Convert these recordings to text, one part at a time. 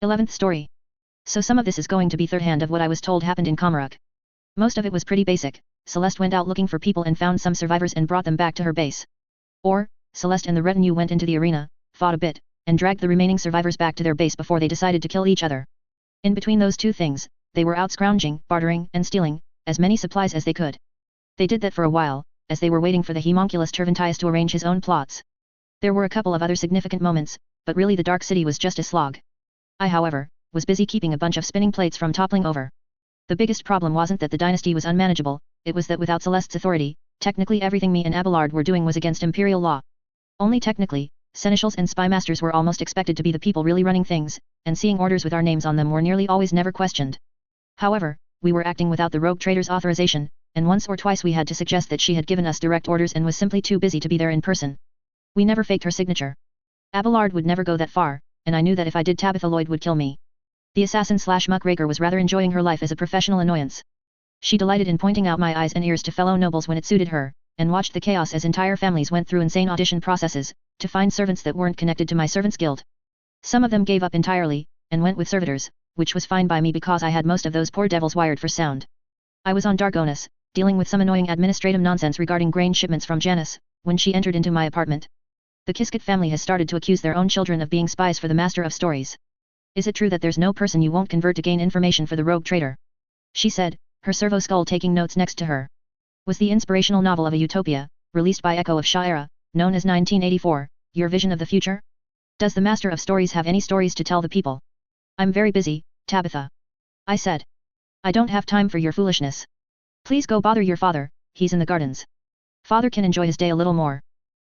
11th story. So some of this is going to be third hand of what I was told happened in Kamaruk. Most of it was pretty basic. Celeste went out looking for people and found some survivors and brought them back to her base. Or, Celeste and the retinue went into the arena, fought a bit, and dragged the remaining survivors back to their base before they decided to kill each other. In between those two things, they were out scrounging, bartering, and stealing as many supplies as they could. They did that for a while, as they were waiting for the homunculus Terventius to arrange his own plots. There were a couple of other significant moments, but really the Dark City was just a slog. I, however, was busy keeping a bunch of spinning plates from toppling over. The biggest problem wasn't that the dynasty was unmanageable, it was that without Celeste's authority, technically everything me and Abelard were doing was against imperial law. Only technically, seneschals and spymasters were almost expected to be the people really running things, and seeing orders with our names on them were nearly always never questioned. However, we were acting without the rogue trader's authorization, and once or twice we had to suggest that she had given us direct orders and was simply too busy to be there in person. We never faked her signature. Abelard would never go that far, and I knew that if I did Tabitha Lloyd would kill me. The assassin/muckraker was rather enjoying her life as a professional annoyance. She delighted in pointing out my eyes and ears to fellow nobles when it suited her, and watched the chaos as entire families went through insane audition processes, to find servants that weren't connected to my servants' guild. Some of them gave up entirely, and went with servitors, which was fine by me because I had most of those poor devils wired for sound. I was on Dargonus, dealing with some annoying administrative nonsense regarding grain shipments from Janice, when she entered into my apartment. The Kiskett family has started to accuse their own children of being spies for the Master of Stories. Is it true that there's no person you won't convert to gain information for the rogue trader? She said, her servo skull taking notes next to her. Was the inspirational novel of a utopia, released by Echo of Sha'era, known as 1984, your vision of the future? Does the Master of Stories have any stories to tell the people? I'm very busy, Tabitha. I said. I don't have time for your foolishness. Please go bother your father, he's in the gardens. Father can enjoy his day a little more.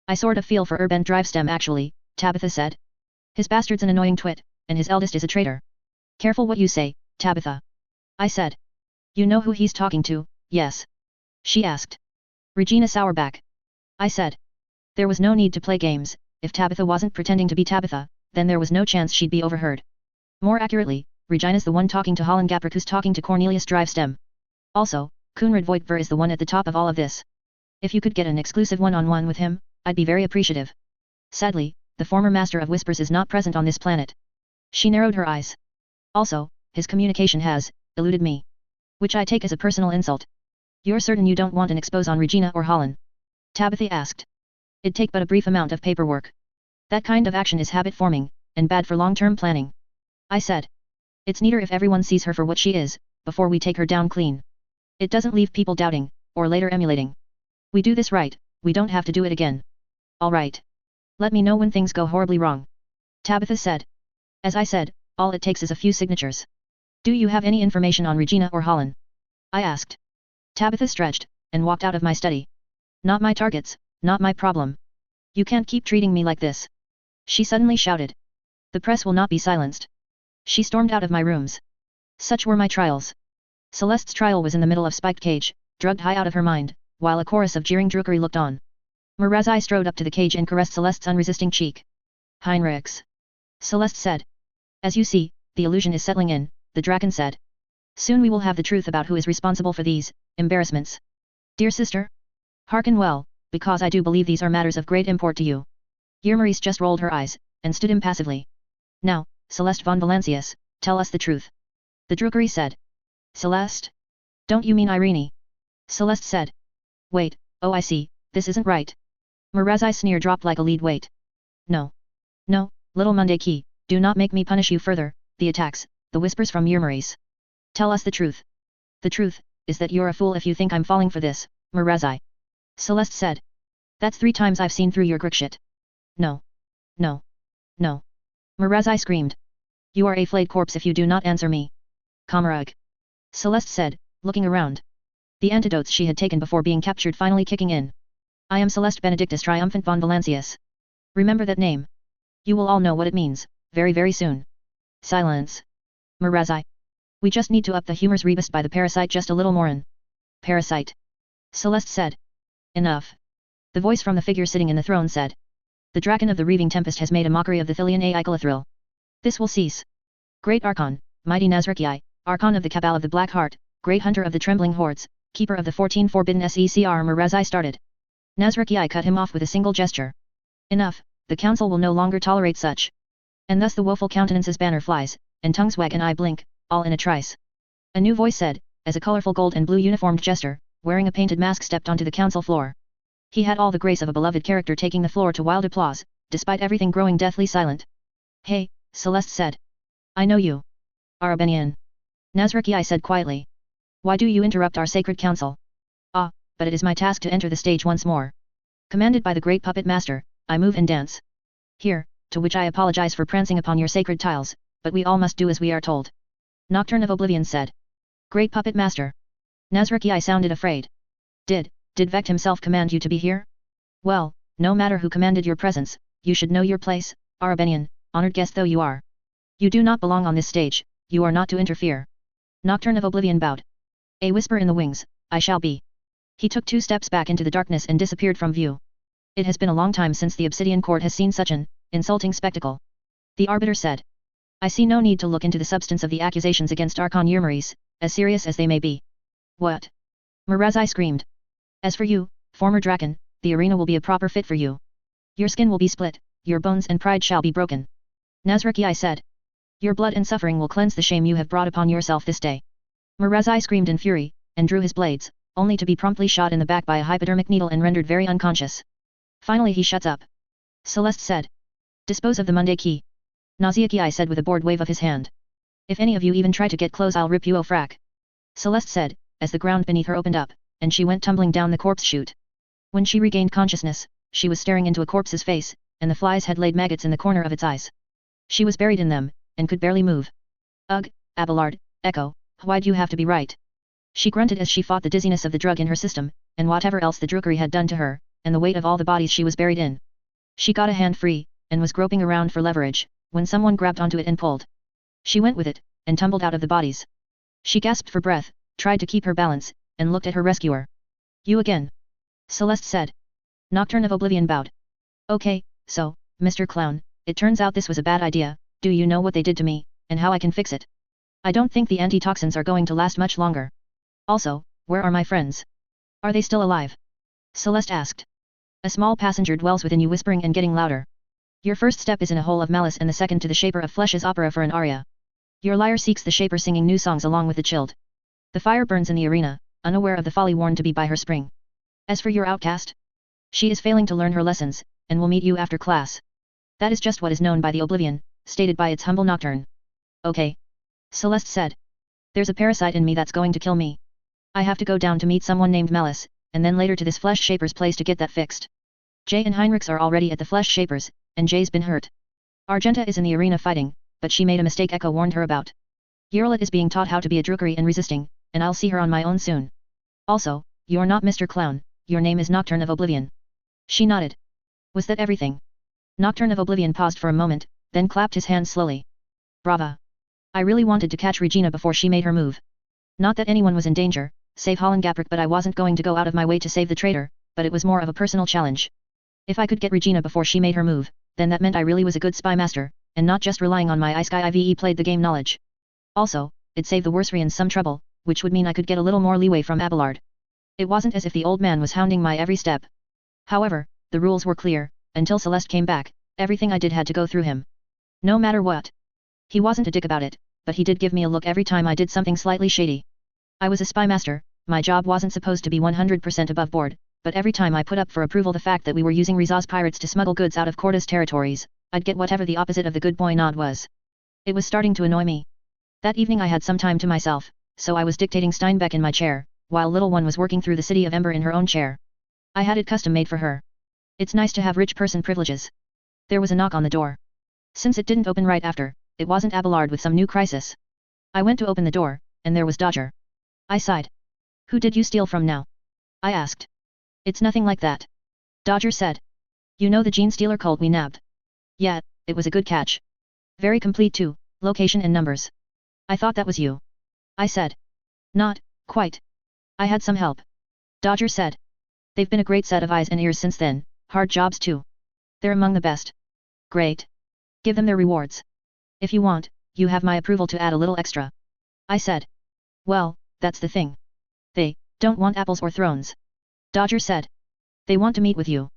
I sort of feel for Urban Drivestem actually, Tabitha said. His bastard's an annoying twit, and his eldest is a traitor. Careful what you say, Tabitha. I said. You know who he's talking to, yes? She asked. Regina Sourback. I said. There was no need to play games, if Tabitha wasn't pretending to be Tabitha, then there was no chance she'd be overheard. More accurately, Regina's the one talking to Holland Gaprick who's talking to Cornelius Drivestem. Also, Kunrad Voigtver is the one at the top of all of this. If you could get an exclusive one-on-one with him, I'd be very appreciative. Sadly, the former Master of Whispers is not present on this planet. She narrowed her eyes. Also, his communication has eluded me. Which I take as a personal insult. You're certain you don't want an expose on Regina or Holland? Tabitha asked. It'd take but a brief amount of paperwork. That kind of action is habit-forming, and bad for long-term planning. I said. It's neater if everyone sees her for what she is, before we take her down clean. It doesn't leave people doubting, or later emulating. We do this right, we don't have to do it again. All right. Let me know when things go horribly wrong. Tabitha said. As I said, all it takes is a few signatures. Do you have any information on Regina or Holland? I asked. Tabitha stretched, and walked out of my study. Not my targets, not my problem. You can't keep treating me like this. She suddenly shouted. The press will not be silenced. She stormed out of my rooms. Such were my trials. Celeste's trial was in the middle of spiked cage, drugged high out of her mind, while a chorus of jeering drookery looked on. Mirazai strode up to the cage and caressed Celeste's unresisting cheek. Heinrichs. Celeste said. As you see, the illusion is settling in, the Draken said. Soon we will have the truth about who is responsible for these embarrassments. Dear sister? Hearken well, because I do believe these are matters of great import to you. Yermaris just rolled her eyes, and stood impassively. Now, Celeste von Valancius, tell us the truth. The drookery said. Celeste? Don't you mean Irene? Celeste said. Wait, oh I see, this isn't right. Mirazai's sneer dropped like a lead weight. No. No, little Monday Key, do not make me punish you further, the attacks, the whispers from Yermaris. Tell us the truth. The truth, is that you're a fool if you think I'm falling for this, Mirazai. Celeste said. That's 3 times I've seen through your grickshit. No. No. No. Mirazai screamed. You are a flayed corpse if you do not answer me. Kamarug. Celeste said, looking around. The antidotes she had taken before being captured finally kicking in. I am Celeste Benedictus Triumphant von Valancius. Remember that name. You will all know what it means, very very soon. Silence. Mirazai. We just need to up the humors rebused by the parasite just a little more'n. Parasite. Celeste said. Enough. The voice from the figure sitting in the throne said. The Draken of the Reaving Tempest has made a mockery of the Thilian Aichalathril. This will cease. Great Archon, mighty Nazraki, Archon of the Cabal of the Black Heart, great hunter of the Trembling Hordes, keeper of the 14 forbidden SECR Mirazai started. Nazraki cut him off with a single gesture. Enough, the council will no longer tolerate such. And thus the woeful countenance's banner flies, and tongues wag and eye blink, all in a trice. A new voice said, as a colorful gold and blue uniformed jester, wearing a painted mask stepped onto the council floor. He had all the grace of a beloved character taking the floor to wild applause, despite everything growing deathly silent. Hey, Celeste said. I know you. Arabenian. Nazraki said quietly. Why do you interrupt our sacred council? Ah, but it is my task to enter the stage once more. Commanded by the great puppet master, I move and dance. Here, to which I apologize for prancing upon your sacred tiles, but we all must do as we are told. Nocturne of Oblivion said. Great puppet master. Nazraki sounded afraid. Did Vect himself command you to be here? Well, no matter who commanded your presence, you should know your place, Arabenian, honored guest though you are. You do not belong on this stage, you are not to interfere. Nocturne of Oblivion bowed. A whisper in the wings, I shall be. He took 2 steps back into the darkness and disappeared from view. It has been a long time since the Obsidian Court has seen such an insulting spectacle. The Arbiter said. I see no need to look into the substance of the accusations against Archon Yermaris, as serious as they may be. What? Mirazai screamed. As for you, former Draken, the arena will be a proper fit for you. Your skin will be split, your bones and pride shall be broken. Nazraki said. Your blood and suffering will cleanse the shame you have brought upon yourself this day. Mirazai screamed in fury, and drew his blades, only to be promptly shot in the back by a hypodermic needle and rendered very unconscious. Finally he shuts up. Celeste said. Dispose of the Monday key. Naziaki said with a bored wave of his hand. If any of you even try to get close I'll rip you frack. Celeste said, as the ground beneath her opened up, and she went tumbling down the corpse chute. When she regained consciousness, she was staring into a corpse's face, and the flies had laid maggots in the corner of its eyes. She was buried in them, and could barely move. Ugh, Abelard, Echo, why'd you have to be right? She grunted as she fought the dizziness of the drug in her system, and whatever else the druggery had done to her, and the weight of all the bodies she was buried in. She got a hand free, and was groping around for leverage, when someone grabbed onto it and pulled. She went with it, and tumbled out of the bodies. She gasped for breath, tried to keep her balance, and looked at her rescuer. You again? Celeste said. Nocturne of Oblivion bowed. Okay, so, Mr. Clown, it turns out this was a bad idea, do you know what they did to me, and how I can fix it? I don't think the antitoxins are going to last much longer. Also, where are my friends? Are they still alive? Celeste asked. A small passenger dwells within you whispering and getting louder. Your first step is in a hole of malice and the second to the Shaper of Flesh's opera for an aria. Your lyre seeks the Shaper singing new songs along with the chilled. The fire burns in the arena, unaware of the folly warned to be by her spring. As for your outcast? She is failing to learn her lessons, and will meet you after class. That is just what is known by the Oblivion, stated by its humble Nocturne. Okay. Celeste said. There's a parasite in me that's going to kill me. I have to go down to meet someone named Malice, and then later to this Flesh Shaper's place to get that fixed. Jay and Heinrichs are already at the Flesh Shapers, and Jay's been hurt. Argenta is in the arena fighting, but she made a mistake Echo warned her about. Yerlet is being taught how to be a druggery and resisting, and I'll see her on my own soon. Also, you're not Mr. Clown, your name is Nocturne of Oblivion. She nodded. Was that everything? Nocturne of Oblivion paused for a moment, then clapped his hands slowly. Brava. I really wanted to catch Regina before she made her move. Not that anyone was in danger, save Hollengaprick, but I wasn't going to go out of my way to save the traitor, but it was more of a personal challenge. If I could get Regina before she made her move, then that meant I really was a good spy master, and not just relying on my isekai IVE played the game knowledge. Also, it saved the Worsrians some trouble, which would mean I could get a little more leeway from Abelard. It wasn't as if the old man was hounding my every step. However, the rules were clear, until Celeste came back, everything I did had to go through him. No matter what. He wasn't a dick about it, but he did give me a look every time I did something slightly shady. I was a spy master, my job wasn't supposed to be 100% above board, but every time I put up for approval the fact that we were using Rizaz pirates to smuggle goods out of Corda's territories, I'd get whatever the opposite of the good boy nod was. It was starting to annoy me. That evening I had some time to myself, so I was dictating Steinbeck in my chair, while little one was working through the City of Ember in her own chair. I had it custom made for her. It's nice to have rich person privileges. There was a knock on the door. Since it didn't open right after, it wasn't Abelard with some new crisis. I went to open the door, and there was Dodger. I sighed. Who did you steal from now? I asked. It's nothing like that. Dodger said. You know the gene stealer cult we nabbed? Yeah, it was a good catch. Very complete too, location and numbers. I thought that was you. I said. Not, quite. I had some help. Dodger said. They've been a great set of eyes and ears since then, hard jobs too. They're among the best. Great. Give them their rewards. If you want, you have my approval to add a little extra. I said. Well, that's the thing. They don't want apples or thrones. Dodger said. They want to meet with you.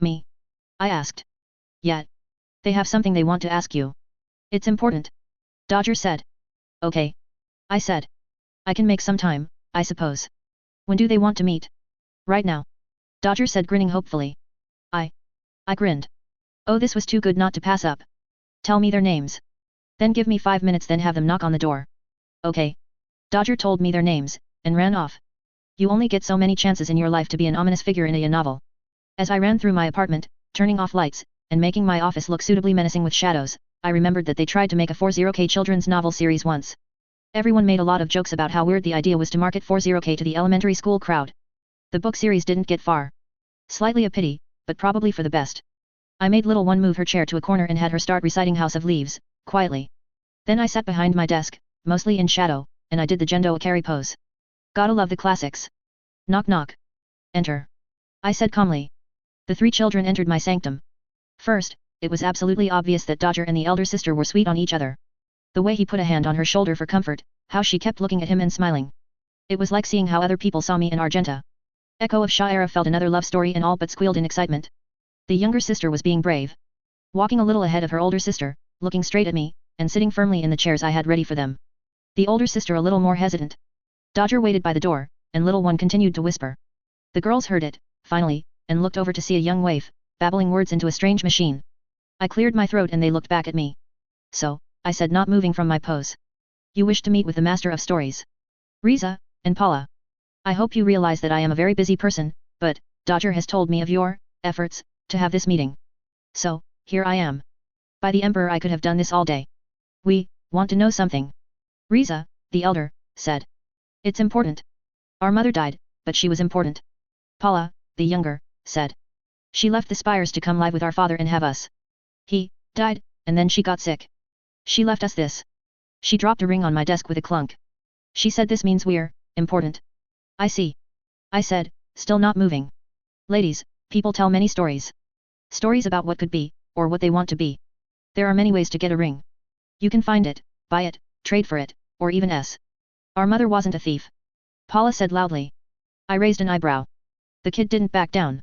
Me? I asked. Yet. They have something they want to ask you. It's important. Dodger said. Okay. I said. I can make some time, I suppose. When do they want to meet? Right now. Dodger said, grinning hopefully. I grinned. Oh, this was too good not to pass up. Tell me their names. Then give me 5 minutes, then have them knock on the door. Okay. Dodger told me their names, and ran off. You only get so many chances in your life to be an ominous figure in a novel. As I ran through my apartment, turning off lights, and making my office look suitably menacing with shadows, I remembered that they tried to make a 40K children's novel series once. Everyone made a lot of jokes about how weird the idea was to market 40K to the elementary school crowd. The book series didn't get far. Slightly a pity, but probably for the best. I made little one move her chair to a corner and had her start reciting House of Leaves, quietly. Then I sat behind my desk, mostly in shadow, and I did the Gendo Akari pose. Gotta love the classics. Knock knock. Enter. I said calmly. The 3 children entered my sanctum. First, it was absolutely obvious that Dodger and the elder sister were sweet on each other. The way he put a hand on her shoulder for comfort, how she kept looking at him and smiling. It was like seeing how other people saw me in Argenta. Echo of Shaira felt another love story and all but squealed in excitement. The younger sister was being brave. Walking a little ahead of her older sister, looking straight at me, and sitting firmly in the chairs I had ready for them. The older sister a little more hesitant. Dodger waited by the door, and little one continued to whisper. The girls heard it, finally, and looked over to see a young waif, babbling words into a strange machine. I cleared my throat and they looked back at me. So, I said, not moving from my pose. You wish to meet with the master of stories. Riza, and Paula. I hope you realize that I am a very busy person, but, Dodger has told me of your efforts to have this meeting. So, here I am. By the Emperor, I could have done this all day. We want to know something. Riza, the elder, said. It's important. Our mother died, but she was important. Paula, the younger, said. She left the spires to come live with our father and have us. He died, and then she got sick. She left us this. She dropped a ring on my desk with a clunk. She said this means we're important. I see. I said, still not moving. Ladies, people tell many stories. Stories about what could be, or what they want to be. There are many ways to get a ring. You can find it, buy it, trade for it, or even Our mother wasn't a thief. Paula said loudly. I raised an eyebrow. The kid didn't back down.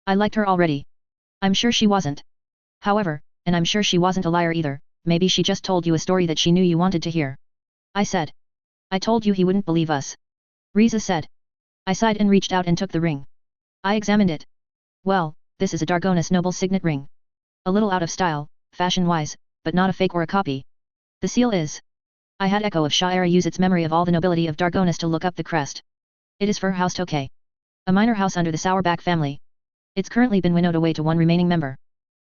I liked her already. I'm sure she wasn't. However, and I'm sure she wasn't a liar either, maybe she just told you a story that she knew you wanted to hear. I said. I told you he wouldn't believe us. Riza said. I sighed and reached out and took the ring. I examined it. Well, this is a Dargonis noble signet ring. A little out of style, fashion-wise, but not a fake or a copy. The seal is. I had Echo of Shaira use its memory of all the nobility of Dargonis to look up the crest. It is for House Tokay. A minor house under the Sourback family. It's currently been winnowed away to one remaining member.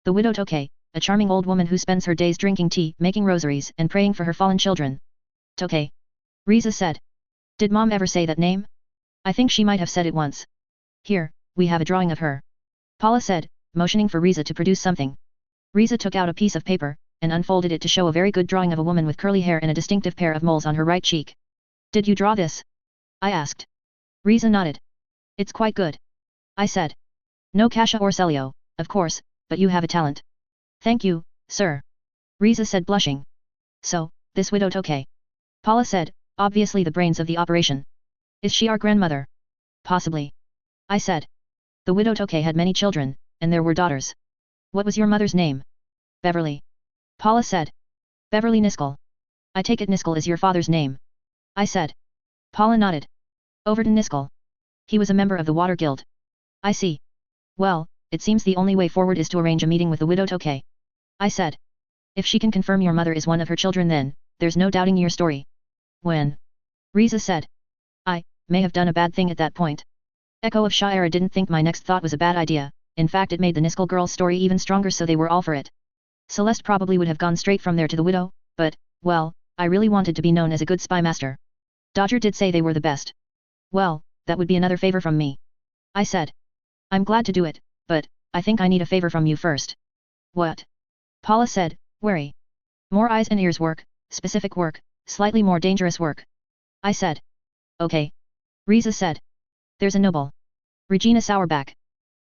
The widow Tokay, a charming old woman who spends her days drinking tea, making rosaries, and praying for her fallen children. Tokay. Riza said. Did Mom ever say that name? I think she might have said it once. Here, we have a drawing of her. Paula said, motioning for Riza to produce something. Riza took out a piece of paper, and unfolded it to show a very good drawing of a woman with curly hair and a distinctive pair of moles on her right cheek. Did you draw this? I asked. Riza nodded. It's quite good. I said. No Kasha or Celio, of course, but you have a talent. Thank you, sir. Riza said, blushing. So, this widow Tokay. Paula said, obviously the brains of the operation. Is she our grandmother? Possibly. I said. The widow Tokay had many children, and there were daughters. What was your mother's name? Beverly. Paula said. Beverly Niskell. I take it Niskell is your father's name. I said. Paula nodded. Overton Niskell. He was a member of the Water Guild. I see. Well, it seems the only way forward is to arrange a meeting with the widow Tokay. I said. If she can confirm your mother is one of her children, then there's no doubting your story. When? Riza said. I may have done a bad thing at that point. Echo of Shaira didn't think my next thought was a bad idea, in fact it made the Niskell girl's story even stronger, so they were all for it. Celeste probably would have gone straight from there to the widow, but, well, I really wanted to be known as a good spy master. Dodger did say they were the best. Well, that would be another favor from me. I said. I'm glad to do it, but I think I need a favor from you first. What? Paula said, wary. More eyes and ears work, specific work, slightly more dangerous work. I said. Okay. Riza said. There's a noble. Regina Sourback.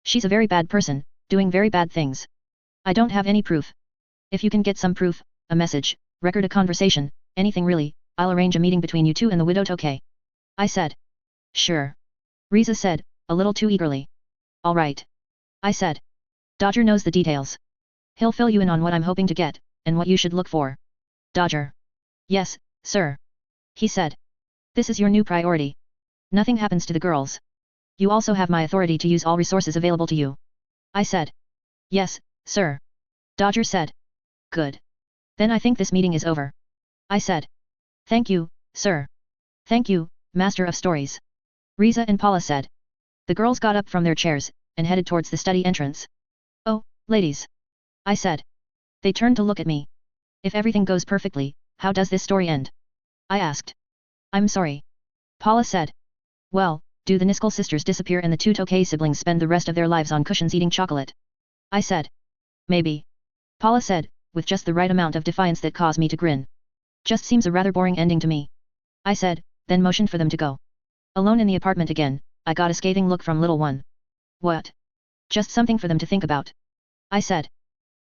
She's a very bad person, doing very bad things. I don't have any proof. If you can get some proof, a message, record a conversation, anything really, I'll arrange a meeting between you two and the widow Tokay. I said. Sure. Riza said, a little too eagerly. All right. I said. Dodger knows the details. He'll fill you in on what I'm hoping to get, and what you should look for. Dodger. Yes, sir. He said. This is your new priority. Nothing happens to the girls. You also have my authority to use all resources available to you. I said. Yes, sir. Dodger said. Good. Then I think this meeting is over. I said. Thank you, sir. Thank you, Master of Stories. Riza and Paula said. The girls got up from their chairs, and headed towards the study entrance. Oh, ladies. I said. They turned to look at me. If everything goes perfectly, how does this story end? I asked. I'm sorry. Paula said. Well, do the Niskell sisters disappear and the two Tokay siblings spend the rest of their lives on cushions eating chocolate? I said. Maybe. Paula said, with just the right amount of defiance that caused me to grin. Just seems a rather boring ending to me. I said, then motioned for them to go. Alone in the apartment again, I got a scathing look from little one. What? Just something for them to think about. I said.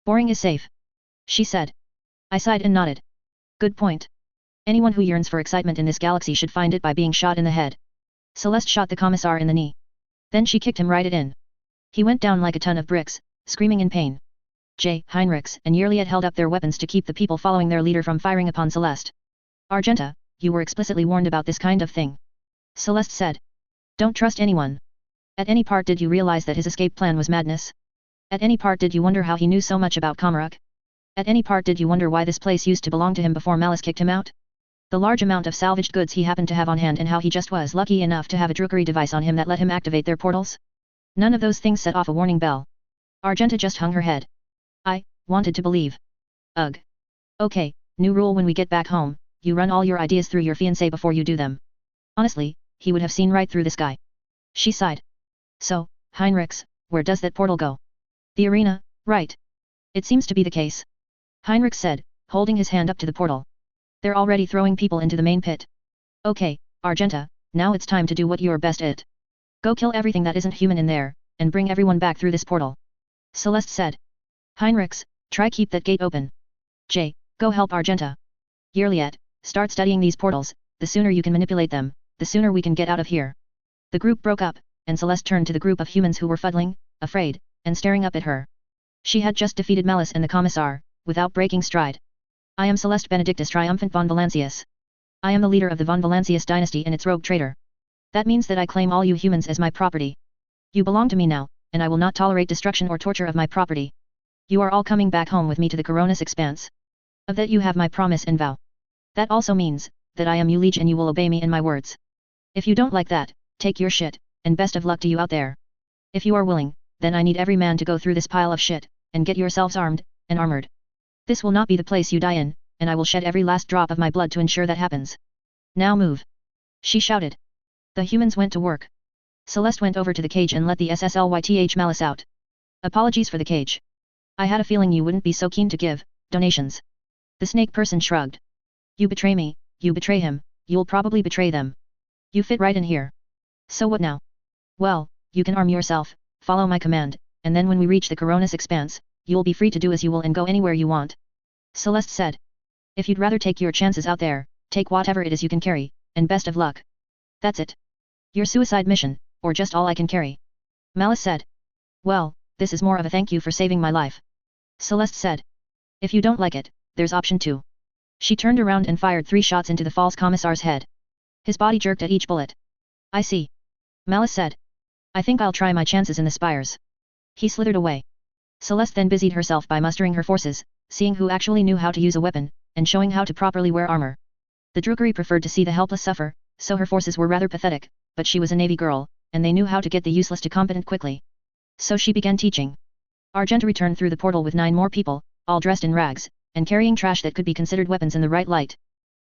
Boring is safe. She said. I sighed and nodded. Good point. Anyone who yearns for excitement in this galaxy should find it by being shot in the head. Celeste shot the commissar in the knee. Then she kicked him right in. He went down like a ton of bricks, screaming in pain. Heinrichs and Yerliet held up their weapons to keep the people following their leader from firing upon Celeste. Argenta, you were explicitly warned about this kind of thing. Celeste said. Don't trust anyone. At any part did you realize that his escape plan was madness? At any part did you wonder how he knew so much about Kamaruk? At any part did you wonder why this place used to belong to him before Malice kicked him out? The large amount of salvaged goods he happened to have on hand and how he just was lucky enough to have a druggery device on him that let him activate their portals? None of those things set off a warning bell. Argenta just hung her head. I wanted to believe. Ugh. Okay, new rule: when we get back home, you run all your ideas through your fiancé before you do them. Honestly, he would have seen right through this guy. She sighed. So, Heinrichs, where does that portal go? The arena, right? It seems to be the case. Heinrich said, holding his hand up to the portal. They're already throwing people into the main pit. Okay, Argenta, now it's time to do what you're best at. Go kill everything that isn't human in there, and bring everyone back through this portal. Celeste said. Heinrichs, try keep that gate open. Go help Argenta. Yerliet, start studying these portals, the sooner you can manipulate them, the sooner we can get out of here. The group broke up, and Celeste turned to the group of humans who were fuddling, afraid, and staring up at her. She had just defeated Malice and the Commissar, without breaking stride. I am Celeste Benedictus Triumphant von Valancius. I am the leader of the von Valancius dynasty and its rogue traitor. That means that I claim all you humans as my property. You belong to me now, and I will not tolerate destruction or torture of my property. You are all coming back home with me to the Coronis Expanse. Of that you have my promise and vow. That also means, that I am your liege and you will obey me and my words. If you don't like that, take your shit, and best of luck to you out there. If you are willing, then I need every man to go through this pile of shit, and get yourselves armed, and armored. This will not be the place you die in, and I will shed every last drop of my blood to ensure that happens. Now move. She shouted. The humans went to work. Celeste went over to the cage and let the SSLYTH Malice out. Apologies for the cage. I had a feeling you wouldn't be so keen to give donations. The snake person shrugged. You betray me, you betray him, you'll probably betray them. You fit right in here. So what now? Well, you can arm yourself, follow my command, and then when we reach the Coronis Expanse, you'll be free to do as you will and go anywhere you want. Celeste said. If you'd rather take your chances out there, take whatever it is you can carry, and best of luck. That's it. Your suicide mission, or just all I can carry. Malice said. Well, this is more of a thank you for saving my life. Celeste said. If you don't like it, there's option 2. She turned around and fired 3 shots into the false commissar's head. His body jerked at each bullet. I see. Malice said. I think I'll try my chances in the spires. He slithered away. Celeste then busied herself by mustering her forces, seeing who actually knew how to use a weapon, and showing how to properly wear armor. The druggery preferred to see the helpless suffer, so her forces were rather pathetic, but she was a Navy girl, and they knew how to get the useless to competent quickly. So she began teaching. Argenta returned through the portal with 9 more people, all dressed in rags, and carrying trash that could be considered weapons in the right light.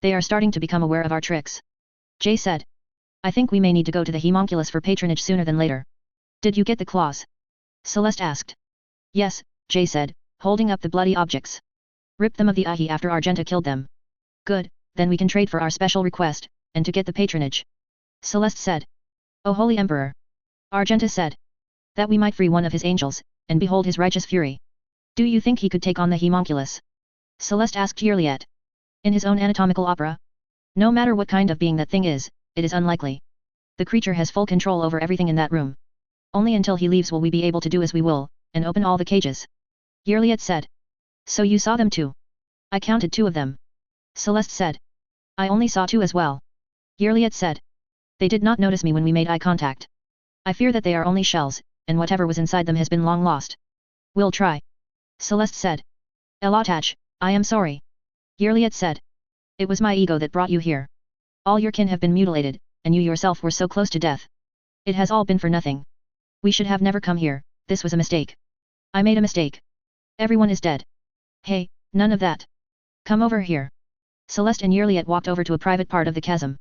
They are starting to become aware of our tricks. Jay said. I think we may need to go to the homunculus for patronage sooner than later. Did you get the claws? Celeste asked. Yes, Jay said, holding up the bloody objects. Rip them of the Ihi after Argenta killed them. Good, then we can trade for our special request, and to get the patronage. Celeste said. O Holy Emperor. Argenta said. That we might free one of his angels, and behold his righteous fury. Do you think he could take on the homunculus? Celeste asked Yerliet. In his own anatomical opera? No matter what kind of being that thing is, it is unlikely. The creature has full control over everything in that room. Only until he leaves will we be able to do as we will, and open all the cages. Yerliet said. So you saw them too? I counted 2 of them. Celeste said. I only saw 2 as well. Yerliet said. They did not notice me when we made eye contact. I fear that they are only shells, and whatever was inside them has been long lost. We'll try. Celeste said. Elotage, I am sorry. Yerliet said. It was my ego that brought you here. All your kin have been mutilated, and you yourself were so close to death. It has all been for nothing. We should have never come here, this was a mistake. I made a mistake. Everyone is dead. Hey, none of that. Come over here. Celeste and Yerliet walked over to a private part of the chasm.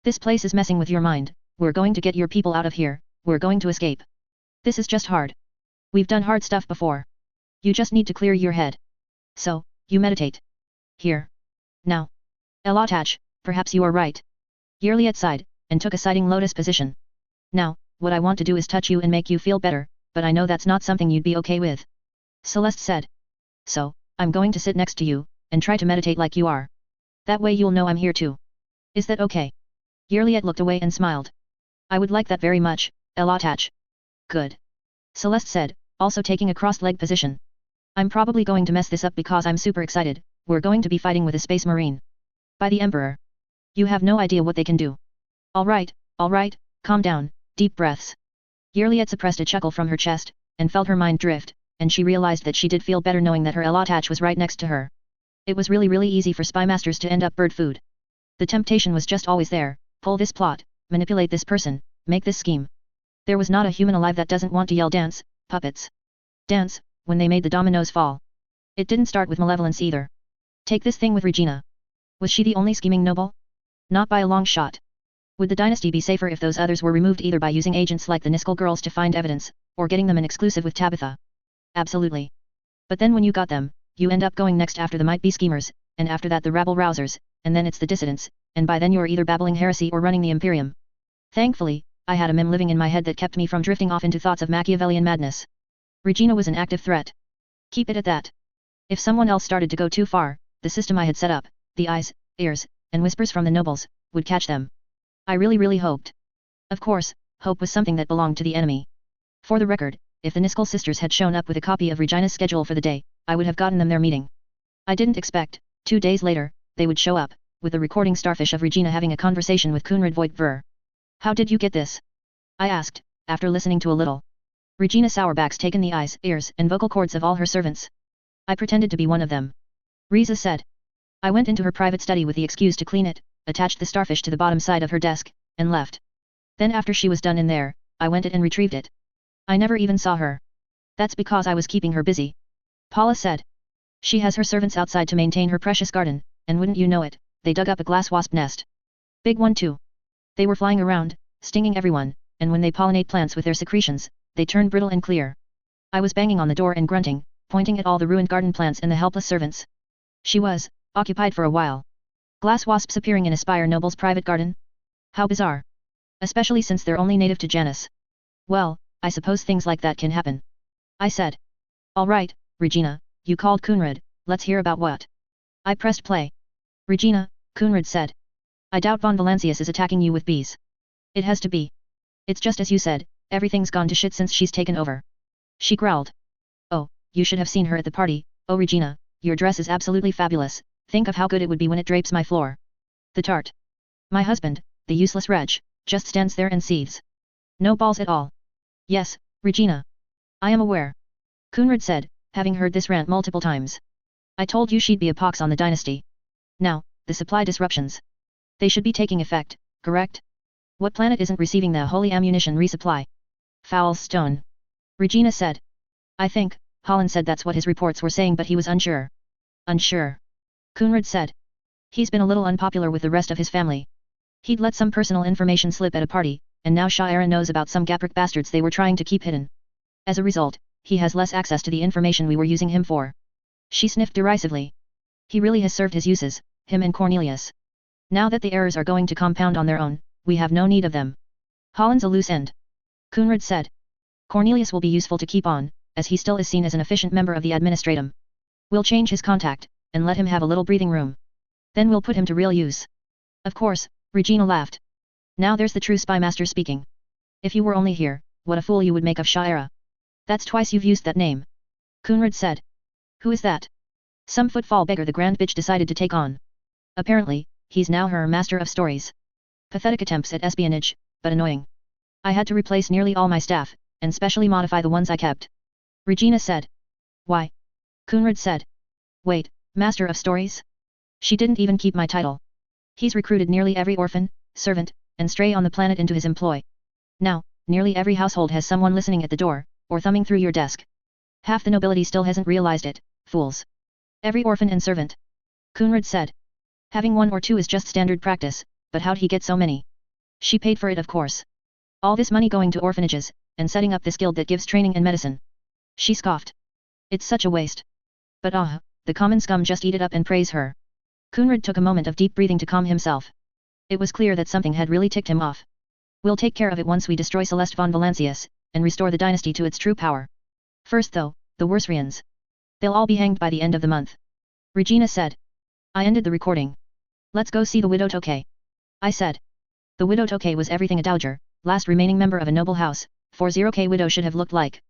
This place is messing with your mind, we're going to get your people out of here, we're going to escape. This is just hard. We've done hard stuff before. You just need to clear your head. So, you meditate. Here. Now. Elotage, perhaps you are right. Yerliet sighed, and took a sitting lotus position. Now, what I want to do is touch you and make you feel better, but I know that's not something you'd be okay with. Celeste said. So, I'm going to sit next to you, and try to meditate like you are. That way you'll know I'm here too. Is that okay? Yerliet looked away and smiled. I would like that very much, Elotage. Good. Celeste said, also taking a crossed-leg position. I'm probably going to mess this up because I'm super excited, we're going to be fighting with a space marine. By the Emperor. You have no idea what they can do. Alright, calm down, deep breaths. Yerliet suppressed a chuckle from her chest, and felt her mind drift, and she realized that she did feel better knowing that her Elotage was right next to her. It was really easy for spy masters to end up bird food. The temptation was just always there, pull this plot, manipulate this person, make this scheme. There was not a human alive that doesn't want to yell dance, puppets. Dance, when they made the dominoes fall. It didn't start with malevolence either. Take this thing with Regina. Was she the only scheming noble? Not by a long shot. Would the dynasty be safer if those others were removed either by using agents like the Niskel girls to find evidence, or getting them an exclusive with Tabitha? Absolutely. But then when you got them, you end up going next after the might-be schemers, and after that the rabble-rousers, and then it's the dissidents, and by then you're either babbling heresy or running the Imperium. Thankfully, I had a meme living in my head that kept me from drifting off into thoughts of Machiavellian madness. Regina was an active threat. Keep it at that. If someone else started to go too far, the system I had set up, the eyes, ears, and whispers from the nobles, would catch them. I really hoped. Of course, hope was something that belonged to the enemy. For the record, if the Niskel sisters had shown up with a copy of Regina's schedule for the day, I would have gotten them their meeting. I didn't expect, 2 days later, they would show up, with the recording starfish of Regina having a conversation with Kunrad Voigt Ver. How did you get this? I asked, after listening to a little. Regina Sourback's taken the eyes, ears, and vocal cords of all her servants. I pretended to be one of them. Riza said. I went into her private study with the excuse to clean it, attached the starfish to the bottom side of her desk, and left. Then after she was done in there, I went it and retrieved it. I never even saw her. That's because I was keeping her busy. Paula said. She has her servants outside to maintain her precious garden, and wouldn't you know it, they dug up a glass wasp nest. Big one too. They were flying around, stinging everyone, and when they pollinate plants with their secretions, they turn brittle and clear. I was banging on the door and grunting, pointing at all the ruined garden plants and the helpless servants. She was occupied for a while. Glass wasps appearing in a Spire noble's private garden? How bizarre. Especially since they're only native to Janus. Well, I suppose things like that can happen. I said. Alright, Regina, you called Kunrad, let's hear about what. I pressed play. Regina, Kunrad said. I doubt von Valancius is attacking you with bees. It has to be. It's just as you said, everything's gone to shit since she's taken over. She growled. Oh, you should have seen her at the party, oh Regina, your dress is absolutely fabulous, think of how good it would be when it drapes my floor. The tart. My husband, the useless wretch, just stands there and seethes. No balls at all. Yes, Regina. I am aware. Kunrad said, having heard this rant multiple times. I told you she'd be a pox on the dynasty. Now, the supply disruptions. They should be taking effect, correct? What planet isn't receiving the holy ammunition resupply? Foul stone. Regina said. I think, Holland said that's what his reports were saying but he was unsure. Unsure. Kunrad said. He's been a little unpopular with the rest of his family. He'd let some personal information slip at a party, and now Shah Aaron knows about some Gapric bastards they were trying to keep hidden. As a result, he has less access to the information we were using him for. She sniffed derisively. He really has served his uses, him and Cornelius. Now that the errors are going to compound on their own, we have no need of them. Holland's a loose end. Kunrad said. Cornelius will be useful to keep on, as he still is seen as an efficient member of the administratum. We'll change his contact, and let him have a little breathing room. Then we'll put him to real use. Of course, Regina laughed. Now there's the true spy master speaking. If you were only here, what a fool you would make of Sha'ira. That's twice you've used that name. Kunrad said. Who is that? Some footfall beggar the grand bitch decided to take on. Apparently, he's now her master of stories. Pathetic attempts at espionage, but annoying. I had to replace nearly all my staff, and specially modify the ones I kept. Regina said. Why? Kunrad said. Wait, master of stories? She didn't even keep my title. He's recruited nearly every orphan, servant, and stray on the planet into his employ. Now, nearly every household has someone listening at the door, or thumbing through your desk. Half the nobility still hasn't realized it, fools. Every orphan and servant. Kunrad said. Having one or two is just standard practice, but how'd he get so many? She paid for it, of course. All this money going to orphanages, and setting up this guild that gives training and medicine. She scoffed. It's such a waste. But the common scum just eat it up and praise her. Kunrad took a moment of deep breathing to calm himself. It was clear that something had really ticked him off. We'll take care of it once we destroy Celeste von Valancius, and restore the dynasty to its true power. First though, the Worsrians. They'll all be hanged by the end of the month. Regina said. I ended the recording. Let's go see the widow Tokay. I said. The widow Tokay was everything a dowager, last remaining member of a noble house, 40K widow should have looked like.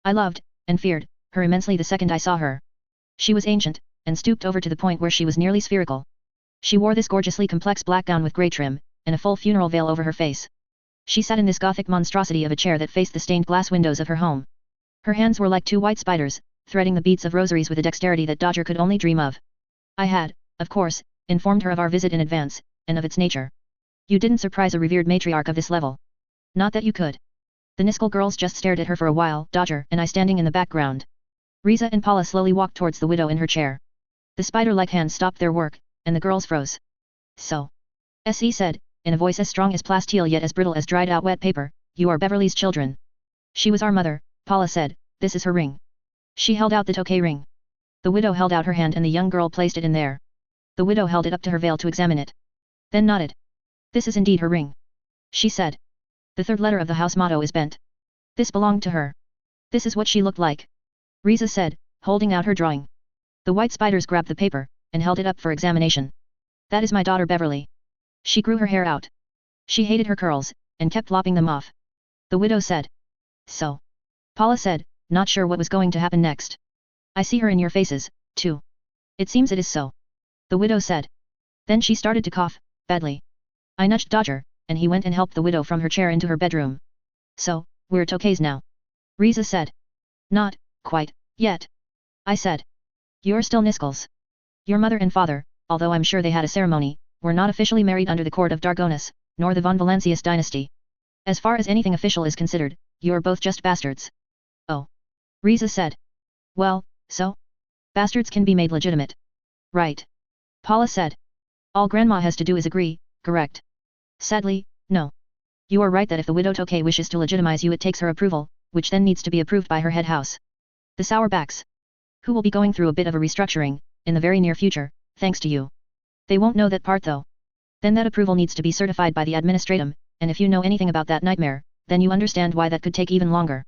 I loved, and feared, her immensely the second I saw her. She was ancient, and stooped over to the point where she was nearly spherical. She wore this gorgeously complex black gown with grey trim, and a full funeral veil over her face. She sat in this gothic monstrosity of a chair that faced the stained glass windows of her home. Her hands were like two white spiders, threading the beads of rosaries with a dexterity that Dodger could only dream of. I had, of course, informed her of our visit in advance, and of its nature. You didn't surprise a revered matriarch of this level. Not that you could. The Niskel girls just stared at her for a while, Dodger and I standing in the background. Riza and Paula slowly walked towards the widow in her chair. The spider-like hands stopped their work, and the girls froze. So. S.E. said, in a voice as strong as plasteel yet as brittle as dried-out wet paper, you are Beverly's children. She was our mother, Paula said, this is her ring. She held out the Tokay ring. The widow held out her hand and the young girl placed it in there. The widow held it up to her veil to examine it. Then nodded. This is indeed her ring. She said. The third letter of the house motto is bent. This belonged to her. This is what she looked like. Riza said, holding out her drawing. The white spiders grabbed the paper, and held it up for examination. That is my daughter Beverly. She grew her hair out. She hated her curls, and kept lopping them off. The widow said. So. Paula said, not sure what was going to happen next. I see her in your faces, too. It seems it is so. The widow said. Then she started to cough, badly. I nudged Dodger, and he went and helped the widow from her chair into her bedroom. So, we're Tokays now. Riza said. Not, quite, yet. I said. You're still Niskels. Your mother and father, although I'm sure they had a ceremony, were not officially married under the court of Dargonus, nor the von Valancius dynasty. As far as anything official is considered, you're both just bastards. Oh. Riza said. Well, so? Bastards can be made legitimate. Right. Paula said. All Grandma has to do is agree, correct? Sadly, no. You are right that if the widow Tokay wishes to legitimize you it takes her approval, which then needs to be approved by her head house. The Sourbacks. Who will be going through a bit of a restructuring, in the very near future, thanks to you. They won't know that part though. Then that approval needs to be certified by the administratum, and if you know anything about that nightmare, then you understand why that could take even longer.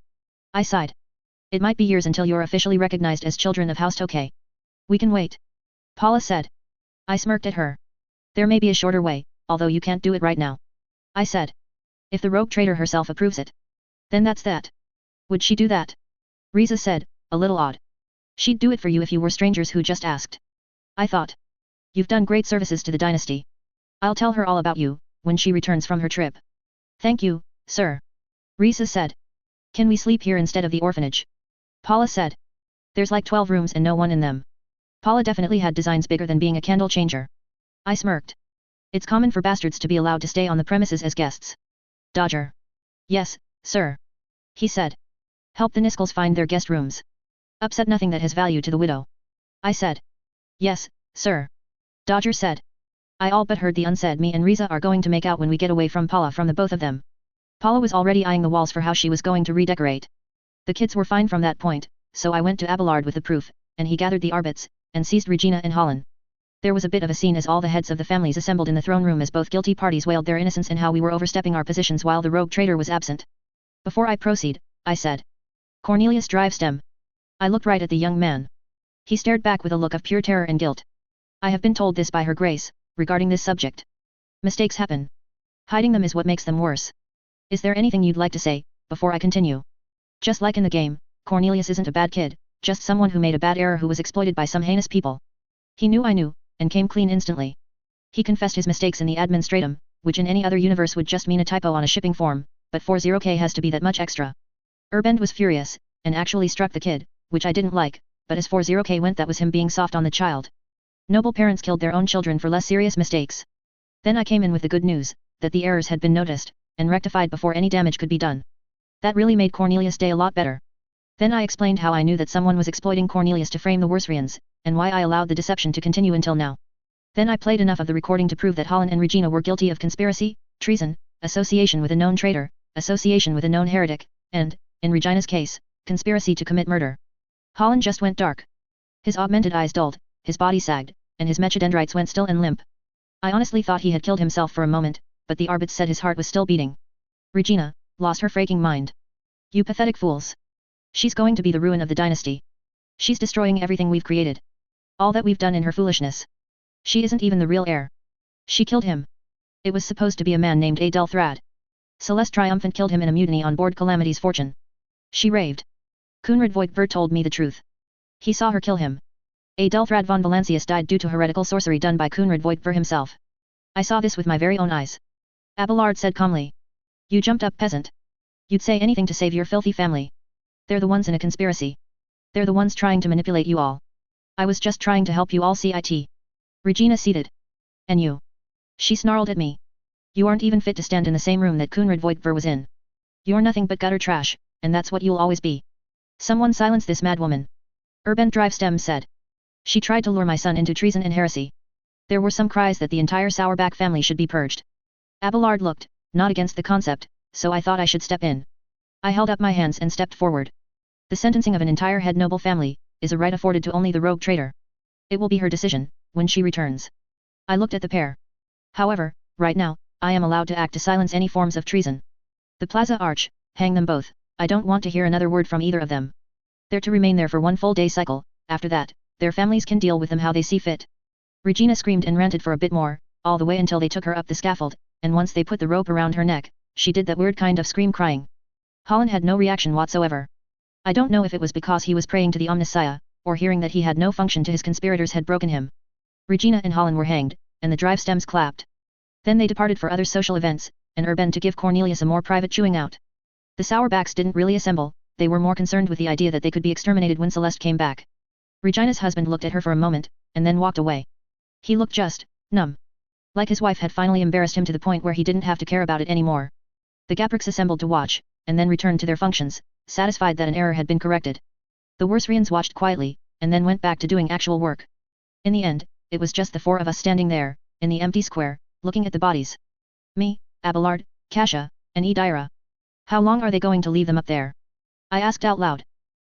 I sighed. It might be years until you're officially recognized as children of House Tokay. We can wait. Paula said. I smirked at her. There may be a shorter way, although you can't do it right now. I said. If the rogue trader herself approves it. Then that's that. Would she do that? Riza said, a little odd. She'd do it for you if you were strangers who just asked. I thought. You've done great services to the dynasty. I'll tell her all about you, when she returns from her trip. Thank you, sir. Riza said. Can we sleep here instead of the orphanage? Paula said. There's like 12 rooms and no one in them. Paula definitely had designs bigger than being a candle changer. I smirked. It's common for bastards to be allowed to stay on the premises as guests. Dodger. Yes, sir. He said. Help the Niskels find their guest rooms. Upset nothing that has value to the widow. I said. Yes, sir. Dodger said. I all but heard the unsaid me and Riza are going to make out when we get away from Paula from the both of them. Paula was already eyeing the walls for how she was going to redecorate. The kids were fine from that point, so I went to Abelard with the proof, and he gathered the arbits, and seized Regina and Holland. There was a bit of a scene as all the heads of the families assembled in the throne room as both guilty parties wailed their innocence and how we were overstepping our positions while the rogue trader was absent. Before I proceed, I said. Cornelius Drivestem. I looked right at the young man. He stared back with a look of pure terror and guilt. I have been told this by Her Grace, regarding this subject. Mistakes happen. Hiding them is what makes them worse. Is there anything you'd like to say, before I continue? Just like in the game, Cornelius isn't a bad kid, just someone who made a bad error who was exploited by some heinous people. He knew I knew, and came clean instantly. He confessed his mistakes in the administratum, which in any other universe would just mean a typo on a shipping form, but 40k has to be that much extra. Urbend was furious, and actually struck the kid, which I didn't like, but as 40k went, that was him being soft on the child. Noble parents killed their own children for less serious mistakes. Then I came in with the good news, that the errors had been noticed, and rectified before any damage could be done. That really made Cornelius' day a lot better. Then I explained how I knew that someone was exploiting Cornelius to frame the Worsrians, and why I allowed the deception to continue until now. Then I played enough of the recording to prove that Holland and Regina were guilty of conspiracy, treason, association with a known traitor, association with a known heretic, and, in Regina's case, conspiracy to commit murder. Holland just went dark. His augmented eyes dulled, his body sagged, and his mechadendrites went still and limp. I honestly thought he had killed himself for a moment, but the Arbits said his heart was still beating. Regina, lost her freaking mind. You pathetic fools. She's going to be the ruin of the dynasty. She's destroying everything we've created. All that we've done in her foolishness. She isn't even the real heir. She killed him. It was supposed to be a man named Adel Thrad. Celeste Triumphant killed him in a mutiny on board Calamity's Fortune. She raved. Kunrad Voigtver told me the truth. He saw her kill him. Adelthrad von Valancius died due to heretical sorcery done by Kunrad Voigtver himself. I saw this with my very own eyes. Abelard said calmly. You jumped up, peasant. You'd say anything to save your filthy family. They're the ones in a conspiracy. They're the ones trying to manipulate you all. I was just trying to help you all, CIT. Regina seated. And you? She snarled at me. You aren't even fit to stand in the same room that Kunrad Voigtver was in. You're nothing but gutter trash, and that's what you'll always be. Someone silence this madwoman. Urbent Drivestem said. She tried to lure my son into treason and heresy. There were some cries that the entire Sourback family should be purged. Abelard looked, not against the concept, so I thought I should step in. I held up my hands and stepped forward. The sentencing of an entire head noble family is a right afforded to only the rogue traitor. It will be her decision, when she returns. I looked at the pair. However, right now, I am allowed to act to silence any forms of treason. The Plaza Arch, hang them both, I don't want to hear another word from either of them. They're to remain there for one full day cycle, after that, their families can deal with them how they see fit. Regina screamed and ranted for a bit more, all the way until they took her up the scaffold, and once they put the rope around her neck, she did that weird kind of scream crying. Holland had no reaction whatsoever. I don't know if it was because he was praying to the Omnissiah, or hearing that he had no function to his conspirators had broken him. Regina and Holland were hanged, and the drive stems clapped. Then they departed for other social events, and Urban to give Cornelius a more private chewing out. The Sourbacks didn't really assemble, they were more concerned with the idea that they could be exterminated when Celeste came back. Regina's husband looked at her for a moment, and then walked away. He looked just numb. Like his wife had finally embarrassed him to the point where he didn't have to care about it anymore. The Gapricks assembled to watch, and then returned to their functions, satisfied that an error had been corrected. The Worsrians watched quietly, and then went back to doing actual work. In the end, it was just the four of us standing there, in the empty square, looking at the bodies. Me, Abelard, Kasia, and Edira. How long are they going to leave them up there? I asked out loud.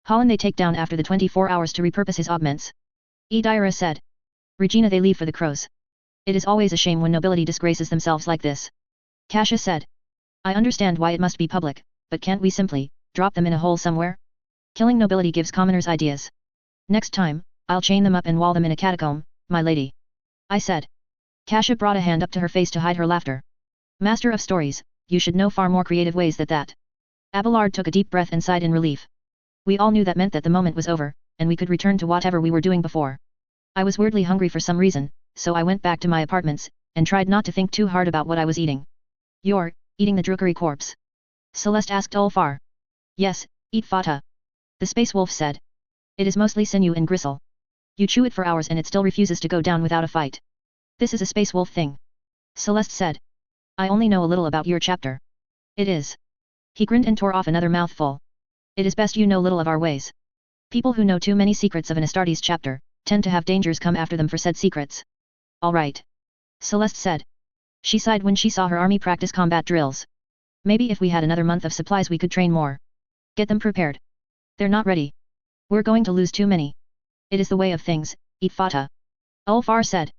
Holland they take down after the 24 hours to repurpose his augments. Edira said. Regina they leave for the crows. It is always a shame when nobility disgraces themselves like this. Kasia said. I understand why it must be public, but can't we simply drop them in a hole somewhere? Killing nobility gives commoners ideas. Next time, I'll chain them up and wall them in a catacomb, my lady. I said. Kasia brought a hand up to her face to hide her laughter. Master of stories, you should know far more creative ways than that. Abelard took a deep breath and sighed in relief. We all knew that meant that the moment was over, and we could return to whatever we were doing before. I was weirdly hungry for some reason, so I went back to my apartments, and tried not to think too hard about what I was eating. You're eating the Drukari corpse? Celeste asked Ulfar. Yes, eat Fata. The space wolf said. It is mostly sinew and gristle. You chew it for hours and it still refuses to go down without a fight. This is a space wolf thing. Celeste said. I only know a little about your chapter. It is. He grinned and tore off another mouthful. It is best you know little of our ways. People who know too many secrets of an Astartes chapter, tend to have dangers come after them for said secrets. All right. Celeste said. She sighed when she saw her army practice combat drills. Maybe if we had another month of supplies we could train more. Get them prepared. They're not ready. We're going to lose too many. It is the way of things, eat Fata. Ulfar said.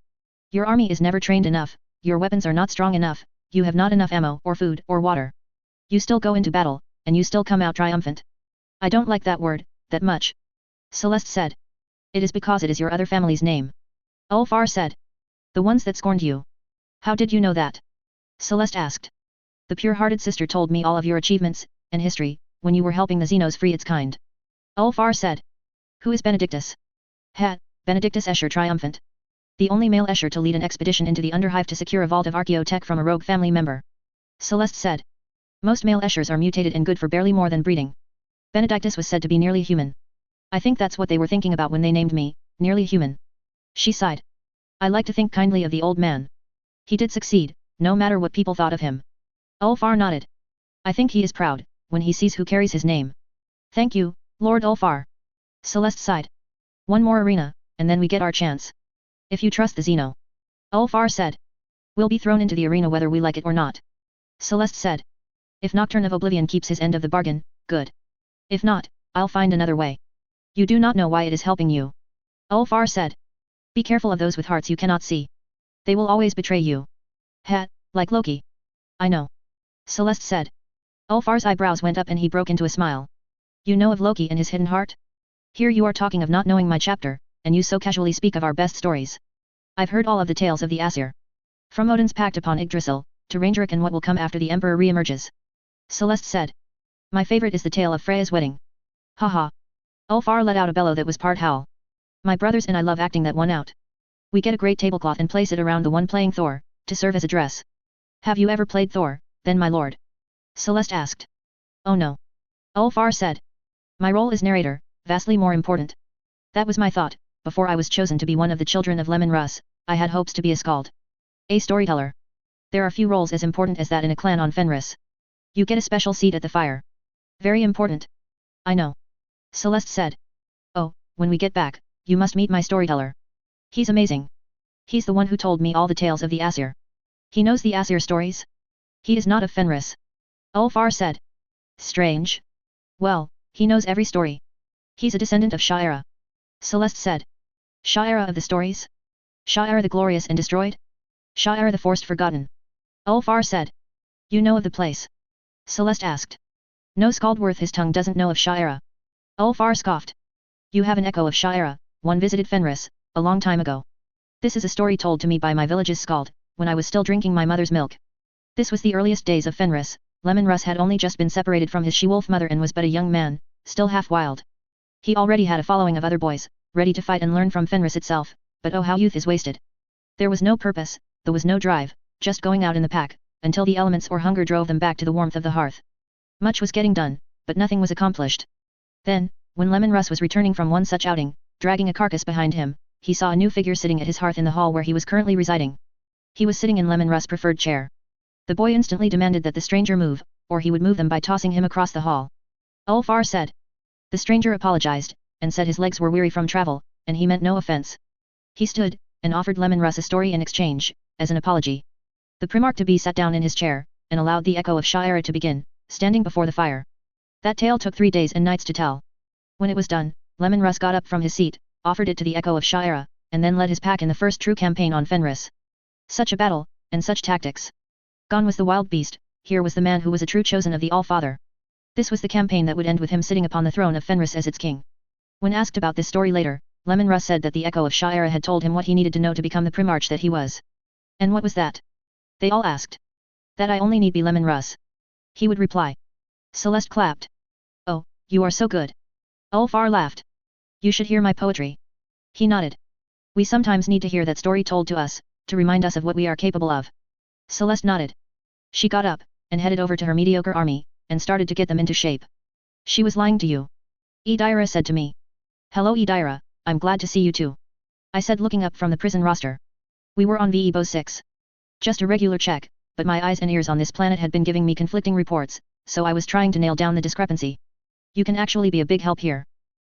Your army is never trained enough, your weapons are not strong enough, you have not enough ammo or food or water. You still go into battle, and you still come out triumphant. I don't like that word, that much. Celeste said. It is because it is your other family's name. Ulfar said. The ones that scorned you. How did you know that? Celeste asked. The pure-hearted sister told me all of your achievements, and history, when you were helping the Xenos free its kind. Ulfar said. Who is Benedictus? Benedictus Escher triumphant. The only male Escher to lead an expedition into the Underhive to secure a vault of archaeotech from a rogue family member. Celeste said. Most male Eschers are mutated and good for barely more than breeding. Benedictus was said to be nearly human. I think that's what they were thinking about when they named me, nearly human. She sighed. I like to think kindly of the old man. He did succeed, no matter what people thought of him. Ulfar nodded. I think he is proud, when he sees who carries his name. Thank you, Lord Ulfar. Celeste sighed. One more arena, and then we get our chance. If you trust the Xeno. Ulfar said. We'll be thrown into the arena whether we like it or not. Celeste said. If Nocturne of Oblivion keeps his end of the bargain, good. If not, I'll find another way. You do not know why it is helping you. Ulfar said. Be careful of those with hearts you cannot see. They will always betray you. Like Loki. I know. Celeste said. Ulfar's eyebrows went up and he broke into a smile. You know of Loki and his hidden heart? Here you are talking of not knowing my chapter, and you so casually speak of our best stories. I've heard all of the tales of the Aesir. From Odin's pact upon Yggdrasil, to Ragnarok and what will come after the Emperor re-emerges. Celeste said. My favorite is the tale of Freya's wedding. Haha. Ulfar let out a bellow that was part howl. My brothers and I love acting that one out. We get a great tablecloth and place it around the one playing Thor, to serve as a dress. Have you ever played Thor, then my lord? Celeste asked. Oh no. Ulfar said. My role is narrator, vastly more important. That was my thought, before I was chosen to be one of the children of Lemon Russ, I had hopes to be a skald. A storyteller. There are few roles as important as that in a clan on Fenris. You get a special seat at the fire. Very important. I know. Celeste said. Oh, when we get back, you must meet my storyteller. He's amazing. He's the one who told me all the tales of the Aesir. He knows the Aesir stories? He is not of Fenris. Ulfar said. Strange. Well, he knows every story. He's a descendant of Sha'ira. Celeste said. Sha'ira of the stories? Sha'ira the glorious and destroyed? Sha'ira the forced forgotten. Ulfar said. You know of the place? Celeste asked. No skald worth his tongue doesn't know of Sha'ira. Ulfar scoffed. You have an echo of Sha'ira, one visited Fenris, a long time ago. This is a story told to me by my village's skald, when I was still drinking my mother's milk. This was the earliest days of Fenris. Lemon Russ had only just been separated from his she-wolf mother and was but a young man, still half wild. He already had a following of other boys, ready to fight and learn from Fenris itself, but oh how youth is wasted. There was no purpose, there was no drive, just going out in the pack, until the elements or hunger drove them back to the warmth of the hearth. Much was getting done, but nothing was accomplished. Then, when Lemon Russ was returning from one such outing, dragging a carcass behind him, he saw a new figure sitting at his hearth in the hall where he was currently residing. He was sitting in Lemon Russ' preferred chair. The boy instantly demanded that the stranger move, or he would move them by tossing him across the hall. Ulfar said. The stranger apologized, and said his legs were weary from travel, and he meant no offense. He stood, and offered Lemon Russ a story in exchange, as an apology. The Primarch-to-be sat down in his chair, and allowed the echo of Sha'ira to begin, standing before the fire. That tale took 3 days and nights to tell. When it was done, Lemon Russ got up from his seat, offered it to the echo of Sha'ira, and then led his pack in the first true campaign on Fenris. Such a battle, and such tactics. Gone was the wild beast, here was the man who was a true chosen of the All-Father. This was the campaign that would end with him sitting upon the throne of Fenris as its king. When asked about this story later, Lemon Russ said that the echo of Sha'ira had told him what he needed to know to become the Primarch that he was. And what was that? They all asked. That I only need be Lemon Russ. He would reply. Celeste clapped. Oh, you are so good. Ulfar laughed. You should hear my poetry. He nodded. We sometimes need to hear that story told to us, to remind us of what we are capable of. Celeste nodded. She got up, and headed over to her mediocre army, and started to get them into shape. She was lying to you. Idira said to me. Hello Idira, I'm glad to see you too. I said looking up from the prison roster. We were on VEBO 6. Just a regular check, but my eyes and ears on this planet had been giving me conflicting reports, so I was trying to nail down the discrepancy. You can actually be a big help here.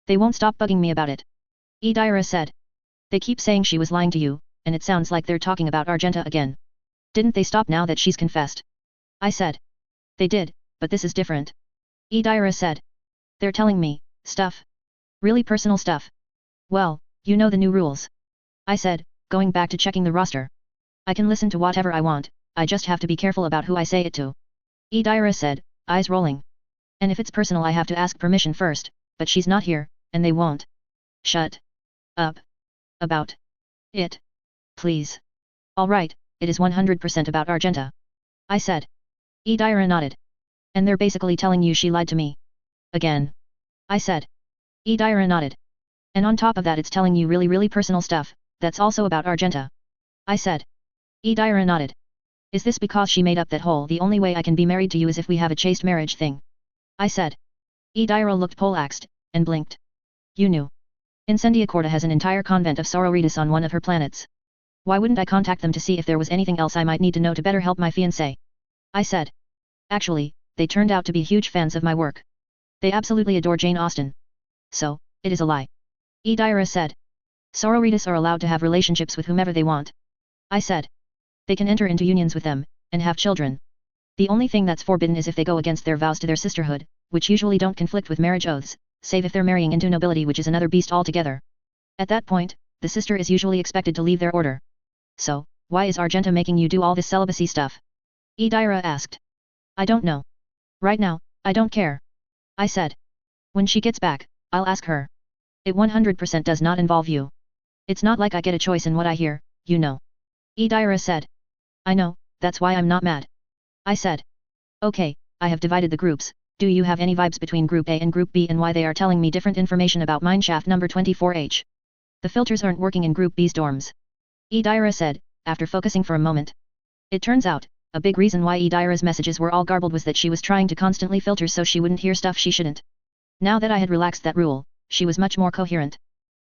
They won't stop bugging me about it. Idira said. They keep saying she was lying to you, and it sounds like they're talking about Argenta again. Didn't they stop now that she's confessed? I said. They did, but this is different. Idira said. They're telling me stuff. Really personal stuff. Well, you know the new rules. I said, going back to checking the roster. I can listen to whatever I want, I just have to be careful about who I say it to. Idira said, eyes rolling. And if it's personal I have to ask permission first, but she's not here, and they won't. Shut up. About it. Please. Alright, it is 100% about Argenta. I said. Idira nodded. And they're basically telling you she lied to me. Again. I said. Idira nodded. And on top of that it's telling you really personal stuff, that's also about Argenta. I said. Idira nodded. Is this because she made up that whole the only way I can be married to you is if we have a chaste marriage thing? I said. Idira looked poleaxed, and blinked. You knew. Incendiacorta has an entire convent of sororitas on one of her planets. Why wouldn't I contact them to see if there was anything else I might need to know to better help my fiancé? I said. Actually, they turned out to be huge fans of my work. They absolutely adore Jane Austen. So, it is a lie. Idira said. Sororitas are allowed to have relationships with whomever they want. I said. They can enter into unions with them, and have children. The only thing that's forbidden is if they go against their vows to their sisterhood, which usually don't conflict with marriage oaths, save if they're marrying into nobility, which is another beast altogether. At that point, the sister is usually expected to leave their order. So, why is Argenta making you do all this celibacy stuff? Idira asked. I don't know. Right now, I don't care. I said. When she gets back, I'll ask her. It 100% does not involve you. It's not like I get a choice in what I hear, you know. Idira said. I know, that's why I'm not mad. I said. Okay, I have divided the groups. Do you have any vibes between Group A and Group B and why they are telling me different information about mineshaft number 24H? The filters aren't working in Group B's dorms. Idira said, after focusing for a moment. It turns out, a big reason why Idira's messages were all garbled was that she was trying to constantly filter so she wouldn't hear stuff she shouldn't. Now that I had relaxed that rule, she was much more coherent.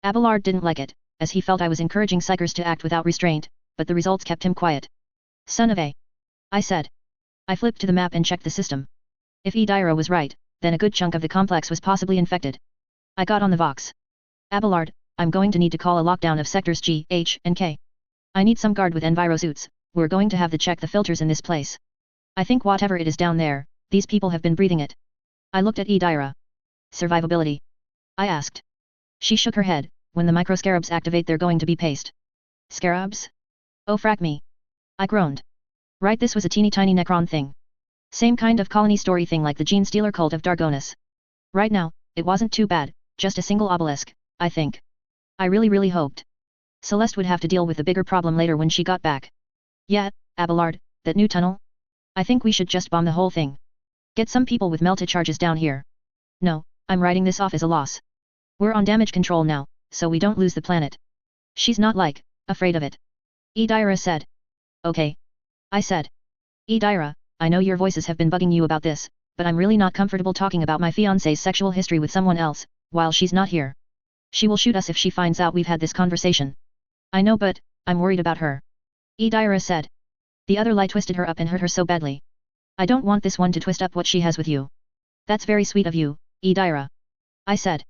Abelard didn't like it, as he felt I was encouraging psychers to act without restraint, but the results kept him quiet. Son of a. I said. I flipped to the map and checked the system. If Idira was right, then a good chunk of the complex was possibly infected. I got on the Vox. Abelard, I'm going to need to call a lockdown of sectors G, H, and K. I need some guard with envirosuits. We're going to have to check the filters in this place. I think whatever it is down there, these people have been breathing it. I looked at Idira. Survivability? I asked. She shook her head. When the microscarabs activate, they're going to be paste. Scarabs? Oh frack me. I groaned. Right, this was a teeny tiny Necron thing. Same kind of colony story thing like the Gene Stealer cult of Dargonis. Right now, it wasn't too bad, just a single obelisk, I think. I really hoped Celeste would have to deal with the bigger problem later when she got back. Yeah, Abelard, that new tunnel? I think we should just bomb the whole thing. Get some people with melta charges down here. No, I'm writing this off as a loss. We're on damage control now, so we don't lose the planet. She's not afraid of it. Idira said. Okay. I said. Idira, I know your voices have been bugging you about this, but I'm really not comfortable talking about my fiancé's sexual history with someone else, while she's not here. She will shoot us if she finds out we've had this conversation. I know, but I'm worried about her. Idira said. The other lie twisted her up and hurt her so badly. I don't want this one to twist up what she has with you. That's very sweet of you, Idira. I said.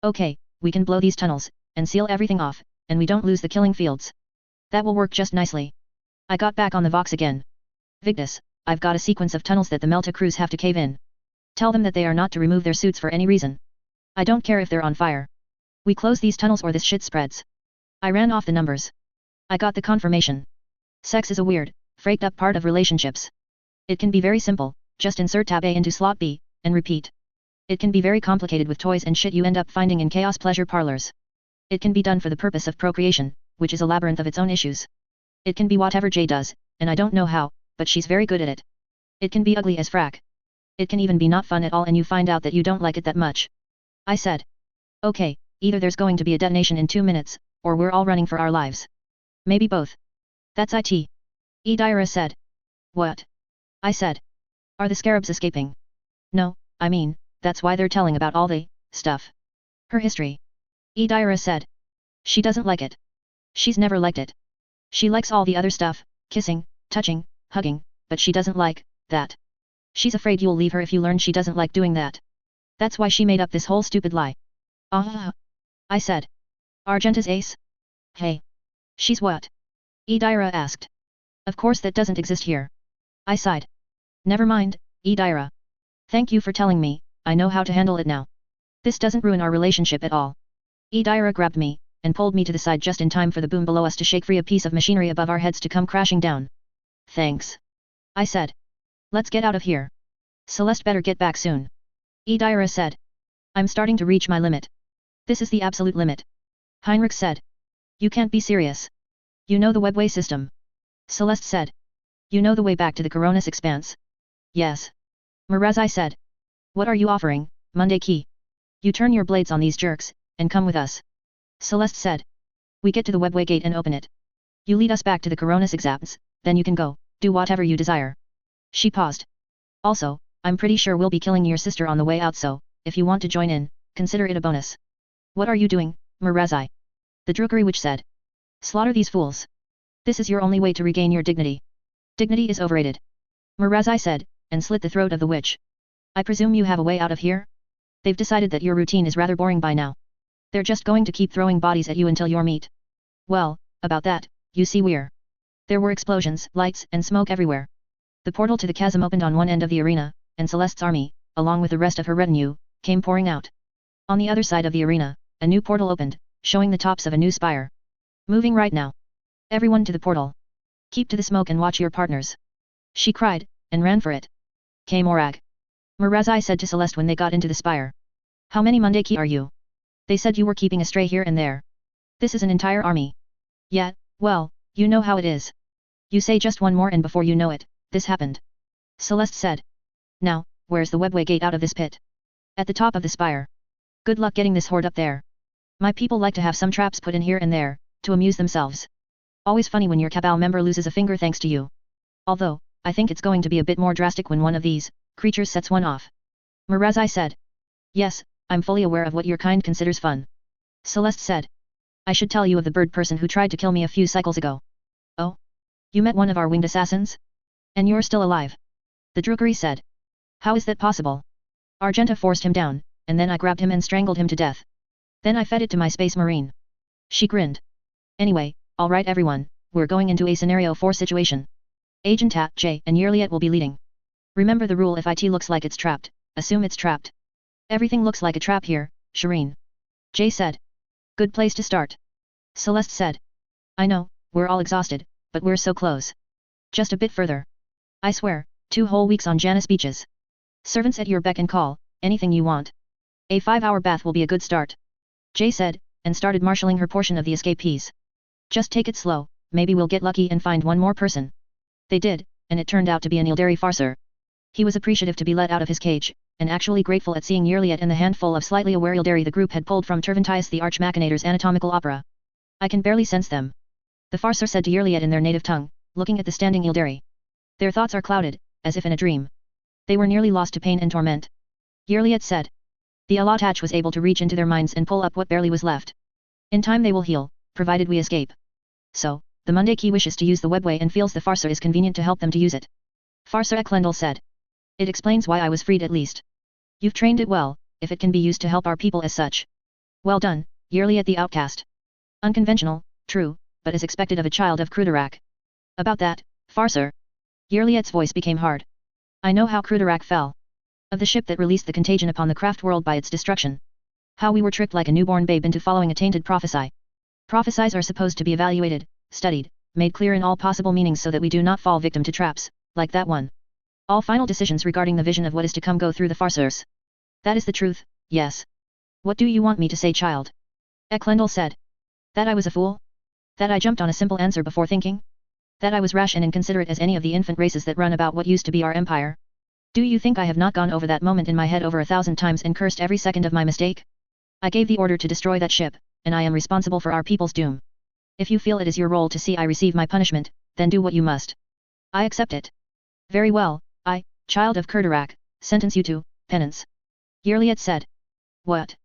Okay, we can blow these tunnels, and seal everything off, and we don't lose the killing fields. That will work just nicely. I got back on the Vox again. Victus, I've got a sequence of tunnels that the Melta crews have to cave in. Tell them that they are not to remove their suits for any reason. I don't care if they're on fire. We close these tunnels or this shit spreads. I ran off the numbers. I got the confirmation. Sex is a weird, freaked up part of relationships. It can be very simple, just insert tab A into slot B, and repeat. It can be very complicated with toys and shit you end up finding in chaos pleasure parlors. It can be done for the purpose of procreation, which is a labyrinth of its own issues. It can be whatever Jay does, and I don't know how, but she's very good at it. It can be ugly as frack. It can even be not fun at all and you find out that you don't like it that much. I said. Okay, either there's going to be a detonation in 2 minutes, or we're all running for our lives. Maybe both. That's it. Idira said. What? I said. Are the scarabs escaping? No, I mean, that's why they're telling about all the stuff. Her history. Idira said. She doesn't like it. She's never liked it. She likes all the other stuff, kissing, touching, hugging, but she doesn't like that. She's afraid you'll leave her if you learn she doesn't like doing that. That's why she made up this whole stupid lie. I said. Argenta's ace? Hey. She's what? Idira asked. Of course that doesn't exist here. I sighed. Never mind, Idira. Thank you for telling me, I know how to handle it now. This doesn't ruin our relationship at all. Idira grabbed me, and pulled me to the side just in time for the boom below us to shake free a piece of machinery above our heads to come crashing down. Thanks. I said. Let's get out of here. Celeste better get back soon. Idira said. I'm starting to reach my limit. This is the absolute limit. Heinrich said. You can't be serious. You know the webway system. Celeste said. You know the way back to the Coronis expanse? Yes. Mirazai said. What are you offering, Monday Key? You turn your blades on these jerks, and come with us. Celeste said. We get to the webway gate and open it. You lead us back to the Coronas exams, then you can go, do whatever you desire. She paused. Also, I'm pretty sure we'll be killing your sister on the way out, so, if you want to join in, consider it a bonus. What are you doing, Mirazai? The Drukari witch said. Slaughter these fools. This is your only way to regain your dignity. Dignity is overrated. Mirazai said, and slit the throat of the witch. I presume you have a way out of here? They've decided that your routine is rather boring by now. They're just going to keep throwing bodies at you until you're meat. Well, about that, you see we're. There were explosions, lights, and smoke everywhere. The portal to the chasm opened on one end of the arena, and Celeste's army, along with the rest of her retinue, came pouring out. On the other side of the arena, a new portal opened, showing the tops of a new spire. Moving right now. Everyone to the portal. Keep to the smoke and watch your partners. She cried, and ran for it. K Morag. Mirazai said to Celeste when they got into the spire. How many Mundeki are you? They said you were keeping a stray here and there. This is an entire army. Yeah, well, you know how it is. You say just one more and before you know it, this happened. Celeste said. Now, where's the webway gate out of this pit? At the top of the spire. Good luck getting this horde up there. My people like to have some traps put in here and there, to amuse themselves. Always funny when your cabal member loses a finger thanks to you. Although, I think it's going to be a bit more drastic when one of these creatures sets one off. Mirazai said. Yes, I'm fully aware of what your kind considers fun. Celeste said. I should tell you of the bird person who tried to kill me a few cycles ago. Oh? You met one of our winged assassins? And you're still alive? The Drukari said. How is that possible? Argenta forced him down, and then I grabbed him and strangled him to death. Then I fed it to my space marine. She grinned. Anyway, alright everyone, we're going into a scenario 4 situation. Agent Tat, J and Yerliet will be leading. Remember the rule: if it looks like it's trapped, assume it's trapped. Everything looks like a trap here, Shireen. Jay said. Good place to start. Celeste said. I know, we're all exhausted, but we're so close. Just a bit further. I swear, 2 whole weeks on Janus beaches. Servants at your beck and call, anything you want. A 5-hour bath will be a good start. Jay said, and started marshalling her portion of the escapees. Just take it slow, maybe we'll get lucky and find one more person. They did, and it turned out to be an Ildari farser. He was appreciative to be let out of his cage, and actually grateful at seeing Yerliet and the handful of slightly aware Ildari the group had pulled from Terventius the Arch-Machinator's anatomical opera. I can barely sense them. The farser said to Yerliet in their native tongue, looking at the standing Ildari. Their thoughts are clouded, as if in a dream. They were nearly lost to pain and torment. Yerliet said. The Alatach was able to reach into their minds and pull up what barely was left. In time they will heal, provided we escape. So, the Mundeki wishes to use the webway and feels the farser is convenient to help them to use it. Farser Eklendal said. It explains why I was freed at least. You've trained it well, if it can be used to help our people as such. Well done, Yerliet the outcast. Unconventional, true, but as expected of a child of Krudarak. About that, farser. Yerliet's voice became hard. I know how Krudarak fell. Of the ship that released the contagion upon the craft world by its destruction. How we were tricked like a newborn babe into following a tainted prophecy. Prophecies are supposed to be evaluated, studied, made clear in all possible meanings so that we do not fall victim to traps, like that one. All final decisions regarding the vision of what is to come go through the farsers. That is the truth, yes. What do you want me to say, child? Eklendal said. That I was a fool? That I jumped on a simple answer before thinking? That I was rash and inconsiderate as any of the infant races that run about what used to be our empire? Do you think I have not gone over that moment in my head over 1,000 times and cursed every second of my mistake? I gave the order to destroy that ship, and I am responsible for our people's doom. If you feel it is your role to see I receive my punishment, then do what you must. I accept it. Very well, I, child of Kurdarak, sentence you to penance. Yerliet said. What?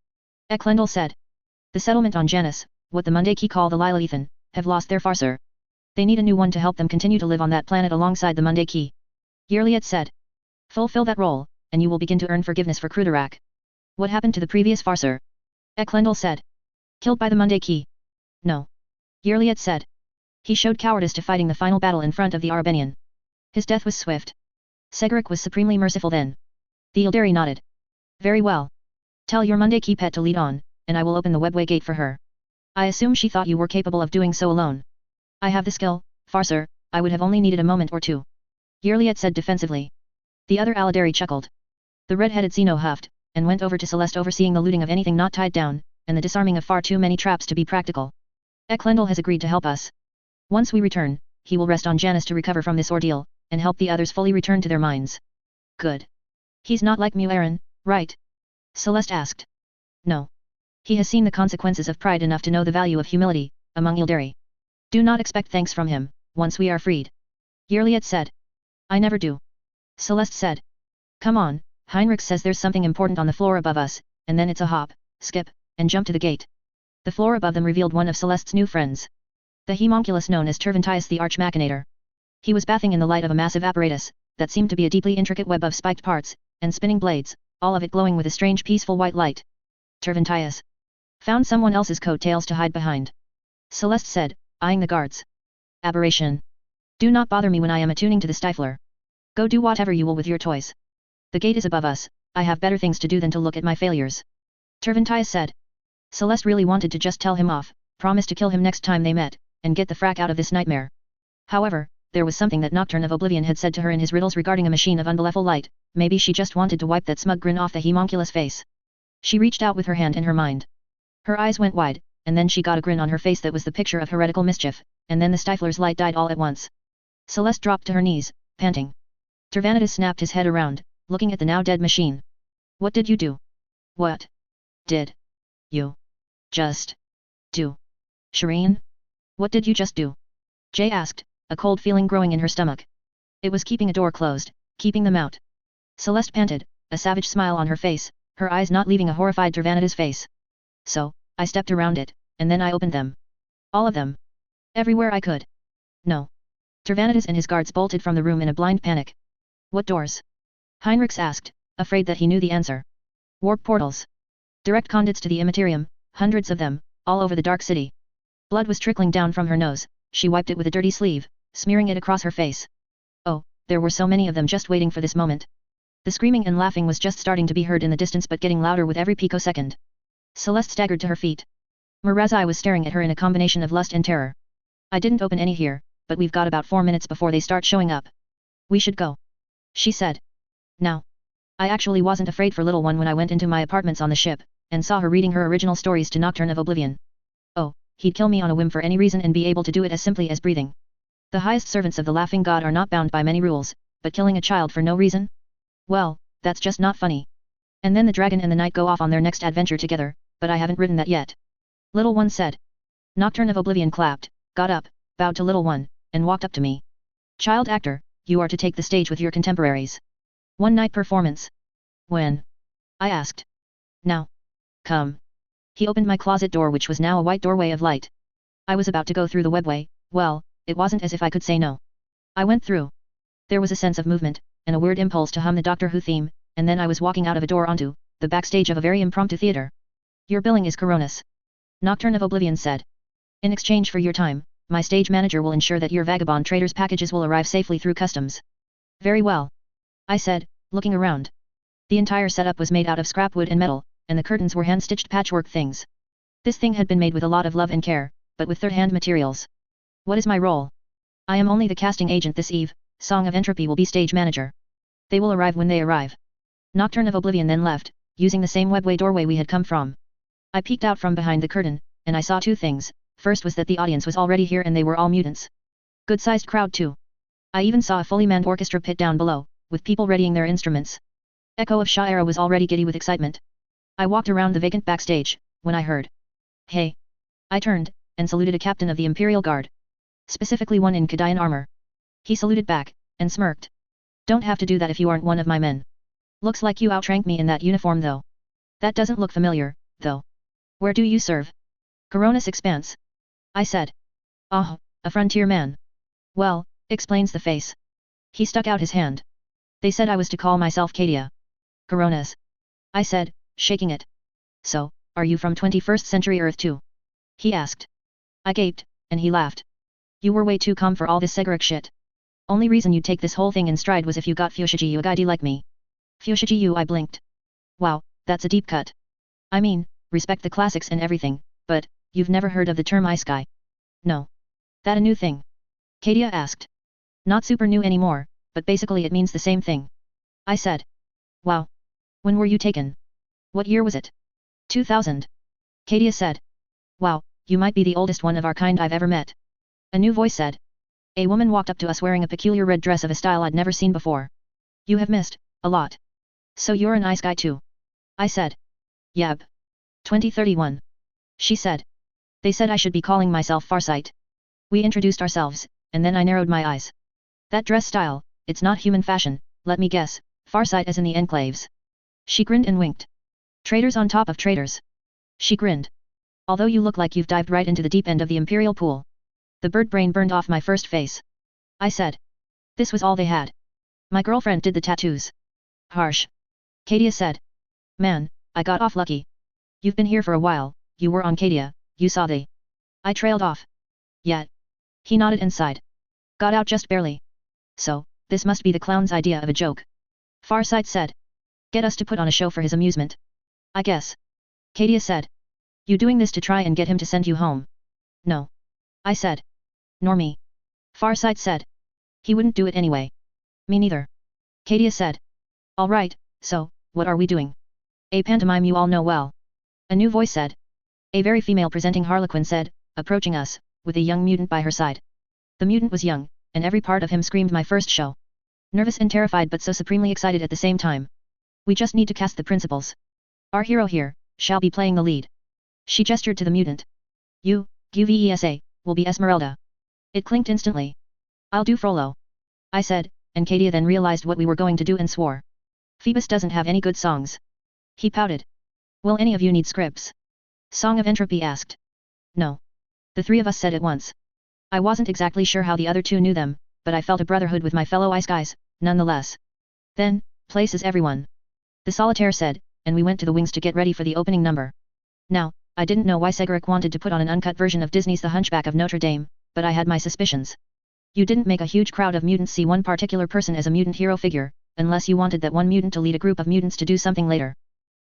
Eklendal said. The settlement on Janus, what the Mundeki call the Lilithan, have lost their farser. They need a new one to help them continue to live on that planet alongside the Mundeki. Yerliet said. Fulfill that role, and you will begin to earn forgiveness for Krudarak. What happened to the previous farser? Eklendal said. Killed by the Mundeki. No. Yerliet said. He showed cowardice to fighting the final battle in front of the Arbenian. His death was swift. Segric was supremely merciful then. The Ildari nodded. Very well. Tell your Mundeki pet to lead on, and I will open the webway gate for her. I assume she thought you were capable of doing so alone. I have the skill, farser, I would have only needed a moment or two. Yerliet said defensively. The other Aladari chuckled. The red-headed Xeno huffed, and went over to Celeste overseeing the looting of anything not tied down, and the disarming of far too many traps to be practical. Eklendal has agreed to help us. Once we return, he will rest on Janus to recover from this ordeal, and help the others fully return to their minds. Good. He's not like Mu'aran, right? Celeste asked. No. He has seen the consequences of pride enough to know the value of humility, among Ildari. Do not expect thanks from him, once we are freed. Yerliot said. I never do. Celeste said. Come on, Heinrich says there's something important on the floor above us, and then it's a hop, skip, and jump to the gate. The floor above them revealed one of Celeste's new friends. The homunculus known as Terventius the Arch-Machinator. He was bathing in the light of a massive apparatus, that seemed to be a deeply intricate web of spiked parts, and spinning blades, all of it glowing with a strange peaceful white light. Terventius found someone else's coattails to hide behind. Celeste said, eyeing the guards. Aberration. Do not bother me when I am attuning to the stifler. Go do whatever you will with your toys. The gate is above us, I have better things to do than to look at my failures. Terventius said. Celeste really wanted to just tell him off, promise to kill him next time they met, and get the frack out of this nightmare. However, there was something that Nocturne of Oblivion had said to her in his riddles regarding a machine of unbelievable light, maybe she just wanted to wipe that smug grin off the homunculus face. She reached out with her hand in her mind. Her eyes went wide, and then she got a grin on her face that was the picture of heretical mischief, and then the stifler's light died all at once. Celeste dropped to her knees, panting. Tervanitas snapped his head around, looking at the now dead machine. What did you do? What did you just do? Shireen? What did you just do? Jay asked, a cold feeling growing in her stomach. It was keeping a door closed, keeping them out. Celeste panted, a savage smile on her face, her eyes not leaving a horrified Tervanitas face. So, I stepped around it, and then I opened them. All of them. Everywhere I could. No. Tervanitas and his guards bolted from the room in a blind panic. What doors? Heinrichs asked, afraid that he knew the answer. Warp portals. Direct conduits to the Immaterium, hundreds of them, all over the Dark City. Blood was trickling down from her nose, she wiped it with a dirty sleeve, smearing it across her face. Oh, there were so many of them just waiting for this moment. The screaming and laughing was just starting to be heard in the distance but getting louder with every picosecond. Celeste staggered to her feet. Mirazai was staring at her in a combination of lust and terror. I didn't open any here, but we've got about 4 minutes before they start showing up. We should go. She said. Now. I actually wasn't afraid for little one when I went into my apartments on the ship, and saw her reading her original stories to Nocturne of Oblivion. Oh, he'd kill me on a whim for any reason and be able to do it as simply as breathing. The highest servants of the Laughing God are not bound by many rules, but killing a child for no reason? Well, that's just not funny. And then the dragon and the knight go off on their next adventure together, but I haven't written that yet. Little one said. Nocturne of Oblivion clapped, got up, bowed to little one, and walked up to me. Child actor, you are to take the stage with your contemporaries. One night performance. When? I asked. Now. Come. He opened my closet door, which was now a white doorway of light. I was about to go through the webway. Well, it wasn't as if I could say no. I went through. There was a sense of movement, and a weird impulse to hum the Doctor Who theme, and then I was walking out of a door onto the backstage of a very impromptu theater. Your billing is Coronis. Nocturne of Oblivion said. In exchange for your time, my stage manager will ensure that your vagabond traders' packages will arrive safely through customs. Very well. I said, looking around. The entire setup was made out of scrap wood and metal, and the curtains were hand-stitched patchwork things. This thing had been made with a lot of love and care, but with third-hand materials. What is my role? I am only the casting agent this eve. Song of Entropy will be stage manager. They will arrive when they arrive. Nocturne of Oblivion then left, using the same webway doorway we had come from. I peeked out from behind the curtain, and I saw 2 things. First was that the audience was already here and they were all mutants. Good-sized crowd too. I even saw a fully manned orchestra pit down below, with people readying their instruments. Echo of Sha'era was already giddy with excitement. I walked around the vacant backstage, when I heard. Hey! I turned, and saluted a captain of the Imperial Guard. Specifically one in Kadayan armor. He saluted back, and smirked. Don't have to do that if you aren't one of my men. Looks like you outranked me in that uniform though. That doesn't look familiar, though. Where do you serve? Coronis Expanse. I said. Oh, a frontier man. Well, explains the face. He stuck out his hand. They said I was to call myself Cadia. Coronis. I said, shaking it. So, are you from 21st century Earth too? He asked. I gaped, and he laughed. You were way too calm for all this Seguric shit. Only reason you'd take this whole thing in stride was if you got Fushigi Ugadi like me. Fushigi I blinked. Wow, that's a deep cut. I mean, respect the classics and everything, but, you've never heard of the term isekai? No. That a new thing? Cadia asked. Not super new anymore, but basically it means the same thing. I said. Wow. When were you taken? What year was it? 2000. Cadia said. Wow, you might be the oldest one of our kind I've ever met. A new voice said. A woman walked up to us wearing a peculiar red dress of a style I'd never seen before. You have missed, a lot. So you're an isekai too? I said. Yep. 2031. She said. They said I should be calling myself Farsight. We introduced ourselves, and then I narrowed my eyes. That dress style, it's not human fashion, let me guess, Farsight is in the enclaves. She grinned and winked. Traitors on top of traitors. She grinned. Although you look like you've dived right into the deep end of the Imperial pool. The bird brain burned off my first face. I said. This was all they had. My girlfriend did the tattoos. Harsh. Kadia said. Man, I got off lucky. You've been here for a while, you were on Kadia, you saw the... I trailed off. Yet. He nodded and sighed. Got out just barely. So, this must be the clown's idea of a joke. Farsight said. Get us to put on a show for his amusement. I guess. Kadia said. You doing this to try and get him to send you home? No. I said. Nor me. Farsight said. He wouldn't do it anyway. Me neither. Kadia said. Alright, so, what are we doing? A pantomime you all know well. A new voice said. A very female-presenting harlequin said, approaching us, with a young mutant by her side. The mutant was young, and every part of him screamed my first show. Nervous and terrified but so supremely excited at the same time. We just need to cast the principals. Our hero here, shall be playing the lead. She gestured to the mutant. You, Guvesa, will be Esmeralda. It clinked instantly. I'll do Frollo. I said, and Kadia then realized what we were going to do and swore. Phoebus doesn't have any good songs. He pouted. Will any of you need scripts? Song of Entropy asked. No. The three of us said at once. I wasn't exactly sure how the other two knew them, but I felt a brotherhood with my fellow ice guys, nonetheless. Then, places everyone. The solitaire said, and we went to the wings to get ready for the opening number. Now, I didn't know why Segeric wanted to put on an uncut version of Disney's The Hunchback of Notre Dame, but I had my suspicions. You didn't make a huge crowd of mutants see one particular person as a mutant hero figure, unless you wanted that one mutant to lead a group of mutants to do something later.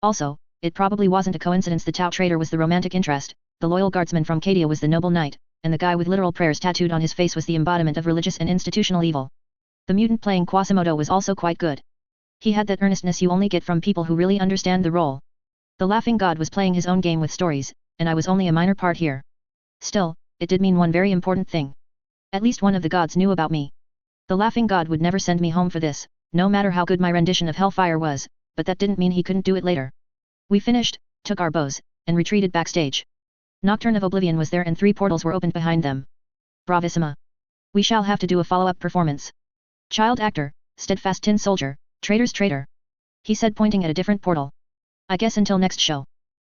Also, it probably wasn't a coincidence the Tau traitor was the romantic interest, the loyal guardsman from Cadia was the noble knight, and the guy with literal prayers tattooed on his face was the embodiment of religious and institutional evil. The mutant playing Quasimodo was also quite good. He had that earnestness you only get from people who really understand the role. The laughing god was playing his own game with stories, and I was only a minor part here. Still, it did mean one very important thing. At least one of the gods knew about me. The laughing god would never send me home for this, no matter how good my rendition of Hellfire was, but that didn't mean he couldn't do it later. We finished, took our bows, and retreated backstage. Nocturne of Oblivion was there and 3 portals were opened behind them. Bravissima. We shall have to do a follow-up performance. Child actor, steadfast tin soldier, traitor's traitor. He said pointing at a different portal. I guess until next show.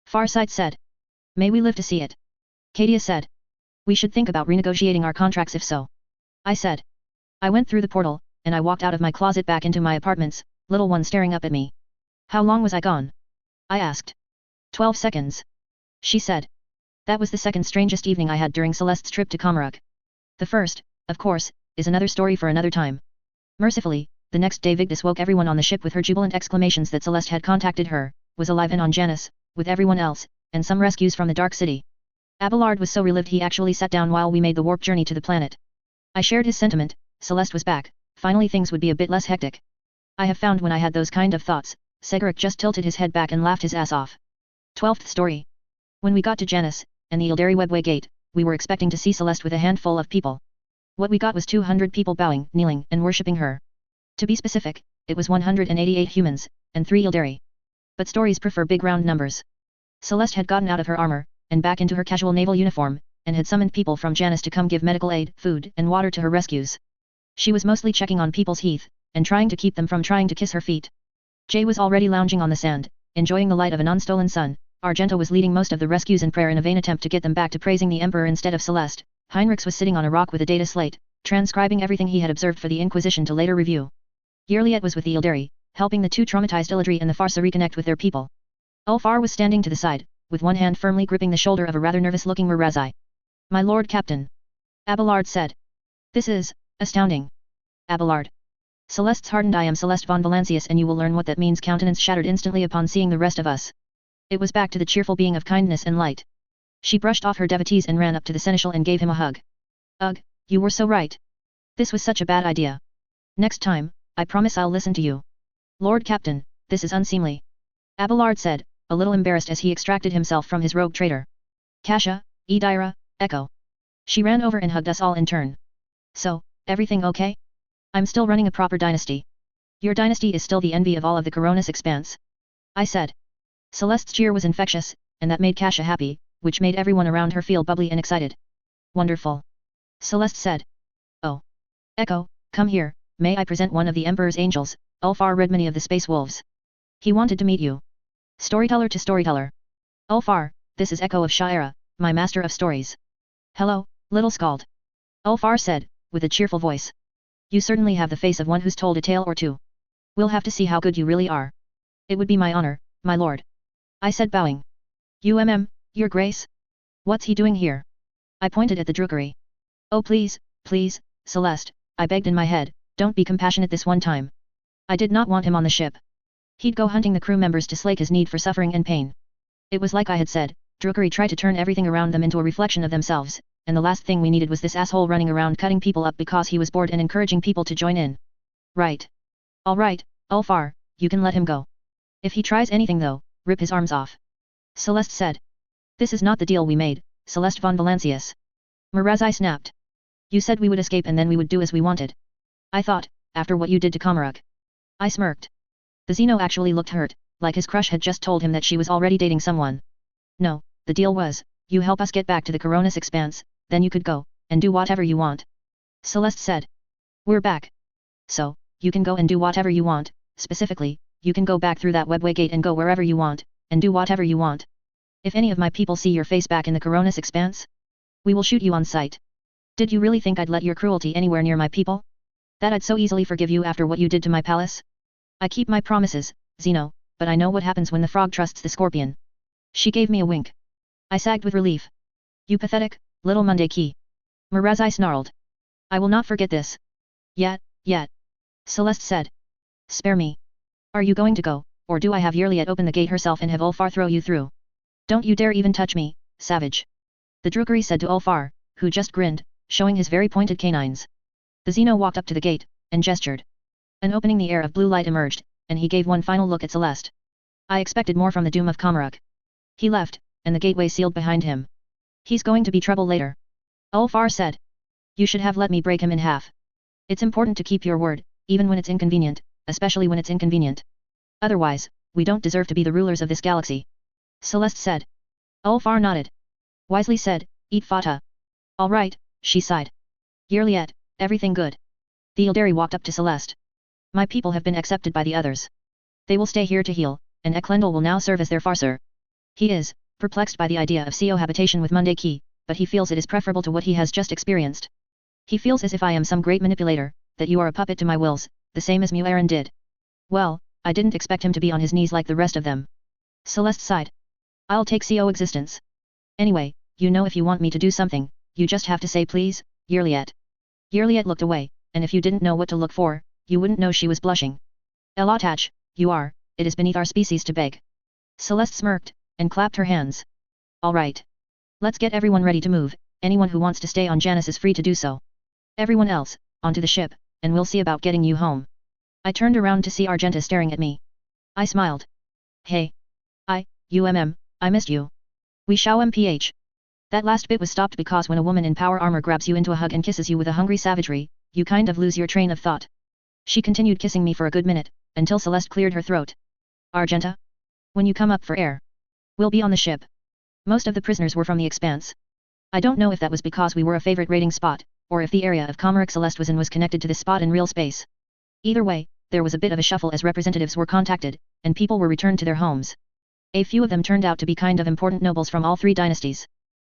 Farsight said. May we live to see it. Kadia said. We should think about renegotiating our contracts if so. I said. I went through the portal, and I walked out of my closet back into my apartments, little one staring up at me. How long was I gone? I asked. 12 seconds. She said. That was the second strangest evening I had during Celeste's trip to Komaruk. The first, of course, is another story for another time. Mercifully, the next day Vigdis woke everyone on the ship with her jubilant exclamations that Celeste had contacted her, was alive and on Janus, with everyone else, and some rescues from the Dark City. Abelard was so relieved he actually sat down while we made the warp journey to the planet. I shared his sentiment, Celeste was back, finally things would be a bit less hectic. I have found when I had those kind of thoughts, Segeric just tilted his head back and laughed his ass off. 12th story. When we got to Janus, and the Ildari Webway Gate, we were expecting to see Celeste with a handful of people. What we got was 200 people bowing, kneeling, and worshipping her. To be specific, it was 188 humans, and 3 Ildari. But stories prefer big round numbers. Celeste had gotten out of her armor, and back into her casual naval uniform, and had summoned people from Janus to come give medical aid, food, and water to her rescues. She was mostly checking on people's heath, and trying to keep them from trying to kiss her feet. Jay was already lounging on the sand, enjoying the light of an unstolen sun. Argento was leading most of the rescues in prayer in a vain attempt to get them back to praising the Emperor instead of Celeste. Heinrichs was sitting on a rock with a data slate, transcribing everything he had observed for the Inquisition to later review. Yerliet was with the Ildari, helping the 2 traumatized Illadri and the Farsa reconnect with their people. Ulfar was standing to the side, with one hand firmly gripping the shoulder of a rather nervous-looking Mirazai. My lord captain. Abelard said. This is astounding. Abelard. Celeste's hardened. I am Celeste von Valancius and you will learn what that means. Countenance shattered instantly upon seeing the rest of us. It was back to the cheerful being of kindness and light. She brushed off her devotees and ran up to the seneschal and gave him a hug. Ugh, you were so right. This was such a bad idea. Next time, I promise I'll listen to you. Lord Captain, this is unseemly. Abelard said, a little embarrassed as he extracted himself from his rogue traitor. Kasha, Edira, Echo. She ran over and hugged us all in turn. So, everything okay? I'm still running a proper dynasty. Your dynasty is still the envy of all of the Coronis expanse. I said. Celeste's cheer was infectious, and that made Kasha happy, which made everyone around her feel bubbly and excited. Wonderful. Celeste said. Oh. Echo, come here, may I present one of the Emperor's angels, Ulfar Redmany of the Space Wolves. He wanted to meet you. Storyteller to storyteller. Ulfar, this is Echo of Shira, my master of stories. Hello, little Scald. Ulfar said, with a cheerful voice. You certainly have the face of one who's told a tale or two. We'll have to see how good you really are. It would be my honor, my lord. I said bowing. Your grace? What's he doing here? I pointed at the druggery. Oh please, please, Celeste, I begged in my head, don't be compassionate this one time. I did not want him on the ship. He'd go hunting the crew members to slake his need for suffering and pain. It was like I had said, druggery tried to turn everything around them into a reflection of themselves, and the last thing we needed was this asshole running around cutting people up because he was bored and encouraging people to join in. Right. Alright, Ulfar, you can let him go. If he tries anything though, rip his arms off. Celeste said. This is not the deal we made, Celeste von Valancius. Mirazai snapped. You said we would escape and then we would do as we wanted. I thought, after what you did to Komaruk. I smirked. The Xeno actually looked hurt, like his crush had just told him that she was already dating someone. No, the deal was, you help us get back to the Coronis Expanse, then you could go, and do whatever you want. Celeste said. We're back. So, you can go and do whatever you want, specifically, you can go back through that webway gate and go wherever you want, and do whatever you want. If any of my people see your face back in the Coronis Expanse, we will shoot you on sight. Did you really think I'd let your cruelty anywhere near my people? That I'd so easily forgive you after what you did to my palace? I keep my promises, Xeno, but I know what happens when the frog trusts the scorpion. She gave me a wink. I sagged with relief. You pathetic, little Mundaki. Mirazai snarled. I will not forget this. Yet. Celeste said. Spare me. Are you going to go, or do I have Yearliet open the gate herself and have Ulfar throw you through? Don't you dare even touch me, savage. The druggery said to Ulfar, who just grinned, showing his very pointed canines. The Xeno walked up to the gate, and gestured. An opening the air of blue light emerged, and he gave one final look at Celeste. I expected more from the doom of Komaruk. He left, and the gateway sealed behind him. He's going to be trouble later. Ulfar said. You should have let me break him in half. It's important to keep your word, even when it's inconvenient, especially when it's inconvenient. Otherwise, we don't deserve to be the rulers of this galaxy. Celeste said. Ulfar nodded. Wisely said, eat Fata. All right, she sighed. Yearliet, everything good. The Ildari walked up to Celeste. My people have been accepted by the others. They will stay here to heal, and Eklendil will now serve as their farser. He is, perplexed by the idea of cohabitation with Mundaki, but he feels it is preferable to what he has just experienced. He feels as if I am some great manipulator, that you are a puppet to my wills, the same as Mu'aren did. Well, I didn't expect him to be on his knees like the rest of them. Celeste sighed. I'll take coexistence. Anyway, you know if you want me to do something, you just have to say please, Yearliet. Yearliet looked away, and if you didn't know what to look for, you wouldn't know she was blushing. Elatach, you are, it is beneath our species to beg. Celeste smirked, and clapped her hands. All right. Let's get everyone ready to move, anyone who wants to stay on Janus is free to do so. Everyone else, onto the ship, and we'll see about getting you home. I turned around to see Argenta staring at me. I smiled. Hey. I missed you. We shall mph. That last bit was stopped because when a woman in power armor grabs you into a hug and kisses you with a hungry savagery, you kind of lose your train of thought. She continued kissing me for a good minute, until Celeste cleared her throat. Argenta? When you come up for air. We'll be on the ship. Most of the prisoners were from the Expanse. I don't know if that was because we were a favorite raiding spot, or if the area of Komaruk Celeste was in was connected to this spot in real space. Either way, there was a bit of a shuffle as representatives were contacted, and people were returned to their homes. A few of them turned out to be kind of important nobles from all three dynasties.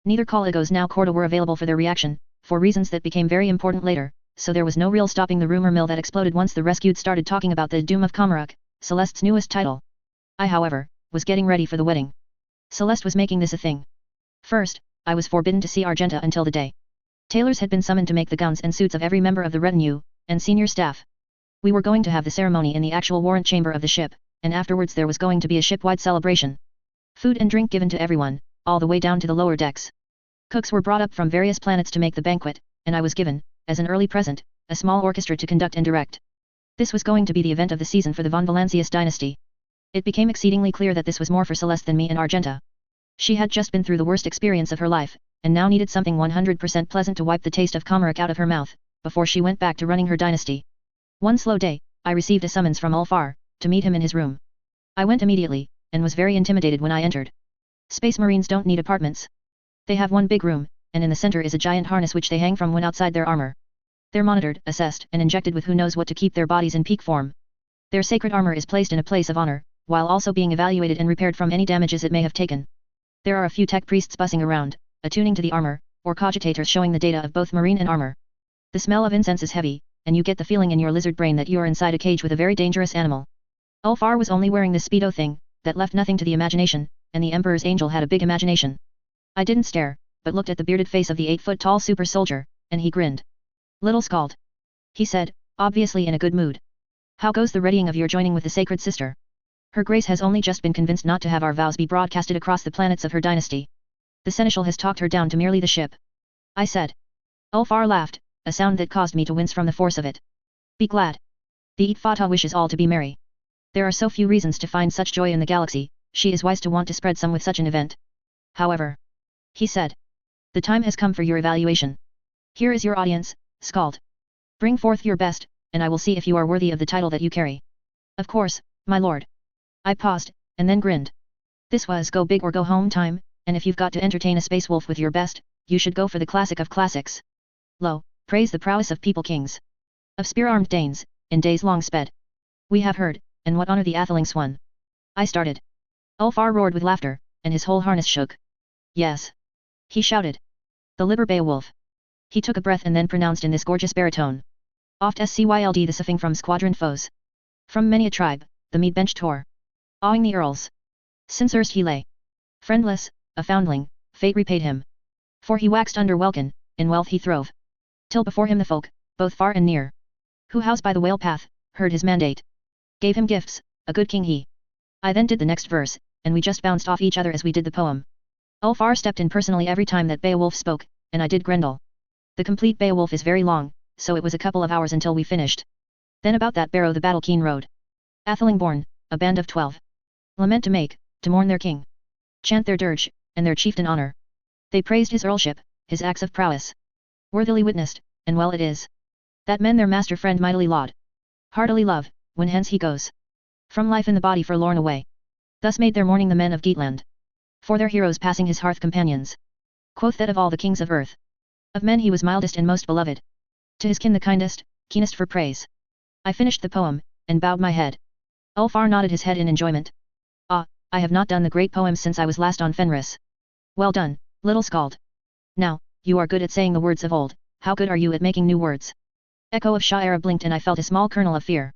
Neither Kaligos nor Korda were available for their reaction, for reasons that became very important later, so there was no real stopping the rumor mill that exploded once the rescued started talking about the Doom of Komaruk, Celeste's newest title. I however, was getting ready for the wedding. Celeste was making this a thing. First, I was forbidden to see Argenta until the day. Tailors had been summoned to make the gowns and suits of every member of the retinue, and senior staff. We were going to have the ceremony in the actual warrant chamber of the ship, and afterwards there was going to be a ship-wide celebration. Food and drink given to everyone, all the way down to the lower decks. Cooks were brought up from various planets to make the banquet, and I was given, as an early present, a small orchestra to conduct and direct. This was going to be the event of the season for the von Valancius dynasty. It became exceedingly clear that this was more for Celeste than me and Argenta. She had just been through the worst experience of her life, and now needed something 100% pleasant to wipe the taste of Komaruk out of her mouth, before she went back to running her dynasty. One slow day, I received a summons from Ulfar, to meet him in his room. I went immediately, and was very intimidated when I entered. Space Marines don't need apartments. They have one big room, and in the center is a giant harness which they hang from when outside their armor. They're monitored, assessed, and injected with who knows what to keep their bodies in peak form. Their sacred armor is placed in a place of honor, while also being evaluated and repaired from any damages it may have taken. There are a few tech priests bussing around, attuning to the armor, or cogitators showing the data of both marine and armor. The smell of incense is heavy, and you get the feeling in your lizard brain that you are inside a cage with a very dangerous animal. Ulfar was only wearing this speedo thing, that left nothing to the imagination, and the Emperor's angel had a big imagination. I didn't stare, but looked at the bearded face of the 8-foot-tall super soldier, and he grinned. Little Scald. He said, obviously in a good mood. How goes the readying of your joining with the Sacred Sister? Her Grace has only just been convinced not to have our vows be broadcasted across the planets of her dynasty. The Seneschal has talked her down to merely the ship. I said. Ulfar laughed, a sound that caused me to wince from the force of it. Be glad. The Itfata wishes all to be merry. There are so few reasons to find such joy in the galaxy, she is wise to want to spread some with such an event. However, he said, the time has come for your evaluation. Here is your audience, Scald. Bring forth your best, and I will see if you are worthy of the title that you carry. Of course, my lord. I paused, and then grinned. This was go big or go home time, and if you've got to entertain a space wolf with your best, you should go for the classic of classics. Lo, praise the prowess of people kings. Of spear-armed Danes, in days long sped. We have heard, and what honor the Athelings won. I started. Ulfar roared with laughter, and his whole harness shook. Yes. He shouted. The Liber Beowulf. He took a breath and then pronounced in this gorgeous baritone. Oft scyld the siphing from squadron foes. From many a tribe, the mead bench tore. Awing the earls. Since erst he lay friendless, a foundling, fate repaid him. For he waxed under welkin, in wealth he throve. Till before him the folk, both far and near, who housed by the whale path, heard his mandate. Gave him gifts, a good king he. I then did the next verse, and we just bounced off each other as we did the poem. Ulfar stepped in personally every time that Beowulf spoke, and I did Grendel. The complete Beowulf is very long, so it was a couple of hours until we finished. Then about that barrow the battle-keen rode. Atheling born, a band of 12. Lament to make, to mourn their king. Chant their dirge, and their chieftain honor. They praised his earlship, his acts of prowess. Worthily witnessed, and well it is. That men their master friend mightily laud. Heartily love, when hence he goes. From life in the body forlorn away. Thus made their mourning the men of Geatland. For their heroes passing his hearth companions. Quoth that of all the kings of earth. Of men he was mildest and most beloved. To his kin the kindest, keenest for praise. I finished the poem, and bowed my head. Ulfar nodded his head in enjoyment. Ah, I have not done the great poems since I was last on Fenris. Well done, little Scald. Now, you are good at saying the words of old, how good are you at making new words? Echo of Sha'era blinked and I felt a small kernel of fear.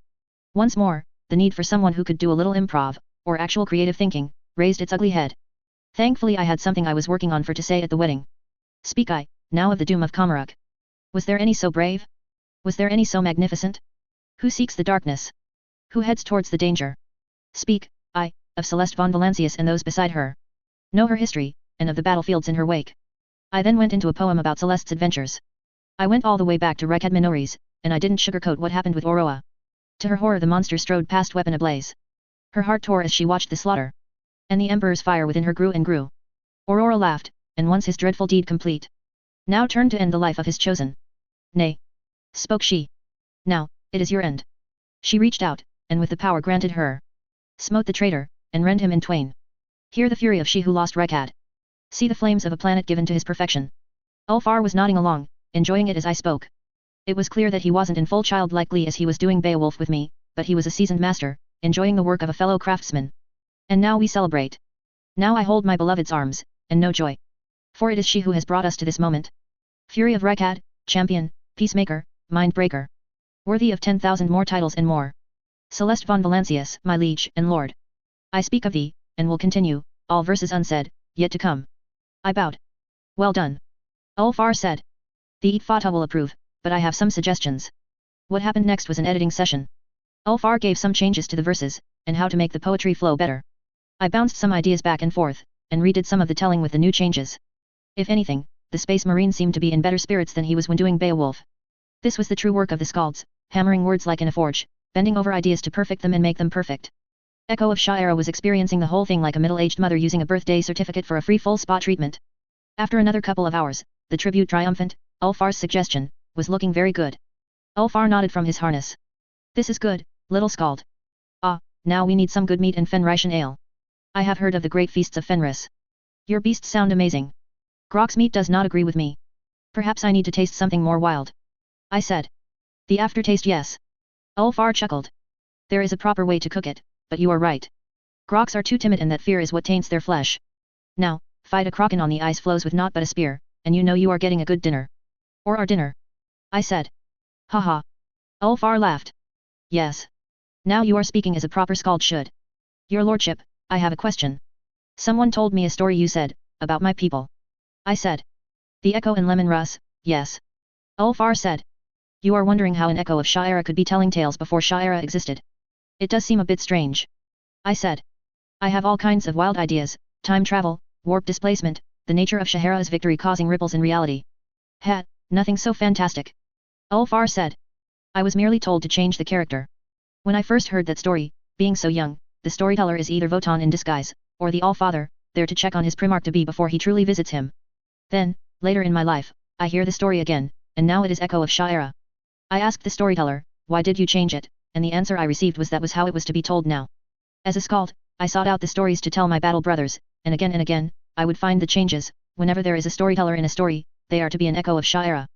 Once more, the need for someone who could do a little improv, or actual creative thinking, raised its ugly head. Thankfully I had something I was working on for to say at the wedding. Speak I, now of the doom of Kamaruk. Was there any so brave? Was there any so magnificent? Who seeks the darkness? Who heads towards the danger? Speak, I, of Celeste von Valancius and those beside her. Know her history, and of the battlefields in her wake. I then went into a poem about Celeste's adventures. I went all the way back to Rekad Minories, and I didn't sugarcoat what happened with Aurora. To her horror the monster strode past weapon ablaze. Her heart tore as she watched the slaughter. And the Emperor's fire within her grew and grew. Aurora laughed, and once his dreadful deed complete, now turned to end the life of his chosen. Nay, spoke she. Now, it is your end. She reached out, and with the power granted her, smote the traitor, and rend him in twain. Hear the fury of she who lost Rekad. See the flames of a planet given to his perfection. Ulfar was nodding along, enjoying it as I spoke. It was clear that he wasn't in full childlike glee as he was doing Beowulf with me, but he was a seasoned master, enjoying the work of a fellow craftsman. And now we celebrate. Now I hold my beloved's arms, and know joy. For it is she who has brought us to this moment. Fury of Rekad, champion, peacemaker, mind-breaker. Worthy of 10,000 more titles and more. Celeste von Valancius, my liege and lord. I speak of thee, and will continue, all verses unsaid, yet to come. I bowed. Well done. Ulfar said. The Itfata will approve, but I have some suggestions. What happened next was an editing session. Ulfar gave some changes to the verses, and how to make the poetry flow better. I bounced some ideas back and forth, and redid some of the telling with the new changes. If anything, the Space Marine seemed to be in better spirits than he was when doing Beowulf. This was the true work of the Scalds, hammering words like in a forge, bending over ideas to perfect them and make them perfect. Echo of Sha'era was experiencing the whole thing like a middle-aged mother using a birthday certificate for a free full spa treatment. After another couple of hours, the tribute triumphant, Ulfar's suggestion, was looking very good. Ulfar nodded from his harness. This is good, little Scald. Ah, now we need some good meat and Fenrisian ale. I have heard of the great feasts of Fenris. Your beasts sound amazing. Grok's meat does not agree with me. Perhaps I need to taste something more wild. I said. The aftertaste, yes. Ulfar chuckled. There is a proper way to cook it, but you are right. Groks are too timid and that fear is what taints their flesh. Now, fight a kraken on the ice floes with naught but a spear, and you know you are getting a good dinner. Or our dinner. I said. Haha. Ulfar laughed. Yes. Now you are speaking as a proper skald should. Your lordship, I have a question. Someone told me a story you said, about my people. I said. The Echo and Lemon Russ, yes. Ulfar said. You are wondering how an Echo of Shira could be telling tales before Shira existed. It does seem a bit strange. I said. I have all kinds of wild ideas, time travel, warp displacement, the nature of Shahara's victory causing ripples in reality. Nothing so fantastic. Ulfar said. I was merely told to change the character. When I first heard that story, being so young, the storyteller is either Votan in disguise, or the All-Father, there to check on his Primarch-to-be before he truly visits him. Then, later in my life, I hear the story again, and now it is Echo of Shira. I asked the storyteller, why did you change it, and the answer I received was that was how it was to be told now. As a skald, I sought out the stories to tell my battle brothers, and again, I would find the changes. Whenever there is a storyteller in a story, they are to be an Echo of Shira.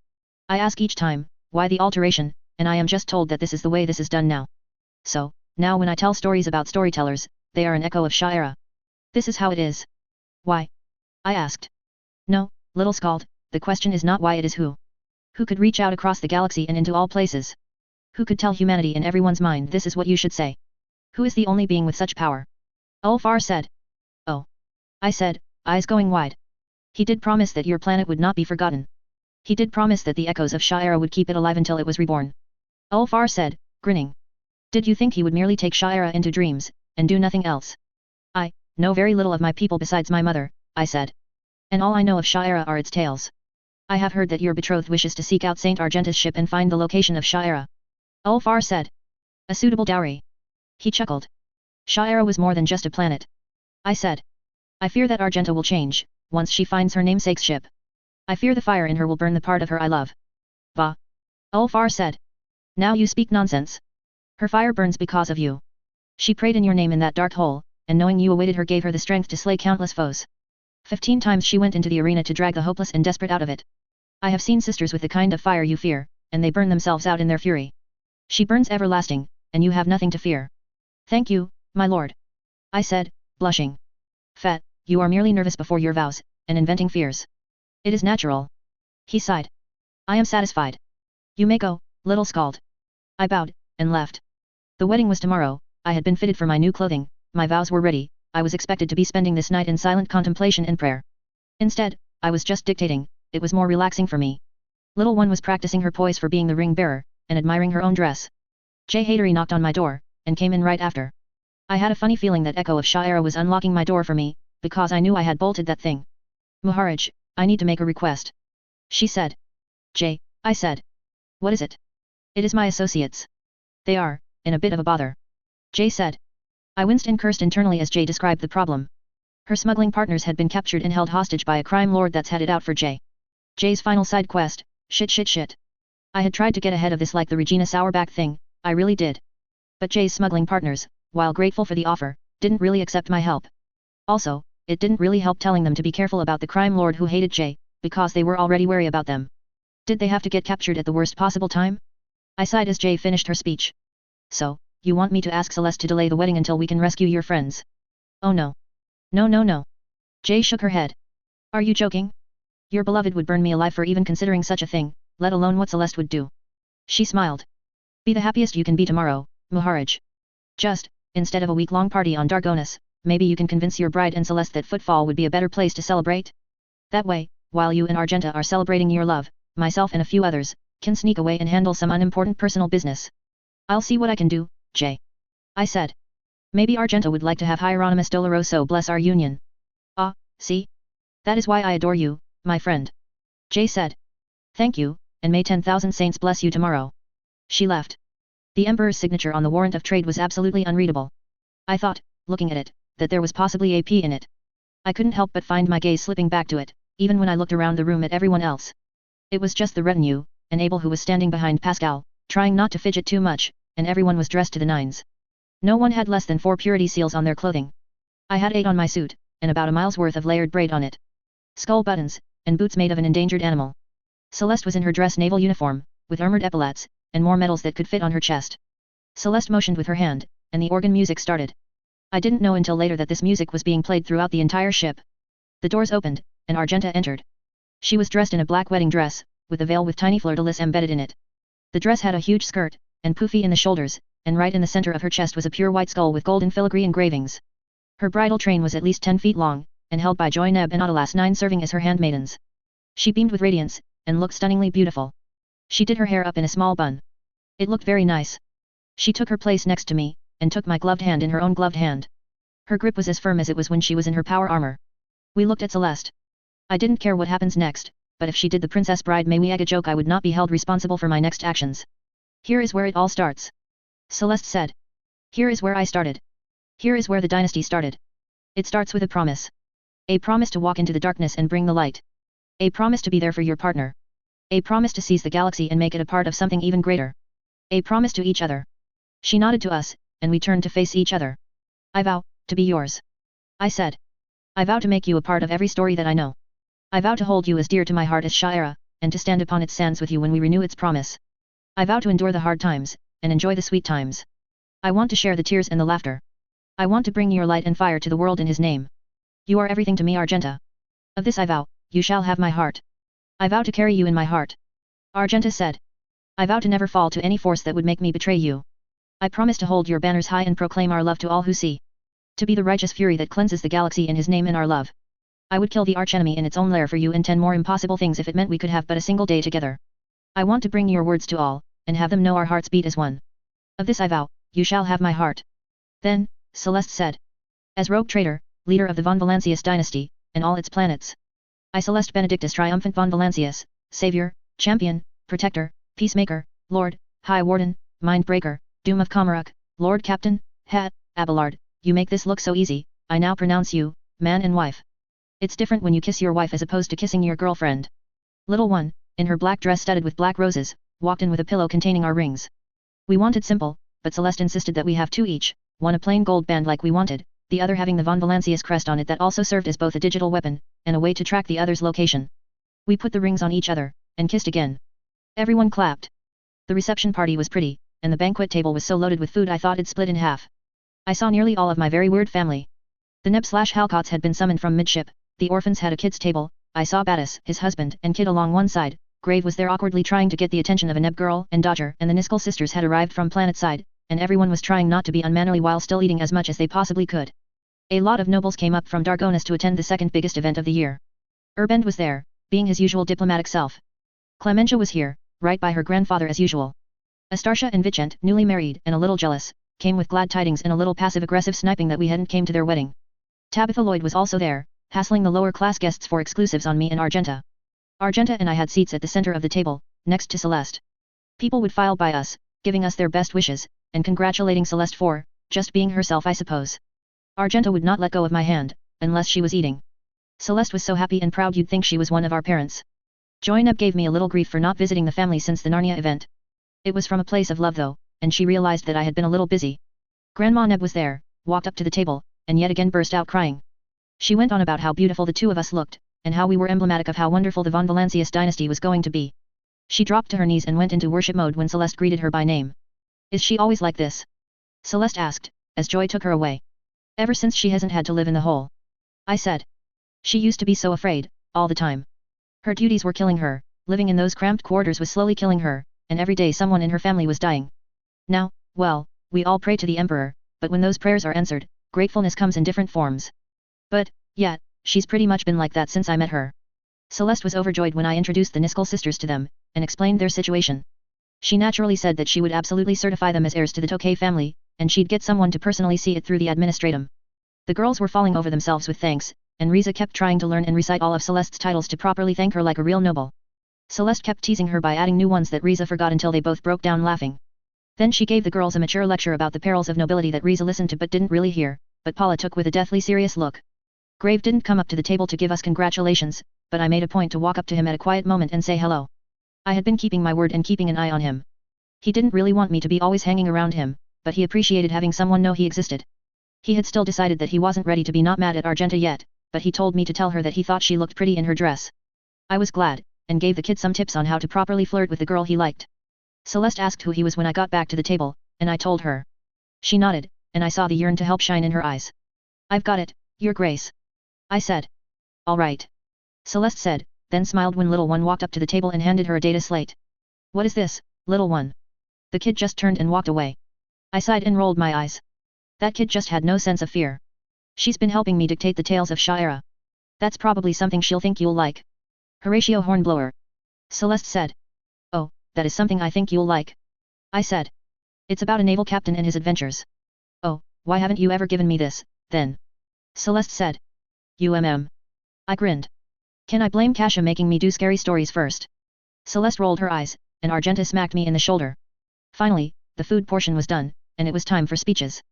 I ask each time, why the alteration, and I am just told that this is the way this is done now. So, now when I tell stories about storytellers, they are an Echo of Shira. This is how it is. Why? I asked. No, little skald, the question is not why, it is who. Who could reach out across the galaxy and into all places? Who could tell humanity in everyone's mind this is what you should say? Who is the only being with such power? Ulfar said. Oh. I said, eyes going wide. He did promise that your planet would not be forgotten. He did promise that the echoes of Shira would keep it alive until it was reborn. Ulfar said, grinning. Did you think he would merely take Shira into dreams, and do nothing else? I know very little of my people besides my mother, I said. And all I know of Shira are its tales. I have heard that your betrothed wishes to seek out Saint Argenta's ship and find the location of Shira. Ulfar said. A suitable dowry. He chuckled. Shira was more than just a planet. I said. I fear that Argenta will change, once she finds her namesake's ship. I fear the fire in her will burn the part of her I love. Bah. Ulfar said. Now you speak nonsense. Her fire burns because of you. She prayed in your name in that dark hole, and knowing you awaited her gave her the strength to slay countless foes. 15 times she went into the arena to drag the hopeless and desperate out of it. I have seen sisters with the kind of fire you fear, and they burn themselves out in their fury. She burns everlasting, and you have nothing to fear. Thank you, my lord. I said, blushing. Fat, you are merely nervous before your vows, and inventing fears. It is natural. He sighed. I am satisfied. You may go, little skald. I bowed, and left. The wedding was tomorrow, I had been fitted for my new clothing, my vows were ready, I was expected to be spending this night in silent contemplation and prayer. Instead, I was just dictating, it was more relaxing for me. Little one was practicing her poise for being the ring bearer, and admiring her own dress. Jay Hatery knocked on my door, and came in right after. I had a funny feeling that Echo of Shira was unlocking my door for me, because I knew I had bolted that thing. Maharaj, I need to make a request. She said. Jay, I said. What is it? It is my associates. They are, in a bit of a bother. Jay said. I winced and cursed internally as Jay described the problem. Her smuggling partners had been captured and held hostage by a crime lord that's headed out for Jay. Jay's final side quest, shit. I had tried to get ahead of this like the Regina Sourback thing, I really did. But Jay's smuggling partners, while grateful for the offer, didn't really accept my help. Also, it didn't really help telling them to be careful about the crime lord who hated Jay, because they were already wary about them. Did they have to get captured at the worst possible time? I sighed as Jay finished her speech. So, you want me to ask Celeste to delay the wedding until we can rescue your friends? Oh no. No. Jay shook her head. Are you joking? Your beloved would burn me alive for even considering such a thing, let alone what Celeste would do. She smiled. Be the happiest you can be tomorrow, Maharaj. Just, instead of a week-long party on Dargonis, maybe you can convince your bride and Celeste that Footfall would be a better place to celebrate? That way, while you and Argenta are celebrating your love, myself and a few others, can sneak away and handle some unimportant personal business. I'll see what I can do, Jay. I said. Maybe Argenta would like to have Hieronymus Doloroso bless our union. Ah, see? That is why I adore you, my friend. Jay said. Thank you, and may 10,000 saints bless you tomorrow. She left. The Emperor's signature on the warrant of trade was absolutely unreadable. I thought, looking at it, that there was possibly a P in it. I couldn't help but find my gaze slipping back to it, even when I looked around the room at everyone else. It was just the retinue, and Abel who was standing behind Pascal, trying not to fidget too much, and everyone was dressed to the nines. No one had less than 4 purity seals on their clothing. I had 8 on my suit, and about a mile's worth of layered braid on it. Skull buttons, and boots made of an endangered animal. Celeste was in her dress naval uniform, with armored epaulets, and more medals that could fit on her chest. Celeste motioned with her hand, and the organ music started. I didn't know until later that this music was being played throughout the entire ship. The doors opened, and Argenta entered. She was dressed in a black wedding dress, with a veil with tiny fleur-de-lis embedded in it. The dress had a huge skirt, and poofy in the shoulders, and right in the center of her chest was a pure white skull with golden filigree engravings. Her bridal train was at least 10 feet long, and held by Joy Neb and Odalas 9 serving as her handmaidens. She beamed with radiance, and looked stunningly beautiful. She did her hair up in a small bun. It looked very nice. She took her place next to me, and took my gloved hand in her own gloved hand. Her grip was as firm as it was when she was in her power armor. We looked at Celeste. I didn't care what happens next, but if she did the princess bride may we egg a joke I would not be held responsible for my next actions. Here is where it all starts. Celeste said. Here is where I started. Here is where the dynasty started. It starts with a promise. A promise to walk into the darkness and bring the light. A promise to be there for your partner. A promise to seize the galaxy and make it a part of something even greater. A promise to each other. She nodded to us, and we turned to face each other. I vow, to be yours. I said. I vow to make you a part of every story that I know. I vow to hold you as dear to my heart as Sha'era, and to stand upon its sands with you when we renew its promise. I vow to endure the hard times, and enjoy the sweet times. I want to share the tears and the laughter. I want to bring your light and fire to the world in his name. You are everything to me, Argenta. Of this I vow, you shall have my heart. I vow to carry you in my heart. Argenta said. I vow to never fall to any force that would make me betray you. I promise to hold your banners high and proclaim our love to all who see. To be the righteous fury that cleanses the galaxy in his name and our love. I would kill the archenemy in its own lair for you and 10 more impossible things if it meant we could have but a single day together. I want to bring your words to all, and have them know our hearts beat as one. Of this I vow, you shall have my heart. Then, Celeste said. As rogue traitor, leader of the von Valancius dynasty, and all its planets. I Celeste Benedictus Triumphant von Valancius, Savior, Champion, Protector, Peacemaker, Lord, High Warden, Mindbreaker, Doom of Kamaruk, Lord Captain, Het, Abelard, you make this look so easy, I now pronounce you, man and wife. It's different when you kiss your wife as opposed to kissing your girlfriend. Little one, in her black dress studded with black roses, walked in with a pillow containing our rings. We wanted simple, but Celeste insisted that we have 2 each, one a plain gold band like we wanted, the other having the von Valancius crest on it that also served as both a digital weapon, and a way to track the other's location. We put the rings on each other, and kissed again. Everyone clapped. The reception party was pretty, and the banquet table was so loaded with food I thought it'd split in half. I saw nearly all of my very weird family. The Neb/Halcots had been summoned from midship, the orphans had a kids' table, I saw Battis, his husband and kid along one side, Grave was there awkwardly trying to get the attention of a Neb girl and Dodger and the Niskel sisters had arrived from planet side, and everyone was trying not to be unmannerly while still eating as much as they possibly could. A lot of nobles came up from Dargonis to attend the second biggest event of the year. Urbend was there, being his usual diplomatic self. Clementia was here, right by her grandfather as usual. Astartia and Vicent, newly married and a little jealous, came with glad tidings and a little passive-aggressive sniping that we hadn't came to their wedding. Tabitha Lloyd was also there, hassling the lower-class guests for exclusives on me and Argenta. Argenta and I had seats at the center of the table, next to Celeste. People would file by us, giving us their best wishes, and congratulating Celeste for, just being herself I suppose. Argenta would not let go of my hand, unless she was eating. Celeste was so happy and proud you'd think she was one of our parents. Joy Neb gave me a little grief for not visiting the family since the Narnia event. It was from a place of love though, and she realized that I had been a little busy. Grandma Neb was there, walked up to the table, and yet again burst out crying. She went on about how beautiful the 2 of us looked, and how we were emblematic of how wonderful the von Valancius dynasty was going to be. She dropped to her knees and went into worship mode when Celeste greeted her by name. Is she always like this? Celeste asked, as Joy took her away. Ever since she hasn't had to live in the hole. I said. She used to be so afraid, all the time. Her duties were killing her, living in those cramped quarters was slowly killing her, and every day someone in her family was dying. Now, well, we all pray to the Emperor, but when those prayers are answered, gratefulness comes in different forms. But, yeah, she's pretty much been like that since I met her. Celeste was overjoyed when I introduced the Niskel sisters to them, and explained their situation. She naturally said that she would absolutely certify them as heirs to the Tokay family, and she'd get someone to personally see it through the administratum. The girls were falling over themselves with thanks, and Riza kept trying to learn and recite all of Celeste's titles to properly thank her like a real noble. Celeste kept teasing her by adding new ones that Riza forgot until they both broke down laughing. Then she gave the girls a mature lecture about the perils of nobility that Riza listened to but didn't really hear, but Paula took with a deathly serious look. Grave didn't come up to the table to give us congratulations, but I made a point to walk up to him at a quiet moment and say hello. I had been keeping my word and keeping an eye on him. He didn't really want me to be always hanging around him, but he appreciated having someone know he existed. He had still decided that he wasn't ready to be not mad at Argenta yet, but he told me to tell her that he thought she looked pretty in her dress. I was glad, and gave the kid some tips on how to properly flirt with the girl he liked. Celeste asked who he was when I got back to the table, and I told her. She nodded, and I saw the yearn to help shine in her eyes. I've got it, Your Grace. I said. All right. Celeste said, then smiled when little one walked up to the table and handed her a data slate. What is this, little one? The kid just turned and walked away. I sighed and rolled my eyes. That kid just had no sense of fear. She's been helping me dictate the tales of Sha'ira. That's probably something she'll think you'll like. Horatio Hornblower. Celeste said. Oh, that is something I think you'll like. I said. It's about a naval captain and his adventures. Oh, why haven't you ever given me this, then? Celeste said. I grinned. Can I blame Kasha making me do scary stories first? Celeste rolled her eyes, and Argenta smacked me in the shoulder. Finally, the food portion was done, and it was time for speeches.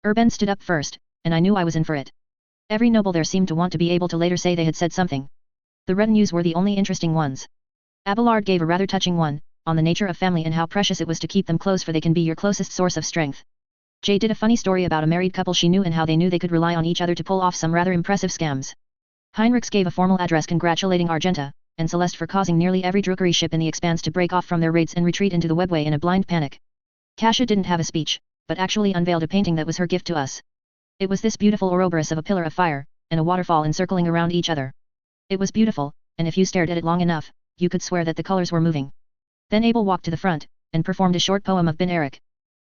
Urban stood up first, and I knew I was in for it. Every noble there seemed to want to be able to later say they had said something. The retinues were the only interesting ones. Abelard gave a rather touching one, on the nature of family and how precious it was to keep them close, for they can be your closest source of strength. Jay did a funny story about a married couple she knew and how they knew they could rely on each other to pull off some rather impressive scams. Heinrichs gave a formal address congratulating Argenta and Celeste for causing nearly every drukari ship in the Expanse to break off from their raids and retreat into the webway in a blind panic. Kasha didn't have a speech, but actually unveiled a painting that was her gift to us. It was this beautiful Ouroboros of a pillar of fire, and a waterfall encircling around each other. It was beautiful, and if you stared at it long enough, you could swear that the colors were moving. Then Abel walked to the front, and performed a short poem of Ben Eric.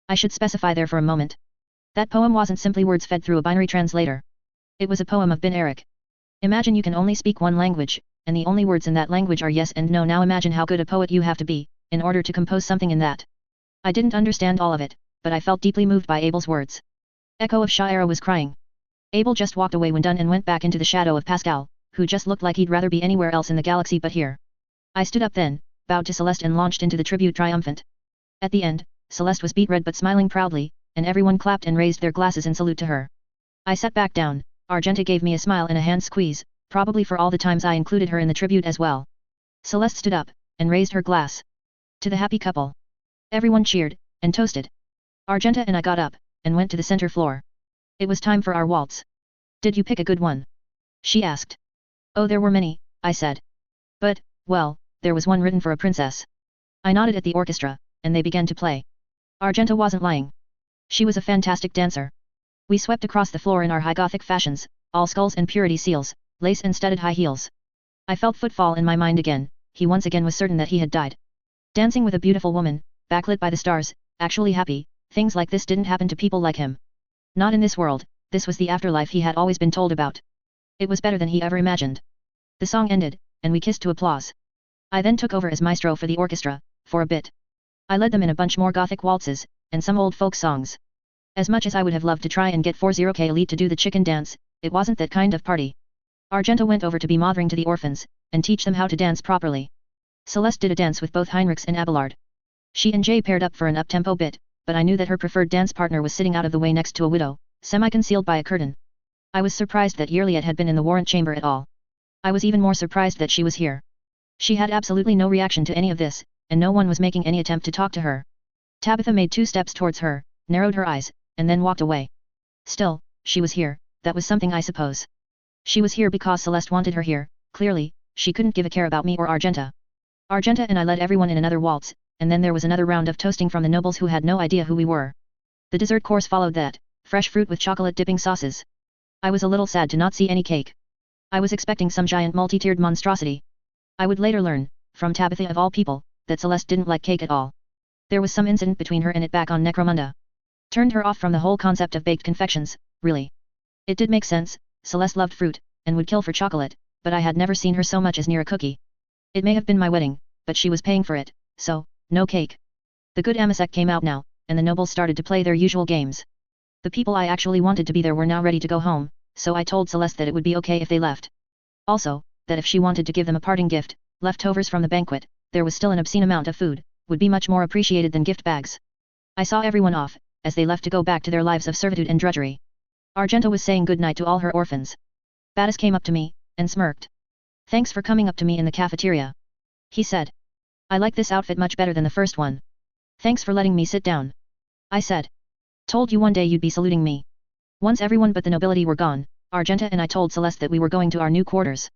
I should specify there for a moment. That poem wasn't simply words fed through a binary translator. It was a poem of Ben Eric. Imagine you can only speak one language, and the only words in that language are yes and no. Now imagine how good a poet you have to be, in order to compose something in that. I didn't understand all of it, but I felt deeply moved by Abel's words. Echo of Sha'ira was crying. Abel just walked away when done and went back into the shadow of Pascal, who just looked like he'd rather be anywhere else in the galaxy but here. I stood up then, bowed to Celeste and launched into the tribute triumphant. At the end, Celeste was beet red but smiling proudly, and everyone clapped and raised their glasses in salute to her. I sat back down. Argenta gave me a smile and a hand squeeze, probably for all the times I included her in the tribute as well. Celeste stood up, and raised her glass. To the happy couple. Everyone cheered, and toasted. Argenta and I got up, and went to the center floor. It was time for our waltz. Did you pick a good one? She asked. Oh, there were many, I said. But, well, there was one written for a princess. I nodded at the orchestra, and they began to play. Argenta wasn't lying. She was a fantastic dancer. We swept across the floor in our high Gothic fashions, all skulls and purity seals, lace and studded high heels. I felt footfall in my mind again. He once again was certain that he had died. Dancing with a beautiful woman, backlit by the stars, actually happy, things like this didn't happen to people like him. Not in this world, this was the afterlife he had always been told about. It was better than he ever imagined. The song ended, and we kissed to applause. I then took over as maestro for the orchestra, for a bit. I led them in a bunch more Gothic waltzes, and some old folk songs. As much as I would have loved to try and get 40k Elite to do the chicken dance, it wasn't that kind of party. Argenta went over to be mothering to the orphans, and teach them how to dance properly. Celeste did a dance with both Heinrichs and Abelard. She and Jay paired up for an up-tempo bit, but I knew that her preferred dance partner was sitting out of the way next to a widow, semi-concealed by a curtain. I was surprised that Yearliet had been in the warrant chamber at all. I was even more surprised that she was here. She had absolutely no reaction to any of this, and no one was making any attempt to talk to her. Tabitha made 2 steps towards her, narrowed her eyes, and then walked away. Still, she was here, that was something I suppose. She was here because Celeste wanted her here, clearly, she couldn't give a care about me or Argenta. Argenta and I led everyone in another waltz, and then there was another round of toasting from the nobles who had no idea who we were. The dessert course followed that, fresh fruit with chocolate dipping sauces. I was a little sad to not see any cake. I was expecting some giant multi-tiered monstrosity. I would later learn, from Tabitha of all people, that Celeste didn't like cake at all. There was some incident between her and it back on Necromunda. Turned her off from the whole concept of baked confections, really. It did make sense, Celeste loved fruit, and would kill for chocolate, but I had never seen her so much as near a cookie. It may have been my wedding, but she was paying for it, so, no cake. The good Amasek came out now, and the nobles started to play their usual games. The people I actually wanted to be there were now ready to go home, so I told Celeste that it would be okay if they left. Also, that if she wanted to give them a parting gift, leftovers from the banquet, there was still an obscene amount of food, would be much more appreciated than gift bags. I saw everyone off, as they left to go back to their lives of servitude and drudgery. Argenta was saying goodnight to all her orphans. Battis came up to me, and smirked. Thanks for coming up to me in the cafeteria. He said. I like this outfit much better than the first one. Thanks for letting me sit down. I said. Told you one day you'd be saluting me. Once everyone but the nobility were gone, Argenta and I told Celeste that we were going to our new quarters.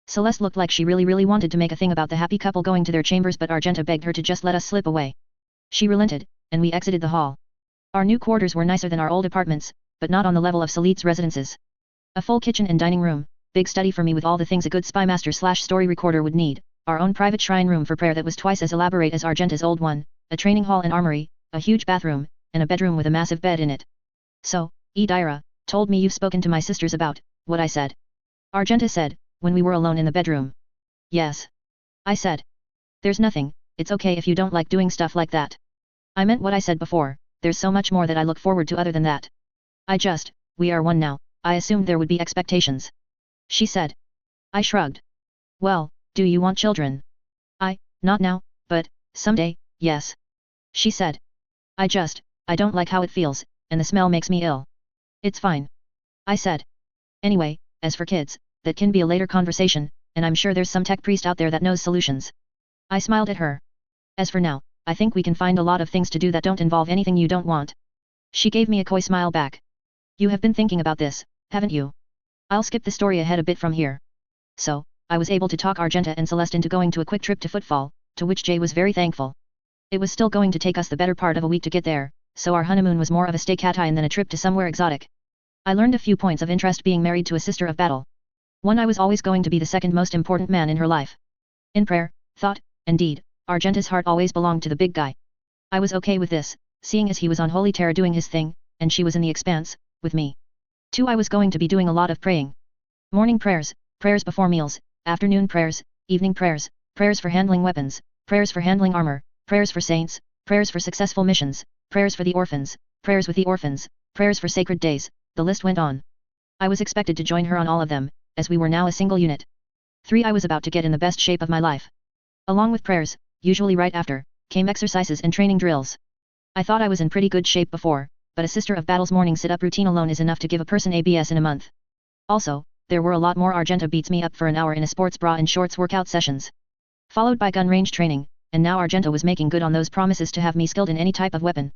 Celeste looked like she really wanted to make a thing about the happy couple going to their chambers, but Argenta begged her to just let us slip away. She relented, and we exited the hall. Our new quarters were nicer than our old apartments, but not on the level of Celeste's residences. A full kitchen and dining room, big study for me with all the things a good spymaster/story recorder would need, our own private shrine room for prayer that was twice as elaborate as Argenta's old one, a training hall and armory, a huge bathroom, and a bedroom with a massive bed in it. So, Idira, told me you've spoken to my sisters about what I said. Argenta said, when we were alone in the bedroom. Yes. I said. There's nothing, it's okay if you don't like doing stuff like that. I meant what I said before, there's so much more that I look forward to other than that. We are one now, I assumed there would be expectations. She said. I shrugged. Well, do you want children? Not now, but, someday, yes. She said. I don't like how it feels, and the smell makes me ill. It's fine. I said. Anyway, as for kids, that can be a later conversation, and I'm sure there's some tech priest out there that knows solutions. I smiled at her. As for now, I think we can find a lot of things to do that don't involve anything you don't want. She gave me a coy smile back. You have been thinking about this, haven't you? I'll skip the story ahead a bit from here. So, I was able to talk Argenta and Celeste into going to a quick trip to Footfall, to which Jay was very thankful. It was still going to take us the better part of a week to get there, so our honeymoon was more of a staycation than a trip to somewhere exotic. I learned a few points of interest being married to a sister of battle. 1. I was always going to be the second most important man in her life. In prayer, thought, and deed, Argenta's heart always belonged to the big guy. I was okay with this, seeing as he was on Holy Terra doing his thing, and she was in the expanse, with me. 2. I was going to be doing a lot of praying. Morning prayers, prayers before meals, afternoon prayers, evening prayers, prayers for handling weapons, prayers for handling armor, prayers for saints, prayers for successful missions, prayers for the orphans, prayers with the orphans, prayers for sacred days, the list went on. I was expected to join her on all of them, as we were now a single unit. 3. I was about to get in the best shape of my life. Along with prayers, usually right after, came exercises and training drills. I thought I was in pretty good shape before, but a Sister of Battle's morning sit-up routine alone is enough to give a person ABS in a month. Also, there were a lot more Argenta beats me up for an hour in a sports bra and shorts workout sessions. Followed by gun range training, and now Argenta was making good on those promises to have me skilled in any type of weapon.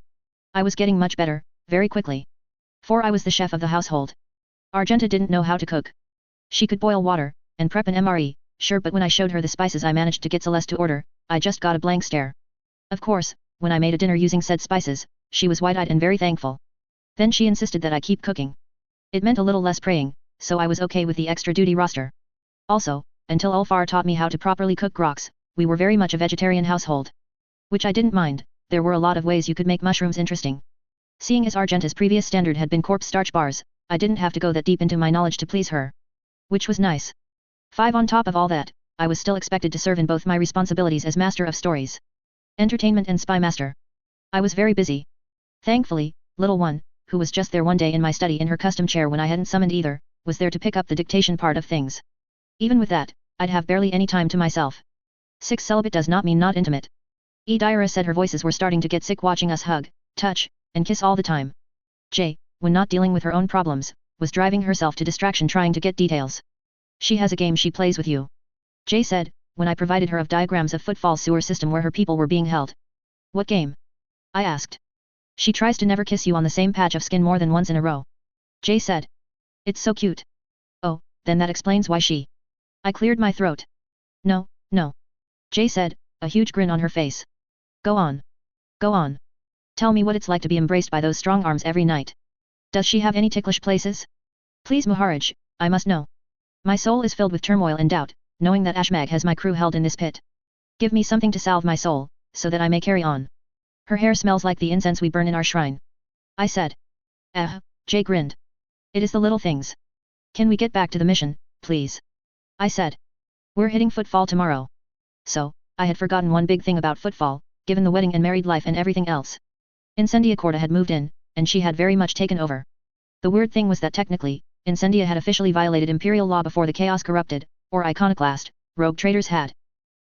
I was getting much better, very quickly. 4. I was the chef of the household. Argenta didn't know how to cook. She could boil water, and prep an MRE, sure, but when I showed her the spices I managed to get Celeste to order, I just got a blank stare. Of course, when I made a dinner using said spices, she was wide-eyed and very thankful. Then she insisted that I keep cooking. It meant a little less praying, so I was okay with the extra duty roster. Also, until Ulfar taught me how to properly cook groks, we were very much a vegetarian household. Which I didn't mind, there were a lot of ways you could make mushrooms interesting. Seeing as Argenta's previous standard had been corpse starch bars, I didn't have to go that deep into my knowledge to please her. Which was nice. 5. On top of all that, I was still expected to serve in both my responsibilities as Master of Stories, Entertainment and Spy Master. I was very busy. Thankfully, little one, who was just there one day in my study in her custom chair when I hadn't summoned either, was there to pick up the dictation part of things. Even with that, I'd have barely any time to myself. 6. Celibate does not mean not intimate. Idira said her voices were starting to get sick watching us hug, touch, and kiss all the time. Jay, when not dealing with her own problems, was driving herself to distraction trying to get details. She has a game she plays with you. Jay said, when I provided her of diagrams of Footfall's sewer system where her people were being held. What game? I asked. She tries to never kiss you on the same patch of skin more than once in a row. Jay said. It's so cute. Oh, then that explains why she. I cleared my throat. No. Jay said, a huge grin on her face. Go on. Tell me what it's like to be embraced by those strong arms every night. Does she have any ticklish places? Please Maharaj, I must know. My soul is filled with turmoil and doubt, knowing that Ashmag has my crew held in this pit. Give me something to salve my soul, so that I may carry on. Her hair smells like the incense we burn in our shrine. I said. Jay grinned. It is the little things. Can we get back to the mission, please? I said. We're hitting Footfall tomorrow. So, I had forgotten one big thing about Footfall, given the wedding and married life and everything else. Incendia Corda had moved in, and she had very much taken over. The weird thing was that technically, Incendia had officially violated imperial law before the Chaos Corrupted, or Iconoclast, rogue traders had.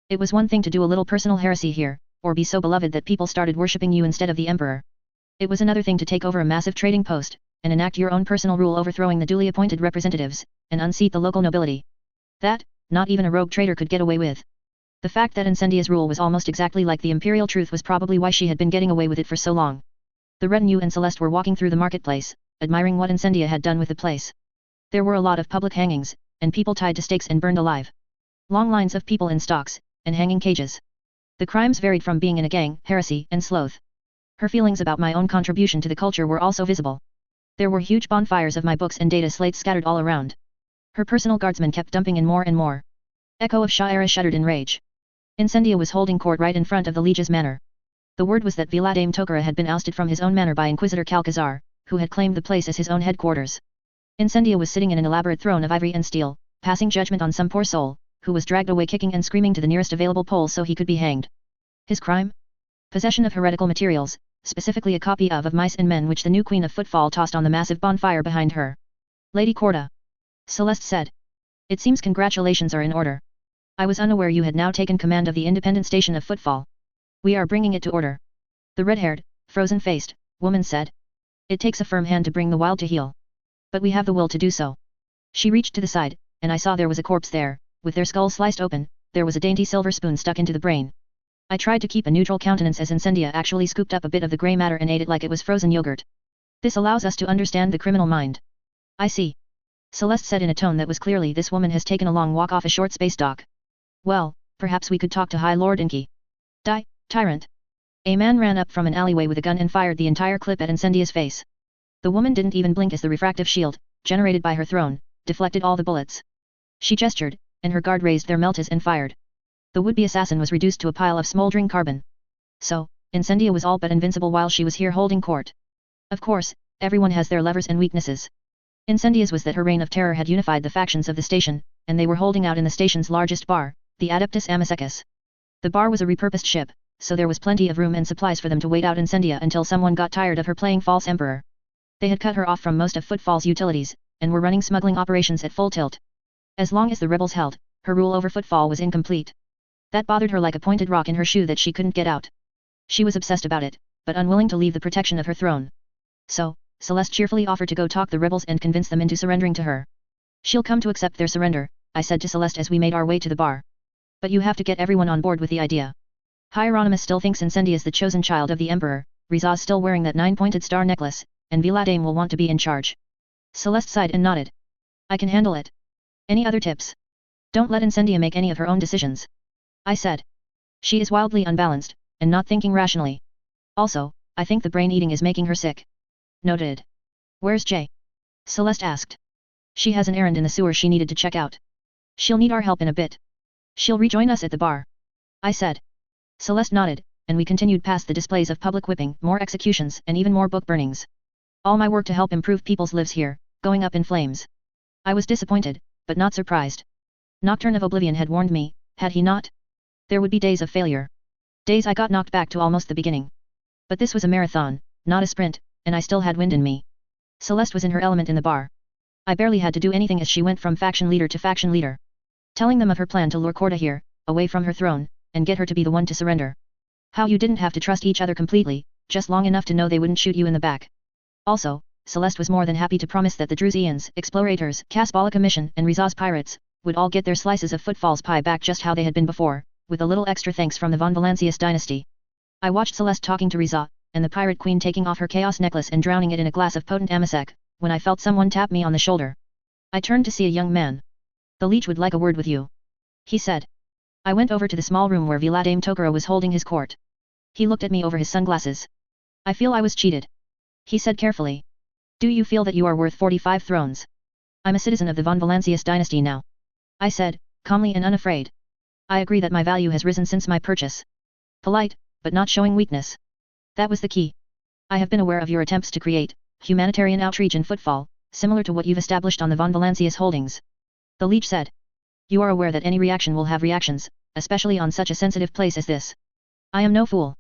It was one thing to do a little personal heresy here, or be so beloved that people started worshipping you instead of the emperor. It was another thing to take over a massive trading post, and enact your own personal rule overthrowing the duly appointed representatives, and unseat the local nobility. That, not even a rogue trader could get away with. The fact that Incendia's rule was almost exactly like the imperial truth was probably why she had been getting away with it for so long. The retinue and Celeste were walking through the marketplace, admiring what Incendia had done with the place. There were a lot of public hangings, and people tied to stakes and burned alive. Long lines of people in stocks, and hanging cages. The crimes varied from being in a gang, heresy, and sloth. Her feelings about my own contribution to the culture were also visible. There were huge bonfires of my books and data slates scattered all around. Her personal guardsmen kept dumping in more and more. Echo of Sha'ira shuddered in rage. Incendia was holding court right in front of the liege's manor. The word was that Viladame Tokara had been ousted from his own manor by Inquisitor Kalkazar, who had claimed the place as his own headquarters. Incendia was sitting in an elaborate throne of ivory and steel, passing judgment on some poor soul, who was dragged away kicking and screaming to the nearest available pole so he could be hanged. His crime? Possession of heretical materials, specifically a copy of Mice and Men which the new Queen of Footfall tossed on the massive bonfire behind her. Lady Corda. Celeste said. It seems congratulations are in order. I was unaware you had now taken command of the independent station of Footfall. We are bringing it to order. The red-haired, frozen-faced, woman said. It takes a firm hand to bring the wild to heel. But we have the will to do so. She reached to the side, and I saw there was a corpse there, with their skull sliced open. There was a dainty silver spoon stuck into the brain. I tried to keep a neutral countenance as Incendia actually scooped up a bit of the grey matter and ate it like it was frozen yogurt. This allows us to understand the criminal mind. I see. Celeste said in a tone that was clearly this woman has taken a long walk off a short space dock. Well, perhaps we could talk to High Lord Inky. Tyrant. A man ran up from an alleyway with a gun and fired the entire clip at Incendia's face. The woman didn't even blink as the refractive shield, generated by her throne, deflected all the bullets. She gestured, and her guard raised their meltas and fired. The would-be assassin was reduced to a pile of smoldering carbon. So, Incendia was all but invincible while she was here holding court. Of course, everyone has their levers and weaknesses. Incendia's was that her reign of terror had unified the factions of the station, and they were holding out in the station's largest bar, the Adeptus Amazekis. The bar was a repurposed ship, so there was plenty of room and supplies for them to wait out Incendia until someone got tired of her playing false emperor. They had cut her off from most of Footfall's utilities, and were running smuggling operations at full tilt. As long as the rebels held, her rule over Footfall was incomplete. That bothered her like a pointed rock in her shoe that she couldn't get out. She was obsessed about it, but unwilling to leave the protection of her throne. So, Celeste cheerfully offered to go talk the rebels and convince them into surrendering to her. She'll come to accept their surrender, I said to Celeste as we made our way to the bar. But you have to get everyone on board with the idea. Hieronymus still thinks Incendia is the chosen child of the Emperor, Rizah's still wearing that 9-pointed star necklace, and Viladame will want to be in charge. Celeste sighed and nodded. I can handle it. Any other tips? Don't let Incendia make any of her own decisions. I said. She is wildly unbalanced, and not thinking rationally. Also, I think the brain eating is making her sick. Noted. Where's Jay? Celeste asked. She has an errand in the sewer she needed to check out. She'll need our help in a bit. She'll rejoin us at the bar. I said. Celeste nodded, and we continued past the displays of public whipping, more executions, and even more book burnings. All my work to help improve people's lives here, going up in flames. I was disappointed, but not surprised. Nocturne of Oblivion had warned me, had he not? There would be days of failure. Days I got knocked back to almost the beginning. But this was a marathon, not a sprint, and I still had wind in me. Celeste was in her element in the bar. I barely had to do anything as she went from faction leader to faction leader. Telling them of her plan to lure Corda here, away from her throne, and get her to be the one to surrender. How you didn't have to trust each other completely, just long enough to know they wouldn't shoot you in the back. Also, Celeste was more than happy to promise that the Drusians, Explorators, Casbolica Mission, and Rizah's pirates, would all get their slices of Footfall's pie back just how they had been before, with a little extra thanks from the von Valancius dynasty. I watched Celeste talking to Rizah, and the pirate queen taking off her chaos necklace and drowning it in a glass of potent amasec, when I felt someone tap me on the shoulder. I turned to see a young man. The leech would like a word with you. He said. I went over to the small room where Viladame Tokara was holding his court. He looked at me over his sunglasses. I feel I was cheated. He said carefully. Do you feel that you are worth 45 thrones? I'm a citizen of the von Valancius dynasty now. I said, calmly and unafraid. I agree that my value has risen since my purchase. Polite, but not showing weakness. That was the key. I have been aware of your attempts to create humanitarian outreach in Footfall, similar to what you've established on the von Valancius holdings. The leech said. You are aware that any reaction will have reactions, especially on such a sensitive place as this. I am no fool.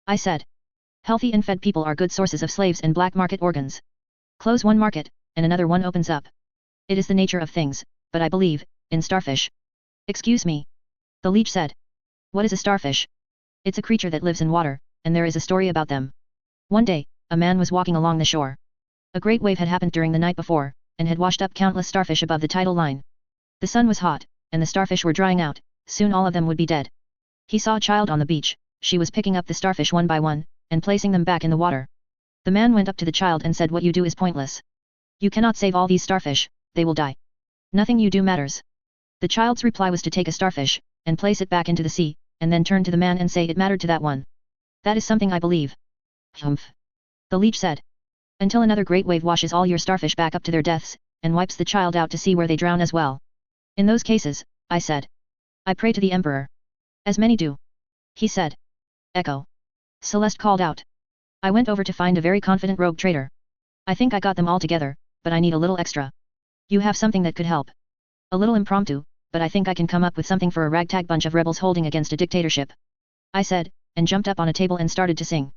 I said. Healthy and fed people are good sources of slaves and black market organs. Close one market, and another one opens up. It is the nature of things, but I believe, in starfish. Excuse me. The leech said. What is a starfish? It's a creature that lives in water, and there is a story about them. One day, a man was walking along the shore. A great wave had happened during the night before, and had washed up countless starfish above the tidal line. The sun was hot, and the starfish were drying out, soon all of them would be dead. He saw a child on the beach, she was picking up the starfish one by one, and placing them back in the water. The man went up to the child and said, what you do is pointless. You cannot save all these starfish, they will die. Nothing you do matters. The child's reply was to take a starfish, and place it back into the sea, and then turn to the man and say it mattered to that one. That is something I believe. Humph. The leech said. Until another great wave washes all your starfish back up to their deaths, and wipes the child out to see where they drown as well. In those cases, I said. I pray to the Emperor. As many do. He said. Echo. Celeste called out. I went over to find a very confident rogue trader. I think I got them all together, but I need a little extra. You have something that could help. A little impromptu, but I think I can come up with something for a ragtag bunch of rebels holding against a dictatorship. I said, and jumped up on a table and started to sing.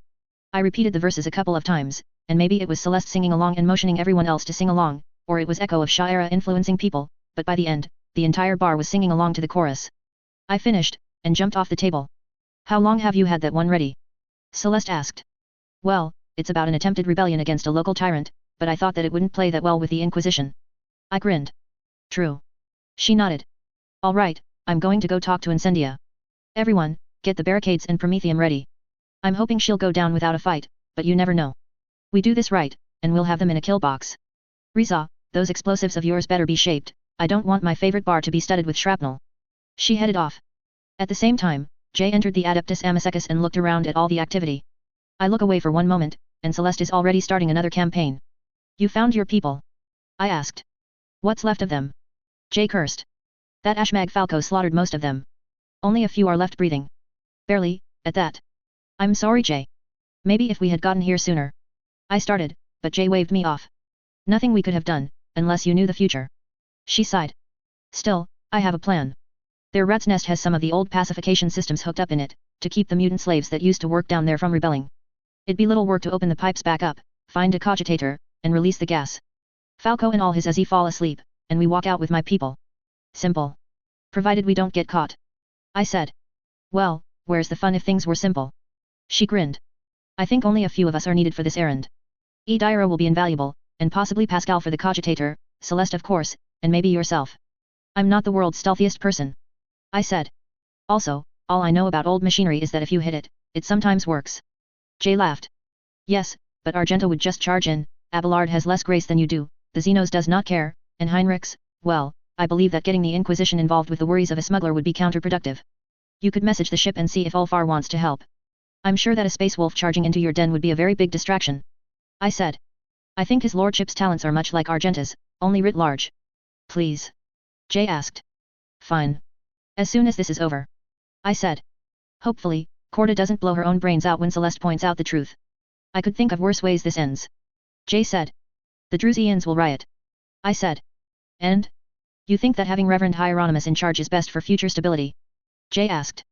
I repeated the verses a couple of times, and maybe it was Celeste singing along and motioning everyone else to sing along, or it was Echo of Shira influencing people, but by the end, the entire bar was singing along to the chorus. I finished, and jumped off the table. How long have you had that one ready? Celeste asked. Well, it's about an attempted rebellion against a local tyrant, but I thought that it wouldn't play that well with the Inquisition. I grinned. True. She nodded. All right, I'm going to go talk to Incendia. Everyone, get the barricades and Prometheum ready. I'm hoping she'll go down without a fight, but you never know. We do this right, and we'll have them in a kill box. Riza, those explosives of yours better be shaped, I don't want my favorite bar to be studded with shrapnel. She headed off. At the same time, Jay entered the Adeptus Amicecus and looked around at all the activity. I look away for one moment, and Celeste is already starting another campaign. You found your people? I asked. What's left of them? Jay cursed. That Ashmag Falco slaughtered most of them. Only a few are left breathing. Barely, at that. I'm sorry, Jay. Maybe if we had gotten here sooner. I started, but Jay waved me off. Nothing we could have done, unless you knew the future. She sighed. Still, I have a plan. Their rat's nest has some of the old pacification systems hooked up in it, to keep the mutant slaves that used to work down there from rebelling. It'd be little work to open the pipes back up, find a cogitator, and release the gas. Falco and all his Azzy fall asleep, and we walk out with my people. Simple. Provided we don't get caught. I said. Well, where's the fun if things were simple? She grinned. I think only a few of us are needed for this errand. Edyra will be invaluable, and possibly Pascal for the cogitator, Celeste of course, and maybe yourself. I'm not the world's stealthiest person. I said. Also, all I know about old machinery is that if you hit it, it sometimes works. Jay laughed. Yes, but Argento would just charge in, Abelard has less grace than you do, the Xenos does not care, and Heinrichs, well, I believe that getting the Inquisition involved with the worries of a smuggler would be counterproductive. You could message the ship and see if Ulfar wants to help. I'm sure that a space wolf charging into your den would be a very big distraction. I said. I think his lordship's talents are much like Argenta's, only writ large. Please? Jay asked. Fine. As soon as this is over. I said. Hopefully, Corda doesn't blow her own brains out when Celeste points out the truth. I could think of worse ways this ends. Jay said. The Drusians will riot. I said. And? You think that having Reverend Hieronymus in charge is best for future stability? Jay asked.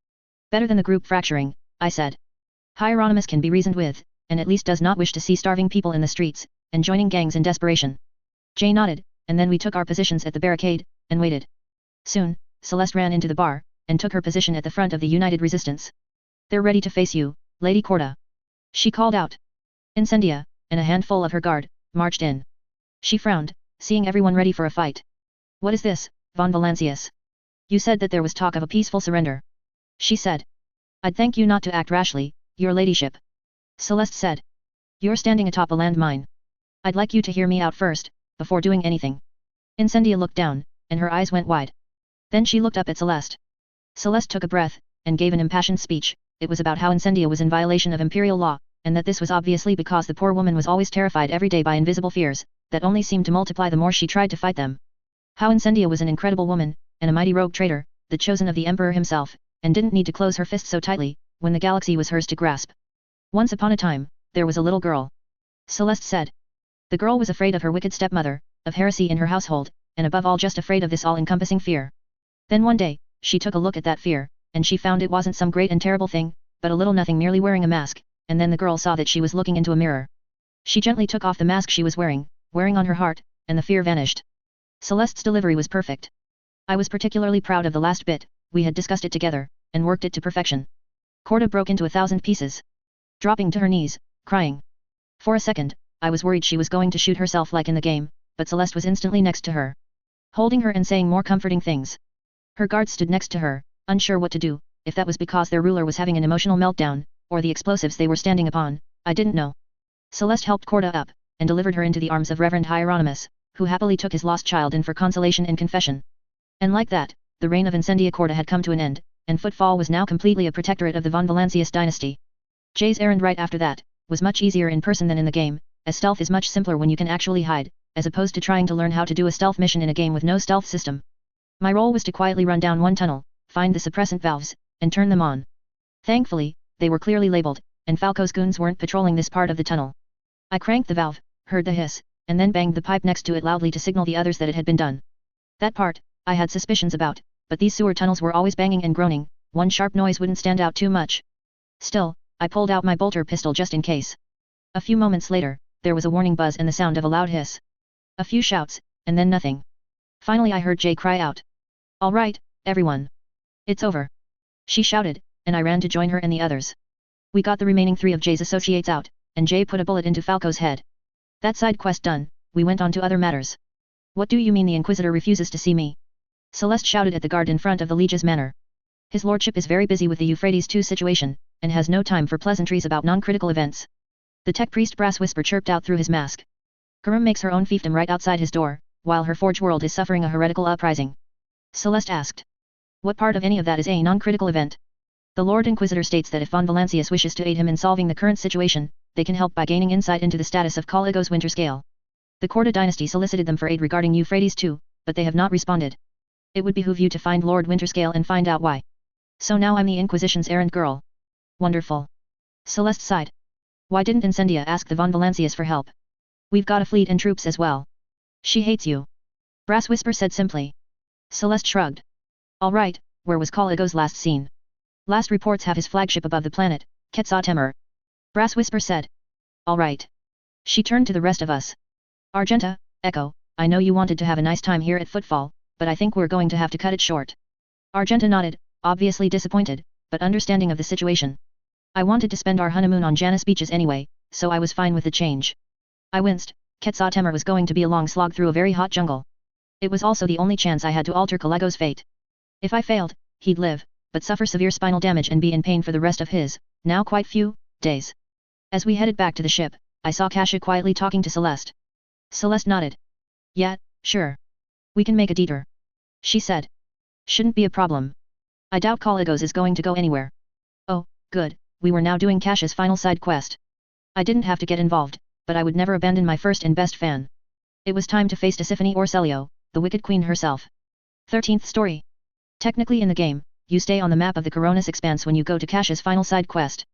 Better than the group fracturing, I said. Hieronymus can be reasoned with, and at least does not wish to see starving people in the streets, and joining gangs in desperation. Jay nodded, and then we took our positions at the barricade, and waited. Soon, Celeste ran into the bar, and took her position at the front of the United Resistance. They're ready to face you, Lady Corda. She called out. Incendia, and a handful of her guard, marched in. She frowned, seeing everyone ready for a fight. What is this, von Valancius? You said that there was talk of a peaceful surrender. She said. I'd thank you not to act rashly, your ladyship. Celeste said. You're standing atop a landmine. I'd like you to hear me out first, before doing anything. Incendia looked down, and her eyes went wide. Then she looked up at Celeste. Celeste took a breath, and gave an impassioned speech. It was about how Incendia was in violation of imperial law, and that this was obviously because the poor woman was always terrified every day by invisible fears, that only seemed to multiply the more she tried to fight them. How Incendia was an incredible woman, and a mighty rogue traitor, the chosen of the Emperor himself, and didn't need to close her fist so tightly, when the galaxy was hers to grasp. Once upon a time, there was a little girl. Celeste said. The girl was afraid of her wicked stepmother, of heresy in her household, and above all just afraid of this all-encompassing fear. Then one day, she took a look at that fear, and she found it wasn't some great and terrible thing, but a little nothing merely wearing a mask, and then the girl saw that she was looking into a mirror. She gently took off the mask she was wearing on her heart, and the fear vanished. Celeste's delivery was perfect. I was particularly proud of the last bit, we had discussed it together, and worked it to perfection. Corda broke into 1,000 pieces. Dropping to her knees, crying. For a second, I was worried she was going to shoot herself like in the game, but Celeste was instantly next to her. Holding her and saying more comforting things. Her guards stood next to her, unsure what to do, if that was because their ruler was having an emotional meltdown, or the explosives they were standing upon, I didn't know. Celeste helped Corda up, and delivered her into the arms of Reverend Hieronymus, who happily took his lost child in for consolation and confession. And like that, the reign of Incendiacorta had come to an end, and Footfall was now completely a protectorate of the von Valancius dynasty. Jay's errand right after that was much easier in person than in the game, as stealth is much simpler when you can actually hide, as opposed to trying to learn how to do a stealth mission in a game with no stealth system. My role was to quietly run down one tunnel, find the suppressant valves, and turn them on. Thankfully, they were clearly labeled, and Falco's goons weren't patrolling this part of the tunnel. I cranked the valve, heard the hiss, and then banged the pipe next to it loudly to signal the others that it had been done. That part, I had suspicions about, but these sewer tunnels were always banging and groaning, one sharp noise wouldn't stand out too much. Still, I pulled out my bolter pistol just in case. A few moments later, there was a warning buzz and the sound of a loud hiss. A few shouts, and then nothing. Finally I heard Jay cry out. "All right, everyone. It's over," she shouted, and I ran to join her and the others. We got the remaining 3 of Jay's associates out, and Jay put a bullet into Falco's head. That side quest done, we went on to other matters. "What do you mean the Inquisitor refuses to see me?" Celeste shouted at the guard in front of the Liege's manor. "His lordship is very busy with the Euphrates II situation, and has no time for pleasantries about non-critical events." The tech priest Brass Whisper chirped out through his mask. "Karum makes her own fiefdom right outside his door, while her forge world is suffering a heretical uprising." Celeste asked. "What part of any of that is a non-critical event?" "The Lord Inquisitor states that if von Valancius wishes to aid him in solving the current situation, they can help by gaining insight into the status of Kaligo's Winterscale. The Korda dynasty solicited them for aid regarding Euphrates II, but they have not responded. It would behoove you to find Lord Winterscale and find out why. So now I'm the Inquisition's errand girl." "Wonderful." Celeste sighed. "Why didn't Incendia ask the von Valancius for help? We've got a fleet and troops as well." "She hates you," Brass Whisper said simply. Celeste shrugged. "All right, where was Kaligo's last seen?" "Last reports have his flagship above the planet, Quetzaltemur," Brass Whisper said. "All right." She turned to the rest of us. "Argenta, Echo, I know you wanted to have a nice time here at Footfall, but I think we're going to have to cut it short." Argenta nodded, obviously disappointed, but understanding of the situation. "I wanted to spend our honeymoon on Janus beaches anyway, so I was fine with the change." I winced. Quetzaltemur was going to be a long slog through a very hot jungle. It was also the only chance I had to alter Kaligo's fate. If I failed, he'd live, but suffer severe spinal damage and be in pain for the rest of his, now quite few, days. As we headed back to the ship, I saw Kasia quietly talking to Celeste. Celeste nodded. "Yeah, sure. We can make a detour," she said. "Shouldn't be a problem. I doubt Kaligos is going to go anywhere." "Oh, good, we were now doing Kasia's final side quest. I didn't have to get involved, but I would never abandon my first and best fan. It was time to face Tisiphone Orselio, the Wicked Queen herself." 13th story. Technically in the game, you stay on the map of the Coronis Expanse when you go to Kasia's final side quest.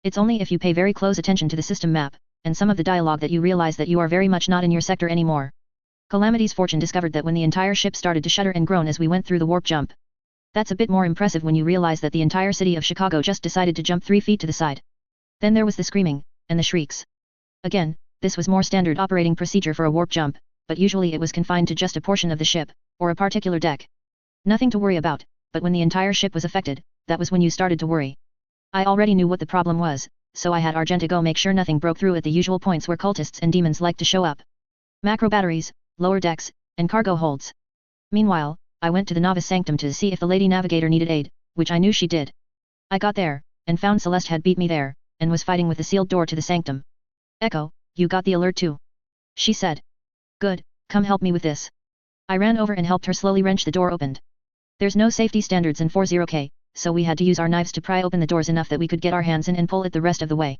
It's only if you pay very close attention to the system map, and some of the dialogue that you realize that you are very much not in your sector anymore. Calamity's Fortune discovered that when the entire ship started to shudder and groan as we went through the warp jump. That's a bit more impressive when you realize that the entire city of Chicago just decided to jump 3 feet to the side. Then there was the screaming, and the shrieks. Again, this was more standard operating procedure for a warp jump, but usually it was confined to just a portion of the ship, or a particular deck. Nothing to worry about, but when the entire ship was affected, that was when you started to worry. I already knew what the problem was, so I had Argenta go make sure nothing broke through at the usual points where cultists and demons like to show up. Macro batteries, lower decks, and cargo holds. Meanwhile, I went to the Novice Sanctum to see if the Lady Navigator needed aid, which I knew she did. I got there, and found Celeste had beat me there, and was fighting with the sealed door to the sanctum. "Echo, you got the alert too," she said. "Good, come help me with this." I ran over and helped her slowly wrench the door opened. There's no safety standards in 40K, so we had to use our knives to pry open the doors enough that we could get our hands in and pull it the rest of the way.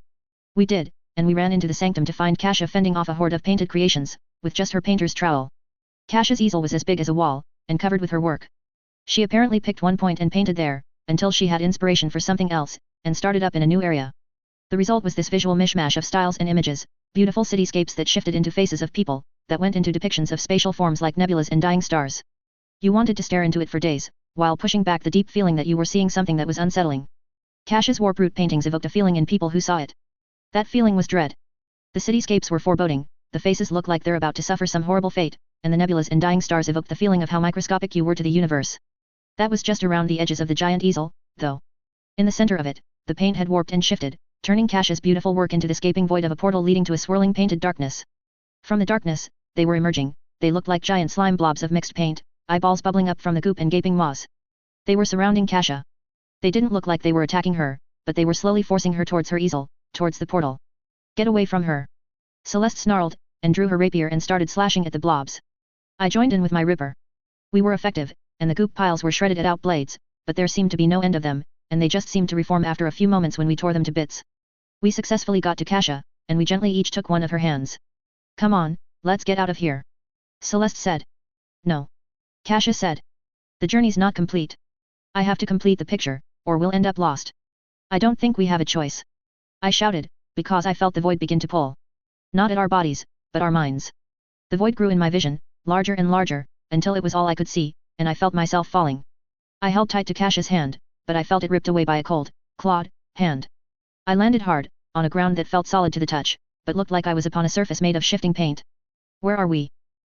We did, and we ran into the sanctum to find Kasia fending off a horde of painted creations, with just her painter's trowel. Kasia's easel was as big as a wall, and covered with her work. She apparently picked one point and painted there, until she had inspiration for something else, and started up in a new area. The result was this visual mishmash of styles and images, beautiful cityscapes that shifted into faces of people, that went into depictions of spatial forms like nebulas and dying stars. You wanted to stare into it for days, while pushing back the deep feeling that you were seeing something that was unsettling. Kasia's warp-root paintings evoked a feeling in people who saw it. That feeling was dread. The cityscapes were foreboding, the faces looked like they're about to suffer some horrible fate, and the nebulas and dying stars evoked the feeling of how microscopic you were to the universe. That was just around the edges of the giant easel, though. In the center of it, the paint had warped and shifted, turning Kasia's beautiful work into the gaping void of a portal leading to a swirling painted darkness. From the darkness, they were emerging. They looked like giant slime blobs of mixed paint, eyeballs bubbling up from the goop and gaping maws. They were surrounding Kasia. They didn't look like they were attacking her, but they were slowly forcing her towards her easel, towards the portal. "Get away from her!" Celeste snarled, and drew her rapier and started slashing at the blobs. I joined in with my ripper. We were effective, and the goop piles were shredded at blades, but there seemed to be no end of them, and they just seemed to reform after a few moments when we tore them to bits. We successfully got to Kasia, and we gently each took one of her hands. Come on, let's get out of here. Celeste said. No. Kasia said. The journey's not complete. I have to complete the picture, or we'll end up lost. I don't think we have a choice. I shouted, because I felt the void begin to pull. Not at our bodies, but our minds. The void grew in my vision, larger and larger, until it was all I could see, and I felt myself falling. I held tight to Kasia's hand, but I felt it ripped away by a cold, clawed hand. I landed hard, on a ground that felt solid to the touch, but looked like I was upon a surface made of shifting paint. Where are we?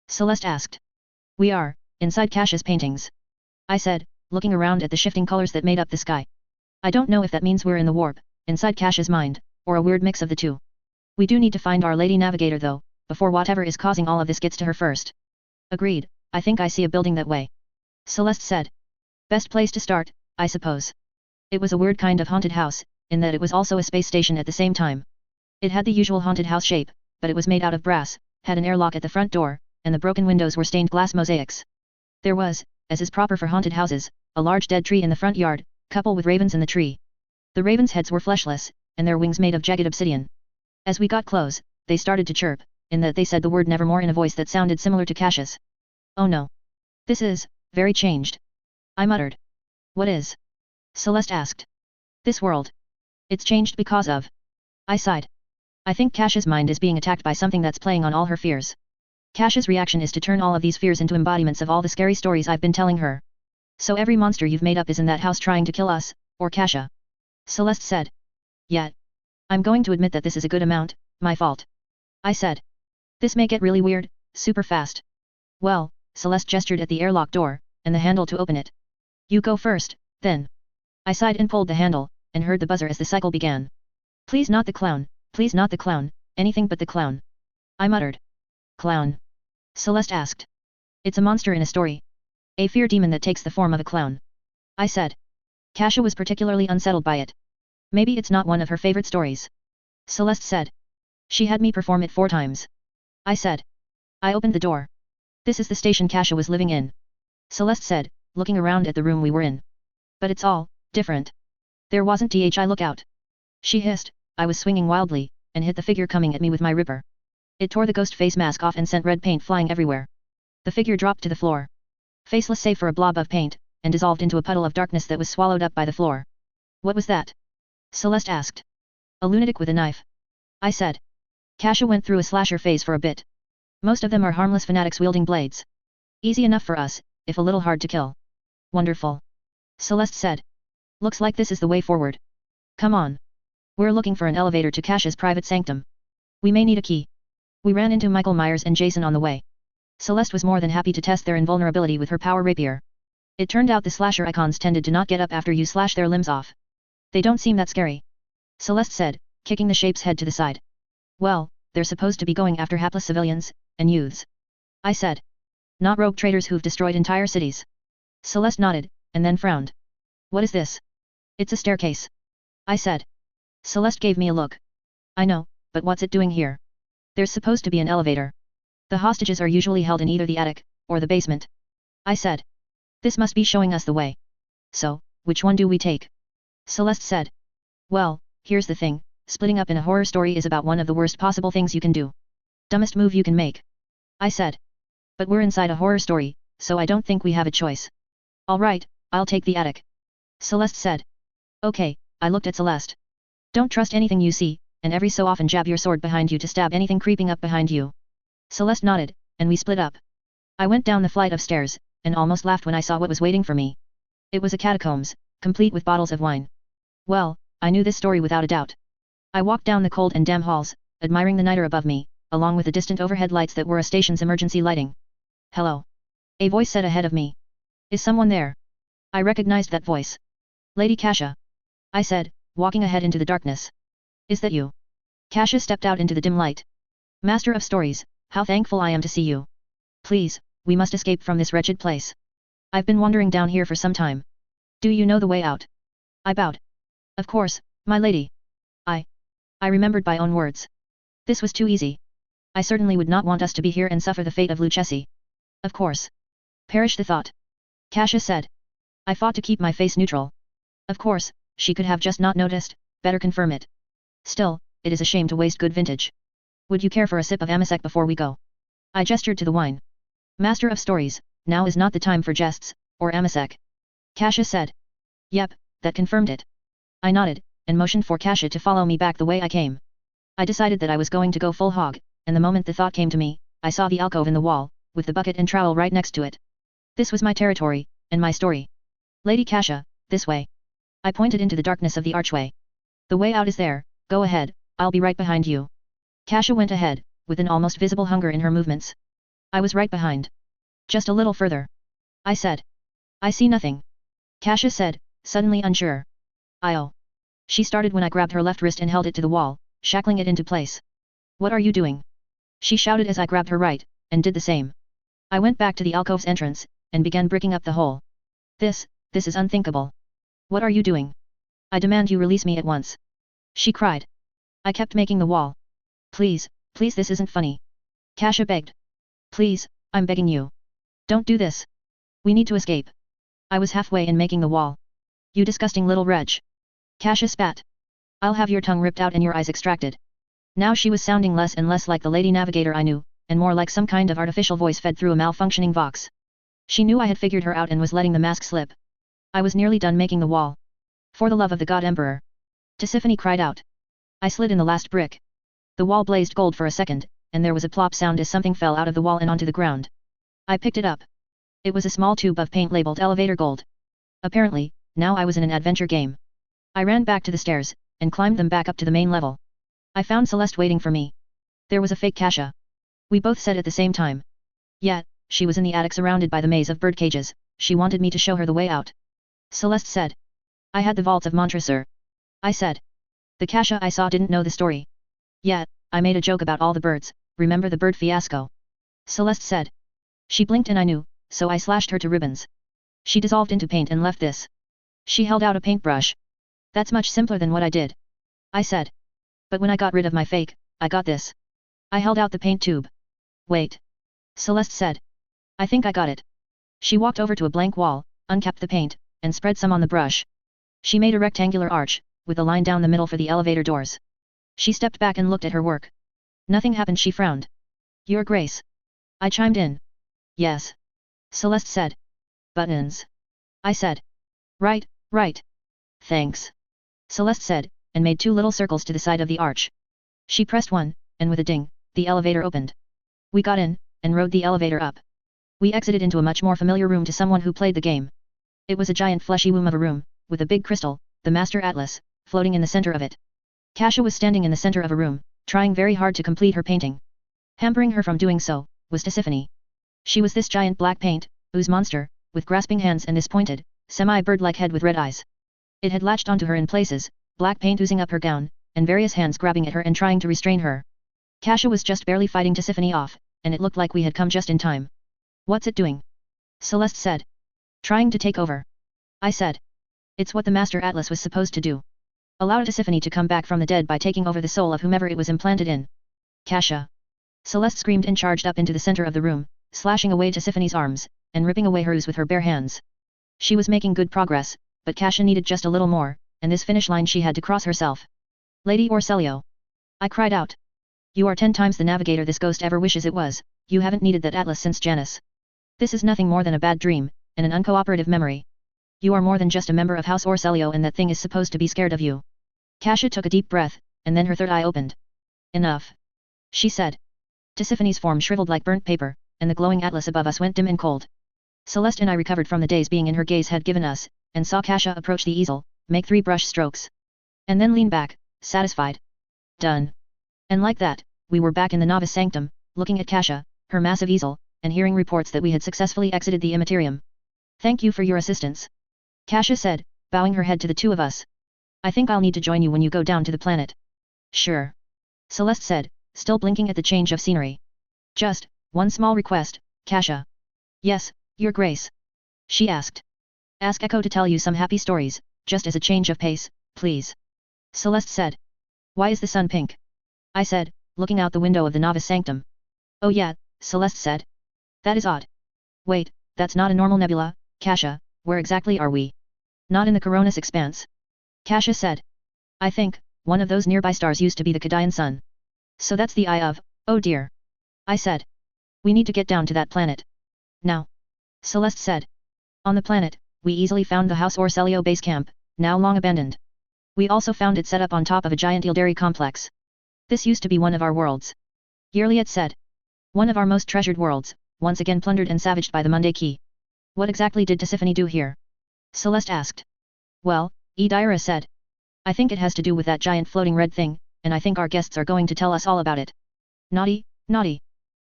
Celeste asked. We are, inside Kasia's paintings. I said, looking around at the shifting colors that made up the sky. I don't know if that means we're in the warp, inside Kasia's mind, or a weird mix of the two. We do need to find our Lady Navigator though, before whatever is causing all of this gets to her first. Agreed, I think I see a building that way. Celeste said. Best place to start, I suppose. It was a weird kind of haunted house, in that it was also a space station at the same time. It had the usual haunted house shape, but it was made out of brass, had an airlock at the front door, and the broken windows were stained glass mosaics. There was, as is proper for haunted houses, a large dead tree in the front yard, coupled with ravens in the tree. The ravens' heads were fleshless, and their wings made of jagged obsidian. As we got close, they started to chirp, in that they said the word nevermore in a voice that sounded similar to Kasia's. Oh no. This is, very changed. I muttered. What is? Celeste asked. This world. It's changed because of. I sighed. I think Kasia's mind is being attacked by something that's playing on all her fears. Kasia's reaction is to turn all of these fears into embodiments of all the scary stories I've been telling her. So every monster you've made up is in that house trying to kill us, or Kasia. Celeste said. Yet. I'm going to admit that this is a good amount, my fault. I said. This may get really weird, super fast. Well, Celeste gestured at the airlock door, and the handle to open it. You go first, then. I sighed and pulled the handle, and heard the buzzer as the cycle began. Please not the clown, please not the clown, anything but the clown. I muttered. Clown? Celeste asked. It's a monster in a story. A fear demon that takes the form of a clown. I said. Kasia was particularly unsettled by it. Maybe it's not one of her favorite stories. Celeste said. She had me perform it 4 times. I said. I opened the door. This is the station Kasia was living in. Celeste said, looking around at the room we were in. But it's all different. There wasn't a lookout. She hissed. I was swinging wildly, and hit the figure coming at me with my ripper. It tore the ghost face mask off and sent red paint flying everywhere. The figure dropped to the floor. Faceless save for a blob of paint, and dissolved into a puddle of darkness that was swallowed up by the floor. What was that? Celeste asked. A lunatic with a knife. I said. Kasia went through a slasher phase for a bit. Most of them are harmless fanatics wielding blades. Easy enough for us, if a little hard to kill. Wonderful. Celeste said. Looks like this is the way forward. Come on. We're looking for an elevator to Kasia's private sanctum. We may need a key. We ran into Michael Myers and Jason on the way. Celeste was more than happy to test their invulnerability with her power rapier. It turned out the slasher icons tended to not get up after you slash their limbs off. They don't seem that scary. Celeste said, kicking the shape's head to the side. Well, they're supposed to be going after hapless civilians, and youths. I said. Not rogue traders who've destroyed entire cities. Celeste nodded, and then frowned. What is this? It's a staircase. I said. Celeste gave me a look. I know, but what's it doing here? There's supposed to be an elevator. The hostages are usually held in either the attic, or the basement. I said. This must be showing us the way. So, which one do we take? Celeste said. Well, here's the thing, splitting up in a horror story is about one of the worst possible things you can do. Dumbest move you can make. I said. But we're inside a horror story, so I don't think we have a choice. Alright, I'll take the attic. Celeste said. Okay, I looked at Celeste. Don't trust anything you see, and every so often jab your sword behind you to stab anything creeping up behind you. Celeste nodded, and we split up. I went down the flight of stairs, and almost laughed when I saw what was waiting for me. It was a catacombs, complete with bottles of wine. Well, I knew this story without a doubt. I walked down the cold and damp halls, admiring the nighter above me, along with the distant overhead lights that were a station's emergency lighting. Hello. A voice said ahead of me. Is someone there? I recognized that voice. Lady Kasia. I said, walking ahead into the darkness. Is that you? Kasia stepped out into the dim light. Master of stories, how thankful I am to see you. Please, we must escape from this wretched place. I've been wandering down here for some time. Do you know the way out? I bowed. Of course, my lady. I remembered my own words. This was too easy. I certainly would not want us to be here and suffer the fate of Lucchesi. Of course. Perish the thought. Kasia said. I fought to keep my face neutral. Of course, she could have just not noticed, better confirm it. Still, it is a shame to waste good vintage. Would you care for a sip of amasec before we go? I gestured to the wine. Master of stories, now is not the time for jests, or amasec. Kasia said. Yep, that confirmed it. I nodded, and motioned for Kasia to follow me back the way I came. I decided that I was going to go full hog, and the moment the thought came to me, I saw the alcove in the wall, with the bucket and trowel right next to it. This was my territory, and my story. Lady Kasia, this way. I pointed into the darkness of the archway. The way out is there, go ahead, I'll be right behind you. Kasia went ahead, with an almost visible hunger in her movements. I was right behind. Just a little further. I said. I see nothing. Kasia said, suddenly unsure. Oh. She started when I grabbed her left wrist and held it to the wall, shackling it into place. What are you doing? She shouted as I grabbed her right, and did the same. I went back to the alcove's entrance, and began bricking up the hole. This is unthinkable. What are you doing? I demand you release me at once. She cried. I kept making the wall. Please, please, this isn't funny. Kasia begged. Please, I'm begging you. Don't do this. We need to escape. I was halfway in making the wall. You disgusting little wretch. Kasia spat. I'll have your tongue ripped out and your eyes extracted. Now she was sounding less and less like the lady navigator I knew, and more like some kind of artificial voice fed through a malfunctioning vox. She knew I had figured her out and was letting the mask slip. I was nearly done making the wall. For the love of the god emperor. Tisiphone cried out. I slid in the last brick. The wall blazed gold for a second, and there was a plop sound as something fell out of the wall and onto the ground. I picked it up. It was a small tube of paint labeled Elevator Gold. Apparently, now I was in an adventure game. I ran back to the stairs, and climbed them back up to the main level. I found Celeste waiting for me. There was a fake Kasia. We both said at the same time. Yet, she was in the attic surrounded by the maze of bird cages, she wanted me to show her the way out. Celeste said. I had the vaults of Montresor. I said. The Kasia I saw didn't know the story. Yet, I made a joke about all the birds, remember the bird fiasco? Celeste said. She blinked and I knew, so I slashed her to ribbons. She dissolved into paint and left this. She held out a paintbrush. That's much simpler than what I did. I said. But when I got rid of my fake, I got this. I held out the paint tube. Wait. Celeste said. I think I got it. She walked over to a blank wall, uncapped the paint, and spread some on the brush. She made a rectangular arch, with a line down the middle for the elevator doors. She stepped back and looked at her work. Nothing happened, she frowned. Your Grace. I chimed in. Yes. Celeste said. Buttons. I said. Right, right. Thanks. Celeste said, and made 2 little circles to the side of the arch. She pressed one, and with a ding, the elevator opened. We got in, and rode the elevator up. We exited into a much more familiar room to someone who played the game. It was a giant fleshy womb of a room, with a big crystal, the Master Atlas, floating in the center of it. Kasia was standing in the center of a room, trying very hard to complete her painting. Hampering her from doing so, was Tisiphone. She was this giant black paint, ooze monster, with grasping hands and this pointed, semi-bird-like head with red eyes. It had latched onto her in places, black paint oozing up her gown, and various hands grabbing at her and trying to restrain her. Kasia was just barely fighting Tisiphone off, and it looked like we had come just in time. What's it doing? Celeste said. Trying to take over. I said. It's what the Master Atlas was supposed to do. Allow Tisiphone to come back from the dead by taking over the soul of whomever it was implanted in. Kasia. Celeste screamed and charged up into the center of the room, slashing away Tisiphone's arms, and ripping away hers with her bare hands. She was making good progress, but Kasia needed just a little more, and this finish line she had to cross herself. Lady Orselio. I cried out. You are 10 times the navigator this ghost ever wishes it was, you haven't needed that atlas since Janus. This is nothing more than a bad dream, and an uncooperative memory. You are more than just a member of House Orselio and that thing is supposed to be scared of you. Kasia took a deep breath, and then her third eye opened. Enough. She said. Tisiphone's form shriveled like burnt paper, and the glowing atlas above us went dim and cold. Celeste and I recovered from the daze being in her gaze had given us, and saw Kasia approach the easel, make 3 brush strokes. And then lean back, satisfied. Done. And like that, we were back in the novice sanctum, looking at Kasia, her massive easel, and hearing reports that we had successfully exited the immaterium. Thank you for your assistance. Kasia said, bowing her head to the 2 of us. I think I'll need to join you when you go down to the planet. Sure. Celeste said, still blinking at the change of scenery. Just, one small request, Kasia. Yes, Your Grace. She asked. Ask Echo to tell you some happy stories, just as a change of pace, please. Celeste said. Why is the sun pink? I said, looking out the window of the novice sanctum. Oh yeah, Celeste said. That is odd. Wait, that's not a normal nebula, Kasia, where exactly are we? Not in the Coronis expanse. Kasia said. I think, one of those nearby stars used to be the Kadayan sun. So that's the eye of, oh dear. I said. We need to get down to that planet. Now. Celeste said. On the planet, we easily found the House Orselio base camp, now long abandoned. We also found it set up on top of a giant Ildari complex. This used to be one of our worlds. Yearliet said. One of our most treasured worlds, once again plundered and savaged by the Monday Key. What exactly did Tisiphone do here? Celeste asked. Well, Edyra said. I think it has to do with that giant floating red thing, and I think our guests are going to tell us all about it. Naughty, naughty.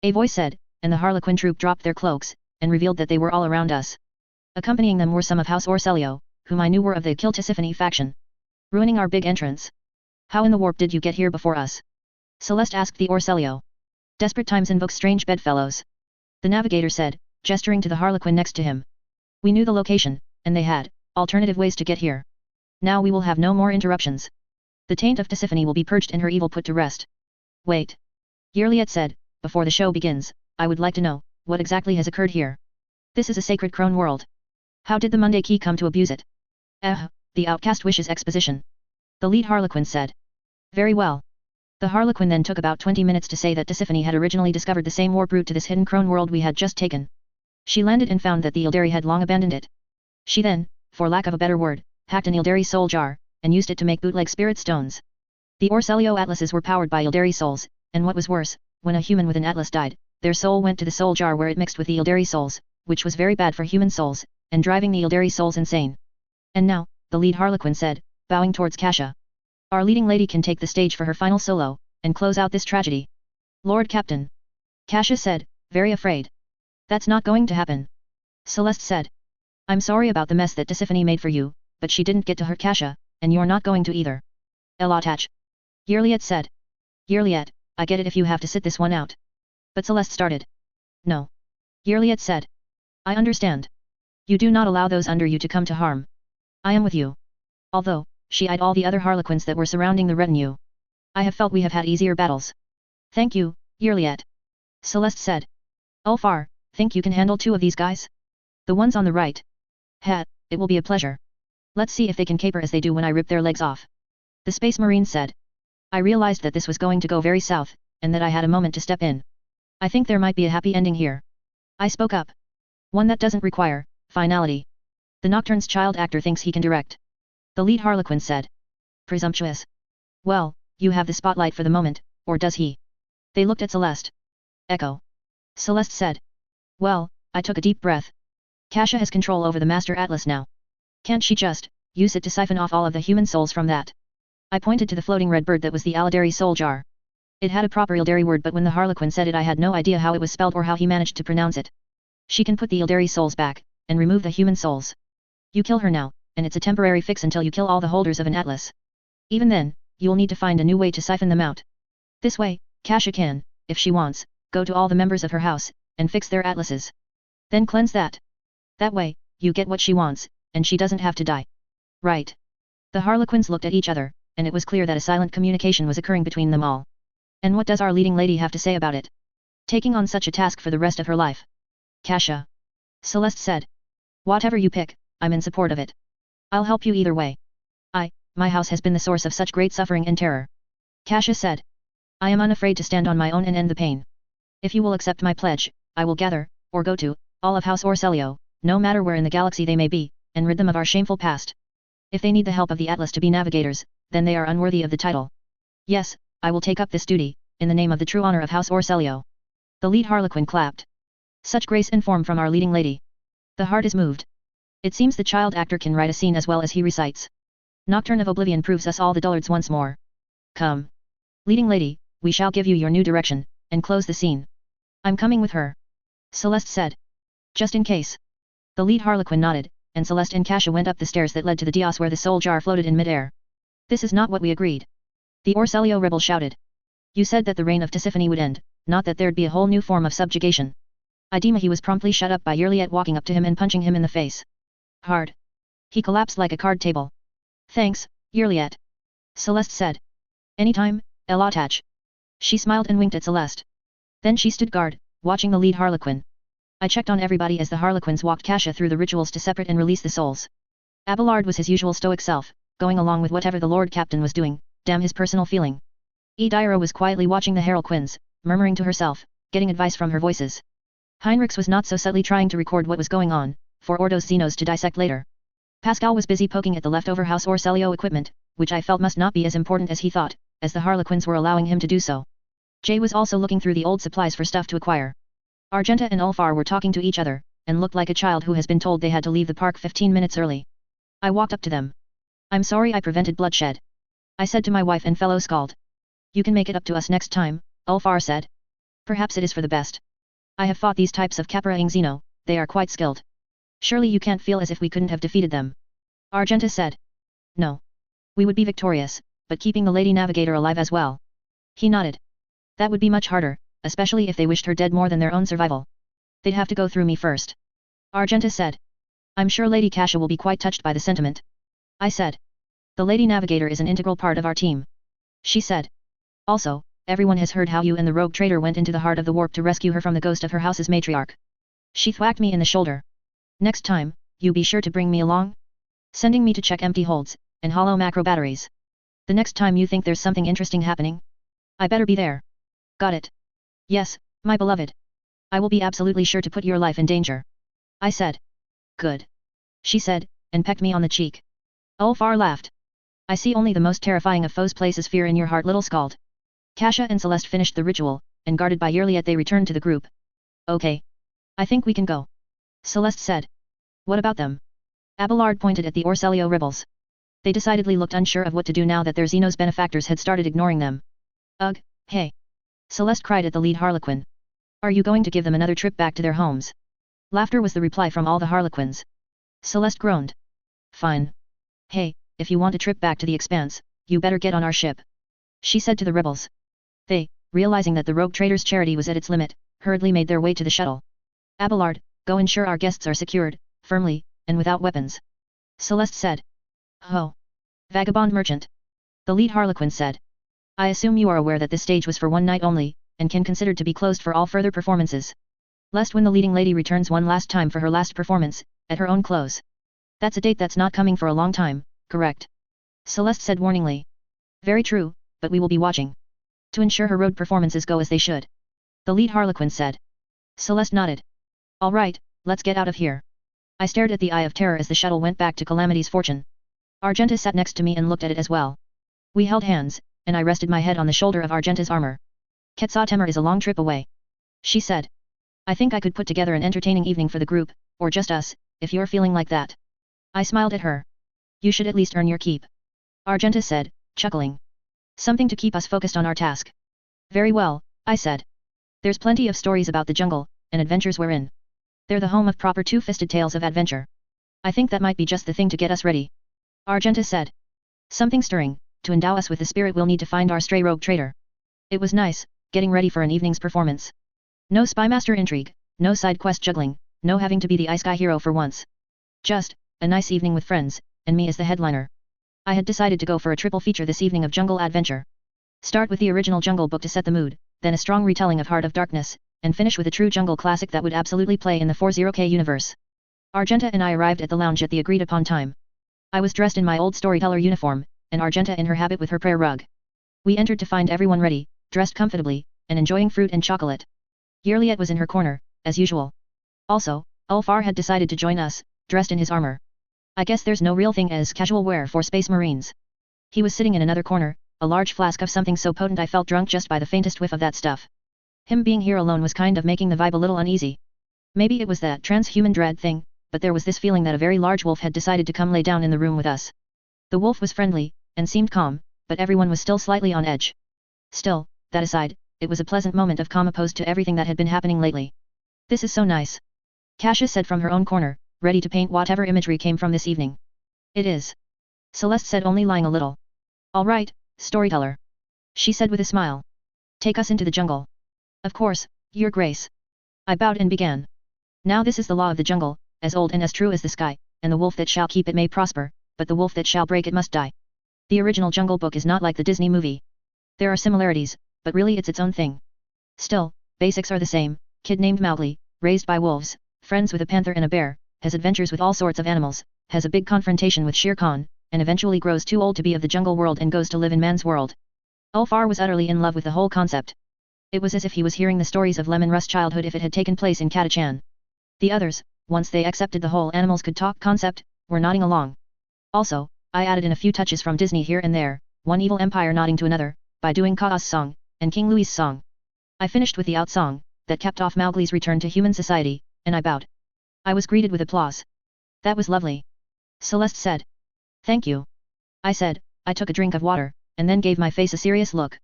A voice said, and the Harlequin troop dropped their cloaks, and revealed that they were all around us. Accompanying them were some of House Orselio, whom I knew were of the Kill Tisiphone faction. Ruining our big entrance. How in the warp did you get here before us? Celeste asked the Orselio. Desperate times invoke strange bedfellows. The navigator said, gesturing to the Harlequin next to him. We knew the location, and they had alternative ways to get here. Now we will have no more interruptions. The taint of Tisiphone will be purged and her evil put to rest. Wait. Yearliet said, before the show begins, I would like to know, what exactly has occurred here? This is a sacred crone world. How did the Monday Key come to abuse it? The outcast wishes exposition. The lead Harlequin said. Very well. The Harlequin then took about 20 minutes to say that Tisiphone had originally discovered the same warp route to this hidden crone world we had just taken. She landed and found that the Ildari had long abandoned it. She then, for lack of a better word, hacked an Ildari soul jar, and used it to make bootleg spirit stones. The Orselio atlases were powered by Ildari souls, and what was worse, when a human with an atlas died, their soul went to the soul jar where it mixed with the Ildari souls, which was very bad for human souls, and driving the Ildari souls insane. And now, the lead Harlequin said, bowing towards Kasia. Our leading lady can take the stage for her final solo, and close out this tragedy. Lord Captain. Kasia said, very afraid. That's not going to happen. Celeste said. I'm sorry about the mess that Tisiphone made for you, but she didn't get to hurt Kasia, and you're not going to either. Elotach. Yearliet said. Yearliet, I get it if you have to sit this one out. But Celeste started. No. Yearliet said. I understand. You do not allow those under you to come to harm. I am with you. Although, she eyed all the other Harlequins that were surrounding the retinue. I have felt we have had easier battles. Thank you, Yearliet. Celeste said. Ulfar, think you can handle 2 of these guys? The ones on the right. It will be a pleasure. Let's see if they can caper as they do when I rip their legs off. The Space Marine said. I realized that this was going to go very south, and that I had a moment to step in. I think there might be a happy ending here. I spoke up. One that doesn't require finality. The Nocturne's child actor thinks he can direct. The lead Harlequin said. Presumptuous. Well, you have the spotlight for the moment, or does he? They looked at Celeste. Echo. Celeste said. Well, I took a deep breath. Kasia has control over the Master Atlas now. Can't she just use it to siphon off all of the human souls from that? I pointed to the floating red bird that was the Alidari soul jar. It had a proper Ildari word, but when the Harlequin said it I had no idea how it was spelled or how he managed to pronounce it. She can put the Ildari souls back, and remove the human souls. You kill her now, and it's a temporary fix until you kill all the holders of an atlas. Even then, you'll need to find a new way to siphon them out. This way, Kasia can, if she wants, go to all the members of her house, and fix their atlases. Then cleanse that. That way, you get what she wants, and she doesn't have to die. Right. The Harlequins looked at each other, and it was clear that a silent communication was occurring between them all. And what does our leading lady have to say about it? Taking on such a task for the rest of her life. Kasia. Celeste said. Whatever you pick, I'm in support of it. I'll help you either way. My house has been the source of such great suffering and terror. Kasia said. I am unafraid to stand on my own and end the pain. If you will accept my pledge, I will gather, or go to, all of House Orselio, no matter where in the galaxy they may be, and rid them of our shameful past. If they need the help of the Atlas to be navigators, then they are unworthy of the title. Yes, I will take up this duty, in the name of the true honor of House Orselio. The lead Harlequin clapped. Such grace and form from our leading lady. The heart is moved. It seems the child actor can write a scene as well as he recites. Nocturne of Oblivion proves us all the dullards once more. Come. Leading lady, we shall give you your new direction, and close the scene. I'm coming with her. Celeste said. Just in case. The lead Harlequin nodded, and Celeste and Kasia went up the stairs that led to the dais where the soul jar floated in midair. This is not what we agreed. The Orselio rebel shouted. You said that the reign of Tisiphone would end, not that there'd be a whole new form of subjugation. He was promptly shut up by Yearliet walking up to him and punching him in the face. Hard. He collapsed like a card table. Thanks, Yearliet. Celeste said. Anytime, Elotach. She smiled and winked at Celeste. Then she stood guard, watching the lead Harlequin. I checked on everybody as the Harlequins walked Kasia through the rituals to separate and release the souls. Abelard was his usual stoic self, going along with whatever the Lord Captain was doing, damn his personal feeling. Edyra was quietly watching the Harlequins, murmuring to herself, getting advice from her voices. Heinrichs was not so subtly trying to record what was going on, for Ordo's Xenos to dissect later. Pascal was busy poking at the leftover House Orselio equipment, which I felt must not be as important as he thought, as the Harlequins were allowing him to do so. Jay was also looking through the old supplies for stuff to acquire. Argenta and Ulfar were talking to each other, and looked like a child who has been told they had to leave the park 15 minutes early. I walked up to them. I'm sorry I prevented bloodshed. I said to my wife and fellow Skald. You can make it up to us next time, Ulfar said. Perhaps it is for the best. I have fought these types of Capra-ing Xeno, they are quite skilled. Surely you can't feel as if we couldn't have defeated them. Argenta said. No. We would be victorious, but keeping the Lady Navigator alive as well. He nodded. That would be much harder, especially if they wished her dead more than their own survival. They'd have to go through me first. Argenta said. I'm sure Lady Kasia will be quite touched by the sentiment. I said. The Lady Navigator is an integral part of our team. She said. Also, everyone has heard how you and the rogue trader went into the heart of the warp to rescue her from the ghost of her house's matriarch. She thwacked me in the shoulder. Next time, you be sure to bring me along? Sending me to check empty holds, and hollow macro batteries. The next time you think there's something interesting happening? I better be there. Got it. Yes, my beloved. I will be absolutely sure to put your life in danger. I said. Good. She said, and pecked me on the cheek. Ulfar laughed. I see only the most terrifying of foes places fear in your heart, little Skald. Kasia and Celeste finished the ritual, and guarded by Yearliet they returned to the group. Okay. I think we can go. Celeste said. What about them? Abelard pointed at the Orselio rebels. They decidedly looked unsure of what to do now that their Xenos benefactors had started ignoring them. Ugh, hey. Celeste cried at the lead Harlequin. Are you going to give them another trip back to their homes? Laughter was the reply from all the Harlequins. Celeste groaned. Fine. Hey, if you want a trip back to the Expanse, you better get on our ship. She said to the rebels. They, realizing that the rogue trader's charity was at its limit, hurriedly made their way to the shuttle. Abelard, go ensure our guests are secured, firmly, and without weapons. Celeste said. Ho. Vagabond merchant. The lead Harlequin said. I assume you are aware that this stage was for one night only, and can considered to be closed for all further performances. Lest when the leading lady returns one last time for her last performance, at her own close. That's a date that's not coming for a long time, correct? Celeste said warningly. Very true, but we will be watching. To ensure her road performances go as they should. The lead Harlequin said. Celeste nodded. All right, let's get out of here. I stared at the Eye of Terror as the shuttle went back to Calamity's Fortune. Argenta sat next to me and looked at it as well. We held hands, and I rested my head on the shoulder of Argenta's armor. Quetzaltemur is a long trip away. She said. I think I could put together an entertaining evening for the group, or just us, if you're feeling like that. I smiled at her. You should at least earn your keep. Argenta said, chuckling. Something to keep us focused on our task. Very well, I said. There's plenty of stories about the jungle, and adventures we're in. They're the home of proper two-fisted tales of adventure. I think that might be just the thing to get us ready. Argenta said. Something stirring, to endow us with the spirit we'll need to find our stray rogue trader. It was nice, getting ready for an evening's performance. No spymaster intrigue, no side quest juggling, no having to be the isekai hero for once. Just, a nice evening with friends, and me as the headliner. I had decided to go for a triple feature this evening of jungle adventure. Start with the original Jungle Book to set the mood, then a strong retelling of Heart of Darkness, and finish with a true jungle classic that would absolutely play in the 40K universe. Argenta and I arrived at the lounge at the agreed upon time. I was dressed in my old storyteller uniform, and Argenta in her habit with her prayer rug. We entered to find everyone ready, dressed comfortably, and enjoying fruit and chocolate. Yearliet was in her corner, as usual. Also, Ulfar had decided to join us, dressed in his armor. I guess there's no real thing as casual wear for Space Marines. He was sitting in another corner, a large flask of something so potent I felt drunk just by the faintest whiff of that stuff. Him being here alone was kind of making the vibe a little uneasy. Maybe it was that transhuman dread thing, but there was this feeling that a very large wolf had decided to come lay down in the room with us. The wolf was friendly, and seemed calm, but everyone was still slightly on edge. Still, that aside, it was a pleasant moment of calm opposed to everything that had been happening lately. This is so nice. Kasia said from her own corner, ready to paint whatever imagery came from this evening. It is. Celeste said, only lying a little. All right, storyteller. She said with a smile. Take us into the jungle. Of course, your grace. I bowed and began. Now this is the law of the jungle, as old and as true as the sky, and the wolf that shall keep it may prosper, but the wolf that shall break it must die. The original Jungle Book is not like the Disney movie. There are similarities, but really it's its own thing. Still, basics are the same, kid named Mowgli, raised by wolves, friends with a panther and a bear, has adventures with all sorts of animals, has a big confrontation with Shere Khan, and eventually grows too old to be of the jungle world and goes to live in man's world. Ulfar was utterly in love with the whole concept. It was as if he was hearing the stories of Lemon Rust's childhood if it had taken place in Katachan. The others, once they accepted the whole animals could talk concept, were nodding along. Also, I added in a few touches from Disney here and there, one evil empire nodding to another, by doing Kaa's song, and King Louis's song. I finished with the out song, that capped off Mowgli's return to human society, and I bowed. I was greeted with applause. That was lovely. Celeste said. Thank you. I said. I took a drink of water, and then gave my face a serious look.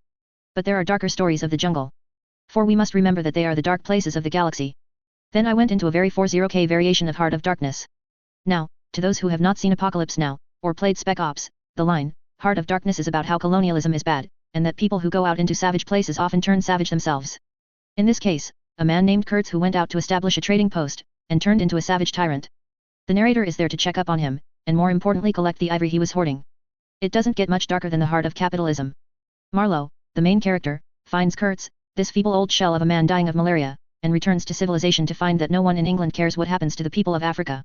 But there are darker stories of the jungle. For we must remember that they are the dark places of the galaxy. Then I went into a very 40K variation of Heart of Darkness. Now, to those who have not seen Apocalypse Now, or played Spec Ops, the line, Heart of Darkness is about how colonialism is bad, and that people who go out into savage places often turn savage themselves. In this case, a man named Kurtz who went out to establish a trading post, and turned into a savage tyrant. The narrator is there to check up on him, and more importantly collect the ivory he was hoarding. It doesn't get much darker than the heart of capitalism. Marlowe, the main character, finds Kurtz, this feeble old shell of a man dying of malaria, and returns to civilization to find that no one in England cares what happens to the people of Africa.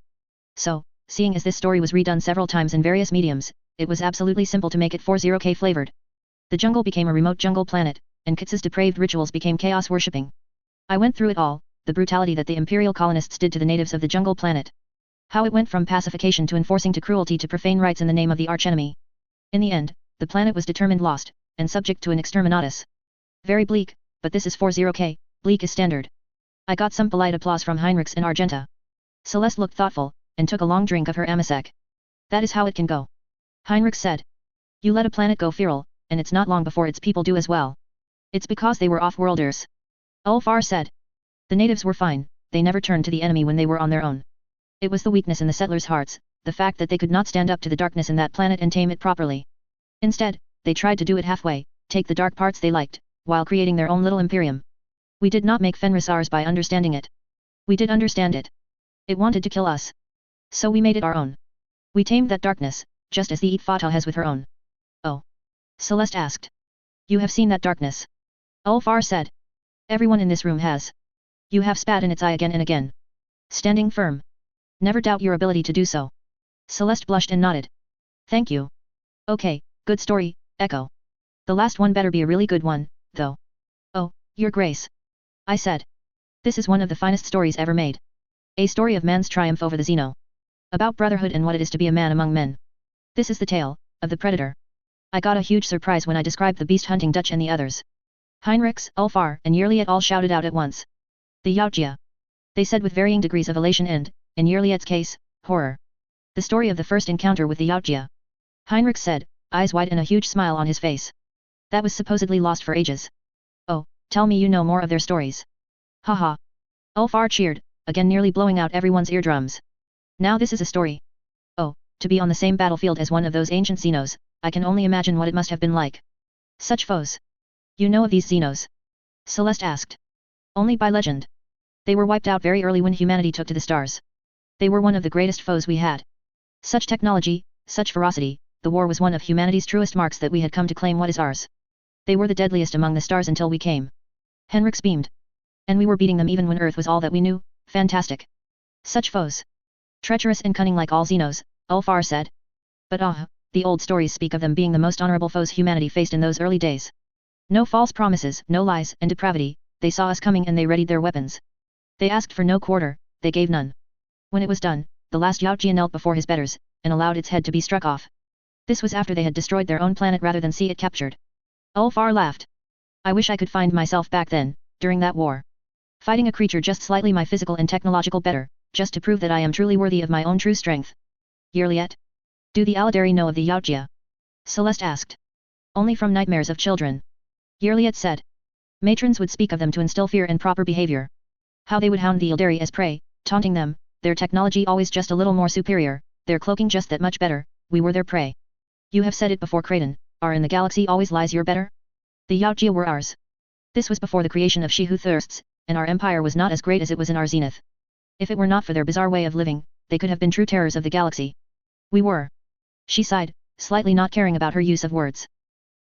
So, seeing as this story was redone several times in various mediums, it was absolutely simple to make it 40K flavored. The jungle became a remote jungle planet, and Kurtz's depraved rituals became chaos worshipping. I went through it all, the brutality that the imperial colonists did to the natives of the jungle planet. How it went from pacification to enforcing to cruelty to profane rites in the name of the archenemy. In the end, the planet was determined lost, and subject to an exterminatus. Very bleak, but this is 40K, bleak is standard. I got some polite applause from Heinrichs and Argenta. Celeste looked thoughtful, and took a long drink of her amasec. That is how it can go. Heinrich said. You let a planet go feral, and it's not long before its people do as well. It's because they were off-worlders. Ulfar said. The natives were fine, they never turned to the enemy when they were on their own. It was the weakness in the settlers' hearts, the fact that they could not stand up to the darkness in that planet and tame it properly. Instead, they tried to do it halfway, take the dark parts they liked, while creating their own little imperium. We did not make Fenris ours by understanding it. We did understand it. It wanted to kill us. So we made it our own. We tamed that darkness, just as the Eat Fata has with her own. Oh. Celeste asked. You have seen that darkness? Ulfar said. Everyone in this room has. You have spat in its eye again and again. Standing firm. Never doubt your ability to do so. Celeste blushed and nodded. Thank you. Okay, good story, Echo. The last one better be a really good one, though. Oh, Your Grace. I said. This is one of the finest stories ever made. A story of man's triumph over the Xeno. About brotherhood and what it is to be a man among men. This is the tale of the predator. I got a huge surprise when I described the beast hunting Dutch and the others. Heinrichs, Ulfar, and Yerliet all shouted out at once. The Yautja. They said with varying degrees of elation and, in Yerliet's case, horror. The story of the first encounter with the Yautja. Heinrich said, eyes wide and a huge smile on his face. That was supposedly lost for ages. Oh, tell me you know more of their stories. Haha. Ulfar cheered, again nearly blowing out everyone's eardrums. Now this is a story. Oh, to be on the same battlefield as one of those ancient Xenos, I can only imagine what it must have been like. Such foes. You know of these Xenos? Celeste asked. Only by legend. They were wiped out very early when humanity took to the stars. They were one of the greatest foes we had. Such technology, such ferocity, the war was one of humanity's truest marks that we had come to claim what is ours. They were the deadliest among the stars until we came. Henrix beamed. And we were beating them even when Earth was all that we knew, fantastic. Such foes. Treacherous and cunning like all Xenos, Ulfar said. But the old stories speak of them being the most honorable foes humanity faced in those early days. No false promises, no lies and depravity, they saw us coming and they readied their weapons. They asked for no quarter, they gave none. When it was done, the last Yautja knelt before his betters, and allowed its head to be struck off. This was after they had destroyed their own planet rather than see it captured. Ulfar laughed. I wish I could find myself back then, during that war. Fighting a creature just slightly my physical and technological better, just to prove that I am truly worthy of my own true strength. Yerliet? Do the Aladari know of the Yautja? Celeste asked. Only from nightmares of children. Yerliet said. Matrons would speak of them to instill fear and proper behavior. How they would hound the Ildari as prey, taunting them, their technology always just a little more superior, their cloaking just that much better, we were their prey. You have said it before, Kraden, are in the galaxy always lies your better? The Yautja were ours. This was before the creation of She Who Thirsts, and our empire was not as great as it was in our zenith. If it were not for their bizarre way of living, they could have been true terrors of the galaxy. We were. She sighed, slightly not caring about her use of words.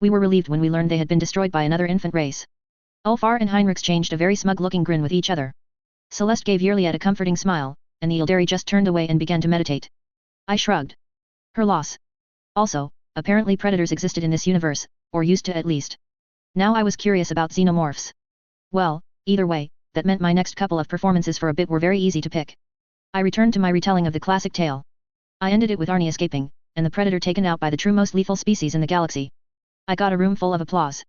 We were relieved when we learned they had been destroyed by another infant race. Ulfar and Heinrich exchanged a very smug-looking grin with each other. Celeste gave Yirliet a comforting smile, and the Ildari just turned away and began to meditate. I shrugged. Her loss. Also, apparently predators existed in this universe, or used to at least. Now I was curious about xenomorphs. Well, either way, that meant my next couple of performances for a bit were very easy to pick. I returned to my retelling of the classic tale. I ended it with Arnie escaping, and the predator taken out by the true most lethal species in the galaxy. I got a room full of applause.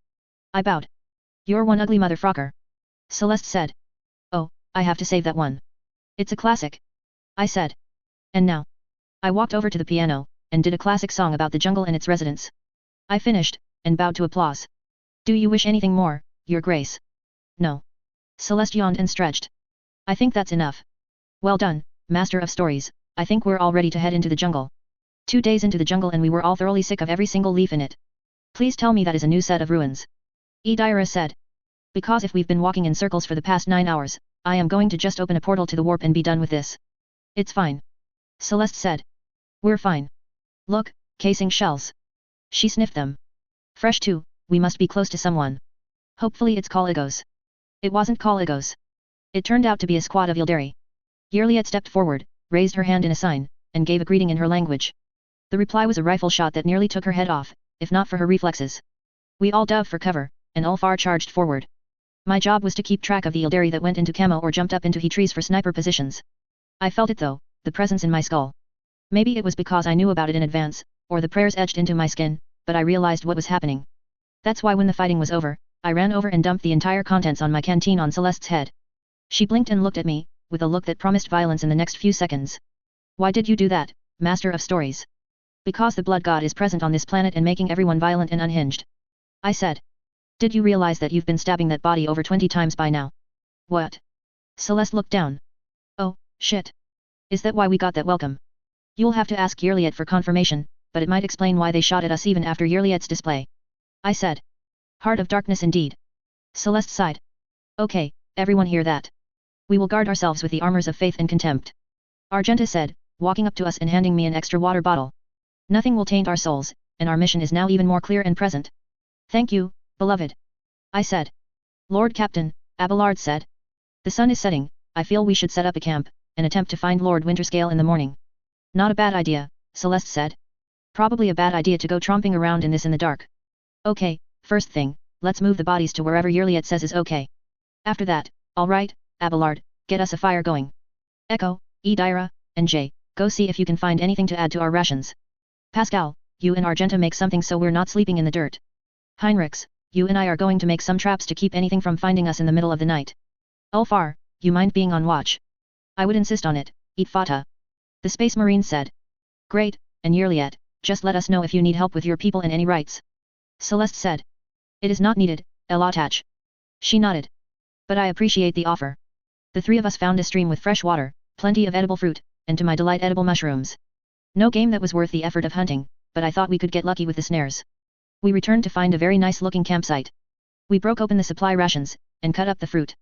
I bowed. You're one ugly motherfrocker. Celeste said. Oh, I have to save that one. It's a classic. I said. And now? I walked over to the piano, and did a classic song about the jungle and its residents. I finished, and bowed to applause. Do you wish anything more, Your Grace? No. Celeste yawned and stretched. I think that's enough. Well done, Master of Stories, I think we're all ready to head into the jungle. 2 days into the jungle and we were all thoroughly sick of every single leaf in it. Please tell me that is a new set of ruins. Idira said. Because if we've been walking in circles for the past 9 hours, I am going to just open a portal to the warp and be done with this. It's fine. Celeste said. We're fine. Look, casing shells. She sniffed them. Fresh too, we must be close to someone. Hopefully it's Kaligos. It wasn't Kaligos. It turned out to be a squad of Ildari. Yirliet stepped forward, raised her hand in a sign, and gave a greeting in her language. The reply was a rifle shot that nearly took her head off, if not for her reflexes. We all dove for cover, and Ulfar charged forward. My job was to keep track of the Ildari that went into camo or jumped up into he trees for sniper positions. I felt it though, the presence in my skull. Maybe it was because I knew about it in advance, or the prayers etched into my skin, but I realized what was happening. That's why when the fighting was over, I ran over and dumped the entire contents on my canteen on Celeste's head. She blinked and looked at me, with a look that promised violence in the next few seconds. Why did you do that, Master of Stories? Because the blood god is present on this planet and making everyone violent and unhinged. I said. Did you realize that you've been stabbing that body over 20 times by now? What? Celeste looked down. Oh, shit. Is that why we got that welcome? You'll have to ask Yirliet for confirmation, but it might explain why they shot at us even after Yirliet's display. I said. Heart of darkness indeed. Celeste sighed. Okay, everyone hear that. We will guard ourselves with the armors of faith and contempt. Argenta said, walking up to us and handing me an extra water bottle. Nothing will taint our souls, and our mission is now even more clear and present. Thank you, beloved. I said. Lord Captain, Abelard said. The sun is setting, I feel we should set up a camp, and attempt to find Lord Winterscale in the morning. Not a bad idea, Celeste said. Probably a bad idea to go tromping around in this in the dark. Okay, first thing, let's move the bodies to wherever Yirliet says is okay. After that, alright, Abelard, get us a fire going. Echo, Idira, and Jay, go see if you can find anything to add to our rations. Pascal, you and Argenta make something so we're not sleeping in the dirt. Heinrichs, you and I are going to make some traps to keep anything from finding us in the middle of the night. Ulfar, you mind being on watch? I would insist on it, Eat Fata. The Space Marine said. Great, and Yirliet, just let us know if you need help with your people and any rights. Celeste said. It is not needed, Elatach. She nodded. But I appreciate the offer. The 3 of us found a stream with fresh water, plenty of edible fruit, and to my delight edible mushrooms. No game that was worth the effort of hunting, but I thought we could get lucky with the snares. We returned to find a very nice looking campsite. We broke open the supply rations, and cut up the fruit.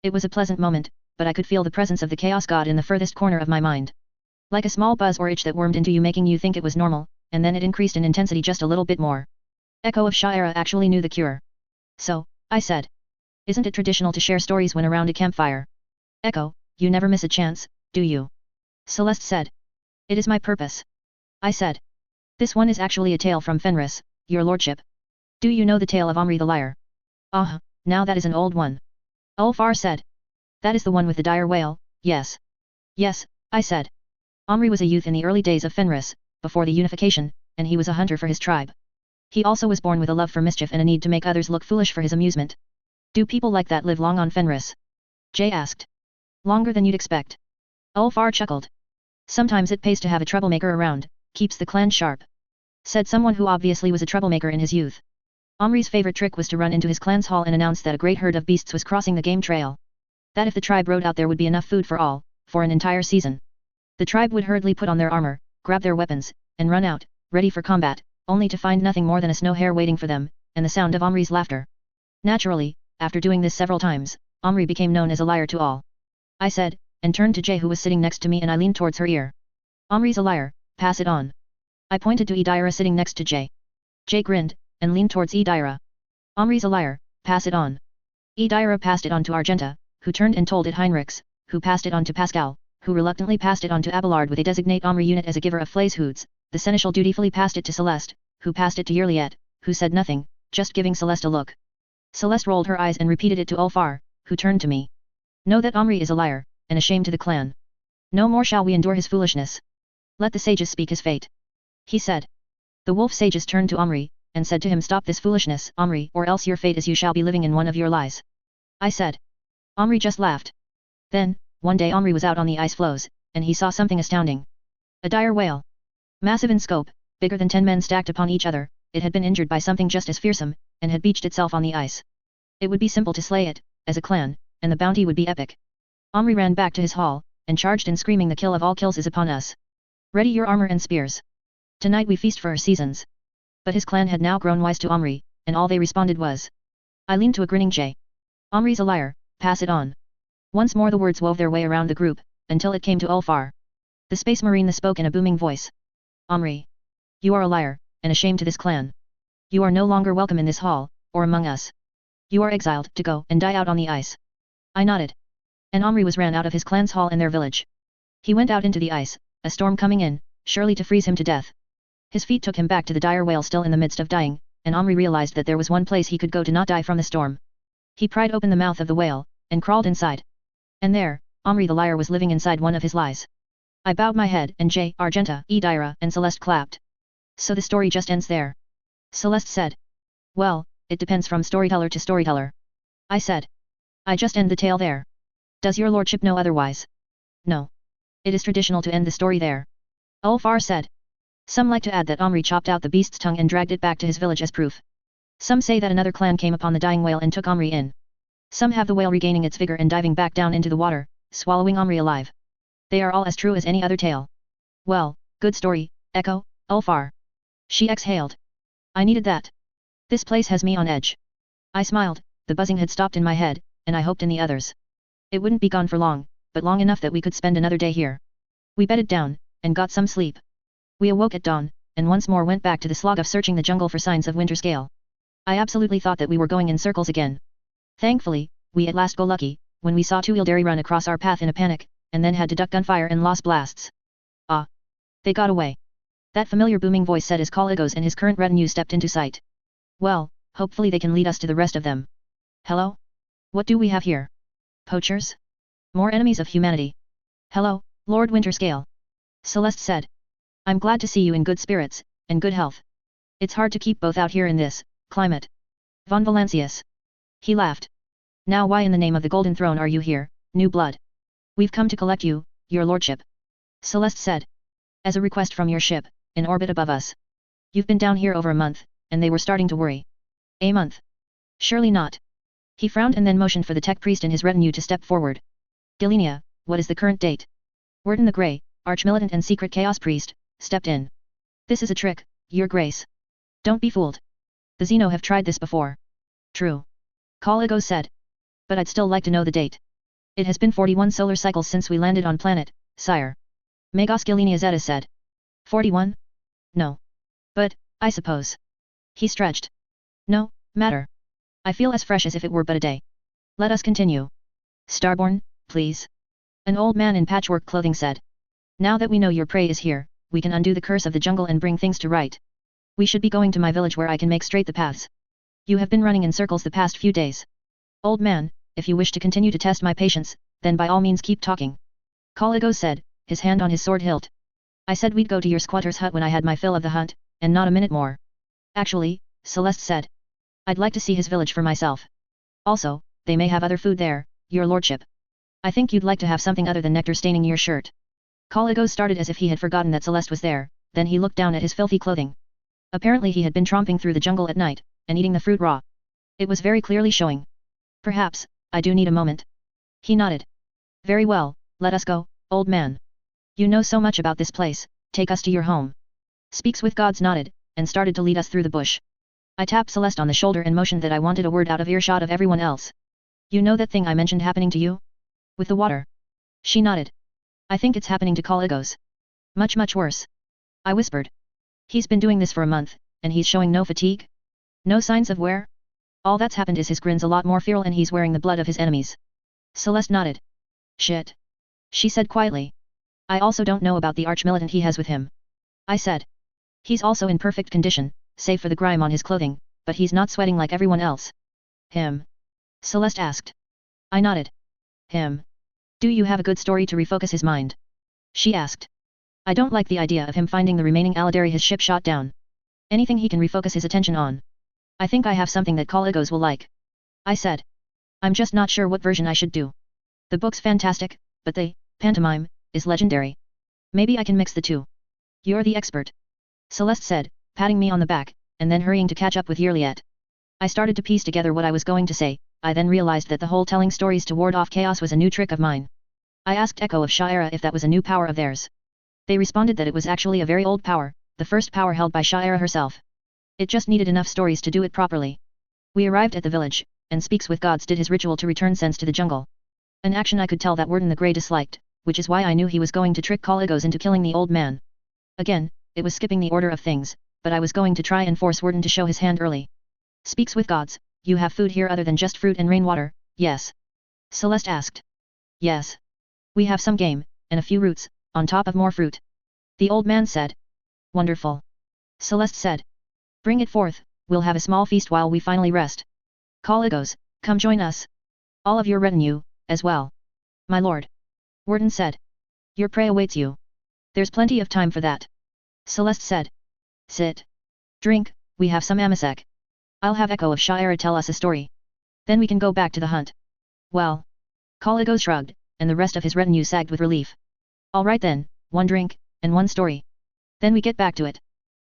It was a pleasant moment, but I could feel the presence of the Chaos God in the furthest corner of my mind. Like a small buzz or itch that wormed into you making you think it was normal, and then it increased in intensity just a little bit more. Echo of Shira actually knew the cure. So, I said. Isn't it traditional to share stories when around a campfire? Echo, you never miss a chance, do you? Celeste said. It is my purpose. I said. This one is actually a tale from Fenris, your lordship. Do you know the tale of Omri the liar? Now that is an old one. Ulfar said. That is the one with the dire whale, yes. Yes, I said. Omri was a youth in the early days of Fenris, before the unification, and he was a hunter for his tribe. He also was born with a love for mischief and a need to make others look foolish for his amusement. Do people like that live long on Fenris? Jay asked. Longer than you'd expect. Ulfar chuckled. Sometimes it pays to have a troublemaker around, keeps the clan sharp. Said someone who obviously was a troublemaker in his youth. Omri's favorite trick was to run into his clan's hall and announce that a great herd of beasts was crossing the game trail. That if the tribe rode out there would be enough food for all, for an entire season. The tribe would hurriedly put on their armor, grab their weapons, and run out, ready for combat, only to find nothing more than a snow hare waiting for them, and the sound of Omri's laughter. Naturally, after doing this several times, Omri became known as a liar to all. I said, and turned to Jay who was sitting next to me and I leaned towards her ear. Omri's a liar, pass it on. I pointed to Idira sitting next to Jay. Jay grinned, and leaned towards Edyra. Omri's a liar, pass it on. Edyra passed it on to Argenta, who turned and told it Heinrichs, who passed it on to Pascal, who reluctantly passed it on to Abelard with a designate Omri unit as a giver of Flayshoods. The seneschal dutifully passed it to Celeste, who passed it to Yerliet, who said nothing, just giving Celeste a look. Celeste rolled her eyes and repeated it to Ulfar, who turned to me. Know that Omri is a liar, and a shame to the clan. No more shall we endure his foolishness. Let the sages speak his fate. He said. The wolf sages turned to Omri, and said to him, stop this foolishness, Omri, or else your fate is you shall be living in one of your lies. I said. Omri just laughed. Then, one day Omri was out on the ice floes, and he saw something astounding. A dire whale. Massive in scope, bigger than 10 men stacked upon each other, it had been injured by something just as fearsome, and had beached itself on the ice. It would be simple to slay it, as a clan, and the bounty would be epic. Omri ran back to his hall, and charged in screaming, the kill of all kills is upon us. Ready your armor and spears. Tonight we feast for our seasons. But his clan had now grown wise to Omri, and all they responded was. I leaned to a grinning J. Omri's a liar, pass it on. Once more the words wove their way around the group, until it came to Ulfar. The space marine spoke in a booming voice. Omri. You are a liar, and a shame to this clan. You are no longer welcome in this hall, or among us. You are exiled, to go and die out on the ice. I nodded. And Omri was ran out of his clan's hall and their village. He went out into the ice, a storm coming in, surely to freeze him to death. His feet took him back to the dire whale still in the midst of dying, and Omri realized that there was one place he could go to not die from the storm. He pried open the mouth of the whale, and crawled inside. And there, Omri the liar was living inside one of his lies. I bowed my head, and J, Argenta, Edyra, and Celeste clapped. So the story just ends there? Celeste said. Well, it depends from storyteller to storyteller. I said. I just end the tale there. Does your lordship know otherwise? No. It is traditional to end the story there. Ulfar said. Some like to add that Omri chopped out the beast's tongue and dragged it back to his village as proof. Some say that another clan came upon the dying whale and took Omri in. Some have the whale regaining its vigor and diving back down into the water, swallowing Omri alive. They are all as true as any other tale. Well, good story, Echo, Ulfar. She exhaled. I needed that. This place has me on edge. I smiled, the buzzing had stopped in my head, and I hoped in the others. It wouldn't be gone for long, but long enough that we could spend another day here. We bedded down, and got some sleep. We awoke at dawn, and once more went back to the slog of searching the jungle for signs of winter scale. I absolutely thought that we were going in circles again. Thankfully, we at last got lucky, when we saw 2 Ildari run across our path in a panic, and then had to duck gunfire and lost blasts. Ah! They got away. That familiar booming voice said as Kaligos and his current retinue stepped into sight. Well, hopefully they can lead us to the rest of them. Hello? What do we have here? Poachers? More enemies of humanity. Hello, Lord Winterscale. Celeste said. I'm glad to see you in good spirits, and good health. It's hard to keep both out here in this climate. Von Valancius. He laughed. Now why in the name of the Golden Throne are you here, new blood? We've come to collect you, your lordship. Celeste said. As a request from your ship, in orbit above us. You've been down here over a month, and they were starting to worry. A month? Surely not. He frowned and then motioned for the tech priest and his retinue to step forward. Gilenia, what is the current date? Worden the Grey, arch-militant and secret chaos priest, stepped in. This is a trick, your grace. Don't be fooled. The Xeno have tried this before. True. Kaligos said. But I'd still like to know the date. It has been 41 solar cycles since we landed on planet, sire. Magos Gilenia Zeta said. 41? No. But, I suppose. He stretched. No, matter. I feel as fresh as if it were but a day. Let us continue. Starborn, please. An old man in patchwork clothing said. Now that we know your prey is here, we can undo the curse of the jungle and bring things to right. We should be going to my village where I can make straight the paths. You have been running in circles the past few days. Old man, if you wish to continue to test my patience, then by all means keep talking. Kaligos said, his hand on his sword hilt. I said we'd go to your squatter's hut when I had my fill of the hunt, and not a minute more. Actually, Celeste said. I'd like to see his village for myself. Also, they may have other food there, your lordship. I think you'd like to have something other than nectar staining your shirt. Kaligos started as if he had forgotten that Celeste was there, then he looked down at his filthy clothing. Apparently he had been tromping through the jungle at night, and eating the fruit raw. It was very clearly showing. Perhaps, I do need a moment. He nodded. Very well, let us go, old man. You know so much about this place, take us to your home. Speaks with Gods nodded, and started to lead us through the bush. I tapped Celeste on the shoulder and motioned that I wanted a word out of earshot of everyone else. You know that thing I mentioned happening to you? With the water. She nodded. I think it's happening to Kaligos. Much worse. I whispered. He's been doing this for a month, and he's showing no fatigue? No signs of wear? All that's happened is his grin's a lot more feral and he's wearing the blood of his enemies. Celeste nodded. Shit. She said quietly. I also don't know about the arch-militant he has with him. I said. He's also in perfect condition, save for the grime on his clothing, but he's not sweating like everyone else. Him? Celeste asked. I nodded. Him. Do you have a good story to refocus his mind? She asked. I don't like the idea of him finding the remaining Aladari his ship shot down. Anything he can refocus his attention on. I think I have something that Caligos will like. I said. I'm just not sure what version I should do. The book's fantastic, but the pantomime is legendary. Maybe I can mix the two. You're the expert. Celeste said, patting me on the back, and then hurrying to catch up with Yearliet. I started to piece together what I was going to say. I then realized that the whole telling stories to ward off chaos was a new trick of mine. I asked Echo of Sha'ira if that was a new power of theirs. They responded that it was actually a very old power, the first power held by Sha'ira herself. It just needed enough stories to do it properly. We arrived at the village, and Speaks with Gods did his ritual to return sense to the jungle. An action I could tell that Warden the Grey disliked, which is why I knew he was going to trick Caligos into killing the old man. Again, it was skipping the order of things, but I was going to try and force Warden to show his hand early. Speaks with Gods, you have food here other than just fruit and rainwater, yes? Celeste asked. Yes. We have some game, and a few roots, on top of more fruit. The old man said. Wonderful. Celeste said. Bring it forth, we'll have a small feast while we finally rest. Caligos, come join us. All of your retinue, as well. My lord. Warden said. Your prey awaits you. There's plenty of time for that. Celeste said. Sit. Drink, we have some amasek. I'll have Echo of Sha'ira tell us a story. Then we can go back to the hunt. Well. Caligos shrugged, and the rest of his retinue sagged with relief. All right then, one drink, and one story. Then we get back to it.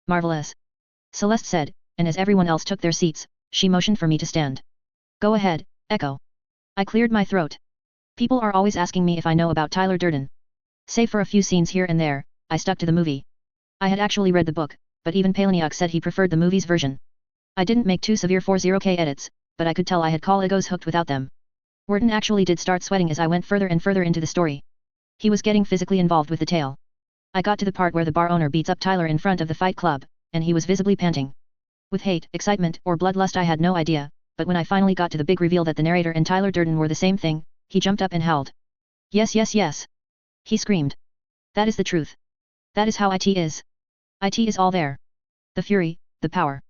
Marvelous. Celeste said, and as everyone else took their seats, she motioned for me to stand. Go ahead, Echo. I cleared my throat. People are always asking me if I know about Tyler Durden. Save for a few scenes here and there, I stuck to the movie. I had actually read the book, but even Palaniuk said he preferred the movie's version. I didn't make too severe 40k edits, but I could tell I had Caligos hooked without them. Warden actually did start sweating as I went further and further into the story. He was getting physically involved with the tale. I got to the part where the bar owner beats up Tyler in front of the fight club, and he was visibly panting. With hate, excitement, or bloodlust I had no idea, but when I finally got to the big reveal that the narrator and Tyler Durden were the same thing, he jumped up and howled. Yes, yes, yes. He screamed. That is the truth. That is how it is. It is all there. The fury, the power.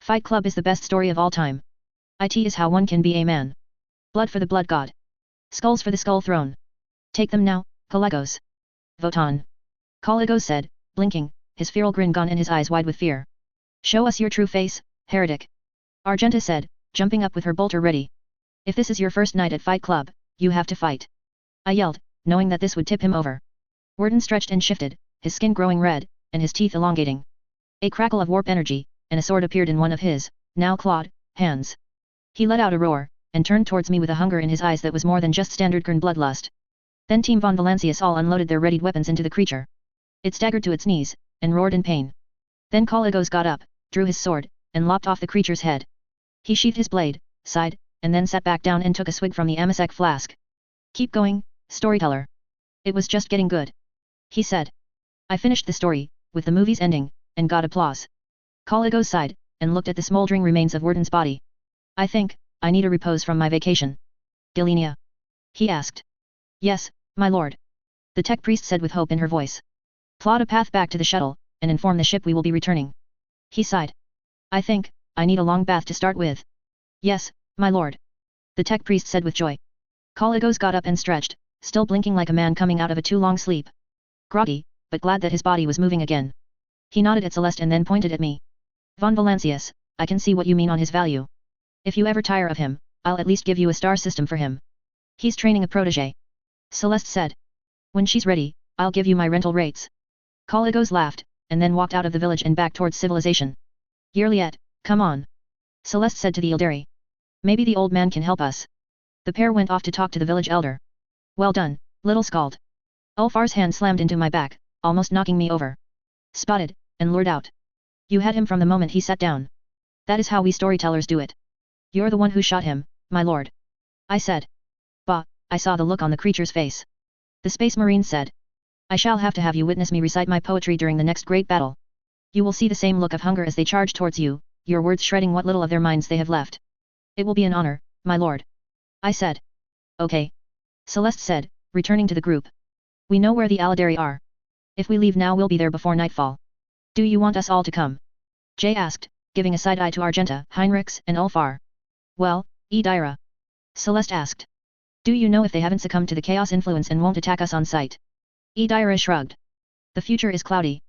Fight Club is the best story of all time. It is how one can be a man. Blood for the blood god. Skulls for the skull throne. Take them now, Caligos. Vote on. Caligos said, blinking, his feral grin gone and his eyes wide with fear. Show us your true face, heretic. Argenta said, jumping up with her bolter ready. If this is your first night at Fight Club, you have to fight. I yelled, knowing that this would tip him over. Warden stretched and shifted, his skin growing red, and his teeth elongating. A crackle of warp energy, and a sword appeared in one of his, now clawed, hands. He let out a roar, and turned towards me with a hunger in his eyes that was more than just standard Kern bloodlust. Then Team von Valancius all unloaded their readied weapons into the creature. It staggered to its knees, and roared in pain. Then Caligos got up, drew his sword, and lopped off the creature's head. He sheathed his blade, sighed, and then sat back down and took a swig from the amasek flask. Keep going, storyteller. It was just getting good. He said. I finished the story, with the movie's ending, and got applause. Caligos sighed, and looked at the smoldering remains of Warden's body. I think, I need a repose from my vacation. Gilenia? He asked. Yes, my lord. The tech priest said with hope in her voice. Plot a path back to the shuttle, and inform the ship we will be returning. He sighed. I think, I need a long bath to start with. Yes, my lord. The tech priest said with joy. Caligos got up and stretched, still blinking like a man coming out of a too long sleep. Groggy, but glad that his body was moving again. He nodded at Celeste and then pointed at me. Von Valancius, I can see what you mean on his value. If you ever tire of him, I'll at least give you a star system for him. He's training a protege. Celeste said. When she's ready, I'll give you my rental rates. Caligos laughed, and then walked out of the village and back towards civilization. Yearliet, come on. Celeste said to the Ildari. Maybe the old man can help us. The pair went off to talk to the village elder. Well done, little scald. Ulfar's hand slammed into my back, almost knocking me over. Spotted, and lured out. You had him from the moment he sat down. That is how we storytellers do it. You're the one who shot him, my lord. I said. Bah, I saw the look on the creature's face. The Space Marine said. I shall have to have you witness me recite my poetry during the next great battle. You will see the same look of hunger as they charge towards you, your words shredding what little of their minds they have left. It will be an honor, my lord. I said. Okay. Celeste said, returning to the group. We know where the Aladari are. If we leave now we'll be there before nightfall. Do you want us all to come? Jay asked, giving a side eye to Argenta, Heinrichs, and Ulfar. Well, Edyra. Celeste asked. Do you know if they haven't succumbed to the chaos influence and won't attack us on sight? Edyra shrugged. The future is cloudy.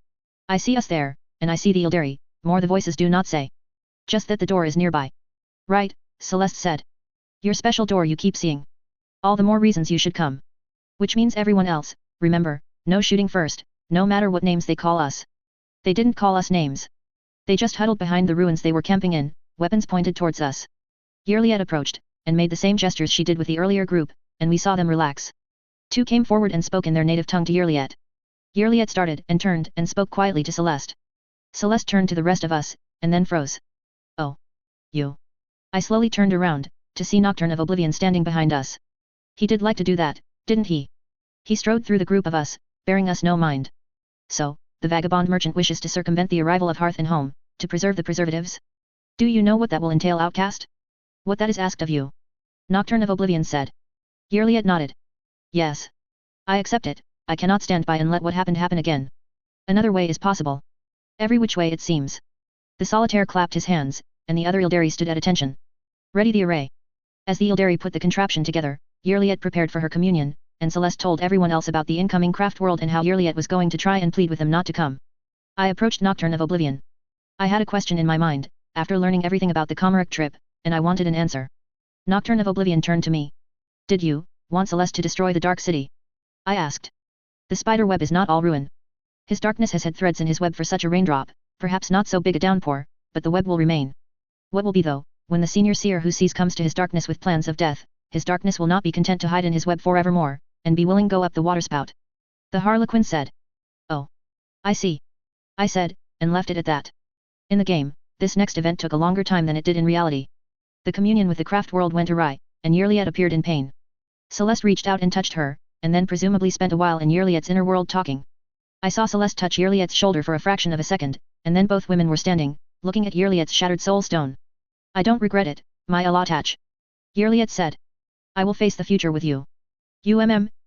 I see us there, and I see the Ildari, more the voices do not say. Just that the door is nearby. Right, Celeste said. Your special door you keep seeing. All the more reasons you should come. Which means everyone else, remember, no shooting first, no matter what names they call us. They didn't call us names. They just huddled behind the ruins they were camping in, weapons pointed towards us. Yrliet approached, and made the same gestures she did with the earlier group, and we saw them relax. Two came forward and spoke in their native tongue to Yrliet. Yrliet started and turned and spoke quietly to Celeste. Celeste turned to the rest of us, and then froze. Oh. You. I slowly turned around, to see Nocturne of Oblivion standing behind us. He did like to do that, didn't he? He strode through the group of us, bearing us no mind. So, the vagabond merchant wishes to circumvent the arrival of Hearth and Home, to preserve the preservatives? Do you know what that will entail, outcast? What that is asked of you? Nocturne of Oblivion said. Yrliet nodded. Yes. I accept it, I cannot stand by and let what happened happen again. Another way is possible. Every which way it seems. The solitaire clapped his hands, and the other Ildari stood at attention. Ready the array. As the Ildari put the contraption together, Yrliet prepared for her communion, and Celeste told everyone else about the incoming craft world and how Yrliet was going to try and plead with them not to come. I approached Nocturne of Oblivion. I had a question in my mind, after learning everything about the Comeric trip, and I wanted an answer. Nocturne of Oblivion turned to me. Did you want Celeste to destroy the Dark City? I asked. The spider web is not all ruin. His darkness has had threads in his web for such a raindrop, perhaps not so big a downpour, but the web will remain. What will be though, when the senior seer who sees comes to his darkness with plans of death, his darkness will not be content to hide in his web forevermore, and be willing go up the waterspout. The Harlequin said. Oh. I see. I said, and left it at that. In the game, this next event took a longer time than it did in reality. The communion with the craft world went awry, and Yrliet appeared in pain. Celeste reached out and touched her, and then presumably spent a while in Yrliet's inner world talking. I saw Celeste touch Yrliet's shoulder for a fraction of a second, and then both women were standing, looking at Yrliet's shattered soul stone. I don't regret it, my Alatach. Yrliet said. I will face the future with you.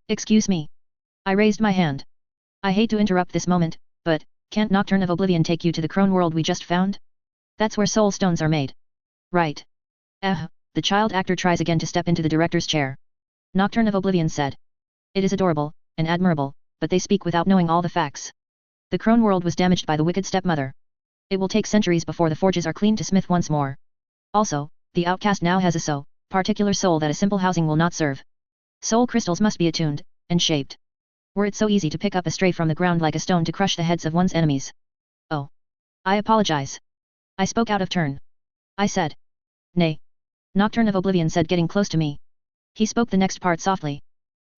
Excuse me. I raised my hand. I hate to interrupt this moment, but, can't Nocturne of Oblivion take you to the crone world we just found? That's where soul stones are made. Right. The child actor tries again to step into the director's chair. Nocturne of Oblivion said. It is adorable, and admirable, but they speak without knowing all the facts. The crone world was damaged by the wicked stepmother. It will take centuries before the forges are cleaned to smith once more. Also, the outcast now has a particular soul that a simple housing will not serve. Soul crystals must be attuned, and shaped. Were it so easy to pick up a stray from the ground like a stone to crush the heads of one's enemies? Oh. I apologize. I spoke out of turn. I said. Nay. Nocturne of Oblivion said, getting close to me. He spoke the next part softly.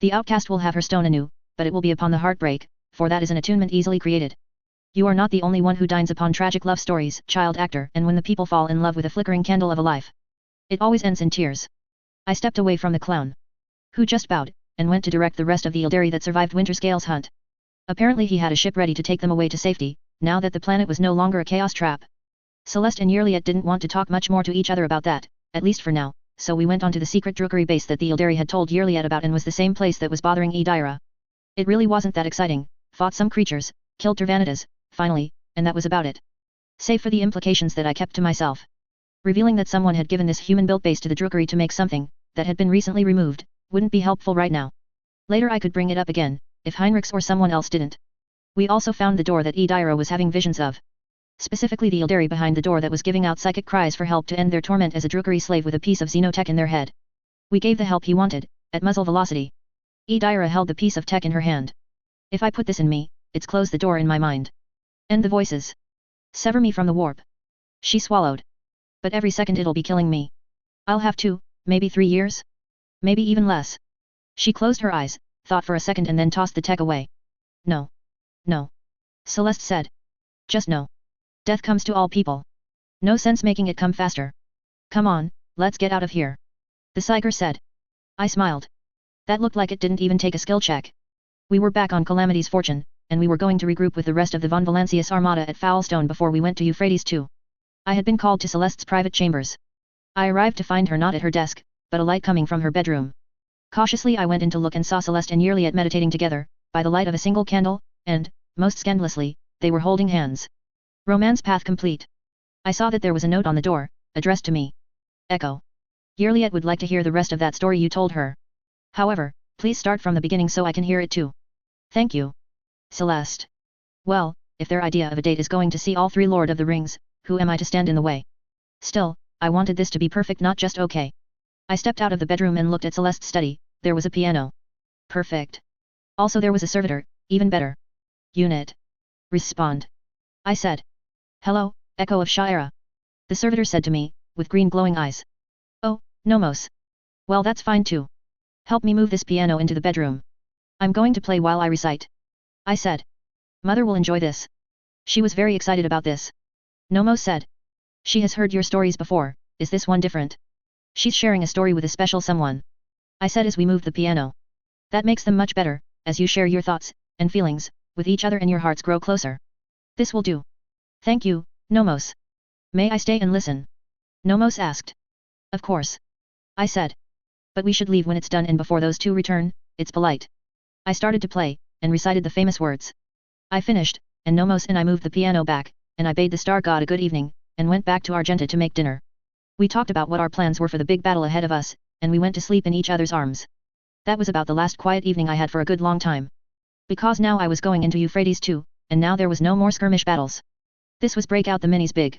The outcast will have her stone anew, but it will be upon the heartbreak, for that is an attunement easily created. You are not the only one who dines upon tragic love stories, child actor, and when the people fall in love with a flickering candle of a life. It always ends in tears. I stepped away from the clown, who just bowed, and went to direct the rest of the Ildari that survived Winterscale's hunt. Apparently he had a ship ready to take them away to safety, now that the planet was no longer a chaos trap. Celeste and Yrliet didn't want to talk much more to each other about that, at least for now, so we went on to the secret drookery base that the Ildari had told Yrliet about and was the same place that was bothering Edyra. It really wasn't that exciting, fought some creatures, killed Tervanitas, finally, and that was about it. Save for the implications that I kept to myself. Revealing that someone had given this human-built base to the drookery to make something, that had been recently removed, wouldn't be helpful right now. Later I could bring it up again, if Heinrichs or someone else didn't. We also found the door that Edyra was having visions of. Specifically the Ildari behind the door that was giving out psychic cries for help to end their torment as a drookery slave with a piece of xenotech in their head. We gave the help he wanted, at muzzle velocity. Edyra held the piece of tech in her hand. If I put this in me, it's close the door in my mind. End the voices. Sever me from the warp. She swallowed. But every second it'll be killing me. I'll have 2, maybe 3 years? Maybe even less. She closed her eyes, thought for a second and then tossed the tech away. No. No. Celeste said. Just no. Death comes to all people. No sense making it come faster. Come on, let's get out of here. The Psyker said. I smiled. That looked like it didn't even take a skill check. We were back on Calamity's Fortune, and we were going to regroup with the rest of the Von Valancius Armada at Foulstone before we went to Euphrates too. I had been called to Celeste's private chambers. I arrived to find her not at her desk, but a light coming from her bedroom. Cautiously I went in to look and saw Celeste and Yearliet meditating together, by the light of a single candle, and, most scandalously, they were holding hands. Romance path complete. I saw that there was a note on the door, addressed to me. Echo. Yearliet would like to hear the rest of that story you told her. However, please start from the beginning so I can hear it too. Thank you. Celeste. Well, if their idea of a date is going to see all three Lord of the Rings, who am I to stand in the way? Still, I wanted this to be perfect, not just okay. I stepped out of the bedroom and looked at Celeste's study. There was a piano. Perfect. Also there was a servitor, even better. Unit. Respond. I said. Hello, Echo of Sha'ira. The servitor said to me, with green glowing eyes. Oh, Nomos. Well, that's fine too. Help me move this piano into the bedroom. I'm going to play while I recite. I said. Mother will enjoy this. She was very excited about this. Nomos said. She has heard your stories before, is this one different? She's sharing a story with a special someone. I said as we moved the piano. That makes them much better, as you share your thoughts, and feelings, with each other and your hearts grow closer. This will do. Thank you, Nomos. May I stay and listen? Nomos asked. Of course. I said. But we should leave when it's done and before those two return, it's polite. I started to play, and recited the famous words. I finished, and Nomos and I moved the piano back, and I bade the star god a good evening, and went back to Argenta to make dinner. We talked about what our plans were for the big battle ahead of us, and we went to sleep in each other's arms. That was about the last quiet evening I had for a good long time. Because now I was going into Euphrates too, and now there was no more skirmish battles. This was break out the minis big.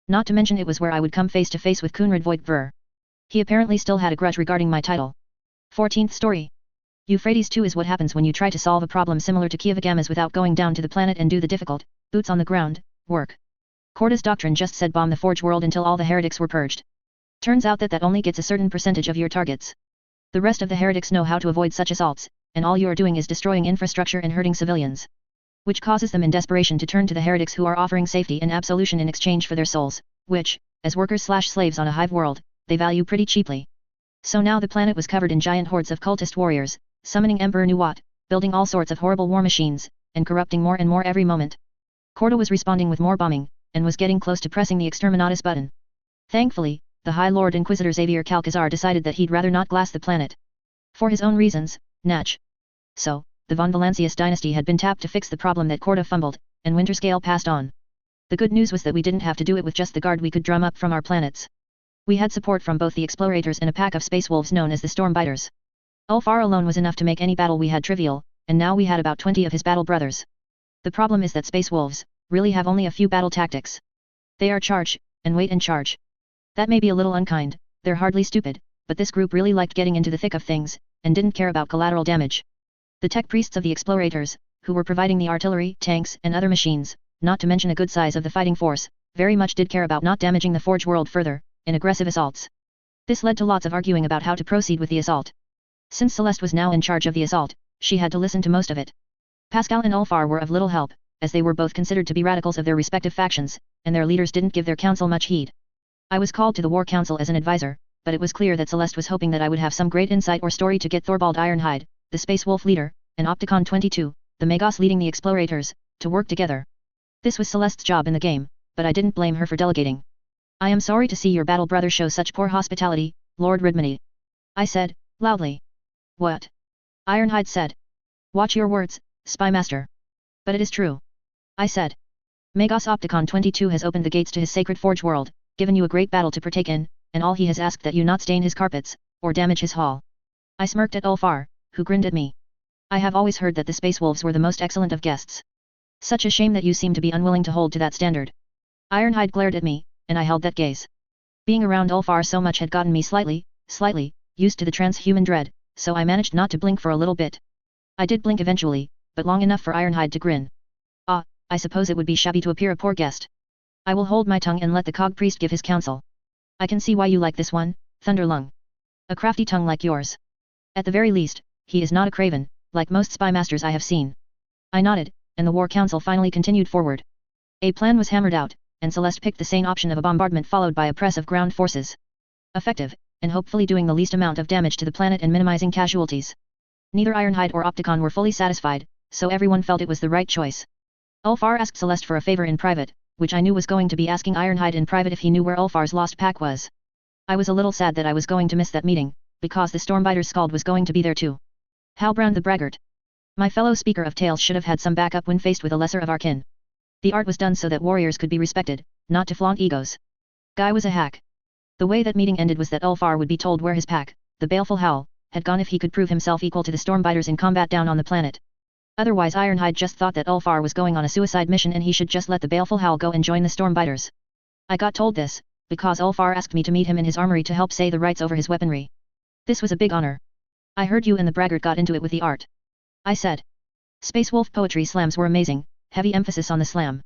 Not to mention it was where I would come face to face with Kunrad Voigt. He apparently still had a grudge regarding my title. 14th story. Euphrates 2 is what happens when you try to solve a problem similar to Kievagamas without going down to the planet and do the difficult, boots on the ground, work. Korda's doctrine just said bomb the Forge world until all the heretics were purged. Turns out that only gets a certain percentage of your targets. The rest of the heretics know how to avoid such assaults, and all you are doing is destroying infrastructure and hurting civilians. Which causes them in desperation to turn to the heretics who are offering safety and absolution in exchange for their souls, which, as workers/slaves on a hive world, they value pretty cheaply. So now the planet was covered in giant hordes of cultist warriors, summoning Emperor Nuwat, building all sorts of horrible war machines, and corrupting more and more every moment. Korda was responding with more bombing, and was getting close to pressing the exterminatus button. Thankfully, the High Lord Inquisitor Xavier Calcazar decided that he'd rather not glass the planet. For his own reasons, Natch. So, the von Valancius dynasty had been tapped to fix the problem that Korda fumbled, and Winterscale passed on. The good news was that we didn't have to do it with just the guard we could drum up from our planets. We had support from both the explorators and a pack of space wolves known as the Stormbiters. Ulfar alone was enough to make any battle we had trivial, and now we had about 20 of his battle brothers. The problem is that space wolves really have only a few battle tactics. They are charge, and wait and charge. That may be a little unkind, they're hardly stupid, but this group really liked getting into the thick of things, and didn't care about collateral damage. The tech priests of the explorators, who were providing the artillery, tanks and other machines, not to mention a good size of the fighting force, very much did care about not damaging the Forge world further, in aggressive assaults. This led to lots of arguing about how to proceed with the assault. Since Celeste was now in charge of the assault, she had to listen to most of it. Pascal and Ulfar were of little help, as they were both considered to be radicals of their respective factions, and their leaders didn't give their counsel much heed. I was called to the War Council as an advisor, but it was clear that Celeste was hoping that I would have some great insight or story to get Thorvald Ironhide, the Space Wolf leader, and Opticon 22, the Magos leading the explorators, to work together. This was Celeste's job in the game, but I didn't blame her for delegating. I am sorry to see your battle brother show such poor hospitality, Lord Ridmany. I said, loudly. What? Ironhide said. Watch your words, Spymaster. But it is true. I said. Magos Opticon 22 has opened the gates to his sacred Forge world, given you a great battle to partake in, and all he has asked that you not stain his carpets, or damage his hall. I smirked at Ulfar, who grinned at me. I have always heard that the Space Wolves were the most excellent of guests. Such a shame that you seem to be unwilling to hold to that standard. Ironhide glared at me, and I held that gaze. Being around Ulfar so much had gotten me slightly, used to the transhuman dread, so I managed not to blink for a little bit. I did blink eventually, but long enough for Ironhide to grin. Ah, I suppose it would be shabby to appear a poor guest. I will hold my tongue and let the cog priest give his counsel. I can see why you like this one, Thunderlung. A crafty tongue like yours. At the very least, he is not a craven, like most spymasters I have seen. I nodded, and the War Council finally continued forward. A plan was hammered out, and Celeste picked the sane option of a bombardment followed by a press of ground forces. Effective, and hopefully doing the least amount of damage to the planet and minimizing casualties. Neither Ironhide or Opticon were fully satisfied, so everyone felt it was the right choice. Ulfar asked Celeste for a favor in private, which I knew was going to be asking Ironhide in private if he knew where Ulfar's lost pack was. I was a little sad that I was going to miss that meeting, because the Stormbiter's Skald was going to be there too. Halbrand the Braggart. My fellow speaker of tales should have had some backup when faced with a lesser of our kin. The art was done so that warriors could be respected, not to flaunt egos. Guy was a hack. The way that meeting ended was that Ulfar would be told where his pack, the Baleful Howl, had gone if he could prove himself equal to the Stormbiters in combat down on the planet. Otherwise Ironhide just thought that Ulfar was going on a suicide mission and he should just let the Baleful Howl go and join the Stormbiters. I got told this, because Ulfar asked me to meet him in his armory to help say the rights over his weaponry. This was a big honor. I heard you and the Braggart got into it with the art. I said. Space Wolf poetry slams were amazing, heavy emphasis on the slam.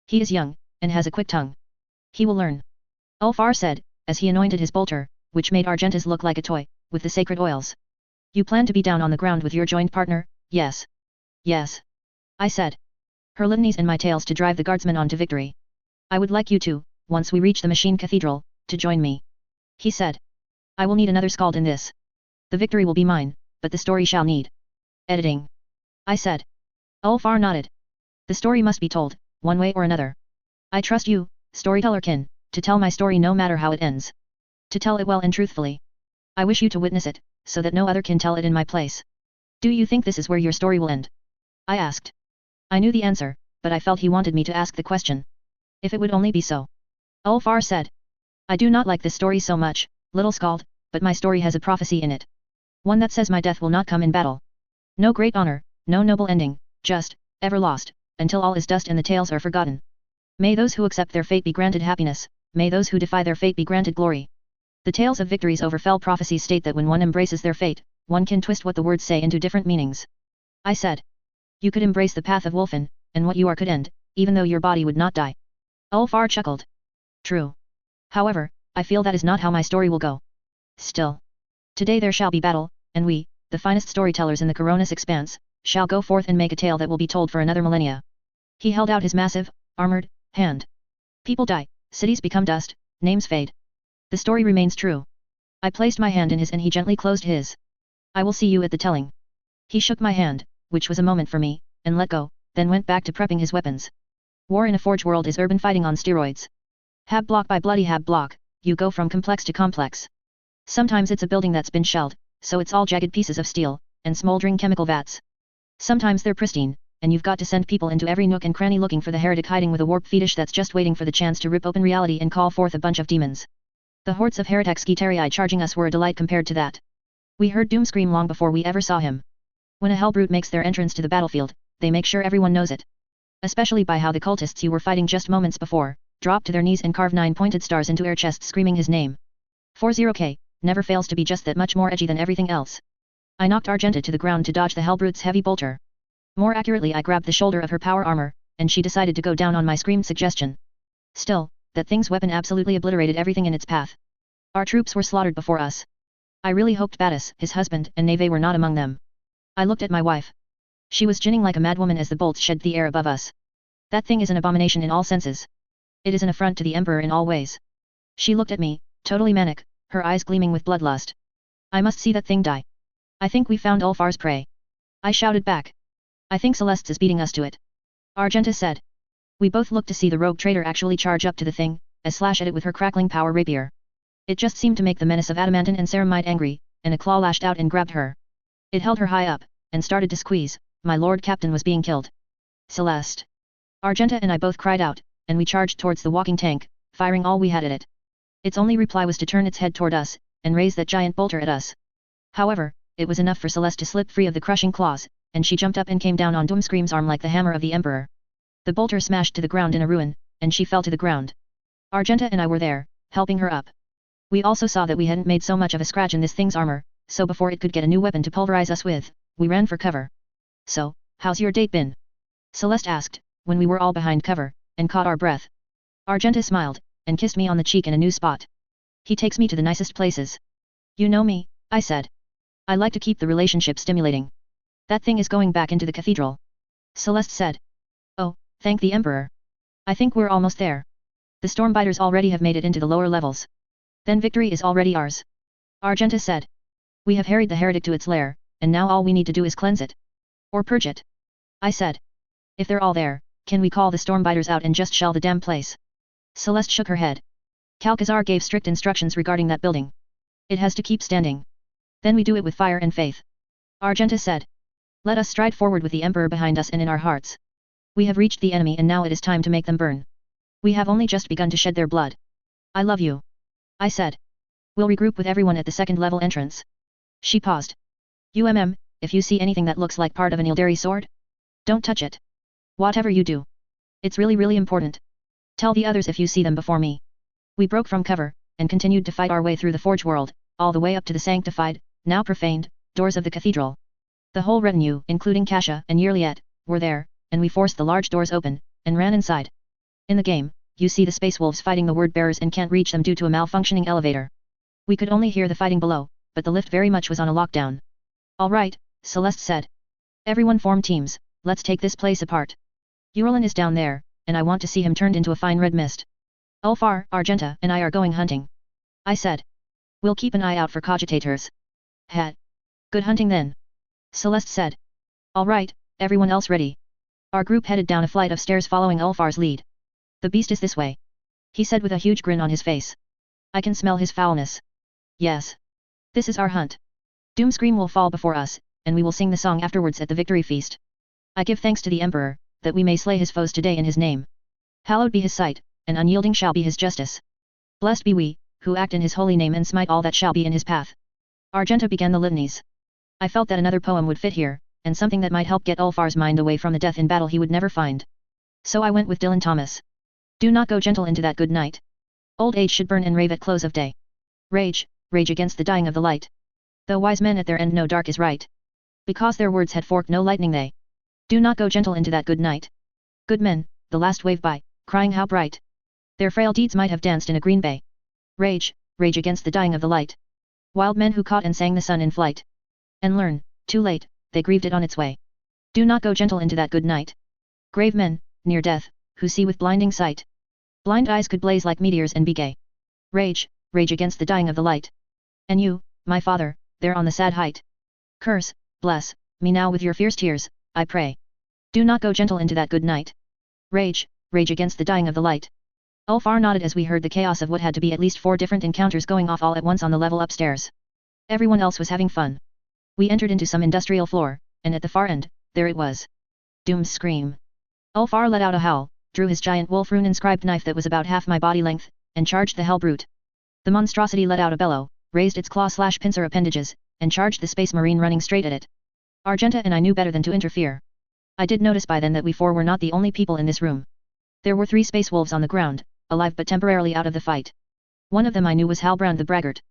He is young, and has a quick tongue. He will learn. Ulfar said, as he anointed his bolter, which made Argentus look like a toy, with the sacred oils. You plan to be down on the ground with your joined partner, yes? Yes. I said. Her litanies and my tales to drive the guardsmen on to victory. I would like you to, once we reach the Machine Cathedral, to join me. He said. I will need another Skald in this. The victory will be mine, but the story shall need editing. I said. Ulfar nodded. The story must be told, one way or another. I trust you, storytellerkin, to tell my story no matter how it ends. To tell it well and truthfully. I wish you to witness it, so that no other can tell it in my place. Do you think this is where your story will end? I asked. I knew the answer, but I felt he wanted me to ask the question. If it would only be so. Ulfar said. I do not like this story so much, little Skald, but my story has a prophecy in it. One that says my death will not come in battle. No great honor, no noble ending, just, ever lost, until all is dust and the tales are forgotten. May those who accept their fate be granted happiness, may those who defy their fate be granted glory. The tales of victories over fell prophecies state that when one embraces their fate, one can twist what the words say into different meanings. I said. You could embrace the path of Wolfen, and what you are could end, even though your body would not die. Ulfar chuckled. True. However, I feel that is not how my story will go. Still. Today there shall be battle, and we, the finest storytellers in the Coronis expanse, shall go forth and make a tale that will be told for another millennia. He held out his massive, armored, hand. People die, cities become dust, names fade. The story remains true. I placed my hand in his and he gently closed his. I will see you at the telling. He shook my hand, which was a moment for me, and let go, then went back to prepping his weapons. War in a Forge world is urban fighting on steroids. Hab block by bloody hab block, you go from complex to complex. Sometimes it's a building that's been shelled, so it's all jagged pieces of steel, and smoldering chemical vats. Sometimes they're pristine, and you've got to send people into every nook and cranny looking for the heretic hiding with a warp fetish that's just waiting for the chance to rip open reality and call forth a bunch of demons. The hordes of heretics Gitarii charging us were a delight compared to that. We heard Doom scream long before we ever saw him. When a hellbrute makes their entrance to the battlefield, they make sure everyone knows it. Especially by how the cultists you were fighting just moments before, drop to their knees and carve 9 pointed stars into air chests screaming his name. 40k, never fails to be just that much more edgy than everything else. I knocked Argenta to the ground to dodge the hellbrute's heavy bolter. More accurately I grabbed the shoulder of her power armor, and she decided to go down on my screamed suggestion. Still, that thing's weapon absolutely obliterated everything in its path. Our troops were slaughtered before us. I really hoped Battis, his husband, and Neve were not among them. I looked at my wife. She was ginning like a madwoman as the bolts shed the air above us. That thing is an abomination in all senses. It is an affront to the Emperor in all ways. She looked at me, totally manic, her eyes gleaming with bloodlust. I must see that thing die. I think we found Ulfar's prey. I shouted back. I think Celeste's is beating us to it. Argenta said. We both looked to see the rogue trader actually charge up to the thing, as slash at it with her crackling power rapier. It just seemed to make the menace of Adamantine and Ceramide angry, and a claw lashed out and grabbed her. It held her high up, and started to squeeze. My lord captain was being killed. Celeste. Argenta and I both cried out, and we charged towards the walking tank, firing all we had at it. Its only reply was to turn its head toward us, and raise that giant bolter at us. However, it was enough for Celeste to slip free of the crushing claws, and she jumped up and came down on Doomscream's arm like the hammer of the Emperor. The bolter smashed to the ground in a ruin, and she fell to the ground. Argenta and I were there, helping her up. We also saw that we hadn't made so much of a scratch in this thing's armor, so before it could get a new weapon to pulverize us with, we ran for cover. So, how's your date been? Celeste asked, when we were all behind cover, and caught our breath. Argenta smiled, and kissed me on the cheek in a new spot. He takes me to the nicest places. You know me, I said. I like to keep the relationship stimulating. That thing is going back into the cathedral. Celeste said. Oh, thank the Emperor. I think we're almost there. The Stormbiters already have made it into the lower levels. Then victory is already ours. Argenta said. We have harried the heretic to its lair, and now all we need to do is cleanse it. Or purge it. I said. If they're all there, can we call the Stormbiters out and just shell the damn place? Celeste shook her head. Calcazar gave strict instructions regarding that building. It has to keep standing. Then we do it with fire and faith. Argenta said. Let us stride forward with the Emperor behind us and in our hearts. We have reached the enemy and now it is time to make them burn. We have only just begun to shed their blood. I love you. I said. We'll regroup with everyone at the second level entrance. She paused. If you see anything that looks like part of an Ildari sword, don't touch it. Whatever you do. It's really important. Tell the others if you see them before me. We broke from cover, and continued to fight our way through the Forge world, all the way up to the sanctified, now profaned, doors of the cathedral. The whole retinue, including Kasha and Yerliet, were there, and we forced the large doors open, and ran inside. In the game, you see the Space Wolves fighting the Word Bearers and can't reach them due to a malfunctioning elevator. We could only hear the fighting below, but the lift very much was on a lockdown. All right, Celeste said. Everyone form teams, let's take this place apart. Uralin is down there, and I want to see him turned into a fine red mist. Ulfar, Argenta and I are going hunting. I said. We'll keep an eye out for cogitators. Good hunting then. Celeste said. All right, everyone else ready. Our group headed down a flight of stairs following Ulfar's lead. The beast is this way. He said with a huge grin on his face. I can smell his foulness. Yes. This is our hunt. Doomscream will fall before us, and we will sing the song afterwards at the victory feast. I give thanks to the Emperor, that we may slay his foes today in his name. Hallowed be his sight, and unyielding shall be his justice. Blessed be we, who act in his holy name and smite all that shall be in his path. Argenta began the litanies. I felt that another poem would fit here, and something that might help get Ulfar's mind away from the death in battle he would never find. So I went with Dylan Thomas. Do not go gentle into that good night. Old age should burn and rave at close of day. Rage, rage against the dying of the light. Though wise men at their end know dark is right. Because their words had forked no lightning they. Do not go gentle into that good night. Good men, the last wave by, crying how bright. Their frail deeds might have danced in a green bay. Rage, rage against the dying of the light. Wild men who caught and sang the sun in flight. And learn, too late, they grieved it on its way. Do not go gentle into that good night. Grave men, near death, who see with blinding sight. Blind eyes could blaze like meteors and be gay. Rage, rage against the dying of the light. And you, my father, there on the sad height. Curse, bless, me now with your fierce tears, I pray. Do not go gentle into that good night. Rage, rage against the dying of the light. Ulfar nodded as we heard the chaos of what had to be at least 4 different encounters going off all at once on the level upstairs. Everyone else was having fun. We entered into some industrial floor, and at the far end, there it was. Doom's scream. Ulfar let out a howl, drew his giant wolf rune inscribed knife that was about half my body length, and charged the hell brute. The monstrosity let out a bellow, raised its claw/pincer appendages, and charged the space marine running straight at it. Argenta and I knew better than to interfere. I did notice by then that we 4 were not the only people in this room. There were 3 space wolves on the ground, alive but temporarily out of the fight. One of them I knew was Halbrand the Braggart.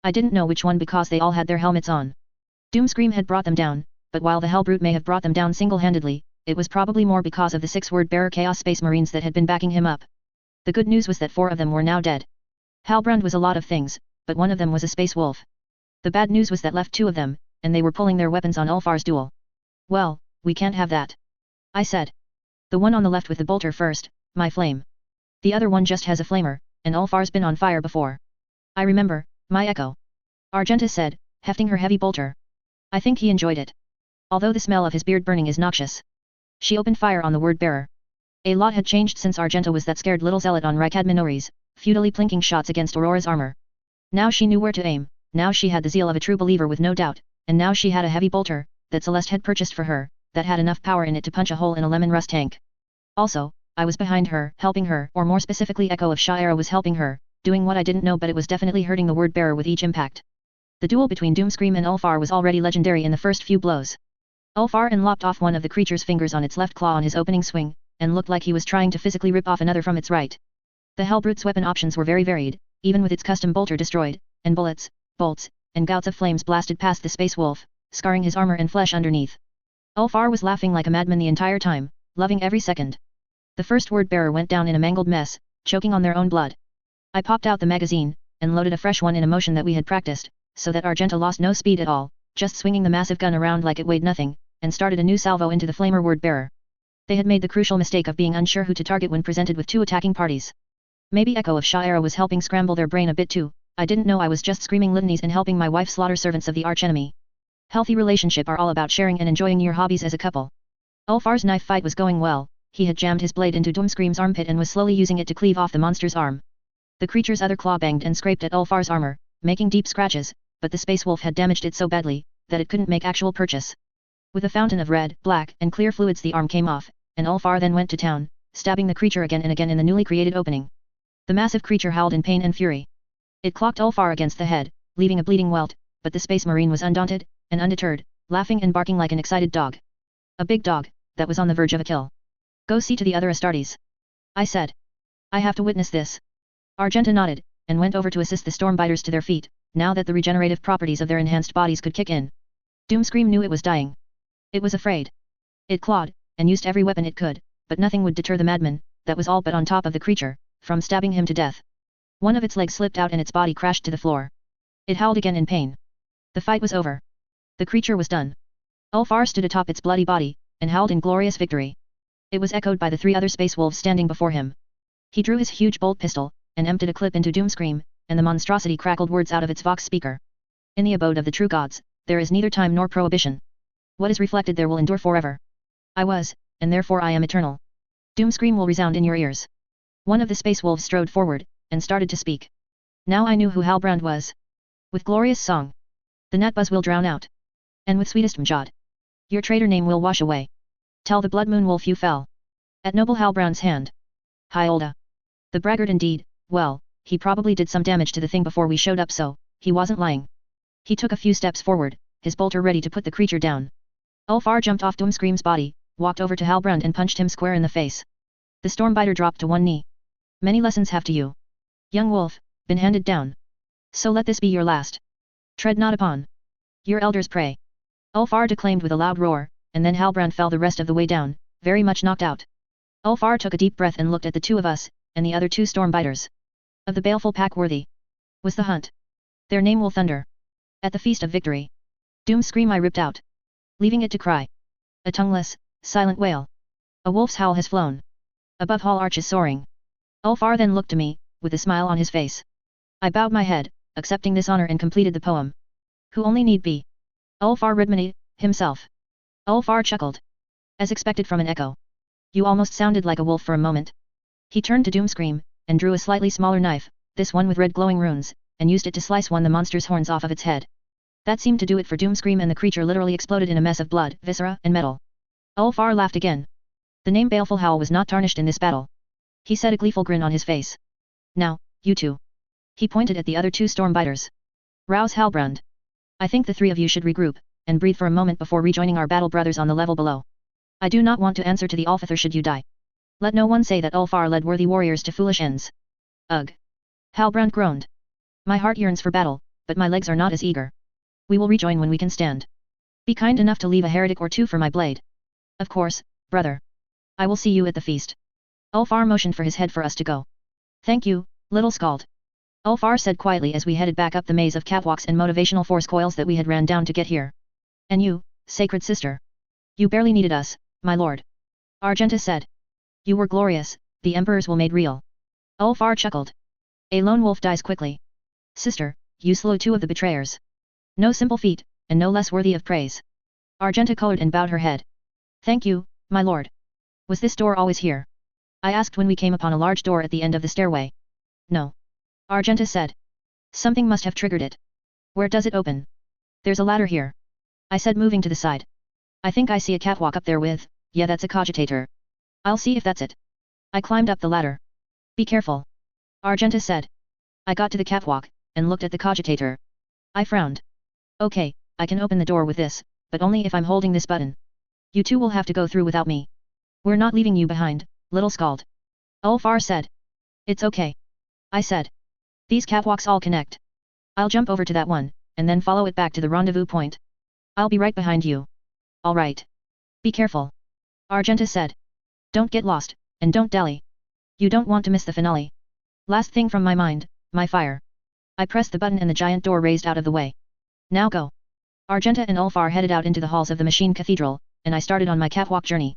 I didn't know which one because they all had their helmets on. Doomscream had brought them down, but while the Hellbrute may have brought them down single-handedly, it was probably more because of the 6 word-bearer Chaos Space Marines that had been backing him up. The good news was that 4 of them were now dead. Halbrand was a lot of things, but one of them was a space wolf. The bad news was that left 2 of them, and they were pulling their weapons on Ulfar's duel. Well, we can't have that. I said. The one on the left with the bolter first, my flame. The other one just has a flamer, and Ulfar's been on fire before. I remember, my echo. Argenta said, hefting her heavy bolter. I think he enjoyed it. Although the smell of his beard burning is noxious. She opened fire on the word-bearer. A lot had changed since Argenta was that scared little zealot on Rykad Minories, futilely plinking shots against Aurora's armor. Now she knew where to aim, now she had the zeal of a true believer with no doubt, and now she had a heavy bolter, that Celeste had purchased for her, that had enough power in it to punch a hole in a lemon rust tank. Also, I was behind her, helping her, or more specifically Echo of Sha'era was helping her, doing what I didn't know but it was definitely hurting the word-bearer with each impact. The duel between Doomscream and Ulfar was already legendary in the first few blows. Ulfar lopped off one of the creature's fingers on its left claw on his opening swing, and looked like he was trying to physically rip off another from its right. The Hellbrute's weapon options were very varied, even with its custom bolter destroyed, and bullets, bolts, and gouts of flames blasted past the space wolf, scarring his armor and flesh underneath. Ulfar was laughing like a madman the entire time, loving every second. The first word-bearer went down in a mangled mess, choking on their own blood. I popped out the magazine, and loaded a fresh one in a motion that we had practiced, so that Argenta lost no speed at all, just swinging the massive gun around like it weighed nothing, and started a new salvo into the flamer word-bearer. They had made the crucial mistake of being unsure who to target when presented with 2 attacking parties. Maybe Echo of Sha'era was helping scramble their brain a bit too. I didn't know I was just screaming litanies and helping my wife slaughter servants of the archenemy. Healthy relationships are all about sharing and enjoying your hobbies as a couple. Ulfar's knife fight was going well, he had jammed his blade into Doomscream's armpit and was slowly using it to cleave off the monster's arm. The creature's other claw banged and scraped at Ulfar's armor, making deep scratches, but the space wolf had damaged it so badly, that it couldn't make actual purchase. With a fountain of red, black, and clear fluids the arm came off, and Ulfar then went to town, stabbing the creature again and again in the newly created opening. The massive creature howled in pain and fury. It clocked Ulfar against the head, leaving a bleeding welt, but the space marine was undaunted, and undeterred, laughing and barking like an excited dog. A big dog, that was on the verge of a kill. Go see to the other Astartes, I said. I have to witness this. Argenta nodded, and went over to assist the Stormbiters to their feet, now that the regenerative properties of their enhanced bodies could kick in. Doomscream knew it was dying. It was afraid. It clawed, and used every weapon it could, but nothing would deter the madman, that was all but on top of the creature, from stabbing him to death. One of its legs slipped out and its body crashed to the floor. It howled again in pain. The fight was over. The creature was done. Ulfar stood atop its bloody body, and howled in glorious victory. It was echoed by the 3 other space wolves standing before him. He drew his huge bolt pistol, and emptied a clip into Doomscream, and the monstrosity crackled words out of its vox speaker. In the abode of the true gods, there is neither time nor prohibition. What is reflected there will endure forever. I was, and therefore I am eternal. Doomscream will resound in your ears. One of the space wolves strode forward, and started to speak. Now I knew who Halbrand was. With glorious song. The net buzz will drown out. And with sweetest mjod. Your traitor name will wash away. Tell the blood moon wolf you fell. At noble Halbrand's hand. Hyolda. The braggart indeed, well, he probably did some damage to the thing before we showed up so, he wasn't lying. He took a few steps forward, his bolter ready to put the creature down. Ulfar jumped off Doomscream's body, walked over to Halbrand and punched him square in the face. The Stormbiter dropped to one knee. Many lessons have to you. Young wolf, been handed down. So let this be your last. Tread not upon your elders pray. Ulfar declaimed with a loud roar, and then Halbrand fell the rest of the way down, very much knocked out. Ulfar took a deep breath and looked at the 2 of us, and the other 2 Stormbiters. Of the baleful pack worthy was the hunt. Their name will thunder. At the feast of victory. Doomscream I ripped out. Leaving it to cry. A tongueless, silent wail. A wolf's howl has flown. Above hall arches soaring. Ulfar then looked to me, with a smile on his face. I bowed my head, accepting this honor and completed the poem. Who only need be. Ulfar Redmany, himself. Ulfar chuckled. As expected from an echo. You almost sounded like a wolf for a moment. He turned to Doomscream, and drew a slightly smaller knife, this one with red glowing runes, and used it to slice one the monster's horns off of its head. That seemed to do it for Doomscream and the creature literally exploded in a mess of blood, viscera, and metal. Ulfar laughed again. The name Baleful Howl was not tarnished in this battle. He set a gleeful grin on his face. Now, you 2. He pointed at the other 2 Stormbiters. Rouse Halbrand. I think the 3 of you should regroup, and breathe for a moment before rejoining our battle brothers on the level below. I do not want to answer to the Alfather should you die. Let no one say that Ulfar led worthy warriors to foolish ends. Ugh. Halbrand groaned. My heart yearns for battle, but my legs are not as eager. We will rejoin when we can stand. Be kind enough to leave a heretic or 2 for my blade. Of course, brother. I will see you at the feast. Ulfar motioned for his head for us to go. Thank you, little Scald. Ulfar said quietly as we headed back up the maze of catwalks and motivational force coils that we had ran down to get here. And you, sacred sister. You barely needed us, my lord. Argenta said. You were glorious, the emperors will made real. Ulfar chuckled. A lone wolf dies quickly. Sister, you slew 2 of the betrayers. No simple feat, and no less worthy of praise. Argenta colored and bowed her head. Thank you, my lord. Was this door always here? I asked when we came upon a large door at the end of the stairway. No. Argenta said. Something must have triggered it. Where does it open? There's a ladder here. I said moving to the side. I think I see a catwalk up there with, yeah that's a cogitator. I'll see if that's it. I climbed up the ladder. Be careful. Argenta said. I got to the catwalk, and looked at the cogitator. I frowned. Okay, I can open the door with this, but only if I'm holding this button. You 2 will have to go through without me. We're not leaving you behind, little Scald. Ulfar said. It's okay. I said. These catwalks all connect. I'll jump over to that one, and then follow it back to the rendezvous point. I'll be right behind you. All right. Be careful. Argenta said. Don't get lost, and don't dally. You don't want to miss the finale. Last thing from my mind, my fire. I pressed the button and the giant door raised out of the way. Now go. Argenta and Ulfar headed out into the halls of the Machine Cathedral, and I started on my catwalk journey.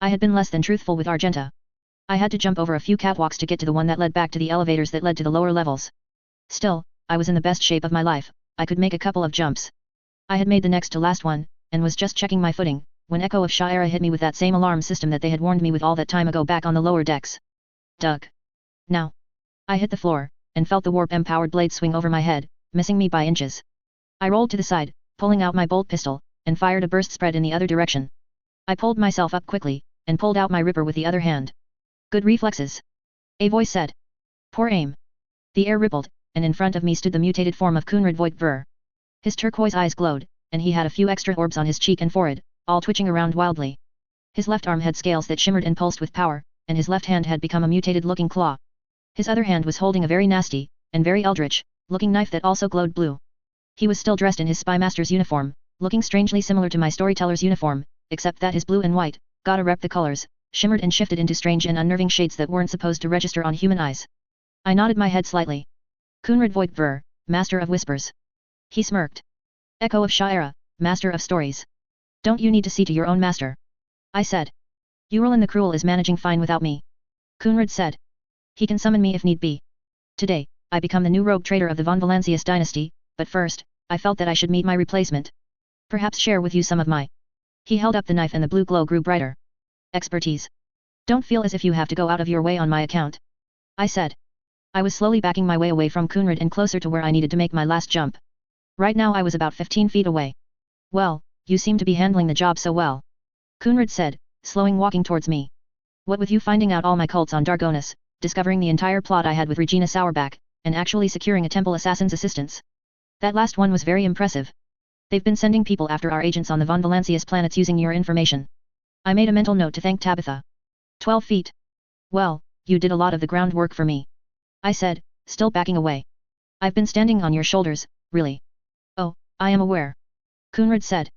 I had been less than truthful with Argenta. I had to jump over a few catwalks to get to the one that led back to the elevators that led to the lower levels. Still, I was in the best shape of my life, I could make a couple of jumps. I had made the next to last one, and was just checking my footing, when Echo of Shira hit me with that same alarm system that they had warned me with all that time ago back on the lower decks. Dug. Now. I hit the floor, and felt the warp-empowered blade swing over my head, missing me by inches. I rolled to the side, pulling out my bolt pistol, and fired a burst spread in the other direction. I pulled myself up quickly, and pulled out my ripper with the other hand. Good reflexes. A voice said. Poor aim. The air rippled, and in front of me stood the mutated form of Kunrad Voigt-Ver. His turquoise eyes glowed, and he had a few extra orbs on his cheek and forehead, all twitching around wildly. His left arm had scales that shimmered and pulsed with power, and his left hand had become a mutated-looking claw. His other hand was holding a very nasty, and very eldritch-looking knife that also glowed blue. He was still dressed in his spymaster's uniform, looking strangely similar to my storyteller's uniform, except that his blue and white, gotta rep the colors, shimmered and shifted into strange and unnerving shades that weren't supposed to register on human eyes. I nodded my head slightly. Kunrad Voigt-Ver, Master of Whispers. He smirked. Echo of Shira, Master of Stories. Don't you need to see to your own master? I said. Uralin the Cruel is managing fine without me. Kunrad said. He can summon me if need be. Today, I become the new rogue trader of the von Valancius dynasty, but first, I felt that I should meet my replacement. Perhaps share with you some of my... He held up the knife and the blue glow grew brighter. Expertise. Don't feel as if you have to go out of your way on my account. I said. I was slowly backing my way away from Kunrad and closer to where I needed to make my last jump. Right now I was about 15 feet away. Well, you seem to be handling the job so well. Kunrad said, slowing walking towards me. What with you finding out all my cults on Dargonis, discovering the entire plot I had with Regina Sourback, and actually securing a temple assassin's assistance. That last one was very impressive. They've been sending people after our agents on the von Valancius planets using your information. I made a mental note to thank Tabitha. 12 feet. Well, you did a lot of the groundwork for me. I said, still backing away. I've been standing on your shoulders, really. Oh, I am aware. Kunrad said.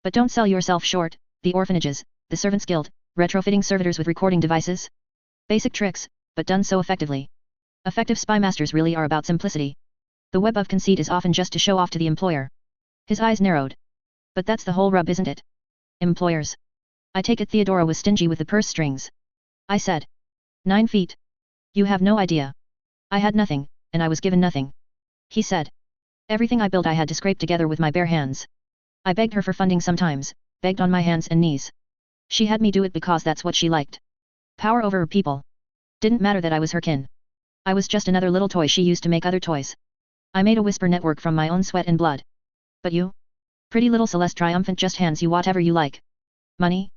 But don't sell yourself short, the orphanages, the servants guild, retrofitting servitors with recording devices. Basic tricks, but done so effectively. Effective spy masters really are about simplicity. The web of conceit is often just to show off to the employer. His eyes narrowed. But that's the whole rub, isn't it? Employers. I take it Theodora was stingy with the purse strings. I said. 9 feet. You have no idea. I had nothing, and I was given nothing. He said. Everything I built I had to scrape together with my bare hands. I begged her for funding sometimes, begged on my hands and knees. She had me do it because that's what she liked. Power over her people. Didn't matter that I was her kin. I was just another little toy she used to make other toys. I made a whisper network from my own sweat and blood. But you? Pretty little Celeste triumphant just hands you whatever you like. Money?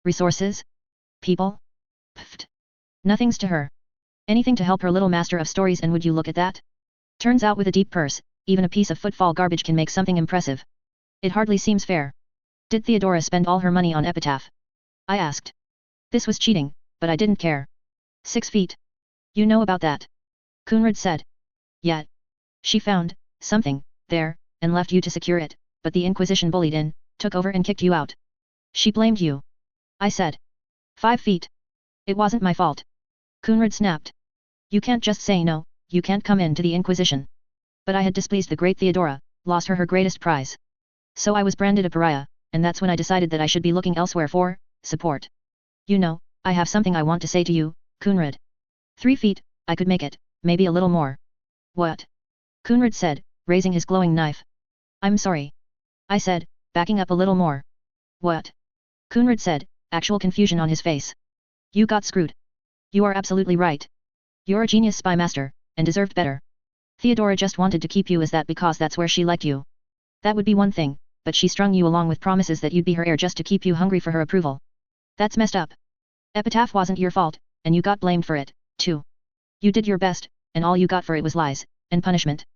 Resources? People? Pfft. Nothing's to her. Anything to help her little master of stories, and would you look at that? Turns out with a deep purse, even a piece of footfall garbage can make something impressive. It hardly seems fair. Did Theodora spend all her money on Epitaph? I asked. This was cheating, but I didn't care. 6 feet. You know about that. Kunrad said. Yet. She found something there, and left you to secure it, but the Inquisition bullied in, took over and kicked you out. She blamed you. I said. 5 feet. It wasn't my fault. Kunrad snapped. You can't just say no, you can't come in to the Inquisition. But I had displeased the great Theodora, lost her greatest prize. So I was branded a pariah, and that's when I decided that I should be looking elsewhere for support. You know, I have something I want to say to you, Kunrad. 3 feet, I could make it, maybe a little more. What? Kunrad said, raising his glowing knife. I'm sorry. I said, backing up a little more. What? Kunrad said, actual confusion on his face. You got screwed. You are absolutely right. You're a genius spy master, and deserved better. Theodora just wanted to keep you as that because that's where she liked you. That would be one thing, but she strung you along with promises that you'd be her heir just to keep you hungry for her approval. That's messed up. Epitaph wasn't your fault, and you got blamed for it, too. You did your best, and all you got for it was lies, and punishment.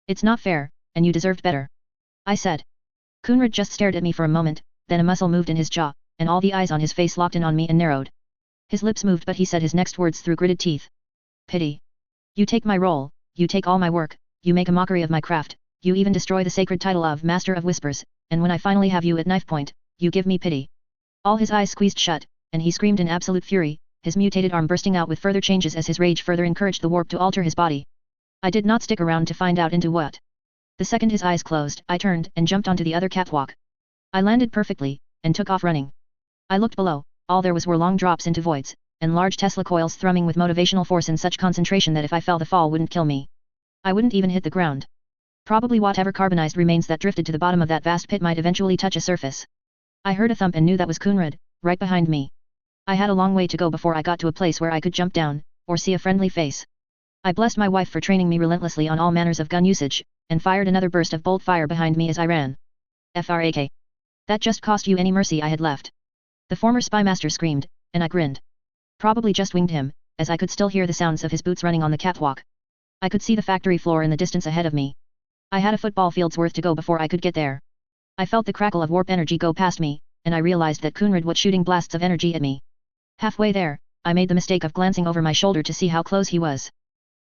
It's not fair, and you deserved better. I said. Kunrad just stared at me for a moment, then a muscle moved in his jaw, and all the eyes on his face locked in on me and narrowed. His lips moved, but he said his next words through gritted teeth. Pity. You take my role, you take all my work, you make a mockery of my craft, you even destroy the sacred title of Master of Whispers, and when I finally have you at knife point, you give me pity. All his eyes squeezed shut, and he screamed in absolute fury, his mutated arm bursting out with further changes as his rage further encouraged the warp to alter his body. I did not stick around to find out into what. The second his eyes closed, I turned and jumped onto the other catwalk. I landed perfectly, and took off running. I looked below, all there was were long drops into voids, and large Tesla coils thrumming with motivational force in such concentration that if I fell the fall wouldn't kill me. I wouldn't even hit the ground. Probably whatever carbonized remains that drifted to the bottom of that vast pit might eventually touch a surface. I heard a thump and knew that was Kunrad, right behind me. I had a long way to go before I got to a place where I could jump down, or see a friendly face. I blessed my wife for training me relentlessly on all manners of gun usage, and fired another burst of bolt fire behind me as I ran. Frak. That just cost you any mercy I had left. The former spymaster screamed, and I grinned. Probably just winged him, as I could still hear the sounds of his boots running on the catwalk. I could see the factory floor in the distance ahead of me. I had a football field's worth to go before I could get there. I felt the crackle of warp energy go past me, and I realized that Kunrad was shooting blasts of energy at me. Halfway there, I made the mistake of glancing over my shoulder to see how close he was.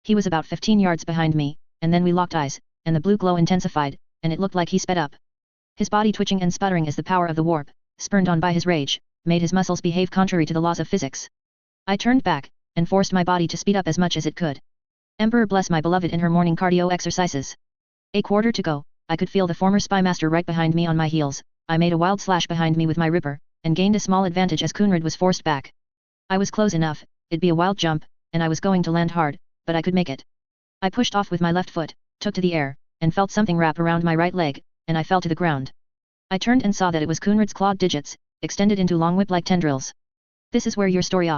He was about 15 yards behind me, and then we locked eyes, and the blue glow intensified, and it looked like he sped up. His body twitching and sputtering as the power of the warp, spurned on by his rage, made his muscles behave contrary to the laws of physics. I turned back, and forced my body to speed up as much as it could. Emperor bless my beloved in her morning cardio exercises. A quarter to go, I could feel the former spymaster right behind me on my heels. I made a wild slash behind me with my ripper, and gained a small advantage as Kunrad was forced back. I was close enough, it'd be a wild jump, and I was going to land hard, but I could make it. I pushed off with my left foot, took to the air, and felt something wrap around my right leg, and I fell to the ground. I turned and saw that it was Kunrad's clawed digits, extended into long whip-like tendrils. This is where your story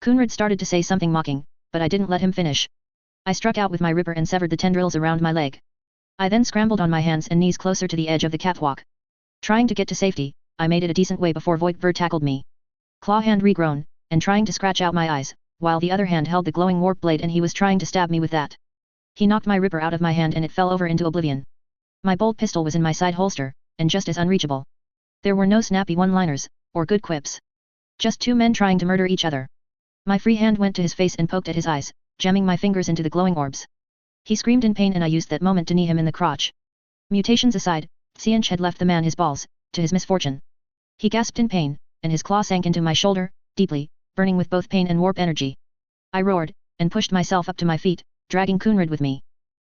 Kunrad started to say something mocking, but I didn't let him finish. I struck out with my ripper and severed the tendrils around my leg. I then scrambled on my hands and knees closer to the edge of the catwalk. Trying to get to safety, I made it a decent way before Voigtver tackled me. Claw hand regrown, and trying to scratch out my eyes, while the other hand held the glowing warp blade and he was trying to stab me with that. He knocked my ripper out of my hand and it fell over into oblivion. My bolt pistol was in my side holster, and just as unreachable. There were no snappy one-liners, or good quips. Just two men trying to murder each other. My free hand went to his face and poked at his eyes, jamming my fingers into the glowing orbs. He screamed in pain and I used that moment to knee him in the crotch. Mutations aside, Xianch had left the man his balls, to his misfortune. He gasped in pain, and his claw sank into my shoulder, deeply, burning with both pain and warp energy. I roared, and pushed myself up to my feet, dragging Kunrad with me.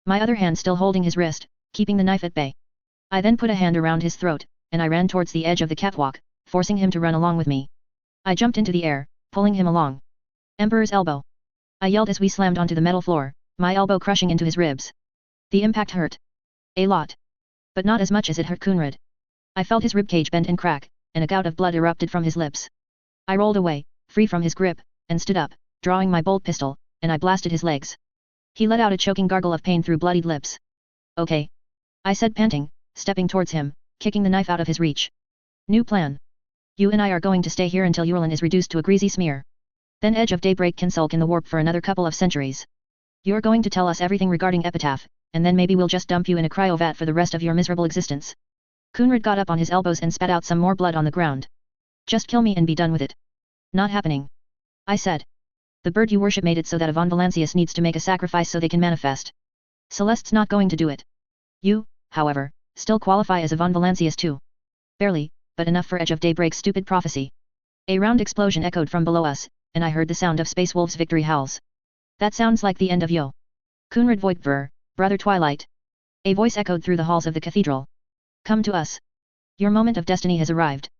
My other hand still holding his wrist, keeping the knife at bay. I then put a hand around his throat, and I ran towards the edge of the catwalk, forcing him to run along with me. I jumped into the air, pulling him along. Emperor's elbow. I yelled as we slammed onto the metal floor, my elbow crushing into his ribs. The impact hurt. A lot. But not as much as it hurt Kunrad. I felt his ribcage bend and crack, and a gout of blood erupted from his lips. I rolled away, free from his grip, and stood up, drawing my bolt pistol, and I blasted his legs. He let out a choking gargle of pain through bloodied lips. Okay. I said panting, stepping towards him, kicking the knife out of his reach. New plan. You and I are going to stay here until Urlan is reduced to a greasy smear. Then Edge of Daybreak can sulk in the warp for another couple of centuries. You're going to tell us everything regarding Epitaph, and then maybe we'll just dump you in a cryovat for the rest of your miserable existence. Kunrad got up on his elbows and spat out some more blood on the ground. Just kill me and be done with it. Not happening. I said. The bird you worship made it so that a Von Valancius needs to make a sacrifice so they can manifest. Celeste's not going to do it. You, however, still qualify as a Von Valancius too. Barely, but enough for Edge of Daybreak's stupid prophecy. A round explosion echoed from below us, and I heard the sound of Space Wolf's victory howls. That sounds like the end of Yo. Kunrad Voigtver, Brother Twilight. A voice echoed through the halls of the cathedral. Come to us. Your moment of destiny has arrived.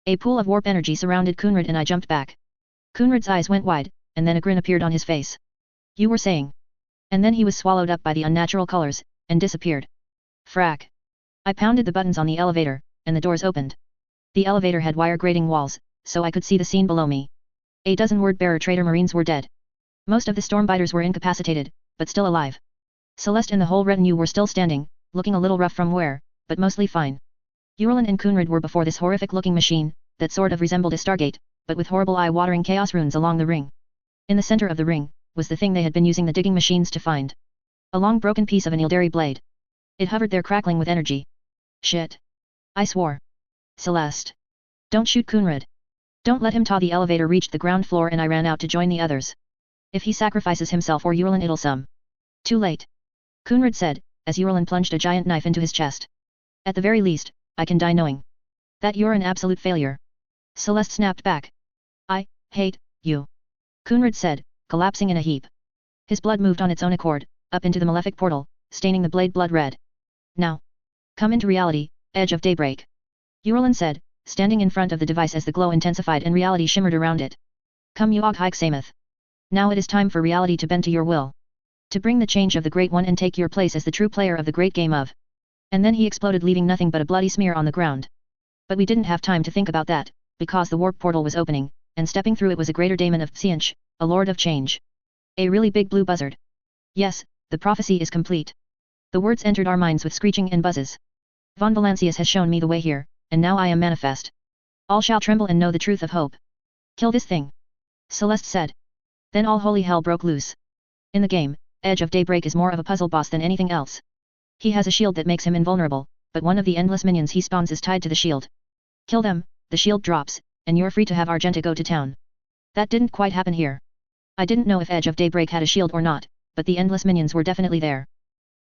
A pool of warp energy surrounded Kunrad and I jumped back. Kunrad's eyes went wide, and then a grin appeared on his face. You were saying. And then he was swallowed up by the unnatural colors, and disappeared. Frack. I pounded the buttons on the elevator, and the doors opened. The elevator had wire grating walls, so I could see the scene below me. A dozen word-bearer traitor marines were dead. Most of the Stormbiters were incapacitated, but still alive. Celeste and the whole retinue were still standing, looking a little rough from wear, but mostly fine. Urlan and Kunrad were before this horrific-looking machine, that sort of resembled a Stargate, but with horrible eye-watering chaos runes along the ring. In the center of the ring, was the thing they had been using the digging machines to find. A long broken piece of an Ildari blade. It hovered there crackling with energy. Shit. I swore. Celeste. Don't shoot Kunrad. Don't let him. The elevator reached the ground floor and I ran out to join the others. If he sacrifices himself or Urlan it'll some. Too late. Kunrad said, as Urlan plunged a giant knife into his chest. At the very least, I can die knowing that you're an absolute failure. Celeste snapped back. I hate you. Kunrad said, collapsing in a heap. His blood moved on its own accord, up into the malefic portal, staining the blade blood red. Now. Come into reality, Edge of Daybreak. Urlan said, standing in front of the device as the glow intensified and reality shimmered around it. Come Uog Hike Sameth. Now it is time for reality to bend to your will. To bring the change of the Great One and take your place as the true player of the great game of. And then he exploded leaving nothing but a bloody smear on the ground. But we didn't have time to think about that, because the warp portal was opening, and stepping through it was a greater daemon of Psianch, a lord of change. A really big blue buzzard. Yes, the prophecy is complete. The words entered our minds with screeching and buzzes. Von Valancius has shown me the way here, and now I am manifest. All shall tremble and know the truth of hope. Kill this thing. Celeste said. Then all holy hell broke loose. In the game, Edge of Daybreak is more of a puzzle boss than anything else. He has a shield that makes him invulnerable, but one of the endless minions he spawns is tied to the shield. Kill them, the shield drops, and you're free to have Argenta go to town. That didn't quite happen here. I didn't know if Edge of Daybreak had a shield or not, but the endless minions were definitely there.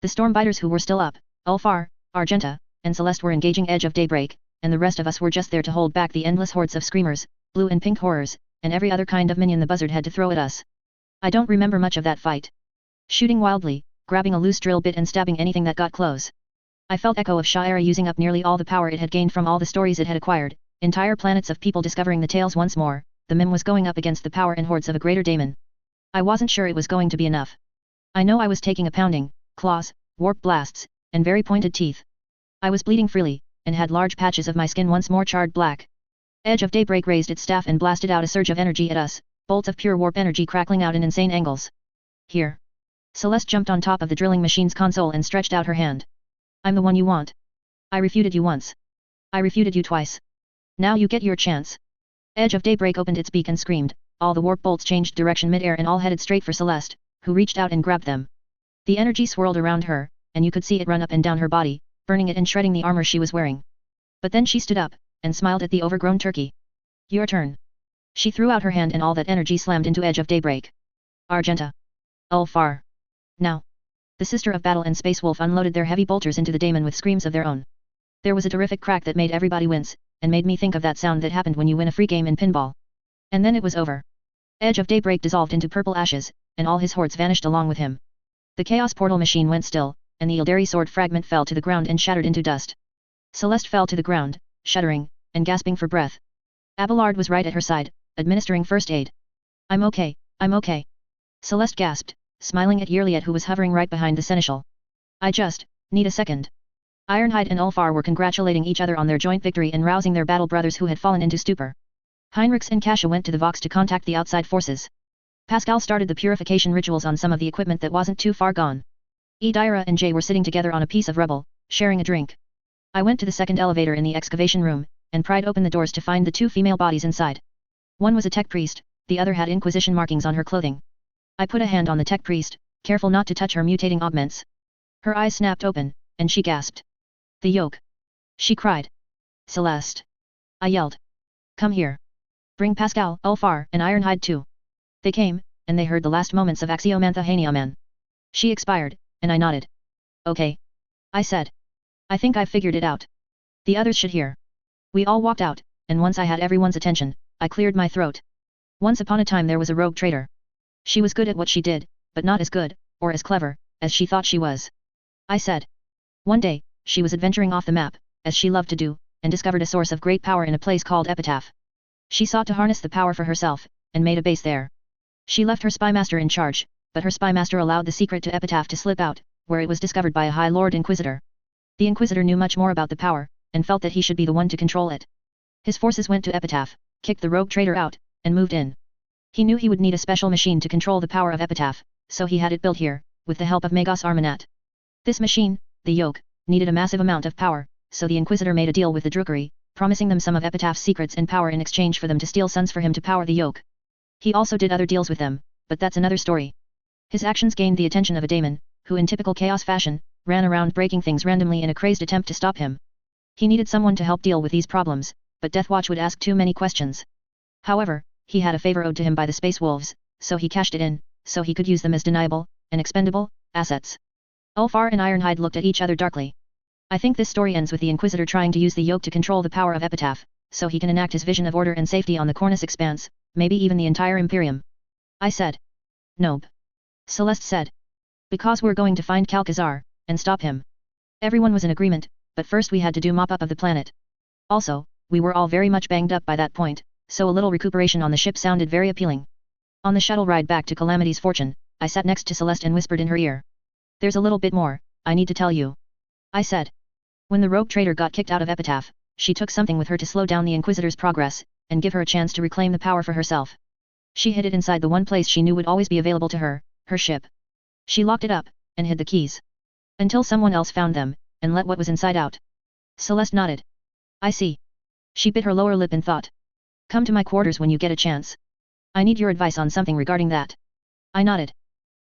The Stormbiters who were still up, Ulfar, Argenta, and Celeste were engaging Edge of Daybreak, and the rest of us were just there to hold back the endless hordes of screamers, blue and pink horrors, and every other kind of minion the buzzard had to throw at us. I don't remember much of that fight. Shooting wildly, grabbing a loose drill bit and stabbing anything that got close. I felt Echo of Sha'era using up nearly all the power it had gained from all the stories it had acquired, entire planets of people discovering the tales once more. The meme was going up against the power and hordes of a greater daemon. I wasn't sure it was going to be enough. I know I was taking a pounding, claws, warp blasts, and very pointed teeth. I was bleeding freely, and had large patches of my skin once more charred black. Edge of Daybreak raised its staff and blasted out a surge of energy at us, bolts of pure warp energy crackling out in insane angles. Here. Celeste jumped on top of the drilling machine's console and stretched out her hand. I'm the one you want. I refuted you once. I refuted you twice. Now you get your chance. Edge of Daybreak opened its beak and screamed. All the warp bolts changed direction mid-air and all headed straight for Celeste, who reached out and grabbed them. The energy swirled around her, and you could see it run up and down her body, burning it and shredding the armor she was wearing. But then she stood up, and smiled at the overgrown turkey. Your turn. She threw out her hand and all that energy slammed into Edge of Daybreak. Argenta. Ulfar. Now. The Sister of Battle and Space Wolf unloaded their heavy bolters into the daemon with screams of their own. There was a terrific crack that made everybody wince, and made me think of that sound that happened when you win a free game in pinball. And then it was over. Edge of Daybreak dissolved into purple ashes, and all his hordes vanished along with him. The Chaos Portal machine went still, and the Ildari sword fragment fell to the ground and shattered into dust. Celeste fell to the ground, shuddering, and gasping for breath. Abelard was right at her side, administering first aid. I'm okay, I'm okay. Celeste gasped, smiling at Yerliet who was hovering right behind the seneschal. I just need a second. Ironhide and Ulfar were congratulating each other on their joint victory and rousing their battle brothers who had fallen into stupor. Heinrichs and Kasha went to the Vox to contact the outside forces. Pascal started the purification rituals on some of the equipment that wasn't too far gone. Edyra and Jay were sitting together on a piece of rubble, sharing a drink. I went to the second elevator in the excavation room, and pried open the doors to find the two female bodies inside. One was a tech priest, the other had Inquisition markings on her clothing. I put a hand on the tech priest, careful not to touch her mutating augments. Her eyes snapped open, and she gasped. The yoke. She cried. Celeste. I yelled. Come here. Bring Pascal, Ulfar, and Ironhide too. They came, and they heard the last moments of Axiomantha Hanyaman. She expired, and I nodded. Okay. I said. I think I've figured it out. The others should hear. We all walked out, and once I had everyone's attention, I cleared my throat. Once upon a time there was a rogue trader. She was good at what she did, but not as good, or as clever, as she thought she was. I said. One day, she was adventuring off the map, as she loved to do, and discovered a source of great power in a place called Epitaph. She sought to harness the power for herself, and made a base there. She left her spymaster in charge, but her spymaster allowed the secret to Epitaph to slip out, where it was discovered by a High Lord Inquisitor. The Inquisitor knew much more about the power, and felt that he should be the one to control it. His forces went to Epitaph, kicked the rogue trader out, and moved in. He knew he would need a special machine to control the power of Epitaph, so he had it built here, with the help of Magos Armanat. This machine, the yoke, needed a massive amount of power, so the Inquisitor made a deal with the Drukari, promising them some of Epitaph's secrets and power in exchange for them to steal sons for him to power the yoke. He also did other deals with them, but that's another story. His actions gained the attention of a daemon, who in typical chaos fashion, ran around breaking things randomly in a crazed attempt to stop him. He needed someone to help deal with these problems, but Deathwatch would ask too many questions. However, he had a favor owed to him by the Space Wolves, so he cashed it in, so he could use them as deniable, and expendable, assets. Ulfar and Ironhide looked at each other darkly. I think this story ends with the Inquisitor trying to use the yoke to control the power of Epitaph, so he can enact his vision of order and safety on the Cornus Expanse, maybe even the entire Imperium. I said. Nope. Celeste said. Because we're going to find Calcazar, and stop him. Everyone was in agreement, but first we had to do mop-up of the planet. Also, we were all very much banged up by that point, so a little recuperation on the ship sounded very appealing. On the shuttle ride back to Calamity's Fortune, I sat next to Celeste and whispered in her ear. There's a little bit more, I need to tell you. I said. When the rogue trader got kicked out of Epitaph, she took something with her to slow down the Inquisitor's progress, and give her a chance to reclaim the power for herself. She hid it inside the one place she knew would always be available to her, her ship. She locked it up, and hid the keys. Until someone else found them, and let what was inside out. Celeste nodded. I see. She bit her lower lip in thought. Come to my quarters when you get a chance. I need your advice on something regarding that. I nodded.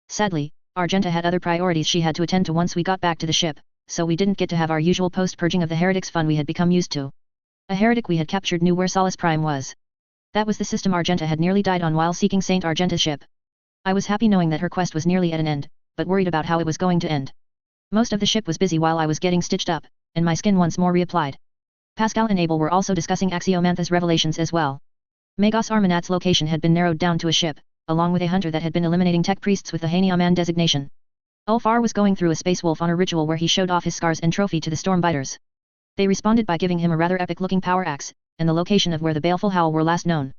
Sadly, Argenta had other priorities she had to attend to once we got back to the ship, so we didn't get to have our usual post-purging of the heretics fun we had become used to. A heretic we had captured knew where Solace Prime was. That was the system Argenta had nearly died on while seeking Saint Argenta's ship. I was happy knowing that her quest was nearly at an end, but worried about how it was going to end. Most of the ship was busy while I was getting stitched up, and my skin once more reapplied. Pascal and Abel were also discussing Axiomantha's revelations as well. Magos Armanat's location had been narrowed down to a ship, along with a hunter that had been eliminating tech priests with the Hanyaman designation. Ulfar was going through a space wolf on a ritual where he showed off his scars and trophy to the Stormbiters. They responded by giving him a rather epic-looking power axe, and the location of where the baleful howl were last known.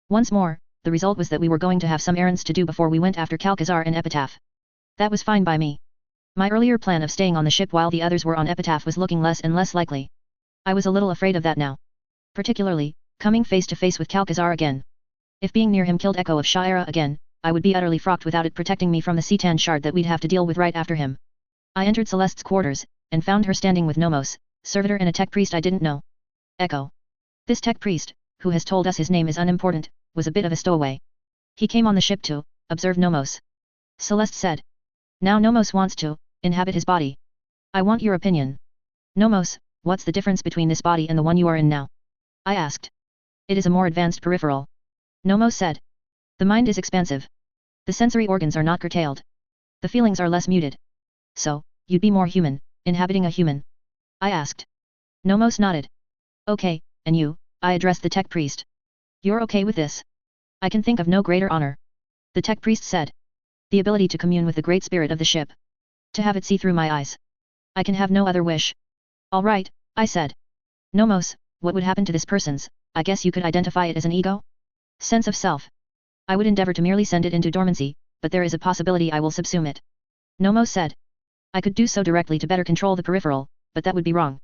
Once more, the result was that we were going to have some errands to do before we went after Calcazar and Epitaph. That was fine by me. My earlier plan of staying on the ship while the others were on Epitaph was looking less and less likely. I was a little afraid of that now. Particularly, coming face to face with Calcazar again. If being near him killed Echo of Sha'ira again, I would be utterly frocked without it protecting me from the Cetan shard that we'd have to deal with right after him. I entered Celeste's quarters, and found her standing with Nomos, servitor and a tech priest I didn't know. Echo. This tech priest, who has told us his name is unimportant, was a bit of a stowaway. He came on the ship to observe Nomos. Celeste said. Now Nomos wants to inhabit his body. I want your opinion. Nomos, what's the difference between this body and the one you are in now? I asked. It is a more advanced peripheral. Nomos said. The mind is expansive. The sensory organs are not curtailed. The feelings are less muted. So, you'd be more human, inhabiting a human? I asked. Nomos nodded. Okay, and you? I addressed the tech priest. You're okay with this? I can think of no greater honor. The tech priest said. The ability to commune with the great spirit of the ship. To have it see through my eyes. I can have no other wish. All right, I said. Nomos, what would happen to this person's, I guess you could identify it as an ego? Sense of self. I would endeavor to merely send it into dormancy, but there is a possibility I will subsume it. Nomos said. I could do so directly to better control the peripheral, but that would be wrong.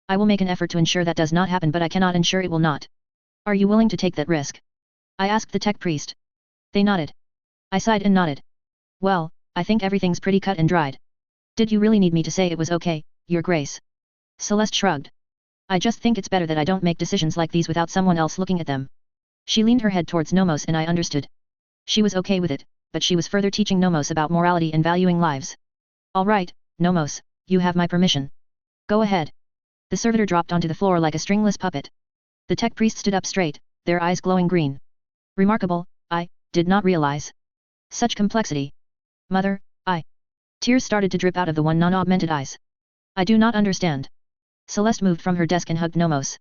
I will make an effort to ensure that does not happen, but I cannot ensure it will not. Are you willing to take that risk? I asked the tech priest. They nodded. I sighed and nodded. Well, I think everything's pretty cut and dried. Did you really need me to say it was okay, Your Grace? Celeste shrugged. I just think it's better that I don't make decisions like these without someone else looking at them. She leaned her head towards Nomos and I understood. She was okay with it, but she was further teaching Nomos about morality and valuing lives. All right, Nomos, you have my permission. Go ahead. The servitor dropped onto the floor like a stringless puppet. The tech priest stood up straight, their eyes glowing green. Remarkable, I did not realize. Such complexity. Mother, Tears started to drip out of the one non-augmented eyes. I do not understand. Celeste moved from her desk and hugged Nomos.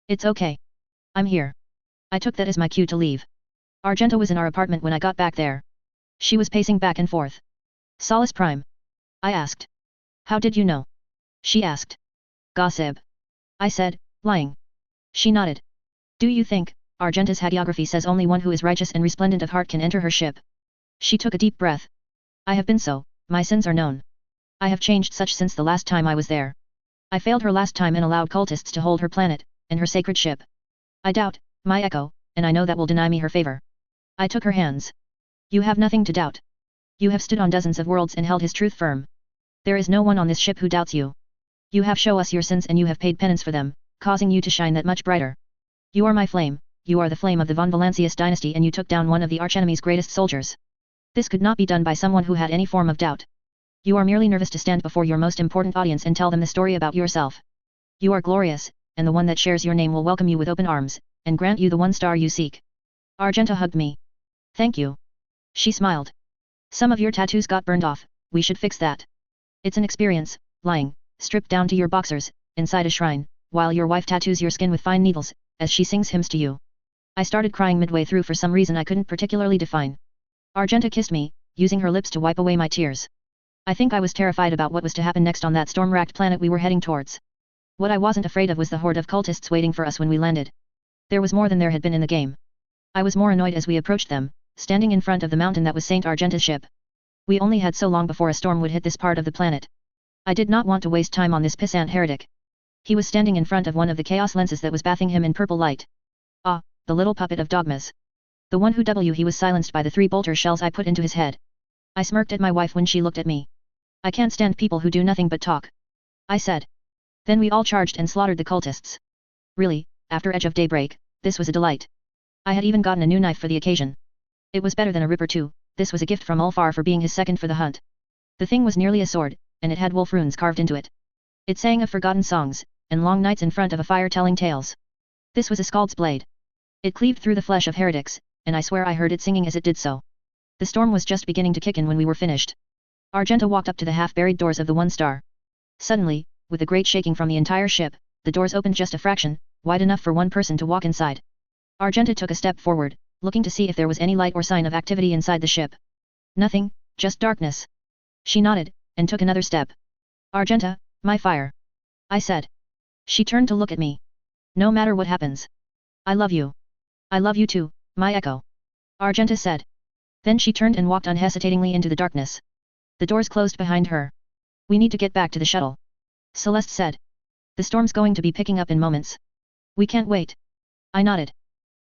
It's okay. I'm here. I took that as my cue to leave. Argenta was in our apartment when I got back there. She was pacing back and forth. Solace Prime? I asked. How did you know? She asked. Gossip. I said, lying. She nodded. Do you think, Argenta's hagiography says only one who is righteous and resplendent of heart can enter her ship? She took a deep breath. I have been so, my sins are known. I have changed such since the last time I was there. I failed her last time and allowed cultists to hold her planet, and her sacred ship. I doubt, my Echo, and I know that will deny me her favor. I took her hands. You have nothing to doubt. You have stood on dozens of worlds and held his truth firm. There is no one on this ship who doubts you. You have shown us your sins and you have paid penance for them, causing you to shine that much brighter. You are my flame, you are the flame of the von Valancius dynasty and you took down one of the archenemy's greatest soldiers. This could not be done by someone who had any form of doubt. You are merely nervous to stand before your most important audience and tell them the story about yourself. You are glorious, and the one that shares your name will welcome you with open arms, and grant you the 1 star you seek. Argenta hugged me. Thank you. She smiled. Some of your tattoos got burned off, we should fix that. It's an experience, lying, stripped down to your boxers, inside a shrine, while your wife tattoos your skin with fine needles, as she sings hymns to you. I started crying midway through for some reason I couldn't particularly define. Argenta kissed me, using her lips to wipe away my tears. I think I was terrified about what was to happen next on that storm-racked planet we were heading towards. What I wasn't afraid of was the horde of cultists waiting for us when we landed. There was more than there had been in the game. I was more annoyed as we approached them, standing in front of the mountain that was Saint Argenta's ship. We only had so long before a storm would hit this part of the planet. I did not want to waste time on this pissant heretic. He was standing in front of one of the chaos lenses that was bathing him in purple light. Ah, the little puppet of dogmas. The one who he was silenced by the 3 bolter shells I put into his head. I smirked at my wife when she looked at me. I can't stand people who do nothing but talk, I said. Then we all charged and slaughtered the cultists. Really, after Edge of Daybreak, this was a delight. I had even gotten a new knife for the occasion. It was better than a Ripper too. This was a gift from Ulfar for being his second for the hunt. The thing was nearly a sword, and it had wolf runes carved into it. It sang of forgotten songs, and long nights in front of a fire telling tales. This was a Skald's blade. It cleaved through the flesh of heretics, and I swear I heard it singing as it did so. The storm was just beginning to kick in when we were finished. Argenta walked up to the half-buried doors of the 1 star. Suddenly, with a great shaking from the entire ship, the doors opened just a fraction, wide enough for one person to walk inside. Argenta took a step forward, looking to see if there was any light or sign of activity inside the ship. Nothing, just darkness. She nodded, and took another step. Argenta, my fire. I said. She turned to look at me. No matter what happens. I love you. I love you too, my Echo. Argenta said. Then she turned and walked unhesitatingly into the darkness. The doors closed behind her. We need to get back to the shuttle, Celeste said. The storm's going to be picking up in moments. We can't wait. I nodded.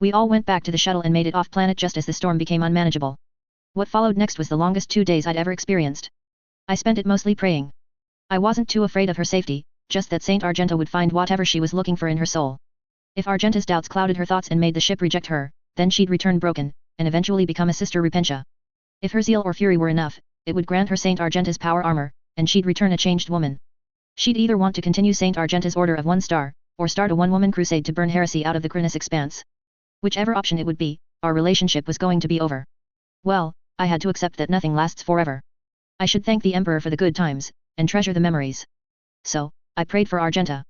We all went back to the shuttle and made it off planet just as the storm became unmanageable. What followed next was the longest 2 days I'd ever experienced. I spent it mostly praying. I wasn't too afraid of her safety, just that Saint Argenta would find whatever she was looking for in her soul. If Argenta's doubts clouded her thoughts and made the ship reject her, then she'd return broken, and eventually become a Sister Repentia. If her zeal or fury were enough, it would grant her Saint Argenta's power armor, and she'd return a changed woman. She'd either want to continue Saint Argenta's order of 1 star, or start a one-woman crusade to burn heresy out of the Cronus expanse. Whichever option it would be, our relationship was going to be over. Well, I had to accept that nothing lasts forever. I should thank the Emperor for the good times, and treasure the memories. So, I prayed for Argenta.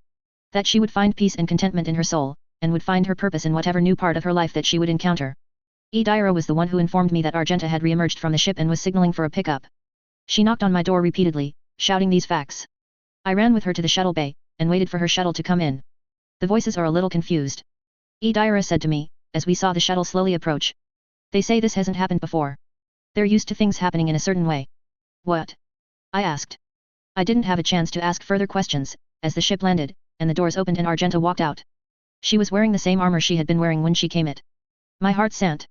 That she would find peace and contentment in her soul, and would find her purpose in whatever new part of her life that she would encounter. Edaira was the one who informed me that Argenta had re-emerged from the ship and was signaling for a pickup. She knocked on my door repeatedly, shouting these facts. I ran with her to the shuttle bay, and waited for her shuttle to come in. The voices are a little confused. Edaira said to me, as we saw the shuttle slowly approach. They say this hasn't happened before. They're used to things happening in a certain way. What? I asked. I didn't have a chance to ask further questions, as the ship landed, and the doors opened and Argenta walked out. She was wearing the same armor she had been wearing when she came it. My heart sank.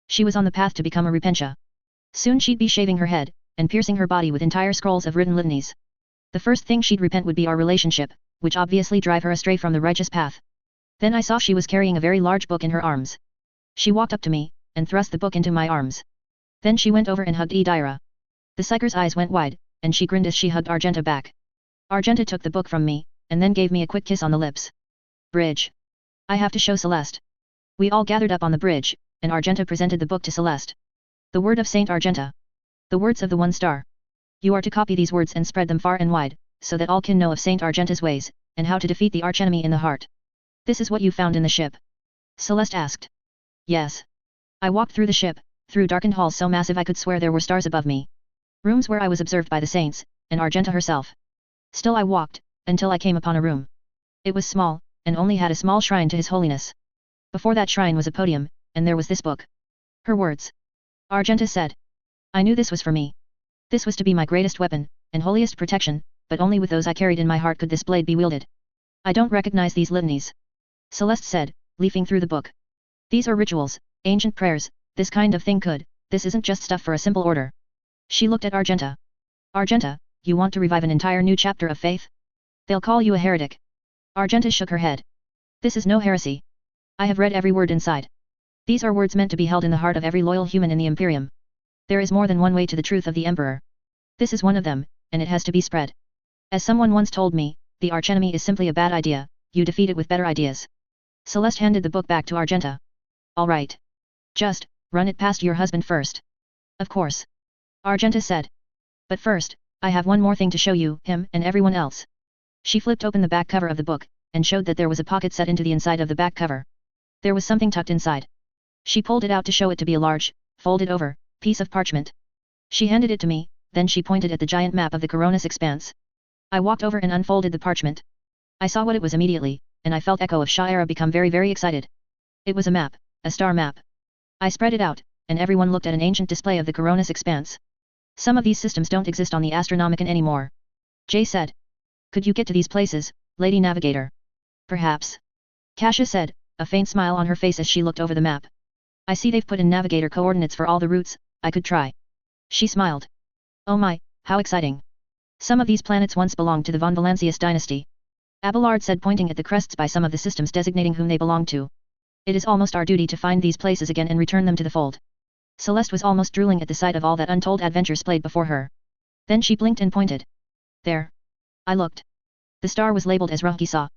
She was on the path to become a Repentia. Soon she'd be shaving her head, and piercing her body with entire scrolls of written litanies. The first thing she'd repent would be our relationship, which obviously drive her astray from the righteous path. Then I saw she was carrying a very large book in her arms. She walked up to me, and thrust the book into my arms. Then she went over and hugged Edaira. The Psyker's eyes went wide, and she grinned as she hugged Argenta back. Argenta took the book from me, and then gave me a quick kiss on the lips. Bridge. I have to show Celeste. We all gathered up on the bridge, and Argenta presented the book to Celeste. The word of Saint Argenta. The words of the 1 star. You are to copy these words and spread them far and wide, so that all can know of Saint Argenta's ways, and how to defeat the archenemy in the heart. This is what you found in the ship? Celeste asked. Yes. I walked through the ship, through darkened halls so massive I could swear there were stars above me. Rooms where I was observed by the saints, and Argenta herself. Still I walked, until I came upon a room. It was small, and only had a small shrine to His Holiness. Before that shrine was a podium, and there was this book. Her words. Argenta said. I knew this was for me. This was to be my greatest weapon, and holiest protection, but only with those I carried in my heart could this blade be wielded. I don't recognize these litanies. Celeste said, leafing through the book. These are rituals, ancient prayers, this kind of thing could, this isn't just stuff for a simple order. She looked at Argenta. Argenta, you want to revive an entire new chapter of faith? They'll call you a heretic. Argenta shook her head. This is no heresy. I have read every word inside. These are words meant to be held in the heart of every loyal human in the Imperium. There is more than one way to the truth of the Emperor. This is one of them, and it has to be spread. As someone once told me, the archenemy is simply a bad idea, you defeat it with better ideas. Celeste handed the book back to Argenta. All right. Just, run it past your husband first. Of course. Argenta said. But first, I have one more thing to show you, him and everyone else. She flipped open the back cover of the book, and showed that there was a pocket set into the inside of the back cover. There was something tucked inside. She pulled it out to show it to be a large, folded over, piece of parchment. She handed it to me, then she pointed at the giant map of the Coronis expanse. I walked over and unfolded the parchment. I saw what it was immediately, and I felt Echo of Sha'era become very very excited. It was a map, a star map. I spread it out, and everyone looked at an ancient display of the Coronis expanse. Some of these systems don't exist on the Astronomicon anymore. Jay said. Could you get to these places, Lady Navigator. Perhaps. Kasia said, a faint smile on her face as she looked over the map. I see they've put in navigator coordinates for all the routes, I could try. She smiled. Oh my, how exciting. Some of these planets once belonged to the von Valancius dynasty. Abelard said, pointing at the crests by some of the systems designating whom they belonged to. It is almost our duty to find these places again and return them to the fold. Celeste was almost drooling at the sight of all that untold adventures played before her. Then she blinked and pointed. There. I looked. The star was labeled as Ruhkisa.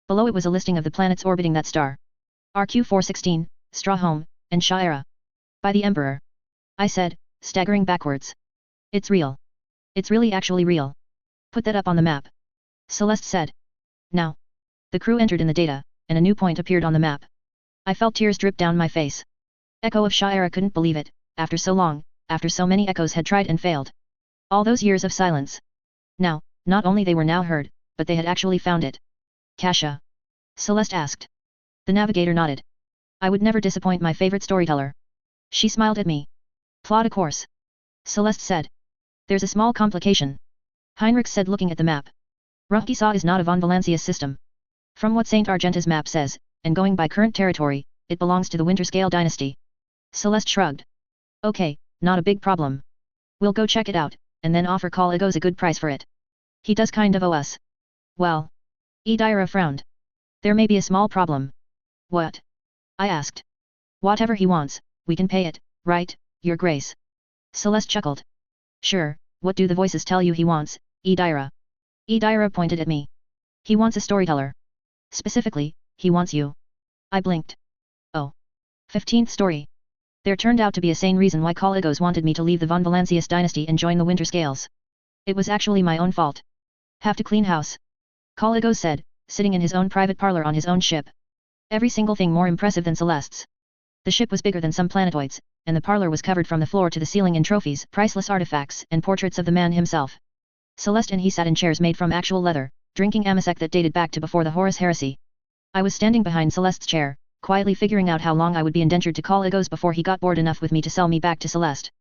Below it was a listing of the planets orbiting that star. RQ-416, Strahome, and Sha'ira. By the Emperor. I said, staggering backwards. It's real. It's really actually real. Put that up on the map. Celeste said. Now. The crew entered in the data, and a new point appeared on the map. I felt tears drip down my face. Echo of Sha'ira couldn't believe it, after so long, after so many echoes had tried and failed. All those years of silence. Now, not only they were now heard, but they had actually found it. Kasia. Celeste asked. The navigator nodded. I would never disappoint my favorite storyteller. She smiled at me. Plot a course. Celeste said. There's a small complication. Heinrich said, looking at the map. Ruhkisa is not a von Valancius system. From what Saint Argenta's map says, and going by current territory, it belongs to the Winterscale dynasty. Celeste shrugged. Okay, not a big problem. We'll go check it out, and then offer Kaligos a good price for it. He does kind of owe us. Well. Edaira frowned. There may be a small problem. What? I asked. Whatever he wants, we can pay it, right, Your Grace? Celeste chuckled. Sure, what do the voices tell you he wants, Edaira? Edaira pointed at me. He wants a storyteller. Specifically, he wants you. I blinked. Oh. 15th story. There turned out to be a sane reason why Kaligos wanted me to leave the von Valancius dynasty and join the Winterscales. It was actually my own fault. Have to clean house. Kaligos said, sitting in his own private parlor on his own ship. Every single thing more impressive than Celeste's. The ship was bigger than some planetoids, and the parlor was covered from the floor to the ceiling in trophies, priceless artifacts, and portraits of the man himself. Celeste and he sat in chairs made from actual leather, drinking amasec that dated back to before the Horus Heresy. I was standing behind Celeste's chair, quietly figuring out how long I would be indentured to Kaligos before he got bored enough with me to sell me back to Celeste.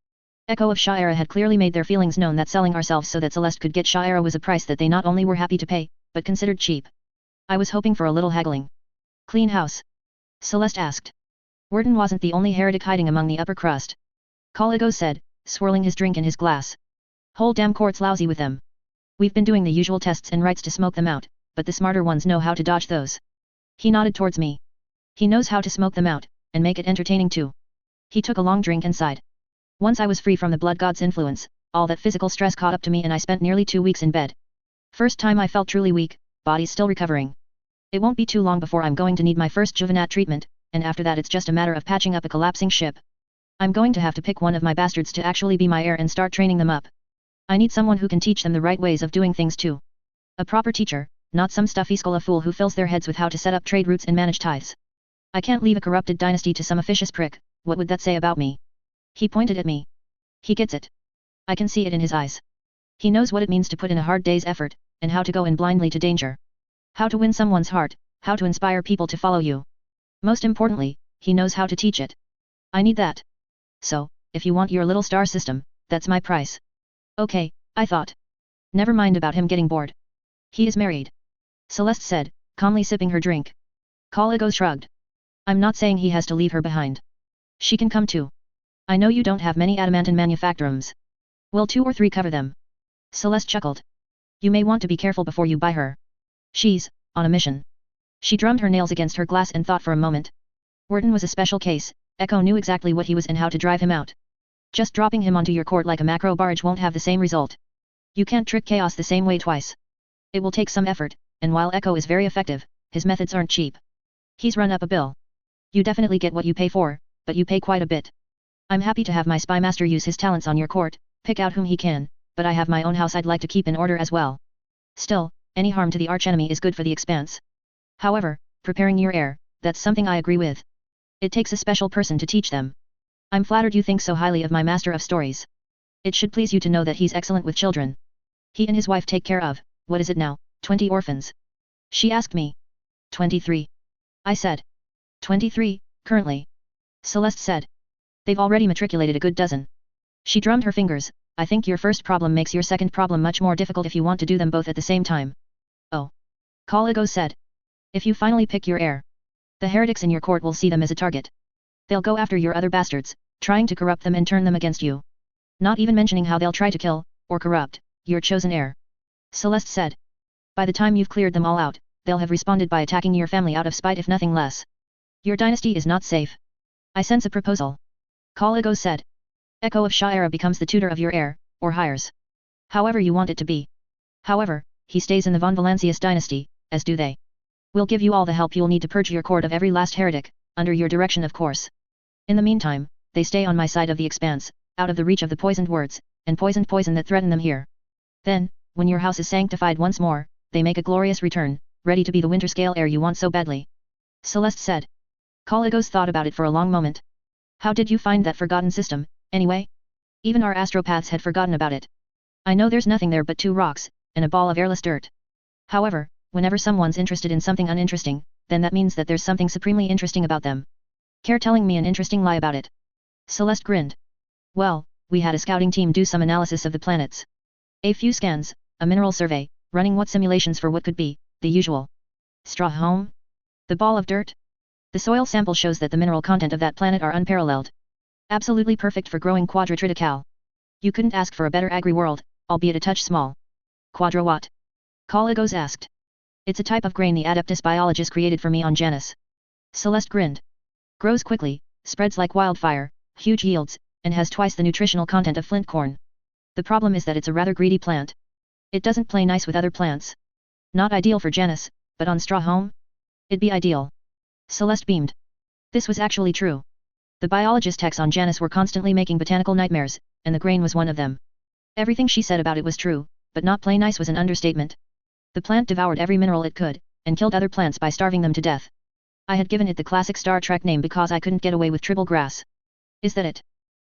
Echo of Sha'ira had clearly made their feelings known that selling ourselves so that Celeste could get Sha'ira was a price that they not only were happy to pay, but considered cheap. I was hoping for a little haggling. Clean house? Celeste asked. Worden wasn't the only heretic hiding among the upper crust. Kaligos said, swirling his drink in his glass. Whole damn court's lousy with them. We've been doing the usual tests and rites to smoke them out, but the smarter ones know how to dodge those. He nodded towards me. He knows how to smoke them out, and make it entertaining too. He took a long drink and sighed. Once I was free from the blood god's influence, all that physical stress caught up to me and I spent nearly 2 weeks in bed. First time I felt truly weak, body's still recovering. It won't be too long before I'm going to need my first Juvenat treatment, and after that it's just a matter of patching up a collapsing ship. I'm going to have to pick one of my bastards to actually be my heir and start training them up. I need someone who can teach them the right ways of doing things too. A proper teacher, not some stuffy scholar fool who fills their heads with how to set up trade routes and manage tithes. I can't leave a corrupted dynasty to some officious prick. What would that say about me? He pointed at me. He gets it. I can see it in his eyes. He knows what it means to put in a hard day's effort, and how to go in blindly to danger. How to win someone's heart, how to inspire people to follow you. Most importantly, he knows how to teach it. I need that. So, if you want your little star system, that's my price. Okay, I thought. Never mind about him getting bored. He is married. Celeste said, calmly sipping her drink. Kaligos shrugged. I'm not saying he has to leave her behind. She can come too. I know you don't have many adamantine manufactorums. Will 2 or 3 cover them? Celeste chuckled. You may want to be careful before you buy her. She's on a mission. She drummed her nails against her glass and thought for a moment. Worden was a special case. Echo knew exactly what he was and how to drive him out. Just dropping him onto your court like a macro barge won't have the same result. You can't trick chaos the same way twice. It will take some effort, and while Echo is very effective, his methods aren't cheap. He's run up a bill. You definitely get what you pay for, but you pay quite a bit. I'm happy to have my spy master use his talents on your court, pick out whom he can, but I have my own house I'd like to keep in order as well. Still, any harm to the archenemy is good for the expanse. However, preparing your heir, that's something I agree with. It takes a special person to teach them. I'm flattered you think so highly of my master of stories. It should please you to know that he's excellent with children. He and his wife take care of, what is it now, 20 orphans? She asked me. 23. I said. 23, currently. Celeste said. They've already matriculated a good dozen. She drummed her fingers. I think your first problem makes your second problem much more difficult if you want to do them both at the same time. Oh. Caligo said. If you finally pick your heir, the heretics in your court will see them as a target. They'll go after your other bastards, trying to corrupt them and turn them against you. Not even mentioning how they'll try to kill, or corrupt, your chosen heir. Celeste said. By the time you've cleared them all out, they'll have responded by attacking your family out of spite if nothing less. Your dynasty is not safe. I sense a proposal. Caligo said. Echo of Shire becomes the tutor of your heir, or hires. However you want it to be. However, he stays in the von Valancius dynasty, as do they. We'll give you all the help you'll need to purge your court of every last heretic, under your direction of course. In the meantime, they stay on my side of the expanse, out of the reach of the poisoned words, and poisoned poison that threaten them here. Then, when your house is sanctified once more, they make a glorious return, ready to be the Winterscale heir you want so badly. Celeste said. Caligos thought about it for a long moment. How did you find that forgotten system, anyway? Even our astropaths had forgotten about it. I know there's nothing there but 2 rocks, and a ball of airless dirt. However, whenever someone's interested in something uninteresting, then that means that there's something supremely interesting about them. Care telling me an interesting lie about it? Celeste grinned. Well, we had a scouting team do some analysis of the planets. A few scans, a mineral survey, running what simulations for what could be, the usual. Straw home? The ball of dirt? The soil sample shows that the mineral content of that planet are unparalleled. Absolutely perfect for growing quadratriticale. You couldn't ask for a better agri-world, albeit a touch small. Quadra what? Caligos asked. It's a type of grain the Adeptus biologist created for me on Janus. Celeste grinned. Grows quickly, spreads like wildfire, huge yields, and has twice the nutritional content of flint corn. The problem is that it's a rather greedy plant. It doesn't play nice with other plants. Not ideal for Janus, but on straw home? It'd be ideal. Celeste beamed. This was actually true. The biologist techs on Janus were constantly making botanical nightmares, and the grain was one of them. Everything she said about it was true, but not play nice was an understatement. The plant devoured every mineral it could, and killed other plants by starving them to death. I had given it the classic Star Trek name because I couldn't get away with tribble grass. Is that it?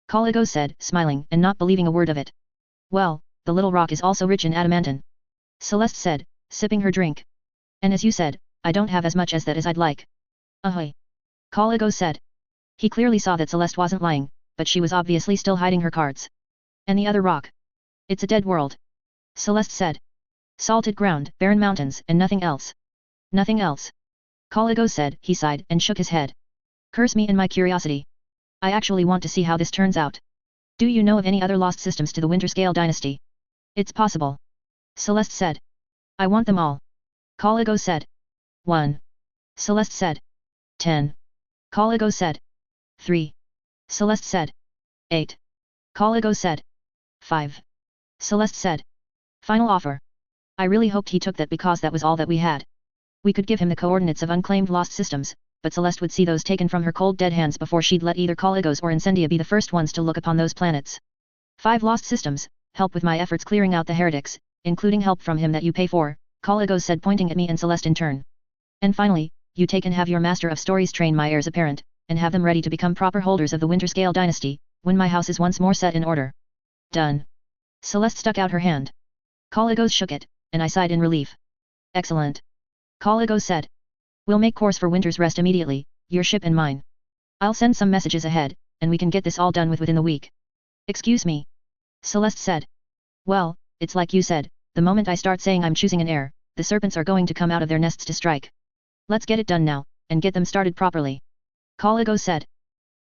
Caligos said, smiling and not believing a word of it. Well, the little rock is also rich in adamantine. Celeste said, sipping her drink. And as you said, I don't have as much as that as I'd like. Ahoy! Caligos said. He clearly saw that Celeste wasn't lying, but she was obviously still hiding her cards. And the other rock? It's a dead world. Celeste said. Salted ground, barren mountains, and nothing else. Nothing else. Caligos said, he sighed and shook his head. Curse me and my curiosity. I actually want to see how this turns out. Do you know of any other lost systems to the Winterscale dynasty? It's possible. Celeste said. I want them all. Caligos said. 1. Celeste said. 10. Caligos said. 3. Celeste said. 8. Caligos said. 5. Celeste said. Final offer. I really hoped he took that because that was all that we had. We could give him the coordinates of unclaimed lost systems, but Celeste would see those taken from her cold dead hands before she'd let either Caligos or Incendia be the first ones to look upon those planets. 5 lost systems, help with my efforts clearing out the heretics, including help from him that you pay for, Caligos said pointing at me and Celeste in turn. And finally, you take and have your master of stories train my heirs apparent, and have them ready to become proper holders of the Winterscale dynasty, when my house is once more set in order. Done. Celeste stuck out her hand. Caligos shook it, and I sighed in relief. Excellent. Caligos said. We'll make course for Winter's Rest immediately, your ship and mine. I'll send some messages ahead, and we can get this all done within the week. Excuse me. Celeste said. Well, it's like you said, the moment I start saying I'm choosing an heir, the serpents are going to come out of their nests to strike. Let's get it done now, and get them started properly. Caligos said.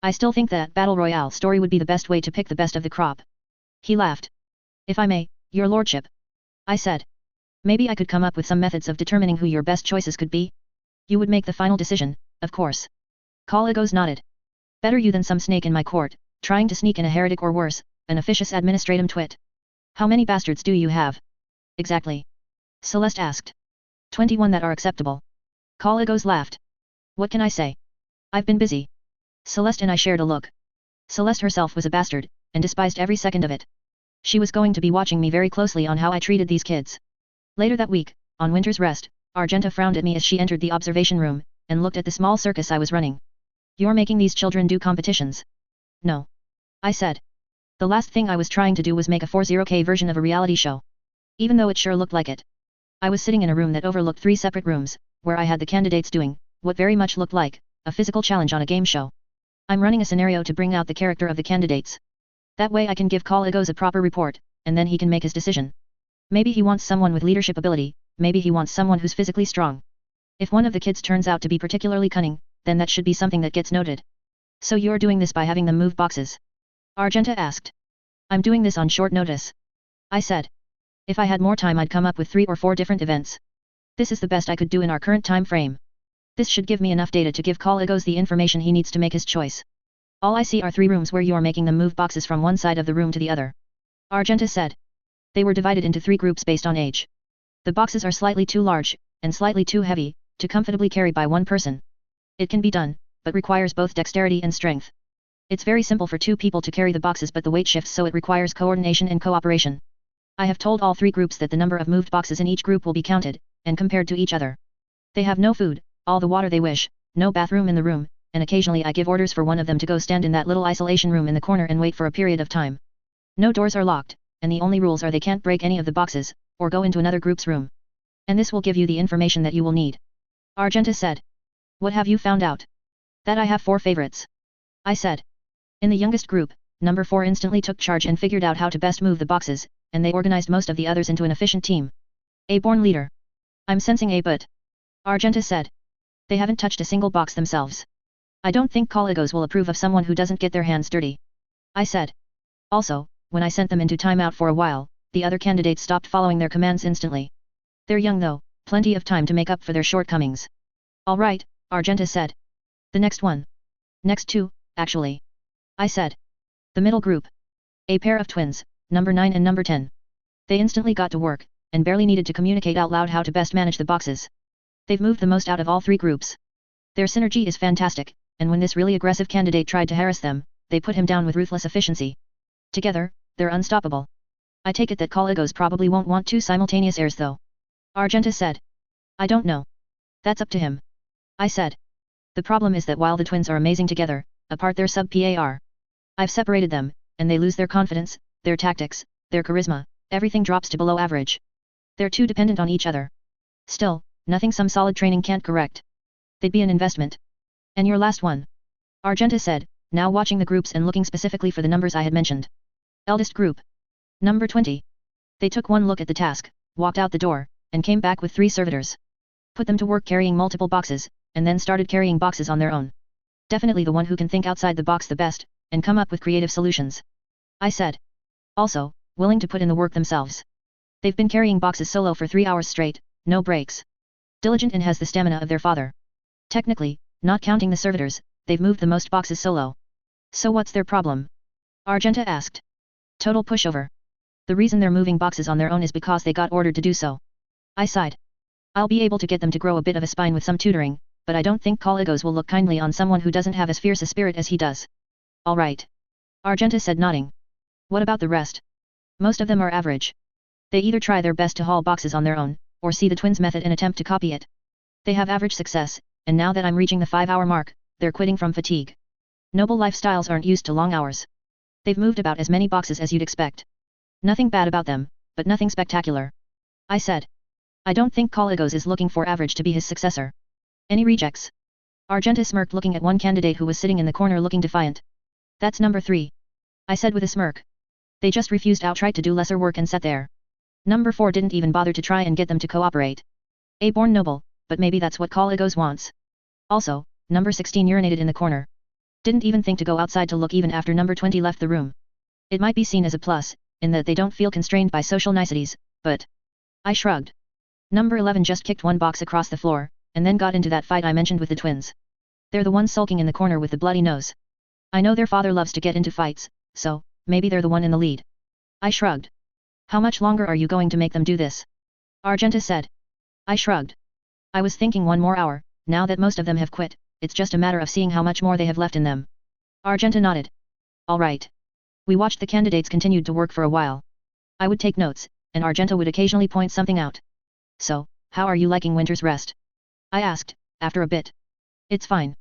I still think that Battle Royale story would be the best way to pick the best of the crop. He laughed. If I may, your lordship. I said. Maybe I could come up with some methods of determining who your best choices could be? You would make the final decision, of course. Caligos nodded. Better you than some snake in my court, trying to sneak in a heretic or worse, an officious administratum twit. How many bastards do you have? Exactly. Celeste asked. 21 that are acceptable. Caligos laughed. What can I say? I've been busy. Celeste and I shared a look. Celeste herself was a bastard, and despised every second of it. She was going to be watching me very closely on how I treated these kids. Later that week, on Winter's Rest, Argenta frowned at me as she entered the observation room, and looked at the small circus I was running. You're making these children do competitions? No. I said. The last thing I was trying to do was make a 40K version of a reality show. Even though it sure looked like it. I was sitting in a room that overlooked 3 separate rooms, where I had the candidates doing, what very much looked like, a physical challenge on a game show. I'm running a scenario to bring out the character of the candidates. That way I can give Caligos a proper report, and then he can make his decision. Maybe he wants someone with leadership ability, maybe he wants someone who's physically strong. If one of the kids turns out to be particularly cunning, then that should be something that gets noted. So you're doing this by having them move boxes? Argenta asked. I'm doing this on short notice. I said. If I had more time I'd come up with 3 or 4 different events. This is the best I could do in our current time frame. This should give me enough data to give Caligos the information he needs to make his choice. All I see are 3 rooms where you're making them move boxes from one side of the room to the other. Argenta said. They were divided into 3 groups based on age. The boxes are slightly too large, and slightly too heavy, to comfortably carry by one person. It can be done, but requires both dexterity and strength. It's very simple for 2 people to carry the boxes, but the weight shifts, so it requires coordination and cooperation. I have told all 3 groups that the number of moved boxes in each group will be counted, and compared to each other. They have no food, all the water they wish, no bathroom in the room, and occasionally I give orders for one of them to go stand in that little isolation room in the corner and wait for a period of time. No doors are locked, and the only rules are they can't break any of the boxes, or go into another group's room. And this will give you the information that you will need. Argenta said. What have you found out? That I have 4 favorites. I said. In the youngest group, number 4 instantly took charge and figured out how to best move the boxes, and they organized most of the others into an efficient team. A born leader. I'm sensing a but. Argenta said. They haven't touched a single box themselves. I don't think Caligos will approve of someone who doesn't get their hands dirty. I said. Also, when I sent them into timeout for a while, the other candidates stopped following their commands instantly. They're young though, plenty of time to make up for their shortcomings. All right, Argenta said. The next one. Next 2, actually. I said. The middle group. A pair of twins, number 9 and number 10. They instantly got to work, and barely needed to communicate out loud how to best manage the boxes. They've moved the most out of all 3 groups. Their synergy is fantastic, and when this really aggressive candidate tried to harass them, they put him down with ruthless efficiency. Together, they're unstoppable. I take it that Caligos probably won't want 2 simultaneous heirs though. Argenta said. I don't know. That's up to him. I said. The problem is that while the twins are amazing together, apart they're sub-par. I've separated them, and they lose their confidence, their tactics, their charisma, everything drops to below average. They're too dependent on each other. Still, nothing some solid training can't correct. They'd be an investment. And your last one? Argenta said, now watching the groups and looking specifically for the numbers I had mentioned. Eldest group. Number 20. They took one look at the task, walked out the door, and came back with 3 servitors. Put them to work carrying multiple boxes, and then started carrying boxes on their own. Definitely the one who can think outside the box the best, and come up with creative solutions. I said. Also, willing to put in the work themselves. They've been carrying boxes solo for 3 hours straight, no breaks. Diligent and has the stamina of their father. Technically, not counting the servitors, they've moved the most boxes solo. So what's their problem? Argenta asked. Total pushover. The reason they're moving boxes on their own is because they got ordered to do so. I sighed. I'll be able to get them to grow a bit of a spine with some tutoring, but I don't think Caligos will look kindly on someone who doesn't have as fierce a spirit as he does. All right. Argenta said, nodding. What about the rest? Most of them are average. They either try their best to haul boxes on their own, or see the twins' method and attempt to copy it. They have average success, and now that I'm reaching the 5-hour mark, they're quitting from fatigue. Noble lifestyles aren't used to long hours. They've moved about as many boxes as you'd expect. Nothing bad about them, but nothing spectacular. I said. I don't think Caligos is looking for average to be his successor. Any rejects? Argenta smirked, looking at one candidate who was sitting in the corner looking defiant. That's number 3. I said with a smirk. They just refused outright to do lesser work and sat there. Number 4 didn't even bother to try and get them to cooperate. A born noble, but maybe that's what Caligos wants. Also, number 16 urinated in the corner. Didn't even think to go outside to look even after number 20 left the room. It might be seen as a plus, in that they don't feel constrained by social niceties, but... I shrugged. Number 11 just kicked one box across the floor, and then got into that fight I mentioned with the twins. They're the ones sulking in the corner with the bloody nose. I know their father loves to get into fights, so, maybe they're the one in the lead. I shrugged. How much longer are you going to make them do this? Argenta said. I shrugged. I was thinking 1 more hour, now that most of them have quit, it's just a matter of seeing how much more they have left in them. Argenta nodded. All right. We watched the candidates continued to work for a while. I would take notes, and Argenta would occasionally point something out. So, how are you liking winter's rest? I asked, after a bit. It's fine.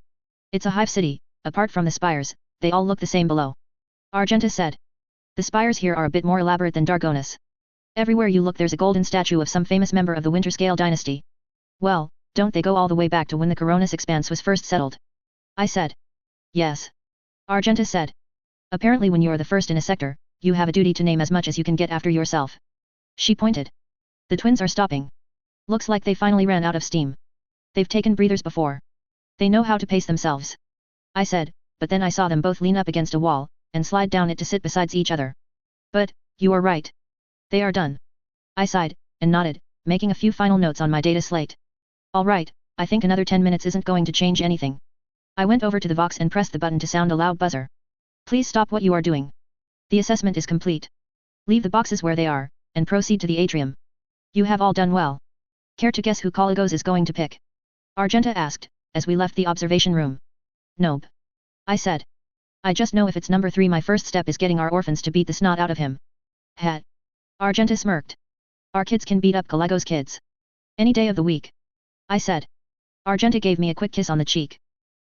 It's a hive city, apart from the spires, they all look the same below. Argenta said. The spires here are a bit more elaborate than Dargonis. Everywhere you look there's a golden statue of some famous member of the Winterscale dynasty. Well, don't they go all the way back to when the Coronis expanse was first settled? I said. Yes. Argenta said. Apparently when you're the first in a sector, you have a duty to name as much as you can get after yourself. She pointed. The twins are stopping. Looks like they finally ran out of steam. They've taken breathers before. They know how to pace themselves. I said, but then I saw them both lean up against a wall, and slide down it to sit besides each other. But, you are right. They are done. I sighed, and nodded, making a few final notes on my data slate. Alright, I think another 10 minutes isn't going to change anything. I went over to the Vox and pressed the button to sound a loud buzzer. Please stop what you are doing. The assessment is complete. Leave the boxes where they are, and proceed to the atrium. You have all done well. Care to guess who Kaligos is going to pick? Argenta asked, as we left the observation room. Nope. I said. I just know if it's number 3 my first step is getting our orphans to beat the snot out of him. Het. Argenta smirked. Our kids can beat up Kaligos' kids. Any day of the week. I said. Argenta gave me a quick kiss on the cheek.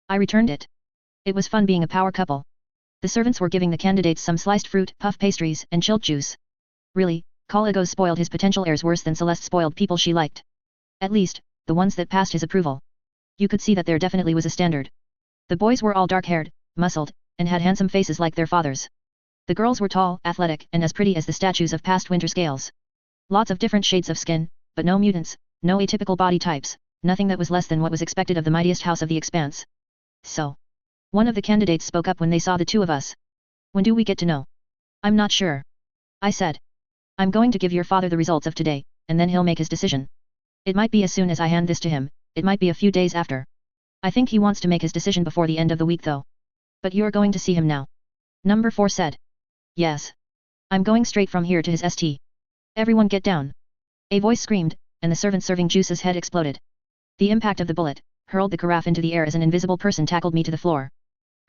I returned it. It was fun being a power couple. The servants were giving the candidates some sliced fruit, puff pastries, and chilled juice. Really, Kaligos spoiled his potential heirs worse than Celeste spoiled people she liked. At least, the ones that passed his approval. You could see that there definitely was a standard. The boys were all dark-haired, muscled, and had handsome faces like their fathers. The girls were tall, athletic, and as pretty as the statues of past winter scales. Lots of different shades of skin, but no mutants, no atypical body types, nothing that was less than what was expected of the mightiest house of the Expanse. So. One of the candidates spoke up when they saw the two of us. When do we get to know? I'm not sure. I said. I'm going to give your father the results of today, and then he'll make his decision. It might be as soon as I hand this to him, it might be a few days after. I think he wants to make his decision before the end of the week though. But you're going to see him now. Number 4 said. Yes. I'm going straight from here to his ST. Everyone get down. A voice screamed, and the servant serving juice's head exploded. The impact of the bullet hurled the carafe into the air as an invisible person tackled me to the floor.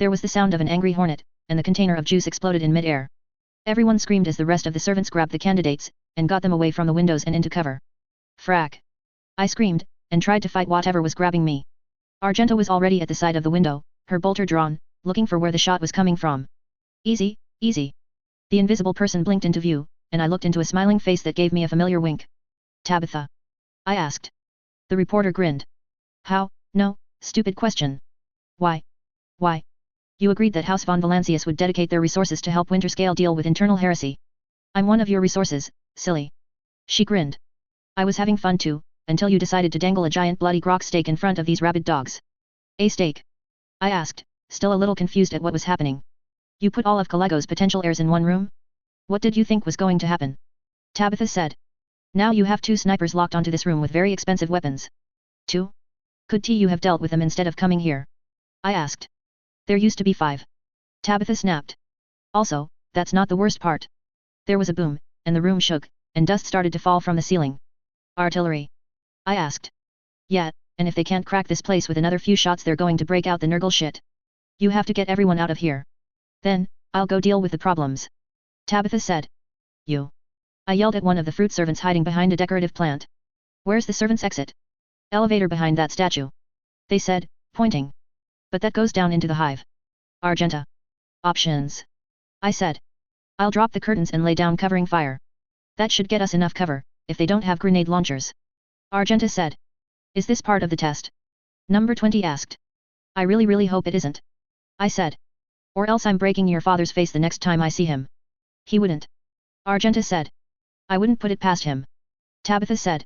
There was the sound of an angry hornet, and the container of juice exploded in mid-air. Everyone screamed as the rest of the servants grabbed the candidates, and got them away from the windows and into cover. Frack! I screamed, and tried to fight whatever was grabbing me. Argenta was already at the side of the window, her bolter drawn, looking for where the shot was coming from. Easy, easy. The invisible person blinked into view, and I looked into a smiling face that gave me a familiar wink. Tabitha? I asked. The reporter grinned. How? No, stupid question. Why? Why? You agreed that House von Valancius would dedicate their resources to help Winterscale deal with internal heresy. I'm one of your resources, silly. She grinned. I was having fun too, until you decided to dangle a giant bloody grok steak in front of these rabid dogs. A steak? I asked, still a little confused at what was happening. You put all of Kaligos' potential heirs in one room? What did you think was going to happen? Tabitha said. Now you have 2 snipers locked onto this room with very expensive weapons. 2? Could you have dealt with them instead of coming here? I asked. There used to be 5. Tabitha snapped. Also, that's not the worst part. There was a boom, and the room shook, and dust started to fall from the ceiling. Artillery? I asked. Yeah, and if they can't crack this place with another few shots they're going to break out the Nurgle shit. You have to get everyone out of here. Then, I'll go deal with the problems. Tabitha said. You. I yelled at one of the fruit servants hiding behind a decorative plant. Where's the servants' exit? Elevator behind that statue. They said, pointing. But that goes down into the hive. Argenta. Options. I said. I'll drop the curtains and lay down covering fire. That should get us enough cover, if they don't have grenade launchers. Argenta said. Is this part of the test? Number 20 asked. I really hope it isn't. I said. Or else I'm breaking your father's face the next time I see him. He wouldn't. Argenta said. I wouldn't put it past him. Tabitha said.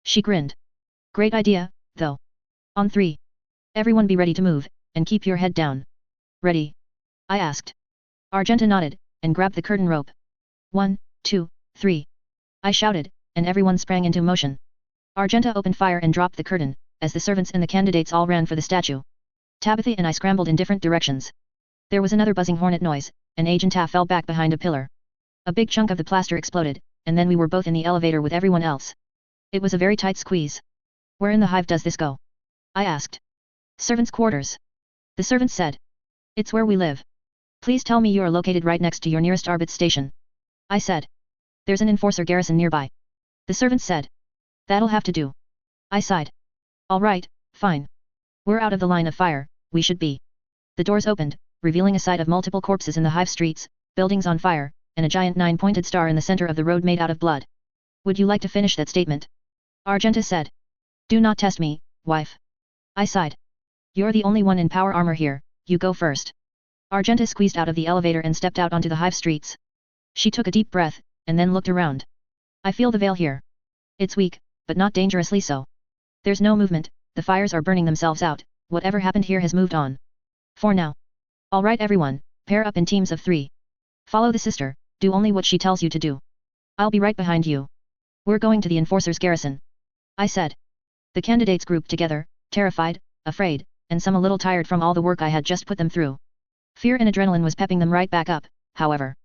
She grinned. Great idea, though. On 3. Everyone be ready to move, and keep your head down. Ready? I asked. Argenta nodded, and grabbed the curtain rope. 1, 2, 3. I shouted, and everyone sprang into motion. Argenta opened fire and dropped the curtain, as the servants and the candidates all ran for the statue. Tabitha and I scrambled in different directions. There was another buzzing hornet noise, and Agent Ta fell back behind a pillar. A big chunk of the plaster exploded, and then we were both in the elevator with everyone else. It was a very tight squeeze. Where in the hive does this go? I asked. Servants' quarters. The servant said. It's where we live. Please tell me you are located right next to your nearest Arbitz station. I said. There's an enforcer garrison nearby. The servant said. That'll have to do. I sighed. All right, fine. We're out of the line of fire, we should be. The doors opened, revealing a sight of multiple corpses in the hive streets, buildings on fire, and a giant 9-pointed star in the center of the road made out of blood. Would you like to finish that statement? Argenta said. Do not test me, wife. I sighed. You're the only one in power armor here, you go first. Argenta squeezed out of the elevator and stepped out onto the hive streets. She took a deep breath, and then looked around. I feel the veil here. It's weak, but not dangerously so. There's no movement, the fires are burning themselves out, whatever happened here has moved on. For now. Alright everyone, pair up in teams of 3. Follow the sister, do only what she tells you to do. I'll be right behind you. We're going to the enforcer's garrison. I said. The candidates grouped together, terrified, afraid, and some a little tired from all the work I had just put them through. Fear and adrenaline was pepping them right back up, however.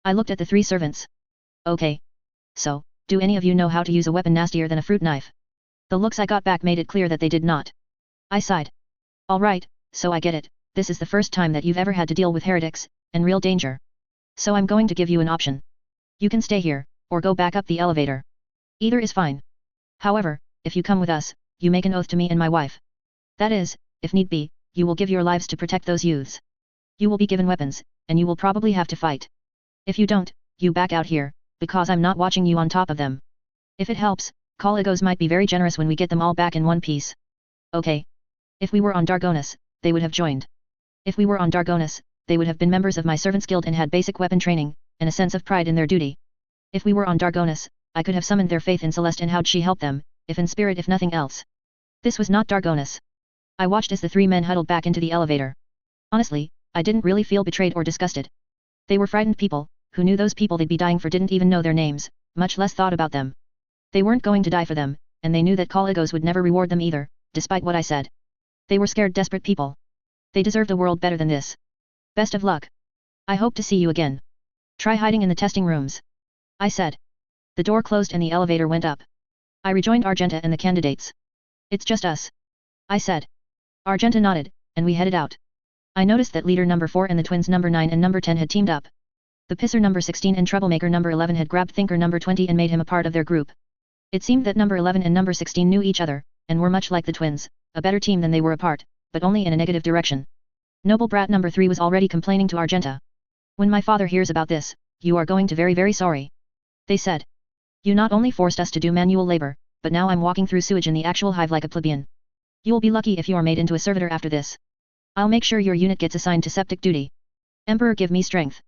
I looked at the 3 servants. Okay. So, do any of you know how to use a weapon nastier than a fruit knife? The looks I got back made it clear that they did not. I sighed. Alright, so I get it, this is the first time that you've ever had to deal with heretics, and real danger. So I'm going to give you an option. You can stay here, or go back up the elevator. Either is fine. However, if you come with us, you make an oath to me and my wife. That is, if need be, you will give your lives to protect those youths. You will be given weapons, and you will probably have to fight. If you don't, you back out here, because I'm not watching you on top of them. If it helps, Collegos might be very generous when we get them all back in one piece. Okay. If we were on Dargonis, they would have joined. If we were on Dargonis, they would have been members of my servants guild and had basic weapon training, and a sense of pride in their duty. If we were on Dargonis, I could have summoned their faith in Celeste and how'd she help them, if in spirit if nothing else. This was not Dargonis. I watched as the 3 men huddled back into the elevator. Honestly, I didn't really feel betrayed or disgusted. They were frightened people, who knew those people they'd be dying for didn't even know their names, much less thought about them. They weren't going to die for them, and they knew that Collegos would never reward them either, despite what I said. They were scared desperate people. They deserved a world better than this. Best of luck. I hope to see you again. Try hiding in the testing rooms. I said. The door closed and the elevator went up. I rejoined Argenta and the candidates. It's just us. I said. Argenta nodded, and we headed out. I noticed that leader number 4 and the twins number 9 and number 10 had teamed up. The pisser number 16 and troublemaker number 11 had grabbed thinker number 20 and made him a part of their group. It seemed that number 11 and number 16 knew each other, and were much like the twins, a better team than they were apart, but only in a negative direction. Noble brat number 3 was already complaining to Argenta. When my father hears about this, you are going to very sorry. They said. You not only forced us to do manual labor, but now I'm walking through sewage in the actual hive like a plebeian. You'll be lucky if you are made into a servitor after this. I'll make sure your unit gets assigned to septic duty. Emperor give me strength.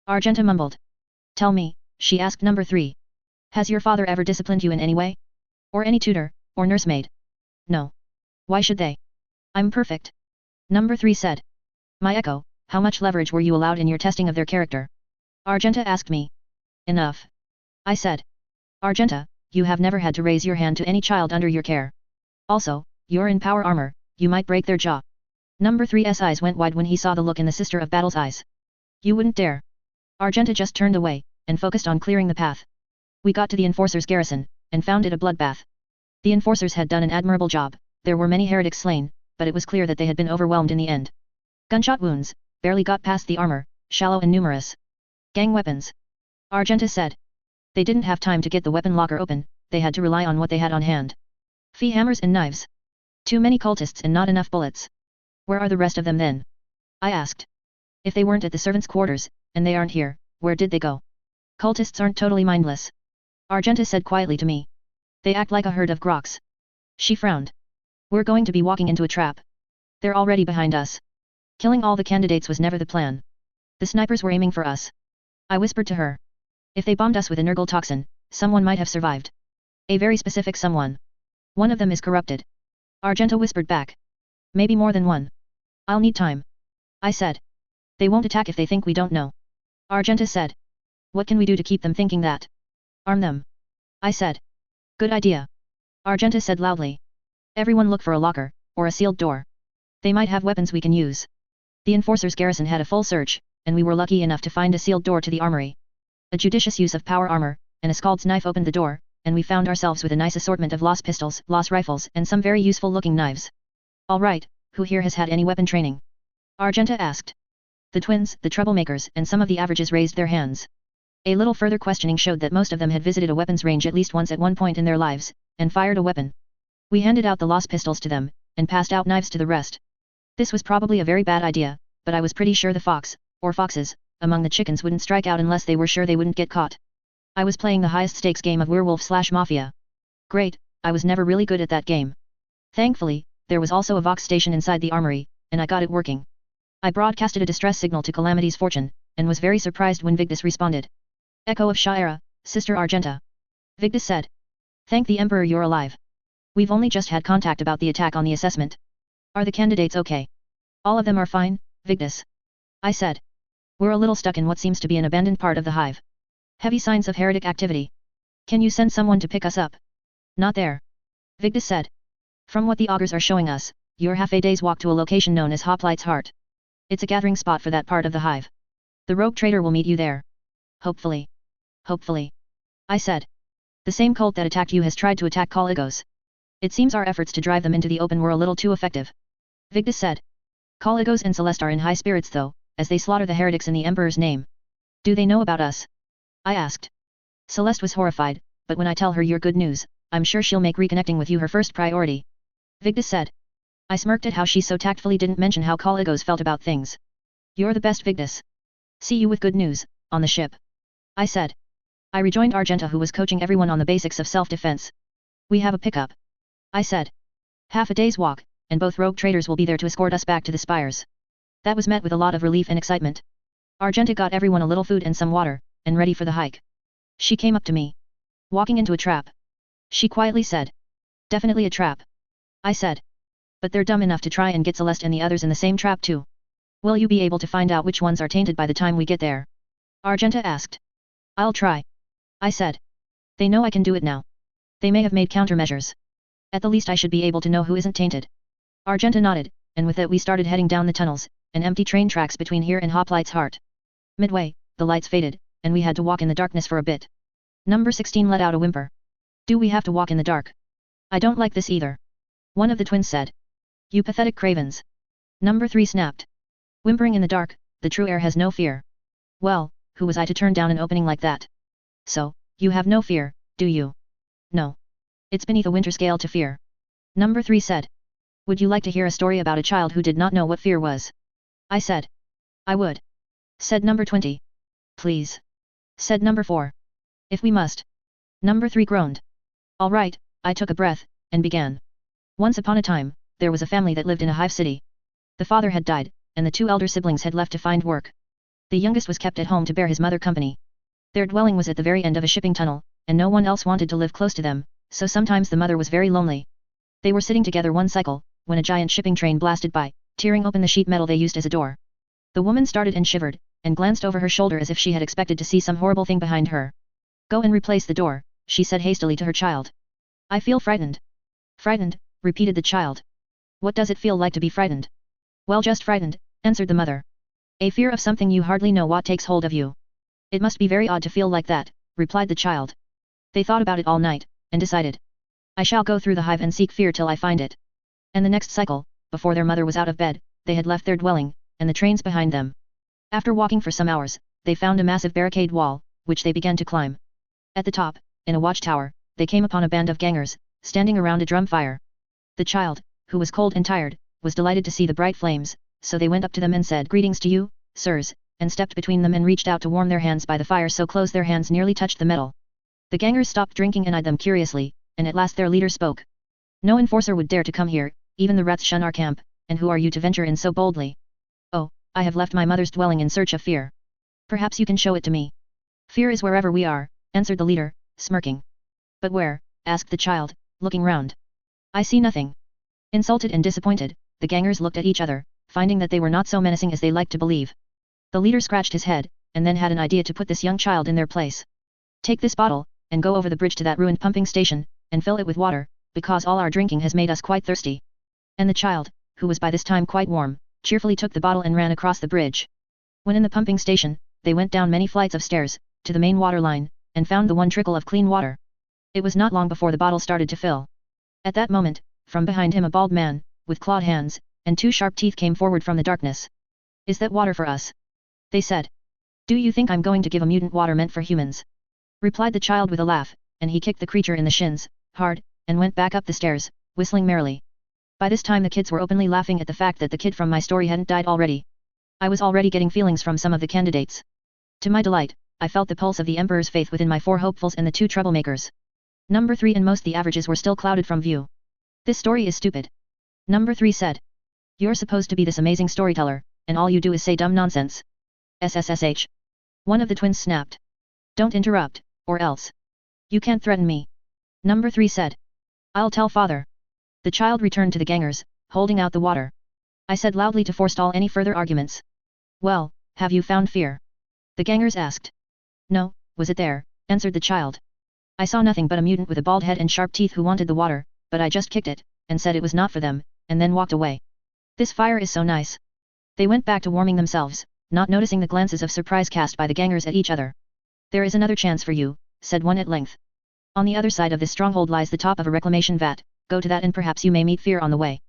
Argenta mumbled. Tell me, she asked number 3. Has your father ever disciplined you in any way? Or any tutor, or nursemaid? No. Why should they? I'm perfect. Number 3 said. My echo, how much leverage were you allowed in your testing of their character? Argenta asked me. Enough. I said. Argenta, you have never had to raise your hand to any child under your care. Also, you're in power armor, you might break their jaw. Number 3's eyes went wide when he saw the look in the Sister of Battle's eyes. You wouldn't dare. Argenta just turned away, and focused on clearing the path. We got to the enforcer's garrison, and found it a bloodbath. The enforcers had done an admirable job, there were many heretics slain, but it was clear that they had been overwhelmed in the end. Gunshot wounds, barely got past the armor, shallow and numerous. Gang weapons. Argenta said. They didn't have time to get the weapon locker open, they had to rely on what they had on hand. Fee hammers and knives. Too many cultists and not enough bullets. Where are the rest of them then? I asked. If they weren't at the servants' quarters, and they aren't here, where did they go? Cultists aren't totally mindless. Argenta said quietly to me. They act like a herd of groks. She frowned. We're going to be walking into a trap. They're already behind us. Killing all the candidates was never the plan. The snipers were aiming for us. I whispered to her. If they bombed us with a Nurgle toxin, someone might have survived. A very specific someone. One of them is corrupted. Argenta whispered back. Maybe more than one. I'll need time. I said. They won't attack if they think we don't know. Argenta said. What can we do to keep them thinking that? Arm them. I said. Good idea. Argenta said loudly. Everyone look for a locker, or a sealed door. They might have weapons we can use. The enforcer's garrison had a full search, and we were lucky enough to find a sealed door to the armory. A judicious use of power armor, and a scald's knife opened the door, and we found ourselves with a nice assortment of lost pistols, lost rifles, and some very useful looking knives. Alright, who here has had any weapon training? Argenta asked. The twins, the troublemakers, and some of the averages raised their hands. A little further questioning showed that most of them had visited a weapons range at least once at one point in their lives, and fired a weapon. We handed out the lost pistols to them, and passed out knives to the rest. This was probably a very bad idea, but I was pretty sure the fox, or foxes, among the chickens wouldn't strike out unless they were sure they wouldn't get caught. I was playing the highest stakes game of werewolf/mafia. Great, I was never really good at that game. Thankfully, there was also a Vox station inside the armory, and I got it working. I broadcasted a distress signal to Calamity's Fortune, and was very surprised when Vigdis responded. Echo of Shira, Sister Argenta. Vigdis said. Thank the Emperor you're alive. We've only just had contact about the attack on the assessment. Are the candidates okay? All of them are fine, Vigdis. I said. We're a little stuck in what seems to be an abandoned part of the hive. Heavy signs of heretic activity. Can you send someone to pick us up? Not there. Vigdis said. From what the augurs are showing us, you're half a day's walk to a location known as Hoplight's Heart. It's a gathering spot for that part of the hive. The rogue trader will meet you there. Hopefully. Hopefully. I said. The same cult that attacked you has tried to attack Caligos. It seems our efforts to drive them into the open were a little too effective. Vigdis said. Caligos and Celeste are in high spirits though, as they slaughter the heretics in the Emperor's name. Do they know about us? I asked. Celeste was horrified, but when I tell her your good news, I'm sure she'll make reconnecting with you her first priority. Vigdis said. I smirked at how she so tactfully didn't mention how Caligos felt about things. You're the best, Vigdis. See you with good news, on the ship. I said. I rejoined Argenta who was coaching everyone on the basics of self-defense. We have a pickup. I said. Half a day's walk, and both rogue traders will be there to escort us back to the spires. That was met with a lot of relief and excitement. Argenta got everyone a little food and some water, and ready for the hike. She came up to me. Walking into a trap. She quietly said. Definitely a trap. I said. But they're dumb enough to try and get Celeste and the others in the same trap too. Will you be able to find out which ones are tainted by the time we get there? Argenta asked. I'll try. I said. They know I can do it now. They may have made countermeasures. At the least I should be able to know who isn't tainted. Argenta nodded, and with it we started heading down the tunnels, and empty train tracks between here and Hoplight's Heart. Midway, the lights faded, and we had to walk in the darkness for a bit. Number 16 let out a whimper. Do we have to walk in the dark? I don't like this either. One of the twins said. You pathetic cravens. Number 3 snapped. Whimpering in the dark, the true heir has no fear. Well, who was I to turn down an opening like that? So, you have no fear, do you? No. It's beneath a winter scale to fear. Number 3 said. Would you like to hear a story about a child who did not know what fear was? I said. I would. Said number 20. Please. Said number 4. If we must. Number 3 groaned. All right, I took a breath, and began. Once upon a time, there was a family that lived in a hive city. The father had died, and the 2 elder siblings had left to find work. The youngest was kept at home to bear his mother company. Their dwelling was at the very end of a shipping tunnel, and no one else wanted to live close to them, so sometimes the mother was very lonely. They were sitting together one cycle, when a giant shipping train blasted by, tearing open the sheet metal they used as a door. The woman started and shivered, and glanced over her shoulder as if she had expected to see some horrible thing behind her. Go and replace the door, she said hastily to her child. I feel frightened. Frightened, repeated the child. What does it feel like to be frightened? Well, just frightened, answered the mother. A fear of something you hardly know what takes hold of you. It must be very odd to feel like that, replied the child. They thought about it all night, and decided. I shall go through the hive and seek fear till I find it. And the next cycle, before their mother was out of bed, they had left their dwelling, and the trains behind them. After walking for some hours, they found a massive barricade wall, which they began to climb. At the top, in a watchtower, they came upon a band of gangers, standing around a drum fire. The child, who was cold and tired, was delighted to see the bright flames, so they went up to them and said greetings to you, sirs, and stepped between them and reached out to warm their hands by the fire so close their hands nearly touched the metal. The gangers stopped drinking and eyed them curiously, and at last their leader spoke. No enforcer would dare to come here, even the rats shun our camp, and who are you to venture in so boldly? Oh, I have left my mother's dwelling in search of fear. Perhaps you can show it to me. Fear is wherever we are, answered the leader, smirking. But where? Asked the child, looking round. I see nothing. Insulted and disappointed, the gangers looked at each other, finding that they were not so menacing as they liked to believe. The leader scratched his head, and then had an idea to put this young child in their place. Take this bottle, and go over the bridge to that ruined pumping station, and fill it with water, because all our drinking has made us quite thirsty. And the child, who was by this time quite warm, cheerfully took the bottle and ran across the bridge. When in the pumping station, they went down many flights of stairs, to the main water line, and found the one trickle of clean water. It was not long before the bottle started to fill. At that moment, from behind him a bald man, with clawed hands, and 2 sharp teeth came forward from the darkness. Is that water for us? They said. Do you think I'm going to give a mutant water meant for humans? Replied the child with a laugh, and he kicked the creature in the shins, hard, and went back up the stairs, whistling merrily. By this time the kids were openly laughing at the fact that the kid from my story hadn't died already. I was already getting feelings from some of the candidates. To my delight, I felt the pulse of the Emperor's faith within my 4 hopefuls and the 2 troublemakers. Number 3 and most the averages were still clouded from view. This story is stupid. Number 3 said. You're supposed to be this amazing storyteller, and all you do is say dumb nonsense. SSSH. One of the twins snapped. Don't interrupt, or else. You can't threaten me. Number 3 said. I'll tell father. The child returned to the gangers, holding out the water. I said loudly to forestall any further arguments. Well, have you found fear? The gangers asked. No, was it there, answered the child. I saw nothing but a mutant with a bald head and sharp teeth who wanted the water, but I just kicked it, and said it was not for them, and then walked away. This fire is so nice. They went back to warming themselves, not noticing the glances of surprise cast by the gangers at each other. There is another chance for you, said one at length. On the other side of this stronghold lies the top of a reclamation vat, go to that and perhaps you may meet fear on the way.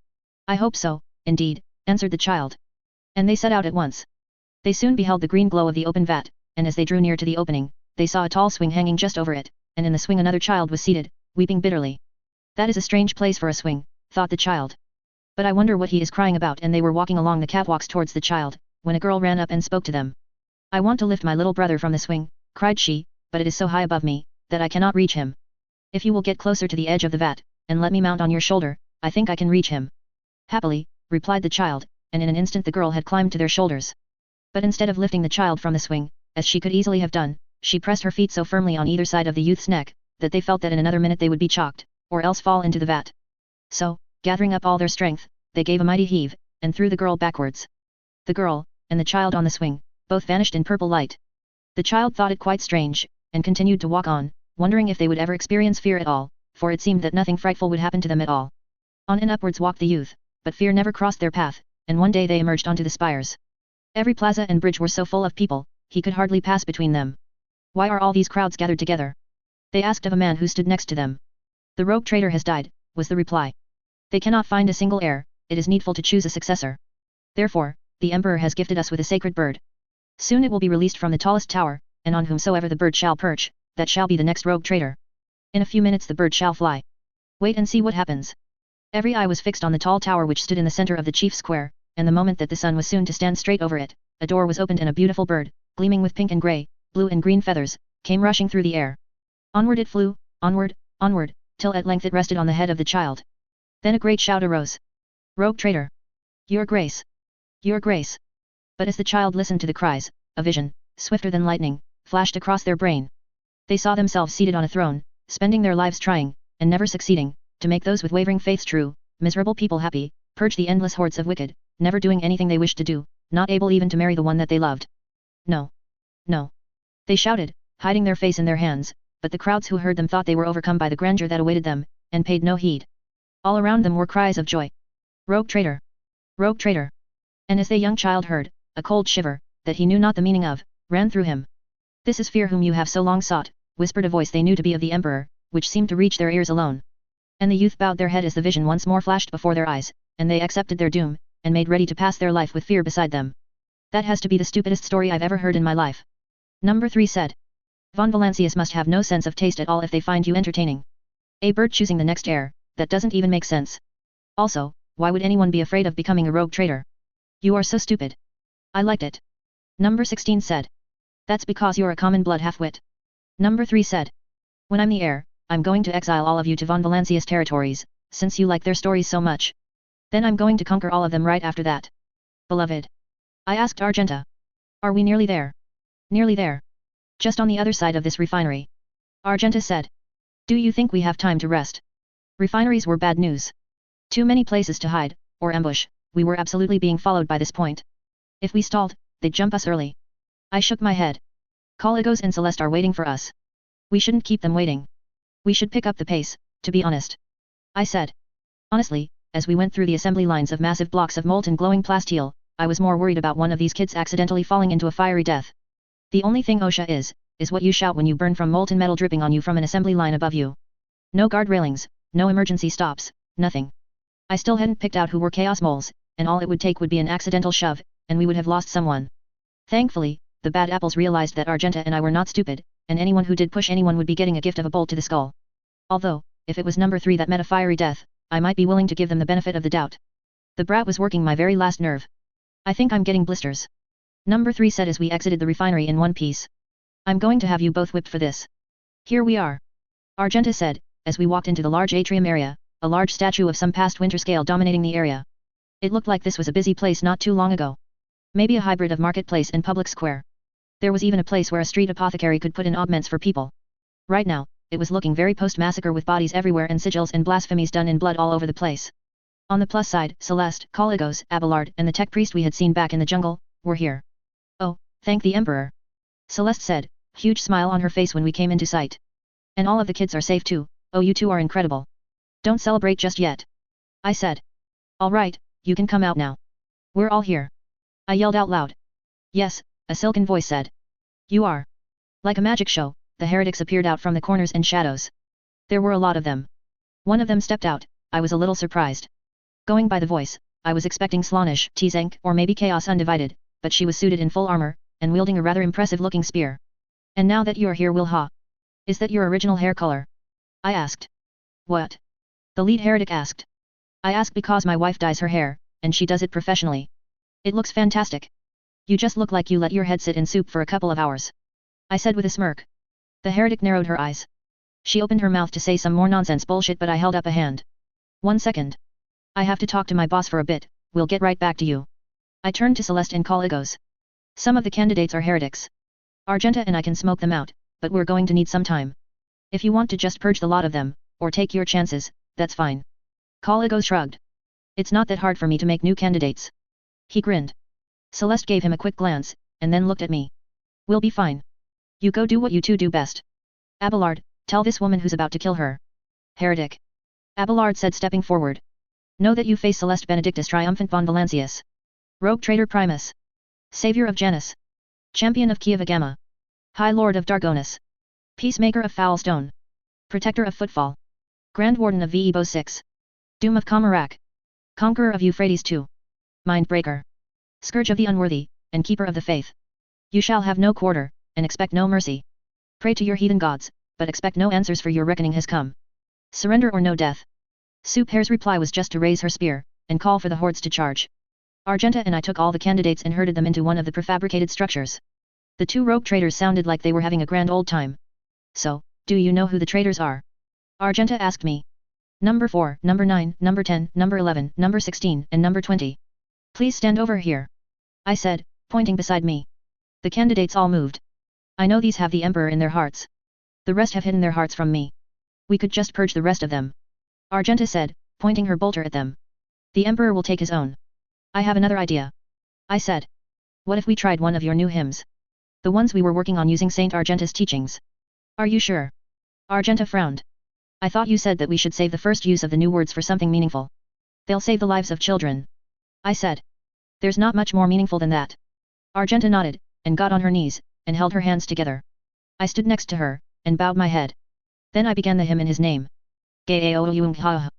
I hope so, indeed, answered the child. And they set out at once. They soon beheld the green glow of the open vat, and as they drew near to the opening, they saw a tall swing hanging just over it, and in the swing another child was seated, weeping bitterly. That is a strange place for a swing, thought the child. But I wonder what he is crying about, and they were walking along the catwalks towards the child, when a girl ran up and spoke to them. I want to lift my little brother from the swing, cried she, but it is so high above me, that I cannot reach him. If you will get closer to the edge of the vat, and let me mount on your shoulder, I think I can reach him. Happily, replied the child, and in an instant the girl had climbed to their shoulders. But instead of lifting the child from the swing, as she could easily have done, she pressed her feet so firmly on either side of the youth's neck, that they felt that in another minute they would be chocked, or else fall into the vat. So, gathering up all their strength, they gave a mighty heave, and threw the girl backwards. The girl, and the child on the swing, both vanished in purple light. The child thought it quite strange, and continued to walk on, wondering if they would ever experience fear at all, for it seemed that nothing frightful would happen to them at all. On and upwards walked the youth, but fear never crossed their path, and one day they emerged onto the spires. Every plaza and bridge were so full of people, he could hardly pass between them. Why are all these crowds gathered together? They asked of a man who stood next to them. The rogue traitor has died, was the reply. They cannot find a single heir, it is needful to choose a successor. Therefore, the emperor has gifted us with a sacred bird. Soon it will be released from the tallest tower, and on whomsoever the bird shall perch, that shall be the next rogue traitor. In a few minutes the bird shall fly. Wait and see what happens. Every eye was fixed on the tall tower which stood in the center of the chief square, and the moment that the sun was soon to stand straight over it, a door was opened and a beautiful bird, gleaming with pink and grey, blue and green feathers, came rushing through the air. Onward it flew, onward, onward, till at length it rested on the head of the child. Then a great shout arose. Rogue traitor! Your Grace! Your Grace! But as the child listened to the cries, a vision, swifter than lightning, flashed across their brain. They saw themselves seated on a throne, spending their lives trying, and never succeeding, to make those with wavering faiths true, miserable people happy, purge the endless hordes of wicked, never doing anything they wished to do, not able even to marry the one that they loved. No! No! They shouted, hiding their face in their hands, but the crowds who heard them thought they were overcome by the grandeur that awaited them, and paid no heed. All around them were cries of joy. Rogue traitor! Rogue traitor! And as the young child heard, a cold shiver, that he knew not the meaning of, ran through him. This is fear whom you have so long sought, whispered a voice they knew to be of the emperor, which seemed to reach their ears alone. And the youth bowed their head as the vision once more flashed before their eyes, and they accepted their doom, and made ready to pass their life with fear beside them. That has to be the stupidest story I've ever heard in my life. Number 3 said. Von Valancius must have no sense of taste at all if they find you entertaining. A bird choosing the next heir, that doesn't even make sense. Also, why would anyone be afraid of becoming a rogue traitor? You are so stupid. I liked it. Number 16 said. That's because you're a common blood half-wit. Number 3 said. When I'm the heir, I'm going to exile all of you to Von Valancius territories, since you like their stories so much. Then I'm going to conquer all of them right after that. Beloved. I asked Argenta. Are we nearly there? Nearly there. Just on the other side of this refinery. Argenta said. Do you think we have time to rest? Refineries were bad news. Too many places to hide, or ambush, we were absolutely being followed by this point. If we stalled, they'd jump us early. I shook my head. Caligos and Celeste are waiting for us. We shouldn't keep them waiting. We should pick up the pace, to be honest. I said. Honestly, as we went through the assembly lines of massive blocks of molten glowing plasteel, I was more worried about one of these kids accidentally falling into a fiery death. The only thing OSHA is what you shout when you burn from molten metal dripping on you from an assembly line above you. No guard railings, no emergency stops, nothing. I still hadn't picked out who were chaos moles, and all it would take would be an accidental shove, and we would have lost someone. Thankfully, the bad apples realized that Argenta and I were not stupid, and anyone who did push anyone would be getting a gift of a bolt to the skull. Although, if it was number 3 that met a fiery death, I might be willing to give them the benefit of the doubt. The brat was working my very last nerve. I think I'm getting blisters. Number 3 said as we exited the refinery in one piece. I'm going to have you both whipped for this. Here we are. Argenta said, as we walked into the large atrium area, a large statue of some past winter scale dominating the area. It looked like this was a busy place not too long ago. Maybe a hybrid of marketplace and public square. There was even a place where a street apothecary could put in augments for people. Right now, it was looking very post-massacre with bodies everywhere and sigils and blasphemies done in blood all over the place. On the plus side, Celeste, Caligos, Abelard, and the tech priest we had seen back in the jungle, were here. Oh, thank the Emperor. Celeste said, huge smile on her face when we came into sight. And all of the kids are safe too. Oh, you two are incredible. Don't celebrate just yet. I said. Alright, you can come out now. We're all here. I yelled out loud. Yes, a silken voice said. You are. Like a magic show, the heretics appeared out from the corners and shadows. There were a lot of them. One of them stepped out. I was a little surprised. Going by the voice, I was expecting Slaanesh, Tzank, or maybe Chaos Undivided, but she was suited in full armor, and wielding a rather impressive-looking spear. And now that you are here, Wilha. Is that your original hair color? I asked. What? The lead heretic asked. I asked because my wife dyes her hair, and she does it professionally. It looks fantastic. You just look like you let your head sit in soup for a couple of hours. I said with a smirk. The heretic narrowed her eyes. She opened her mouth to say some more nonsense bullshit, but I held up a hand. 1 second. I have to talk to my boss for a bit, we'll get right back to you. I turned to Celeste and Caligos. Some of the candidates are heretics. Argenta and I can smoke them out, but we're going to need some time. If you want to just purge the lot of them, or take your chances, that's fine. Caligos shrugged. It's not that hard for me to make new candidates. He grinned. Celeste gave him a quick glance, and then looked at me. We'll be fine. You go do what you two do best. Abelard, tell this woman who's about to kill her. Heretic. Abelard said, stepping forward. Know that you face Celeste Benedictus Triumphant von Valancius. Rogue Traitor Primus. Savior of Janus. Champion of Kiev Gamma. High Lord of Dargonus. Peacemaker of Foulstone. Protector of Footfall. Grand Warden of Vebo 6. Doom of Kamarak. Conqueror of Euphrates 2. Mindbreaker. Scourge of the unworthy, and keeper of the faith. You shall have no quarter, and expect no mercy. Pray to your heathen gods, but expect no answers, for your reckoning has come. Surrender or no death. Soupere's reply was just to raise her spear, and call for the hordes to charge. Argenta and I took all the candidates and herded them into one of the prefabricated structures. The two rogue traitors sounded like they were having a grand old time. So, do you know who the traitors are? Argenta asked me. Number 4, number 9, number 10, number 11, number 16, and number 20. Please stand over here. I said, pointing beside me. The candidates all moved. I know these have the Emperor in their hearts. The rest have hidden their hearts from me. We could just purge the rest of them. Argenta said, pointing her bolter at them. The Emperor will take his own. I have another idea. I said. What if we tried one of your new hymns? The ones we were working on using Saint Argenta's teachings. Are you sure? Argenta frowned. I thought you said that we should save the first use of the new words for something meaningful. They'll save the lives of children. I said. There's not much more meaningful than that. Argenta nodded, and got on her knees, and held her hands together. I stood next to her, and bowed my head. Then I began the hymn in his name. Gay-o-yung-ha.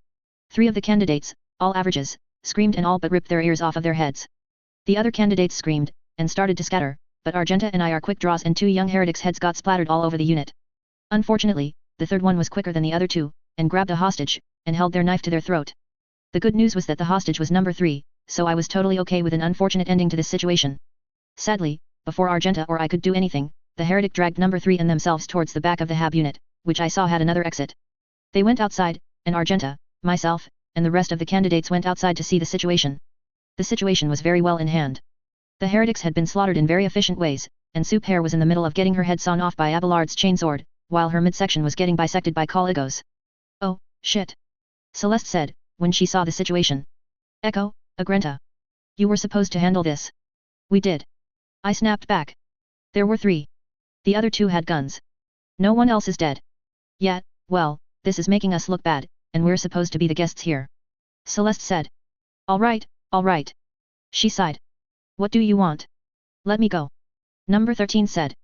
3 of the candidates, all averages, screamed and all but ripped their ears off of their heads. The other candidates screamed, and started to scatter, but Argenta and I are quick draws, and 2 young heretics' heads got splattered all over the unit. Unfortunately, the third one was quicker than the other 2, and grabbed a hostage, and held their knife to their throat. The good news was that the hostage was number 3, so I was totally okay with an unfortunate ending to this situation. Sadly, before Argenta or I could do anything, the heretic dragged number 3 and themselves towards the back of the hab unit, which I saw had another exit. They went outside, and Argenta, myself, and the rest of the candidates went outside to see the situation. The situation was very well in hand. The heretics had been slaughtered in very efficient ways, and Soupere was in the middle of getting her head sawn off by Abelard's chainsword, while her midsection was getting bisected by Caligos. Oh, shit. Celeste said, when she saw the situation. Echo, Agrenta. You were supposed to handle this. We did. I snapped back. There were 3. The other 2 had guns. No one else is dead. Yet, well, this is making us look bad, and we're supposed to be the guests here. Celeste said. All right. She sighed. What do you want? Let me go. Number 13 said.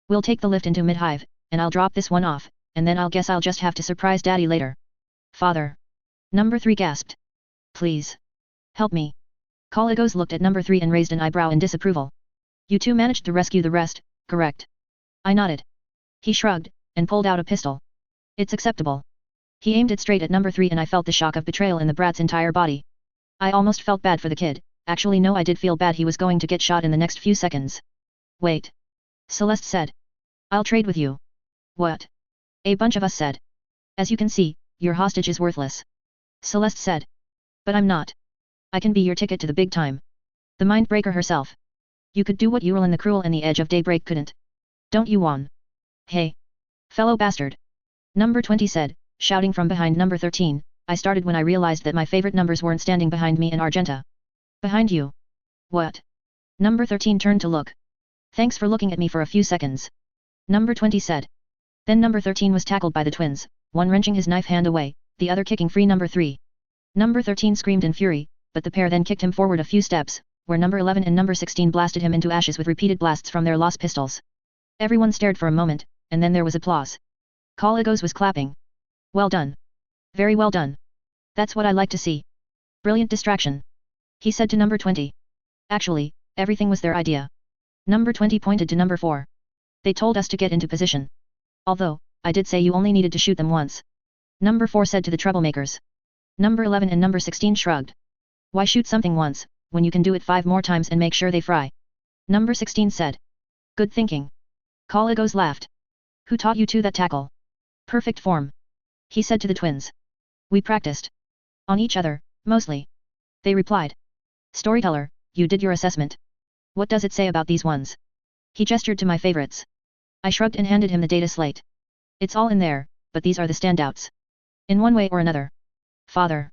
We'll take the lift into Mid-Hive, and I'll drop this one off, and then I'll guess I'll just have to surprise Daddy later. Father. Number 3 gasped. Please. Help me. Caligos looked at number 3 and raised an eyebrow in disapproval. You two managed to rescue the rest, correct? I nodded. He shrugged, and pulled out a pistol. It's acceptable. He aimed it straight at number 3 and I felt the shock of betrayal in the brat's entire body. I almost felt bad for the kid. Actually no, I did feel bad he was going to get shot in the next few seconds. Wait. Celeste said. I'll trade with you. What? A bunch of us said. As you can see, your hostage is worthless. Celeste said. But I'm not. I can be your ticket to the big time. The Mindbreaker herself. You could do what Ural and the Cruel and the Edge of Daybreak couldn't. Don't you, Juan? Hey. Fellow bastard. Number 20 said, shouting from behind number 13, I started when I realized that my favorite numbers weren't standing behind me and Argenta. Behind you? What? Number 13 turned to look. Thanks for looking at me for a few seconds. Number 20 said. Then number 13 was tackled by the twins, one wrenching his knife hand away, the other kicking free number 3. Number 13 screamed in fury, but the pair then kicked him forward a few steps, where number 11 and number 16 blasted him into ashes with repeated blasts from their lost pistols. Everyone stared for a moment, and then there was applause. Caligos was clapping. Well done. Very well done. That's what I like to see. Brilliant distraction. He said to number 20. Actually, everything was their idea. Number 20 pointed to number 4. They told us to get into position. Although, I did say you only needed to shoot them once. Number 4 said to the troublemakers. Number 11 and number 16 shrugged. Why shoot something once, when you can do it 5 more times and make sure they fry? Number 16 said. Good thinking. Caligos laughed. Who taught you to that tackle? Perfect form. He said to the twins. We practiced. On each other, mostly. They replied. Storyteller, you did your assessment. What does it say about these ones? He gestured to my favorites. I shrugged and handed him the data slate. It's all in there, but these are the standouts. In one way or another. Father.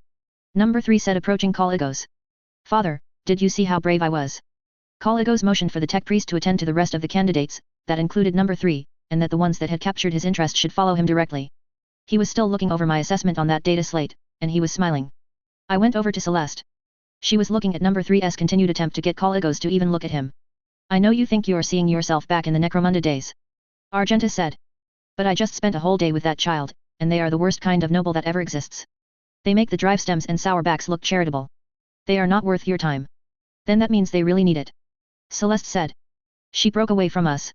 Number 3 said approaching Caligos. Father, did you see how brave I was? Caligos motioned for the tech priest to attend to the rest of the candidates, that included number 3, and that the ones that had captured his interest should follow him directly. He was still looking over my assessment on that data slate, and he was smiling. I went over to Celeste. She was looking at number 3's continued attempt to get Caligos to even look at him. I know you think you are seeing yourself back in the Necromunda days. Argenta said. But I just spent a whole day with that child, and they are the worst kind of noble that ever exists. They make the drive stems and sourbacks look charitable. They are not worth your time. Then that means they really need it. Celeste said. She broke away from us.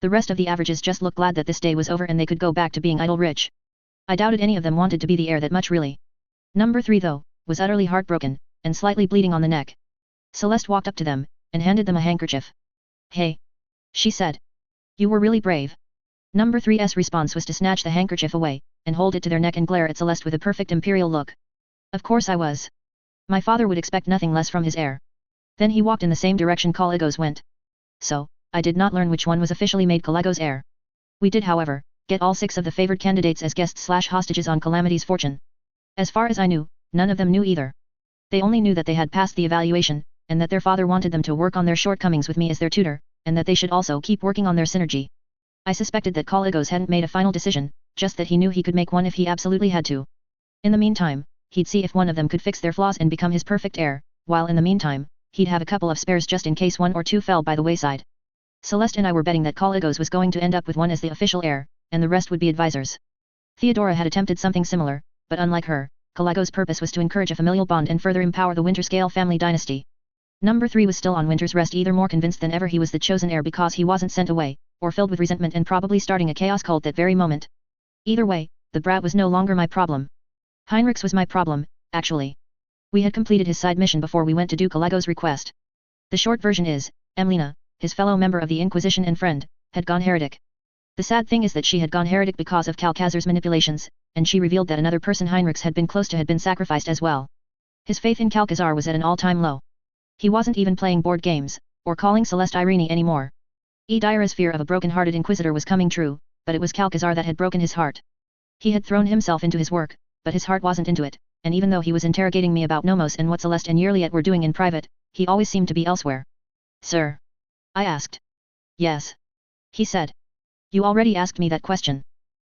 The rest of the averages just looked glad that this day was over and they could go back to being idle rich. I doubted any of them wanted to be the heir that much really. Number 3 though, was utterly heartbroken, and slightly bleeding on the neck. Celeste walked up to them, and handed them a handkerchief. Hey. She said. You were really brave. Number 3's response was to snatch the handkerchief away, and hold it to their neck and glare at Celeste with a perfect imperial look. Of course I was. My father would expect nothing less from his heir. Then he walked in the same direction Caligos went. So, I did not learn which one was officially made Caligos' heir. We did however, get all 6 of the favored candidates as guests/hostages on Calamity's fortune. As far as I knew, none of them knew either. They only knew that they had passed the evaluation, and that their father wanted them to work on their shortcomings with me as their tutor, and that they should also keep working on their synergy. I suspected that Caligos hadn't made a final decision, just that he knew he could make one if he absolutely had to. In the meantime, he'd see if one of them could fix their flaws and become his perfect heir, while in the meantime, he'd have a couple of spares just in case 1 or 2 fell by the wayside. Celeste and I were betting that Caligos was going to end up with one as the official heir, and the rest would be advisors. Theodora had attempted something similar, but unlike her, Caligos' purpose was to encourage a familial bond and further empower the Winterscale family dynasty. Number 3 was still on Winter's Rest, either more convinced than ever he was the chosen heir because he wasn't sent away, or filled with resentment and probably starting a chaos cult that very moment. Either way, the brat was no longer my problem. Heinrichs was my problem, actually. We had completed his side mission before we went to do Caligos' request. The short version is, Emlina, his fellow member of the Inquisition and friend, had gone heretic. The sad thing is that she had gone heretic because of Calcazar's manipulations, and she revealed that another person Heinrichs had been close to had been sacrificed as well. His faith in Calcazar was at an all-time low. He wasn't even playing board games, or calling Celeste Irene anymore. Idira's fear of a broken-hearted Inquisitor was coming true, but it was Calcazar that had broken his heart. He had thrown himself into his work, but his heart wasn't into it, and even though he was interrogating me about Nomos and what Celeste and Yearliet were doing in private, he always seemed to be elsewhere. Sir? I asked. Yes. He said. You already asked me that question.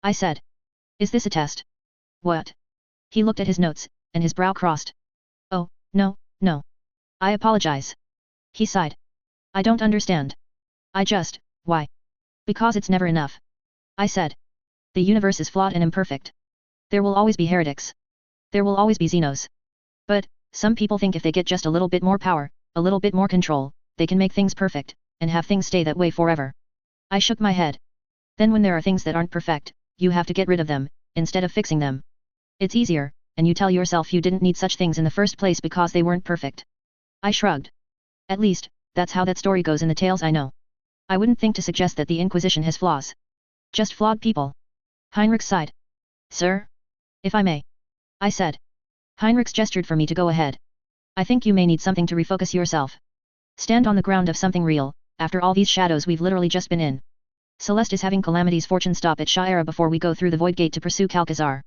I said. Is this a test? What? He looked at his notes, and his brow crossed. Oh, no, no. I apologize. He sighed. I don't understand. Why? Because it's never enough. I said. The universe is flawed and imperfect. There will always be heretics. There will always be Xenos. But, some people think if they get just a little bit more power, a little bit more control, they can make things perfect, and have things stay that way forever. I shook my head. Then when there are things that aren't perfect, you have to get rid of them, instead of fixing them. It's easier, and you tell yourself you didn't need such things in the first place because they weren't perfect. I shrugged. At least, that's how that story goes in the tales I know. I wouldn't think to suggest that the Inquisition has flaws. Just flawed people. Heinrich sighed. Sir? If I may. I said. Heinrichs gestured for me to go ahead. I think you may need something to refocus yourself. Stand on the ground of something real, after all these shadows we've literally just been in. Celeste is having Calamity's fortune stop at Sha'ira before we go through the Void Gate to pursue Kalkazar.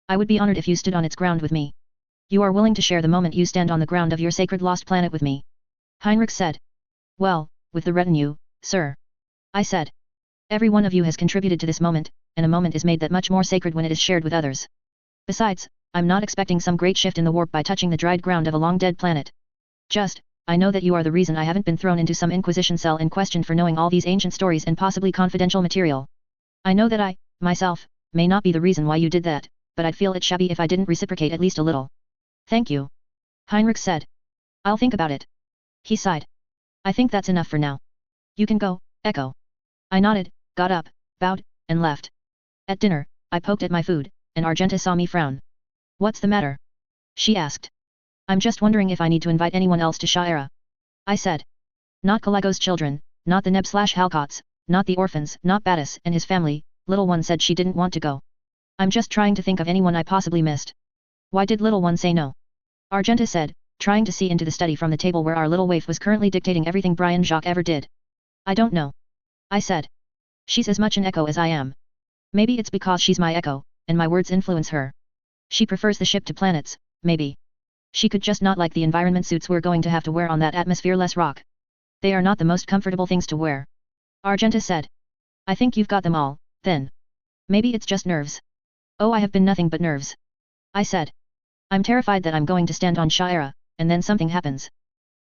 I would be honored if you stood on its ground with me. You are willing to share the moment you stand on the ground of your sacred lost planet with me. Heinrich said. Well, with the retinue, sir. I said. Every one of you has contributed to this moment, and a moment is made that much more sacred when it is shared with others. Besides, I'm not expecting some great shift in the warp by touching the dried ground of a long-dead planet. Just, I know that you are the reason I haven't been thrown into some Inquisition cell and questioned for knowing all these ancient stories and possibly confidential material. I know that I, myself, may not be the reason why you did that, but I'd feel it shabby if I didn't reciprocate at least a little. Thank you. Heinrich said. I'll think about it. He sighed. I think that's enough for now. You can go, Echo. I nodded, got up, bowed, and left. At dinner, I poked at my food, and Argenta saw me frown. What's the matter? She asked. I'm just wondering if I need to invite anyone else to Sha'ira. I said. Not Kalego's children, not the Neb/Halcots, not the orphans, not Battis and his family. Little One said she didn't want to go. I'm just trying to think of anyone I possibly missed. Why did Little One say no? Argenta said, trying to see into the study from the table where our little waif was currently dictating everything Brian Jacques ever did. I don't know. I said. She's as much an echo as I am. Maybe it's because she's my echo, and my words influence her. She prefers the ship to planets, maybe. She could just not like the environment suits we're going to have to wear on that atmosphere-less rock. They are not the most comfortable things to wear. Argenta said. I think you've got them all, then. Maybe it's just nerves. Oh, I have been nothing but nerves. I said. I'm terrified that I'm going to stand on Sha'ira, and then something happens.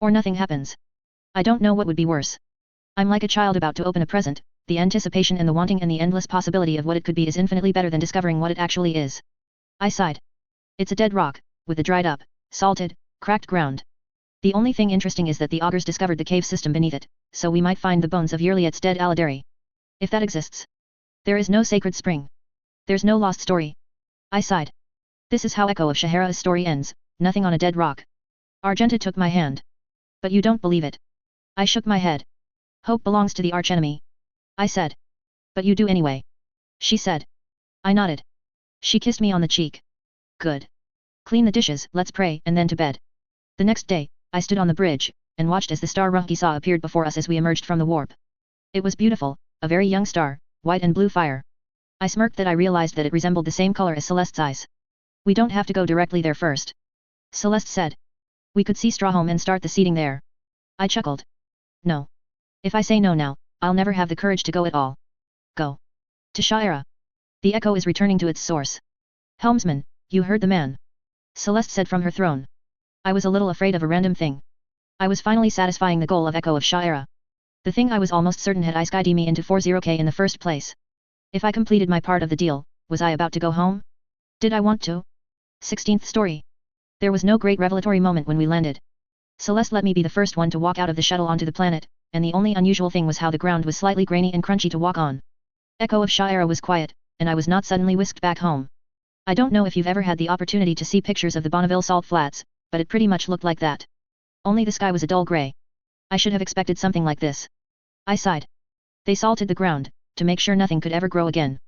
Or nothing happens. I don't know what would be worse. I'm like a child about to open a present, the anticipation and the wanting and the endless possibility of what it could be is infinitely better than discovering what it actually is. I sighed. It's a dead rock, with the dried up, salted, cracked ground. The only thing interesting is that the augurs discovered the cave system beneath it, so we might find the bones of Yerliet's dead Aladari. If that exists. There is no sacred spring. There's no lost story. I sighed. This is how Echo of Sha'ira's story ends, nothing on a dead rock. Argenta took my hand. But you don't believe it. I shook my head. Hope belongs to the archenemy. I said. But you do anyway. She said. I nodded. She kissed me on the cheek. Good. Clean the dishes, let's pray, and then to bed. The next day, I stood on the bridge, and watched as the star Runkisa appeared before us as we emerged from the warp. It was beautiful, a very young star, white and blue fire. I smirked that I realized that it resembled the same color as Celeste's eyes. We don't have to go directly there first. Celeste said. We could see Strawholm and start the seeding there. I chuckled. No. If I say no now, I'll never have the courage to go at all. Go. To Sha'ira. The echo is returning to its source. Helmsman, you heard the man. Celeste said from her throne. I was a little afraid of a random thing. I was finally satisfying the goal of Echo of Sha'ira. The thing I was almost certain had isekai me into 40k in the first place. If I completed my part of the deal, was I about to go home? Did I want to? 16th story. There was no great revelatory moment when we landed. Celeste let me be the first one to walk out of the shuttle onto the planet, and the only unusual thing was how the ground was slightly grainy and crunchy to walk on. Echo of Sha'ira was quiet, and I was not suddenly whisked back home. I don't know if you've ever had the opportunity to see pictures of the Bonneville Salt Flats, but it pretty much looked like that. Only the sky was a dull grey. I should have expected something like this. I sighed. They salted the ground, to make sure nothing could ever grow again.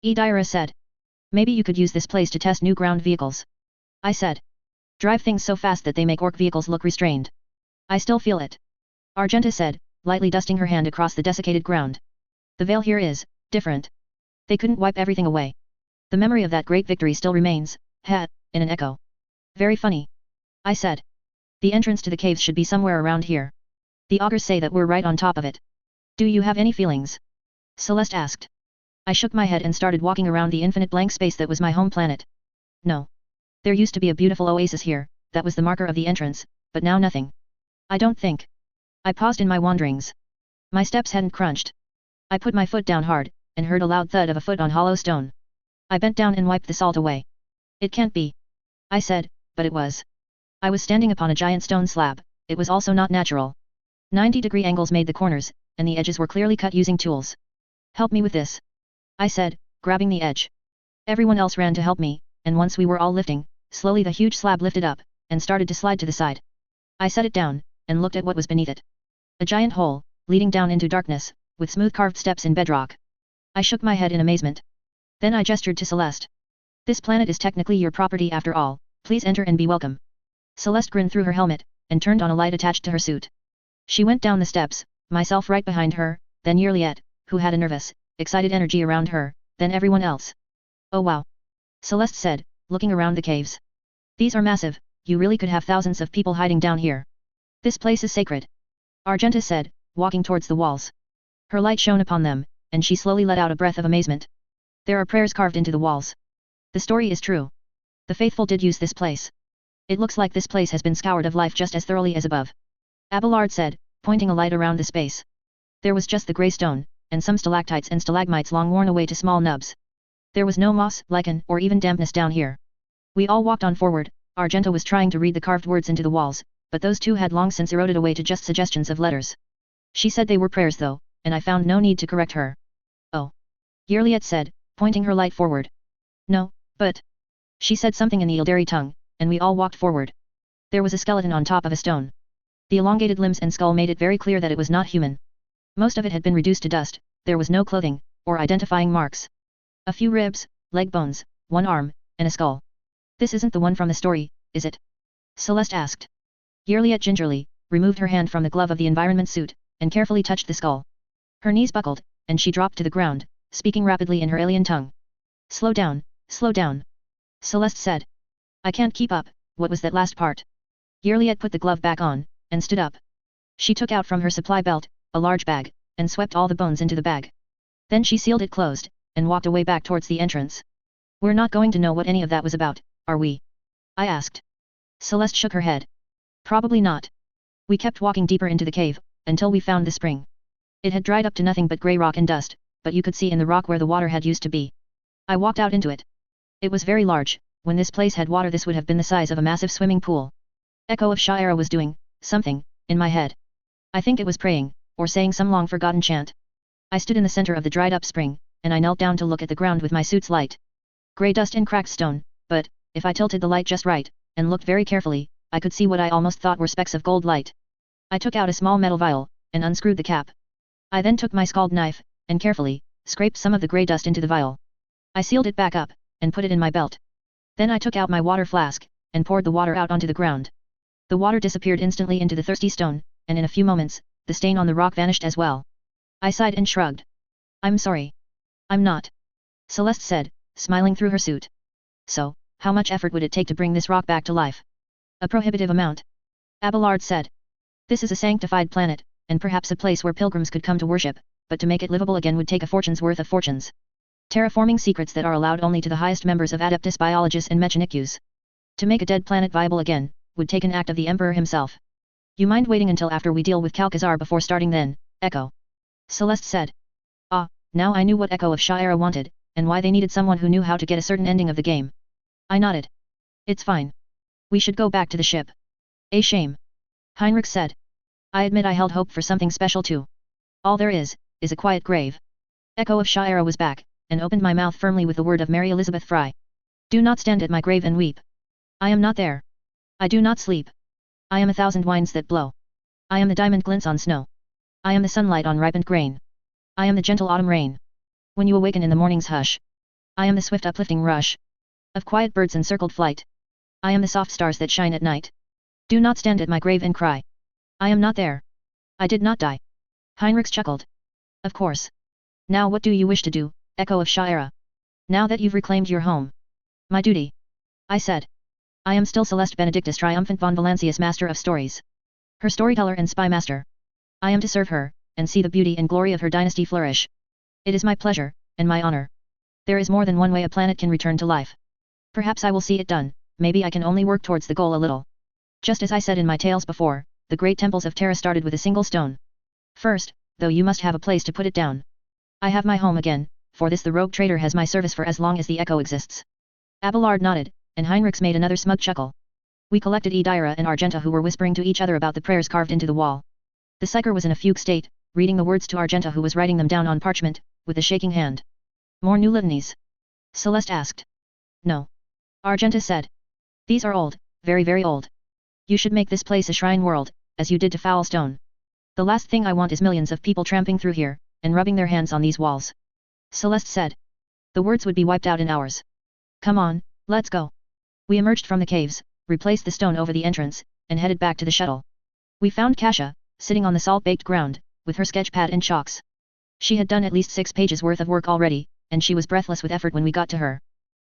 Edyra said. Maybe you could use this place to test new ground vehicles. I said. Drive things so fast that they make orc vehicles look restrained. I still feel it. Argenta said, lightly dusting her hand across the desiccated ground. The veil here is different. They couldn't wipe everything away. The memory of that great victory still remains, in an echo. Very funny. I said. The entrance to the caves should be somewhere around here. The augurs say that we're right on top of it. Do you have any feelings? Celeste asked. I shook my head and started walking around the infinite blank space that was my home planet. No. There used to be a beautiful oasis here, that was the marker of the entrance, but now nothing. I don't think. I paused in my wanderings. My steps hadn't crunched. I put my foot down hard, and heard a loud thud of a foot on hollow stone. I bent down and wiped the salt away. It can't be. I said, but it was. I was standing upon a giant stone slab, it was also not natural. 90-degree angles made the corners, and the edges were clearly cut using tools. Help me with this. I said, grabbing the edge. Everyone else ran to help me, and once we were all lifting, slowly the huge slab lifted up, and started to slide to the side. I set it down, and looked at what was beneath it. A giant hole, leading down into darkness, with smooth carved steps in bedrock. I shook my head in amazement. Then I gestured to Celeste. This planet is technically your property after all, please enter and be welcome. Celeste grinned through her helmet, and turned on a light attached to her suit. She went down the steps, myself right behind her, then Yerliet, who had a nervous, excited energy around her, than everyone else. Oh wow. Celeste said, looking around the caves. These are massive, you really could have thousands of people hiding down here. This place is sacred. Argenta said, walking towards the walls. Her light shone upon them, and she slowly let out a breath of amazement. There are prayers carved into the walls. The story is true. The faithful did use this place. It looks like this place has been scoured of life just as thoroughly as above. Abelard said, pointing a light around the space. There was just the grey stone, and some stalactites and stalagmites long worn away to small nubs. There was no moss, lichen, or even dampness down here. We all walked on forward. Argenta was trying to read the carved words into the walls, but those two had long since eroded away to just suggestions of letters. She said they were prayers though, and I found no need to correct her. Oh. Yerliet said, pointing her light forward. No, but... She said something in the Ildari tongue, and we all walked forward. There was a skeleton on top of a stone. The elongated limbs and skull made it very clear that it was not human. Most of it had been reduced to dust, there was no clothing, or identifying marks. A few ribs, leg bones, one arm, and a skull. This isn't the one from the story, is it? Celeste asked. Yerliet gingerly, removed her hand from the glove of the environment suit, and carefully touched the skull. Her knees buckled, and she dropped to the ground, speaking rapidly in her alien tongue. Slow down, Celeste said. I can't keep up, what was that last part? Yerliet put the glove back on, and stood up. She took out from her supply belt, a large bag, and swept all the bones into the bag. Then she sealed it closed, and walked away back towards the entrance. We're not going to know what any of that was about, are we? I asked. Celeste shook her head. Probably not. We kept walking deeper into the cave, until we found the spring. It had dried up to nothing but grey rock and dust, but you could see in the rock where the water had used to be. I walked out into it. It was very large. When this place had water this would have been the size of a massive swimming pool. Echo of Sha'era was doing something in my head. I think it was praying, or saying some long-forgotten chant. I stood in the center of the dried-up spring, and I knelt down to look at the ground with my suit's light. Grey dust and cracked stone, but, if I tilted the light just right, and looked very carefully, I could see what I almost thought were specks of gold light. I took out a small metal vial, and unscrewed the cap. I then took my scald knife, and carefully, scraped some of the grey dust into the vial. I sealed it back up, and put it in my belt. Then I took out my water flask, and poured the water out onto the ground. The water disappeared instantly into the thirsty stone, and in a few moments, the stain on the rock vanished as well. I sighed and shrugged. I'm sorry. I'm not. Celeste said, smiling through her suit. So, how much effort would it take to bring this rock back to life? A prohibitive amount. Abelard said. This is a sanctified planet, and perhaps a place where pilgrims could come to worship, but to make it livable again would take a fortune's worth of fortunes. Terraforming secrets that are allowed only to the highest members of Adeptus Biologists and Mechanikus. To make a dead planet viable again, would take an act of the Emperor himself. You mind waiting until after we deal with Calcazar before starting then, Echo? Celeste said. Ah, now I knew what Echo of Sha'era wanted, and why they needed someone who knew how to get a certain ending of the game. I nodded. It's fine. We should go back to the ship. A shame. Heinrich said. I admit I held hope for something special too. All there is a quiet grave. Echo of Sha'era was back, and opened my mouth firmly with the word of Mary Elizabeth Fry. Do not stand at my grave and weep. I am not there. I do not sleep. I am 1,000 winds that blow. I am the diamond glints on snow. I am the sunlight on ripened grain. I am the gentle autumn rain. When you awaken in the morning's hush. I am the swift uplifting rush of quiet birds in circled flight. I am the soft stars that shine at night. Do not stand at my grave and cry. I am not there. I did not die. Heinrich chuckled. Of course. Now what do you wish to do, Echo of Sha'era? Now that you've reclaimed your home. My duty. I said. I am still Celeste Benedictus Triumphant von Valancius, Master of Stories. Her storyteller and spy master. I am to serve her, and see the beauty and glory of her dynasty flourish. It is my pleasure, and my honor. There is more than one way a planet can return to life. Perhaps I will see it done, maybe I can only work towards the goal a little. Just as I said in my tales before, the great temples of Terra started with a single stone. First, though, you must have a place to put it down. I have my home again. For this the rogue trader has my service for as long as the Echo exists. Abelard nodded, and Heinrichs made another smug chuckle. We collected Edira and Argenta, who were whispering to each other about the prayers carved into the wall. The psyker was in a fugue state, reading the words to Argenta, who was writing them down on parchment, with a shaking hand. More new litanies? Celeste asked. No. Argenta said. These are old, very very old. You should make this place a shrine world, as you did to Foulstone. The last thing I want is millions of people tramping through here, and rubbing their hands on these walls. Celeste said. The words would be wiped out in hours. Come on, let's go. We emerged from the caves, replaced the stone over the entrance, and headed back to the shuttle. We found Kasia, sitting on the salt-baked ground, with her sketch pad and chalks. She had done at least 6 pages worth of work already, and she was breathless with effort when we got to her.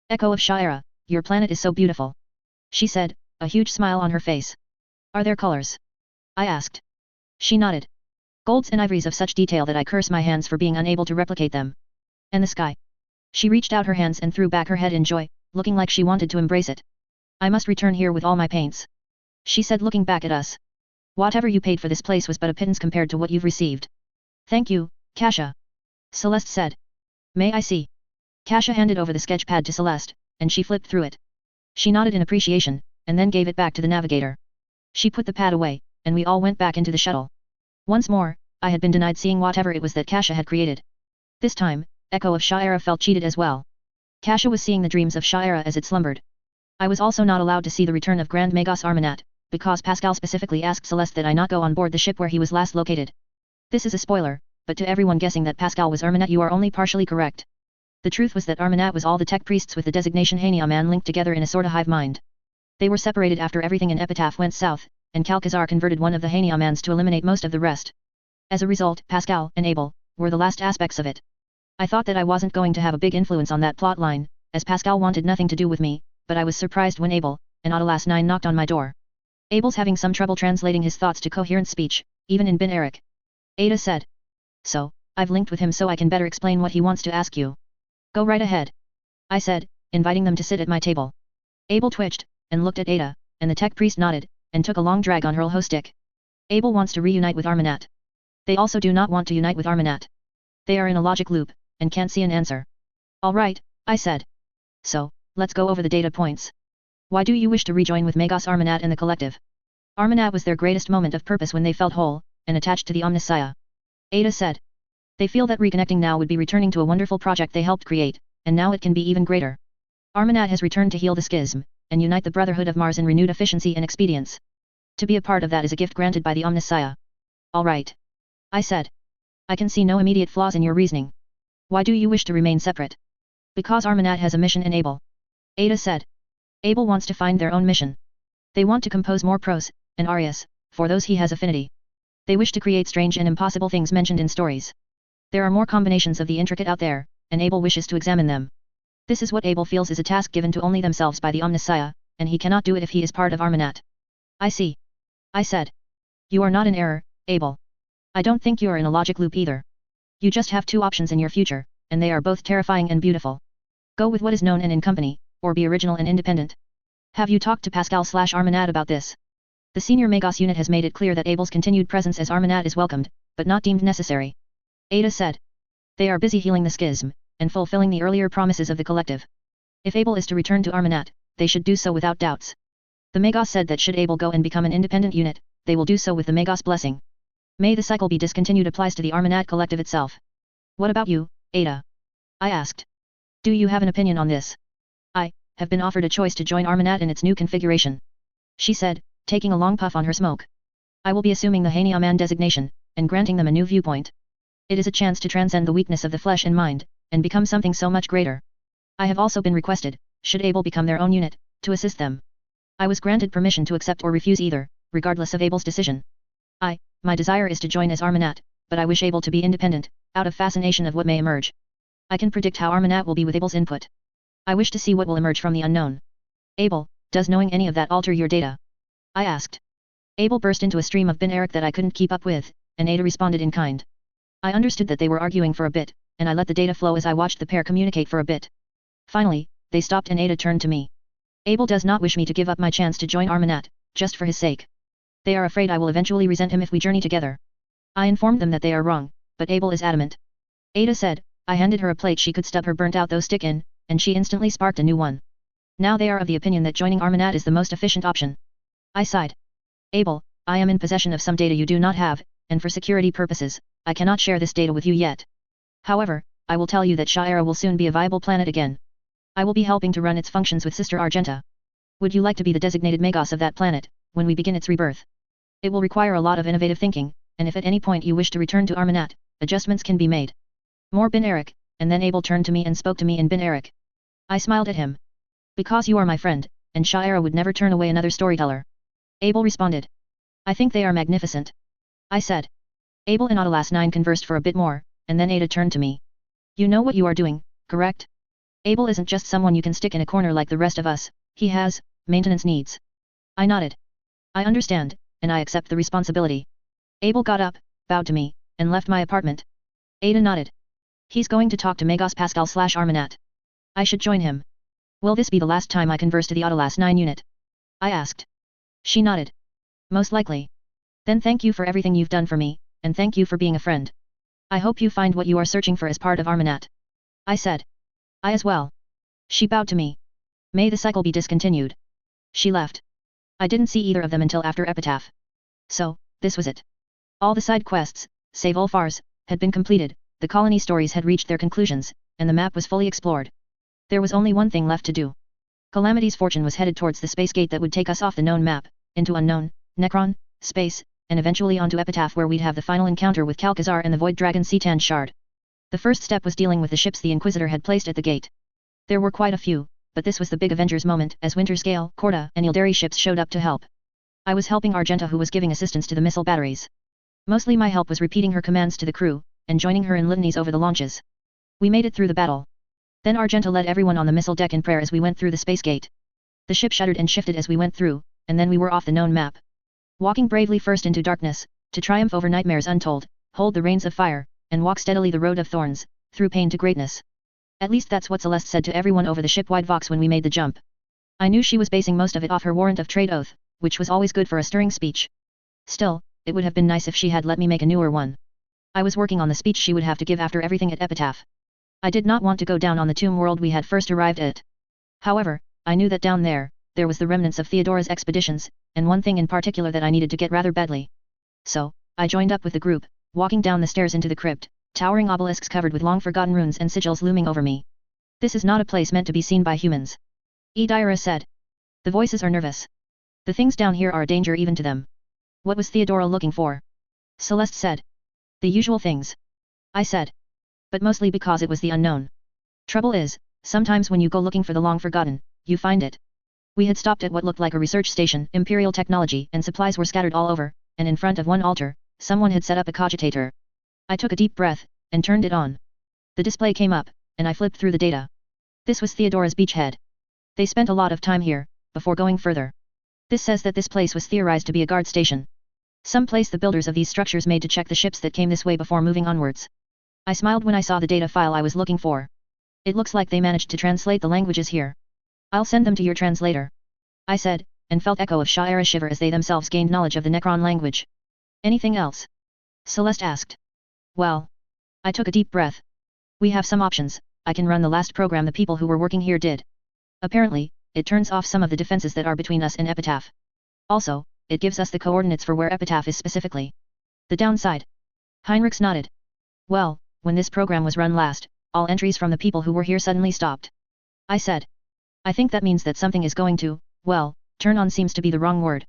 Echo of Shira, your planet is so beautiful. She said, a huge smile on her face. Are there colors? I asked. She nodded. Golds and ivories of such detail that I curse my hands for being unable to replicate them. And the sky. She reached out her hands and threw back her head in joy, looking like she wanted to embrace it. I must return here with all my paints. She said, looking back at us. Whatever you paid for this place was but a pittance compared to what you've received. Thank you, Kasia. Celeste said. May I see? Kasia handed over the sketch pad to Celeste, and she flipped through it. She nodded in appreciation, and then gave it back to the navigator. She put the pad away, and we all went back into the shuttle. Once more, I had been denied seeing whatever it was that Kasia had created. This time, Echo of Shira felt cheated as well. Kasia was seeing the dreams of Shira as it slumbered. I was also not allowed to see the return of Grand Magos Armanat, because Pascal specifically asked Celeste that I not go on board the ship where he was last located. This is a spoiler, but to everyone guessing that Pascal was Armanat, you are only partially correct. The truth was that Armanat was all the tech priests with the designation Haniaman linked together in a sort of hive mind. They were separated after everything in Epitaph went south, and Kalkazar converted one of the Haniamans to eliminate most of the rest. As a result, Pascal and Abel were the last aspects of it. I thought that I wasn't going to have a big influence on that plot line, as Pascal wanted nothing to do with me, but I was surprised when Abel, and Autolas 9 knocked on my door. Abel's having some trouble translating his thoughts to coherent speech, even in Bin Eric. Ada said. So, I've linked with him so I can better explain what he wants to ask you. Go right ahead. I said, inviting them to sit at my table. Abel twitched, and looked at Ada, and the tech priest nodded, and took a long drag on her ho stick. Abel wants to reunite with Armanat. They also do not want to unite with Armanat. They are in a logic loop, and can't see an answer. All right, I said. So, let's go over the data points. Why do you wish to rejoin with Magos Armanat and the collective? Armanat was their greatest moment of purpose when they felt whole, and attached to the Omnissiah. Ada said. They feel that reconnecting now would be returning to a wonderful project they helped create, and now it can be even greater. Armanat has returned to heal the schism, and unite the Brotherhood of Mars in renewed efficiency and expedience. To be a part of that is a gift granted by the Omnissiah. All right. I said. I can see no immediate flaws in your reasoning. Why do you wish to remain separate? Because Armanat has a mission in Abel. Ada said. Abel wants to find their own mission. They want to compose more prose, and arias, for those he has affinity. They wish to create strange and impossible things mentioned in stories. There are more combinations of the intricate out there, and Abel wishes to examine them. This is what Abel feels is a task given to only themselves by the Omnissiah, and he cannot do it if he is part of Armanat. I see. I said. You are not in error, Abel. I don't think you are in a logic loop either. You just have 2 options in your future, and they are both terrifying and beautiful. Go with what is known and in company, or be original and independent. Have you talked to Pascal/Armanat about this? The senior Magos unit has made it clear that Abel's continued presence as Armanat is welcomed, but not deemed necessary. Ada said. They are busy healing the schism, and fulfilling the earlier promises of the collective. If Abel is to return to Armanat, they should do so without doubts. The Magos said that should Abel go and become an independent unit, they will do so with the Magos blessing. May the cycle be discontinued applies to the Armanat collective itself. What about you, Ada? I asked. Do you have an opinion on this? I have been offered a choice to join Armanat in its new configuration. She said, taking a long puff on her smoke. I will be assuming the Haniaman designation, and granting them a new viewpoint. It is a chance to transcend the weakness of the flesh and mind, and become something so much greater. I have also been requested, should Abel become their own unit, to assist them. I was granted permission to accept or refuse either, regardless of Abel's decision. My desire is to join as Armanat, but I wish Abel to be independent, out of fascination of what may emerge. I can predict how Armanat will be with Abel's input. I wish to see what will emerge from the unknown. Abel, does knowing any of that alter your data? I asked. Abel burst into a stream of Bin Eric that I couldn't keep up with, and Ada responded in kind. I understood that they were arguing for a bit, and I let the data flow as I watched the pair communicate for a bit. Finally, they stopped and Ada turned to me. Abel does not wish me to give up my chance to join Armanat, just for his sake. They are afraid I will eventually resent him if we journey together. I informed them that they are wrong, but Abel is adamant. Ada said. I handed her a plate she could stub her burnt out though stick in, and she instantly sparked a new one. Now they are of the opinion that joining Armanat is the most efficient option. I sighed. Abel, I am in possession of some data you do not have, and for security purposes, I cannot share this data with you yet. However, I will tell you that Shira will soon be a viable planet again. I will be helping to run its functions with Sister Argenta. Would you like to be the designated Magos of that planet, when we begin its rebirth? It will require a lot of innovative thinking, and if at any point you wish to return to Armanat, adjustments can be made. More Bin Eric, and then Abel turned to me and spoke to me in Bin Eric. I smiled at him. Because you are my friend, and Shira would never turn away another storyteller. Abel responded. I think they are magnificent. I said. Abel and Autolas 9 conversed for a bit more, and then Ada turned to me. You know what you are doing, correct? Abel isn't just someone you can stick in a corner like the rest of us, he has maintenance needs. I nodded. I understand, and I accept the responsibility. Abel got up, bowed to me, and left my apartment. Ada nodded. He's going to talk to Magos Pascal/Armanat. I should join him. Will this be the last time I converse to the Autolas 9 unit? I asked. She nodded. Most likely. Then thank you for everything you've done for me, and thank you for being a friend. I hope you find what you are searching for as part of Armanat. I said. I as well. She bowed to me. May the cycle be discontinued. She left. I didn't see either of them until after Epitaph. So, this was it. All the side quests, save Ulfars, had been completed, the colony stories had reached their conclusions, and the map was fully explored. There was only one thing left to do. Calamity's fortune was headed towards the space gate that would take us off the known map, into unknown, Necron, space, and eventually onto Epitaph where we'd have the final encounter with Kalkazar and the Void Dragon Cetan Shard. The first step was dealing with the ships the Inquisitor had placed at the gate. There were quite a few, but this was the big Avengers moment as Winter's Gale, Korda, and Ildari ships showed up to help. I was helping Argenta who was giving assistance to the missile batteries. Mostly my help was repeating her commands to the crew, and joining her in litanies over the launches. We made it through the battle. Then Argenta led everyone on the missile deck in prayer as we went through the space gate. The ship shuddered and shifted as we went through, and then we were off the known map. Walking bravely first into darkness, to triumph over nightmares untold, hold the reins of fire, and walk steadily the road of thorns, through pain to greatness. At least that's what Celeste said to everyone over the ship-wide vox when we made the jump. I knew she was basing most of it off her warrant of trade oath, which was always good for a stirring speech. Still, it would have been nice if she had let me make a newer one. I was working on the speech she would have to give after everything at Epitaph. I did not want to go down on the tomb world we had first arrived at. However, I knew that down there was the remnants of Theodora's expeditions, and one thing in particular that I needed to get rather badly. So, I joined up with the group, walking down the stairs into the crypt, towering obelisks covered with long-forgotten runes and sigils looming over me. This is not a place meant to be seen by humans. Edyra said. The voices are nervous. The things down here are a danger even to them. What was Theodora looking for? Celeste said. The usual things. I said. But mostly because it was the unknown. Trouble is, sometimes when you go looking for the long-forgotten, you find it. We had stopped at what looked like a research station, Imperial technology and supplies were scattered all over, and in front of one altar, someone had set up a cogitator. I took a deep breath, and turned it on. The display came up, and I flipped through the data. This was Theodora's beachhead. They spent a lot of time here, before going further. This says that this place was theorized to be a guard station. Some place the builders of these structures made to check the ships that came this way before moving onwards. I smiled when I saw the data file I was looking for. It looks like they managed to translate the languages here. I'll send them to your translator. I said, and felt echo of Sha'ira shiver as they themselves gained knowledge of the Necron language. Anything else? Celeste asked. Well. I took a deep breath. We have some options. I can run the last program the people who were working here did. Apparently, it turns off some of the defenses that are between us and Epitaph. Also, it gives us the coordinates for where Epitaph is specifically. The downside. Heinrichs nodded. Well, when this program was run last, all entries from the people who were here suddenly stopped. I said. I think that means that something is going to, well, turn on seems to be the wrong word.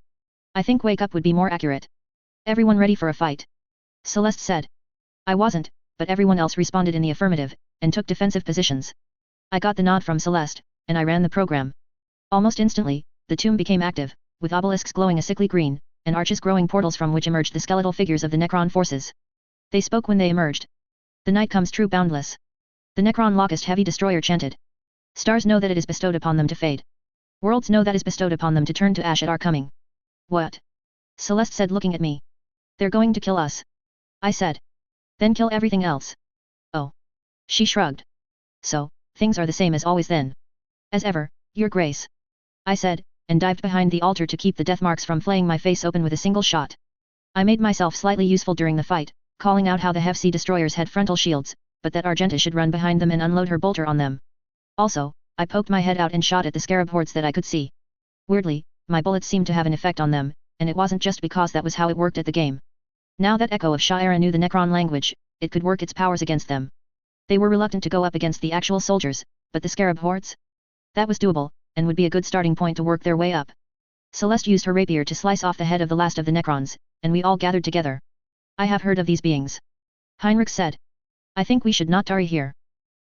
I think wake up would be more accurate. Everyone ready for a fight? Celeste said. I wasn't, but everyone else responded in the affirmative, and took defensive positions. I got the nod from Celeste, and I ran the program. Almost instantly, the tomb became active, with obelisks glowing a sickly green, and arches growing portals from which emerged the skeletal figures of the Necron forces. They spoke when they emerged. The night comes true boundless. The Necron Locust Heavy Destroyer chanted. Stars know that it is bestowed upon them to fade. Worlds know that is bestowed upon them to turn to ash at our coming. What? Celeste said looking at me. They're going to kill us. I said. Then kill everything else. Oh. She shrugged. So, things are the same as always then. As ever, Your Grace. I said, and dived behind the altar to keep the death marks from flaying my face open with a single shot. I made myself slightly useful during the fight, calling out how the Hefsea destroyers had frontal shields, but that Argenta should run behind them and unload her bolter on them. Also, I poked my head out and shot at the scarab hordes that I could see. Weirdly, my bullets seemed to have an effect on them, and it wasn't just because that was how it worked at the game. Now that Echo of Sha'ira knew the Necron language, it could work its powers against them. They were reluctant to go up against the actual soldiers, but the scarab hordes? That was doable, and would be a good starting point to work their way up. Celeste used her rapier to slice off the head of the last of the Necrons, and we all gathered together. I have heard of these beings. Heinrich said. I think we should not tarry here.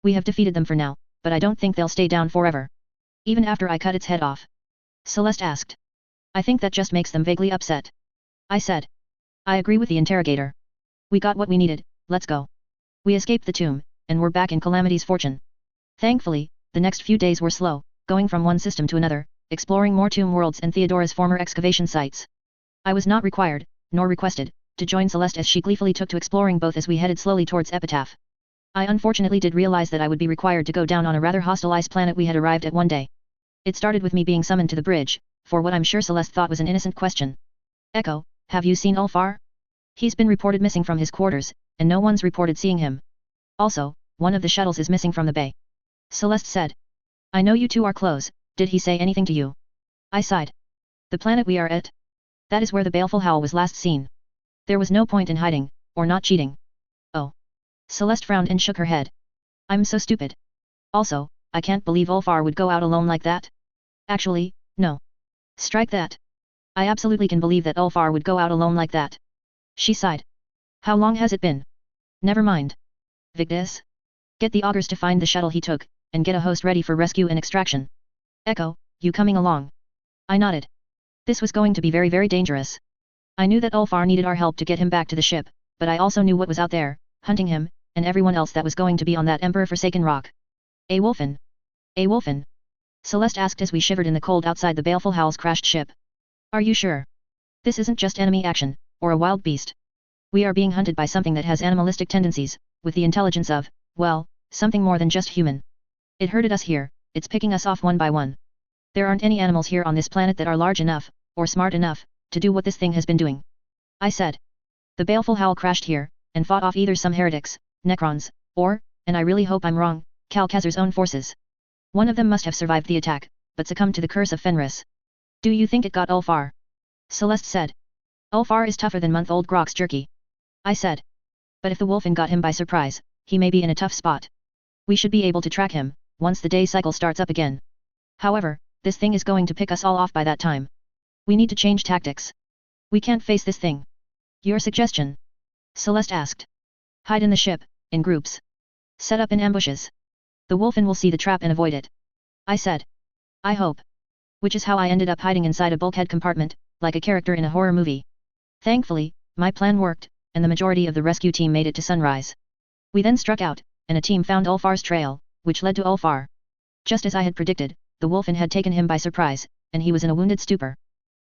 We have defeated them for now, but I don't think they'll stay down forever. Even after I cut its head off. Celeste asked. I think that just makes them vaguely upset. I said. I agree with the interrogator. We got what we needed, let's go. We escaped the tomb, and were back in Calamity's fortune. Thankfully, the next few days were slow, going from one system to another, exploring more tomb worlds and Theodora's former excavation sites. I was not required, nor requested, to join Celeste as she gleefully took to exploring both as we headed slowly towards Epitaph. I unfortunately did realize that I would be required to go down on a rather hostile ice planet we had arrived at one day. It started with me being summoned to the bridge, for what I'm sure Celeste thought was an innocent question. Echo, have you seen Ulfar? He's been reported missing from his quarters, and no one's reported seeing him. Also, one of the shuttles is missing from the bay. Celeste said. I know you two are close, did he say anything to you? I sighed. The planet we are at? That is where the baleful howl was last seen. There was no point in hiding, or not cheating. Oh. Celeste frowned and shook her head. I'm so stupid. Also, I can't believe Ulfar would go out alone like that. Actually, no. Strike that. I absolutely can believe that Ulfar would go out alone like that. She sighed. How long has it been? Never mind. Vigdis? Get the augurs to find the shuttle he took, and get a host ready for rescue and extraction. Echo, you coming along? I nodded. This was going to be very very dangerous. I knew that Ulfar needed our help to get him back to the ship, but I also knew what was out there, hunting him, and everyone else that was going to be on that Emperor-forsaken rock. A Wolfen? A Wolfen? Celeste asked as we shivered in the cold outside the baleful howl's crashed ship. Are you sure? This isn't just enemy action, or a wild beast. We are being hunted by something that has animalistic tendencies, with the intelligence of, well, something more than just human. It herded us here, it's picking us off one by one. There aren't any animals here on this planet that are large enough, or smart enough, to do what this thing has been doing. I said. The baleful howl crashed here, and fought off either some heretics, Necrons, or, and I really hope I'm wrong, Calcazar's own forces. One of them must have survived the attack, but succumbed to the curse of Fenris. Do you think it got Ulfar? Celeste said. Ulfar is tougher than month-old Grok's jerky. I said. But if the Wolfen got him by surprise, he may be in a tough spot. We should be able to track him, once the day cycle starts up again. However, this thing is going to pick us all off by that time. We need to change tactics. We can't face this thing. Your suggestion? Celeste asked. Hide in the ship, in groups. Set up in ambushes. The Wolfen will see the trap and avoid it. I said. I hope. Which is how I ended up hiding inside a bulkhead compartment, like a character in a horror movie. Thankfully, my plan worked, and the majority of the rescue team made it to sunrise. We then struck out, and a team found Ulfar's trail, which led to Ulfar. Just as I had predicted, the Wolfen had taken him by surprise, and he was in a wounded stupor.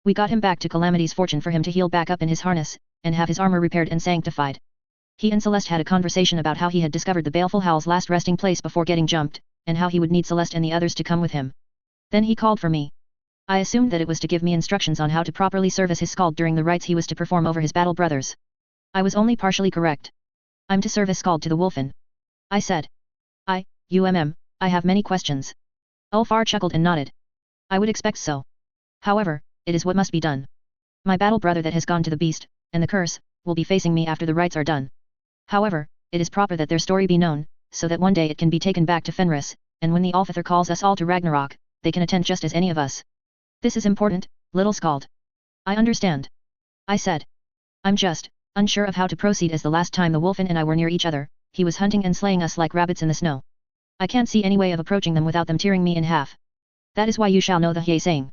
We got him back to Calamity's fortune for him to heal back up in his harness, and have his armor repaired and sanctified. He and Celeste had a conversation about how he had discovered the baleful howl's last resting place before getting jumped, and how he would need Celeste and the others to come with him. Then he called for me. I assumed that it was to give me instructions on how to properly serve as his skald during the rites he was to perform over his battle brothers. I was only partially correct. I'm to serve as skald to the Wolfen. I said. I have many questions. Ulfar chuckled and nodded. I would expect so. However, it is what must be done. My battle brother that has gone to the beast, and the curse, will be facing me after the rites are done. However, it is proper that their story be known, so that one day it can be taken back to Fenris, and when the Alfather calls us all to Ragnarok, they can attend just as any of us. This is important, little skald. I understand. I said. I'm just unsure of how to proceed, as the last time the Wolfen and I were near each other, he was hunting and slaying us like rabbits in the snow. I can't see any way of approaching them without them tearing me in half. That is why you shall know the Hye saying.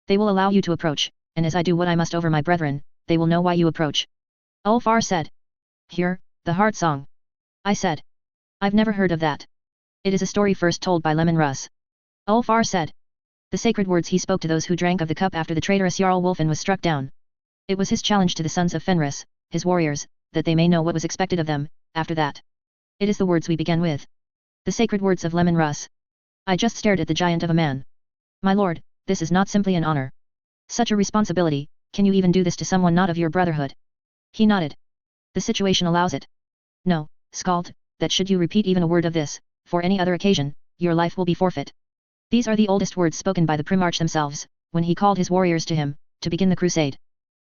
They will allow you to approach, and as I do what I must over my brethren, they will know why you approach. Ulfar said. Here, the heart song. I said. I've never heard of that. It is a story first told by Lemon Russ. Ulfar said. The sacred words he spoke to those who drank of the cup after the traitorous Jarl Wolfen was struck down. It was his challenge to the sons of Fenris, his warriors, that they may know what was expected of them, after that. It is the words we began with. The sacred words of Lemon Russ. I just stared at the giant of a man. My lord, this is not simply an honor. Such a responsibility, can you even do this to someone not of your brotherhood? He nodded. The situation allows it. No, skald, that should you repeat even a word of this, for any other occasion, your life will be forfeit. These are the oldest words spoken by the Primarch themselves, when he called his warriors to him, to begin the crusade.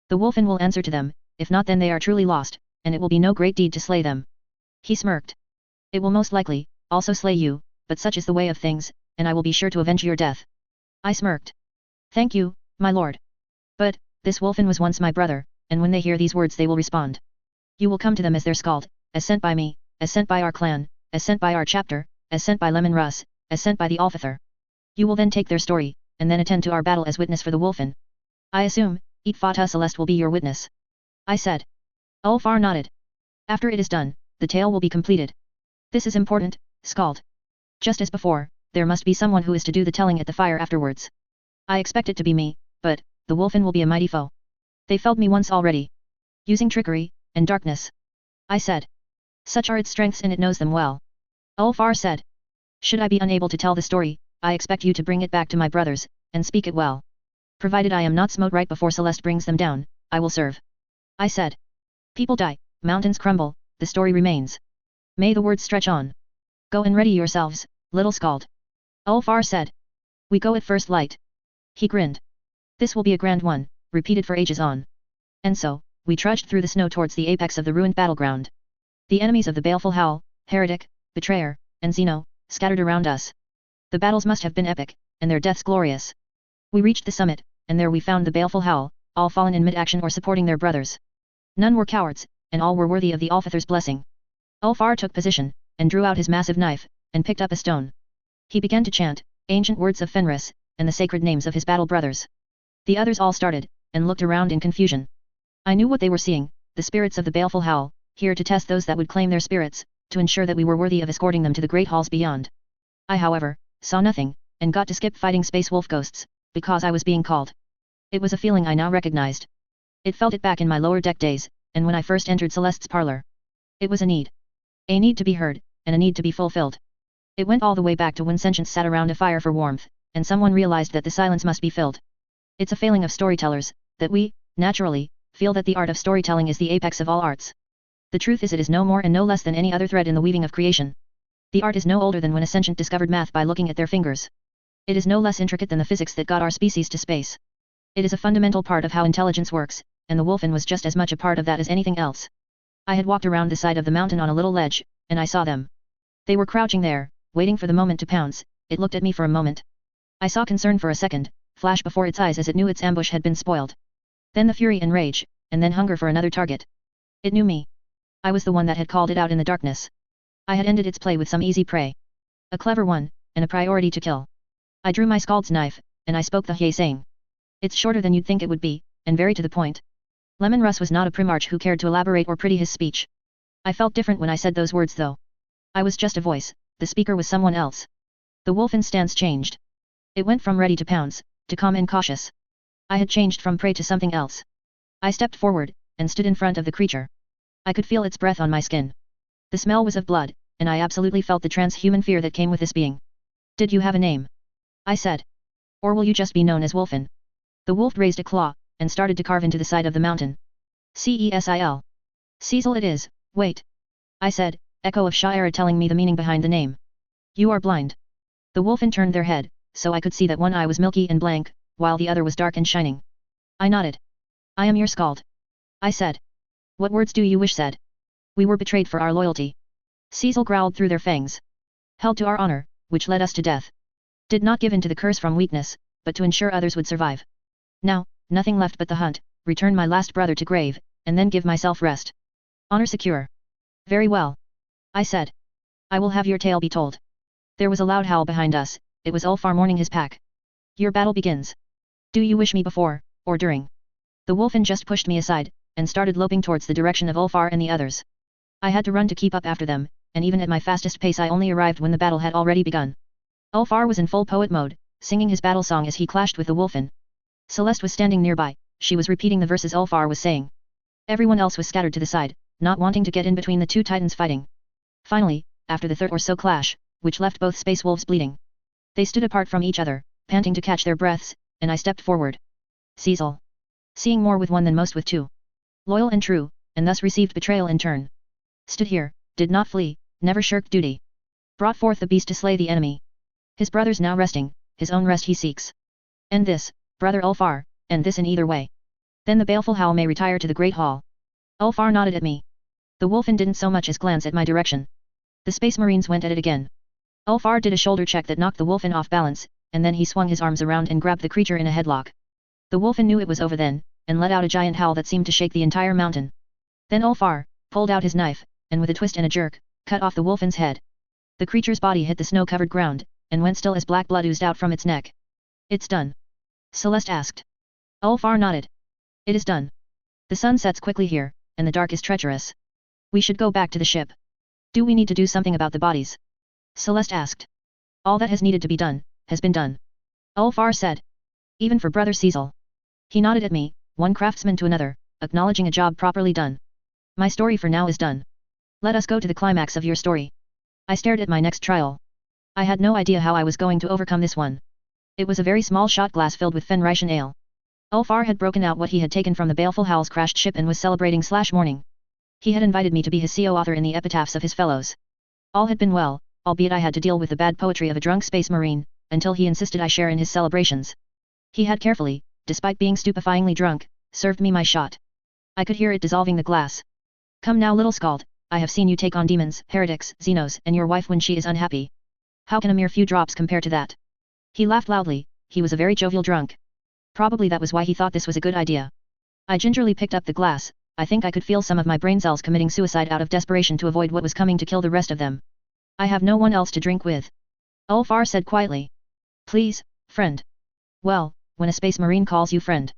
The Wolfen will answer to them, if not then they are truly lost, and it will be no great deed to slay them. He smirked. It will most likely, also slay you, but such is the way of things, and I will be sure to avenge your death. I smirked. Thank you, my lord. But, this Wolfen was once my brother, and when they hear these words they will respond. You will come to them as their skald, as sent by me, as sent by our clan, as sent by our chapter, as sent by Lemon Russ, as sent by the Alfather. You will then take their story, and then attend to our battle as witness for the Wolfen. I assume, Eat Fata Celeste will be your witness. I said. Ulfar nodded. After it is done, the tale will be completed. This is important, Scald. Just as before, there must be someone who is to do the telling at the fire afterwards. I expect it to be me, but, the Wolfen will be a mighty foe. They felled me once already. Using trickery, and darkness. I said. Such are its strengths and it knows them well. Ulfar said. Should I be unable to tell the story, I expect you to bring it back to my brothers, and speak it well. Provided I am not smote right before Celeste brings them down, I will serve. I said. People die, mountains crumble, the story remains. May the words stretch on. Go and ready yourselves, little Scald. Ulfar said. We go at first light. He grinned. This will be a grand one, repeated for ages on. And so, we trudged through the snow towards the apex of the ruined battleground. The enemies of the baleful Howl, Heretic, Betrayer, and Xeno, scattered around us. The battles must have been epic, and their deaths glorious. We reached the summit, and there we found the baleful Howl, all fallen in mid-action or supporting their brothers. None were cowards, and all were worthy of the Alfather's blessing. Ulfar took position, and drew out his massive knife, and picked up a stone. He began to chant, ancient words of Fenris, and the sacred names of his battle brothers. The others all started, and looked around in confusion. I knew what they were seeing, the spirits of the baleful Howl, here to test those that would claim their spirits, to ensure that we were worthy of escorting them to the great halls beyond. I however, saw nothing, and got to skip fighting space wolf ghosts, because I was being called. It was a feeling I now recognized. It felt it back in my lower deck days, and when I first entered Celeste's parlor. It was a need. A need to be heard, and a need to be fulfilled. It went all the way back to when sentients sat around a fire for warmth, and someone realized that the silence must be filled. It's a failing of storytellers, that we, naturally, feel that the art of storytelling is the apex of all arts. The truth is it is no more and no less than any other thread in the weaving of creation. The art is no older than when a sentient discovered math by looking at their fingers. It is no less intricate than the physics that got our species to space. It is a fundamental part of how intelligence works, and the Wolfen was just as much a part of that as anything else. I had walked around the side of the mountain on a little ledge, and I saw them. They were crouching there, waiting for the moment to pounce. It looked at me for a moment. I saw concern for a second, flash before its eyes as it knew its ambush had been spoiled. Then the fury and rage, and then hunger for another target. It knew me. I was the one that had called it out in the darkness. I had ended its play with some easy prey. A clever one, and a priority to kill. I drew my Scald's knife, and I spoke the Hye saying. It's shorter than you'd think it would be, and very to the point. Lemon Russ was not a primarch who cared to elaborate or pretty his speech. I felt different when I said those words though. I was just a voice, the speaker was someone else. The Wolfen's stance changed. It went from ready to pounce, to calm and cautious. I had changed from prey to something else. I stepped forward, and stood in front of the creature. I could feel its breath on my skin. The smell was of blood, and I absolutely felt the transhuman fear that came with this being. Did you have a name? I said. Or will you just be known as Wolfen? The wolf raised a claw, and started to carve into the side of the mountain. Cecil. Cecil it is, wait. I said, echo of Shire telling me the meaning behind the name. You are blind. The Wolfen turned their head, so I could see that one eye was milky and blank, while the other was dark and shining. I nodded. I am your Scald. I said. What words do you wish said? We were betrayed for our loyalty. Cecil growled through their fangs. Held to our honor, which led us to death. Did not give in to the curse from weakness, but to ensure others would survive. Now, nothing left but the hunt, return my last brother to grave, and then give myself rest. Honor secure. Very well. I said. I will have your tale be told. There was a loud howl behind us, it was Ulfar mourning his pack. Your battle begins. Do you wish me before, or during? The Wolfen just pushed me aside, and started loping towards the direction of Ulfar and the others. I had to run to keep up after them, and even at my fastest pace I only arrived when the battle had already begun. Ulfar was in full poet mode, singing his battle song as he clashed with the Wolfen. Celeste was standing nearby, she was repeating the verses Ulfar was saying. Everyone else was scattered to the side, not wanting to get in between the two titans fighting. Finally, after the third or so clash, which left both space wolves bleeding, they stood apart from each other, panting to catch their breaths, and I stepped forward. Cecil. Seeing more with one than most with two. Loyal and true, and thus received betrayal in turn. Stood here, did not flee, never shirked duty. Brought forth the beast to slay the enemy. His brothers now resting, his own rest he seeks. And this, brother Ulfar, and this in either way. Then the baleful howl may retire to the great hall. Ulfar nodded at me. The Wolfen didn't so much as glance at my direction. The space marines went at it again. Ulfar did a shoulder check that knocked the Wolfen off balance, and then he swung his arms around and grabbed the creature in a headlock. The Wolfen knew it was over then, and let out a giant howl that seemed to shake the entire mountain. Then Ulfar pulled out his knife, and with a twist and a jerk, cut off the Wolfen's head. The creature's body hit the snow-covered ground, and went still as black blood oozed out from its neck. It's done. Celeste asked. Ulfar nodded. It is done. The sun sets quickly here, and the dark is treacherous. We should go back to the ship. Do we need to do something about the bodies? Celeste asked. All that has needed to be done, has been done. Ulfar said. Even for Brother Cecil. He nodded at me, one craftsman to another, acknowledging a job properly done. My story for now is done. Let us go to the climax of your story. I stared at my next trial. I had no idea how I was going to overcome this one. It was a very small shot glass filled with Fenrischen ale. Ulfar had broken out what he had taken from the baleful Howl's crashed ship and was celebrating/mourning. He had invited me to be his co-author in the epitaphs of his fellows. All had been well, albeit I had to deal with the bad poetry of a drunk space marine, until he insisted I share in his celebrations. He had carefully, despite being stupefyingly drunk, served me my shot. I could hear it dissolving the glass. Come now, little Scald, I have seen you take on demons, heretics, Xenos, and your wife when she is unhappy. How can a mere few drops compare to that? He laughed loudly. He was a very jovial drunk. Probably that was why he thought this was a good idea. I gingerly picked up the glass. I think I could feel some of my brain cells committing suicide out of desperation to avoid what was coming to kill the rest of them. I have no one else to drink with. Ulfar said quietly. Please, friend. Well, when a space marine calls you friend.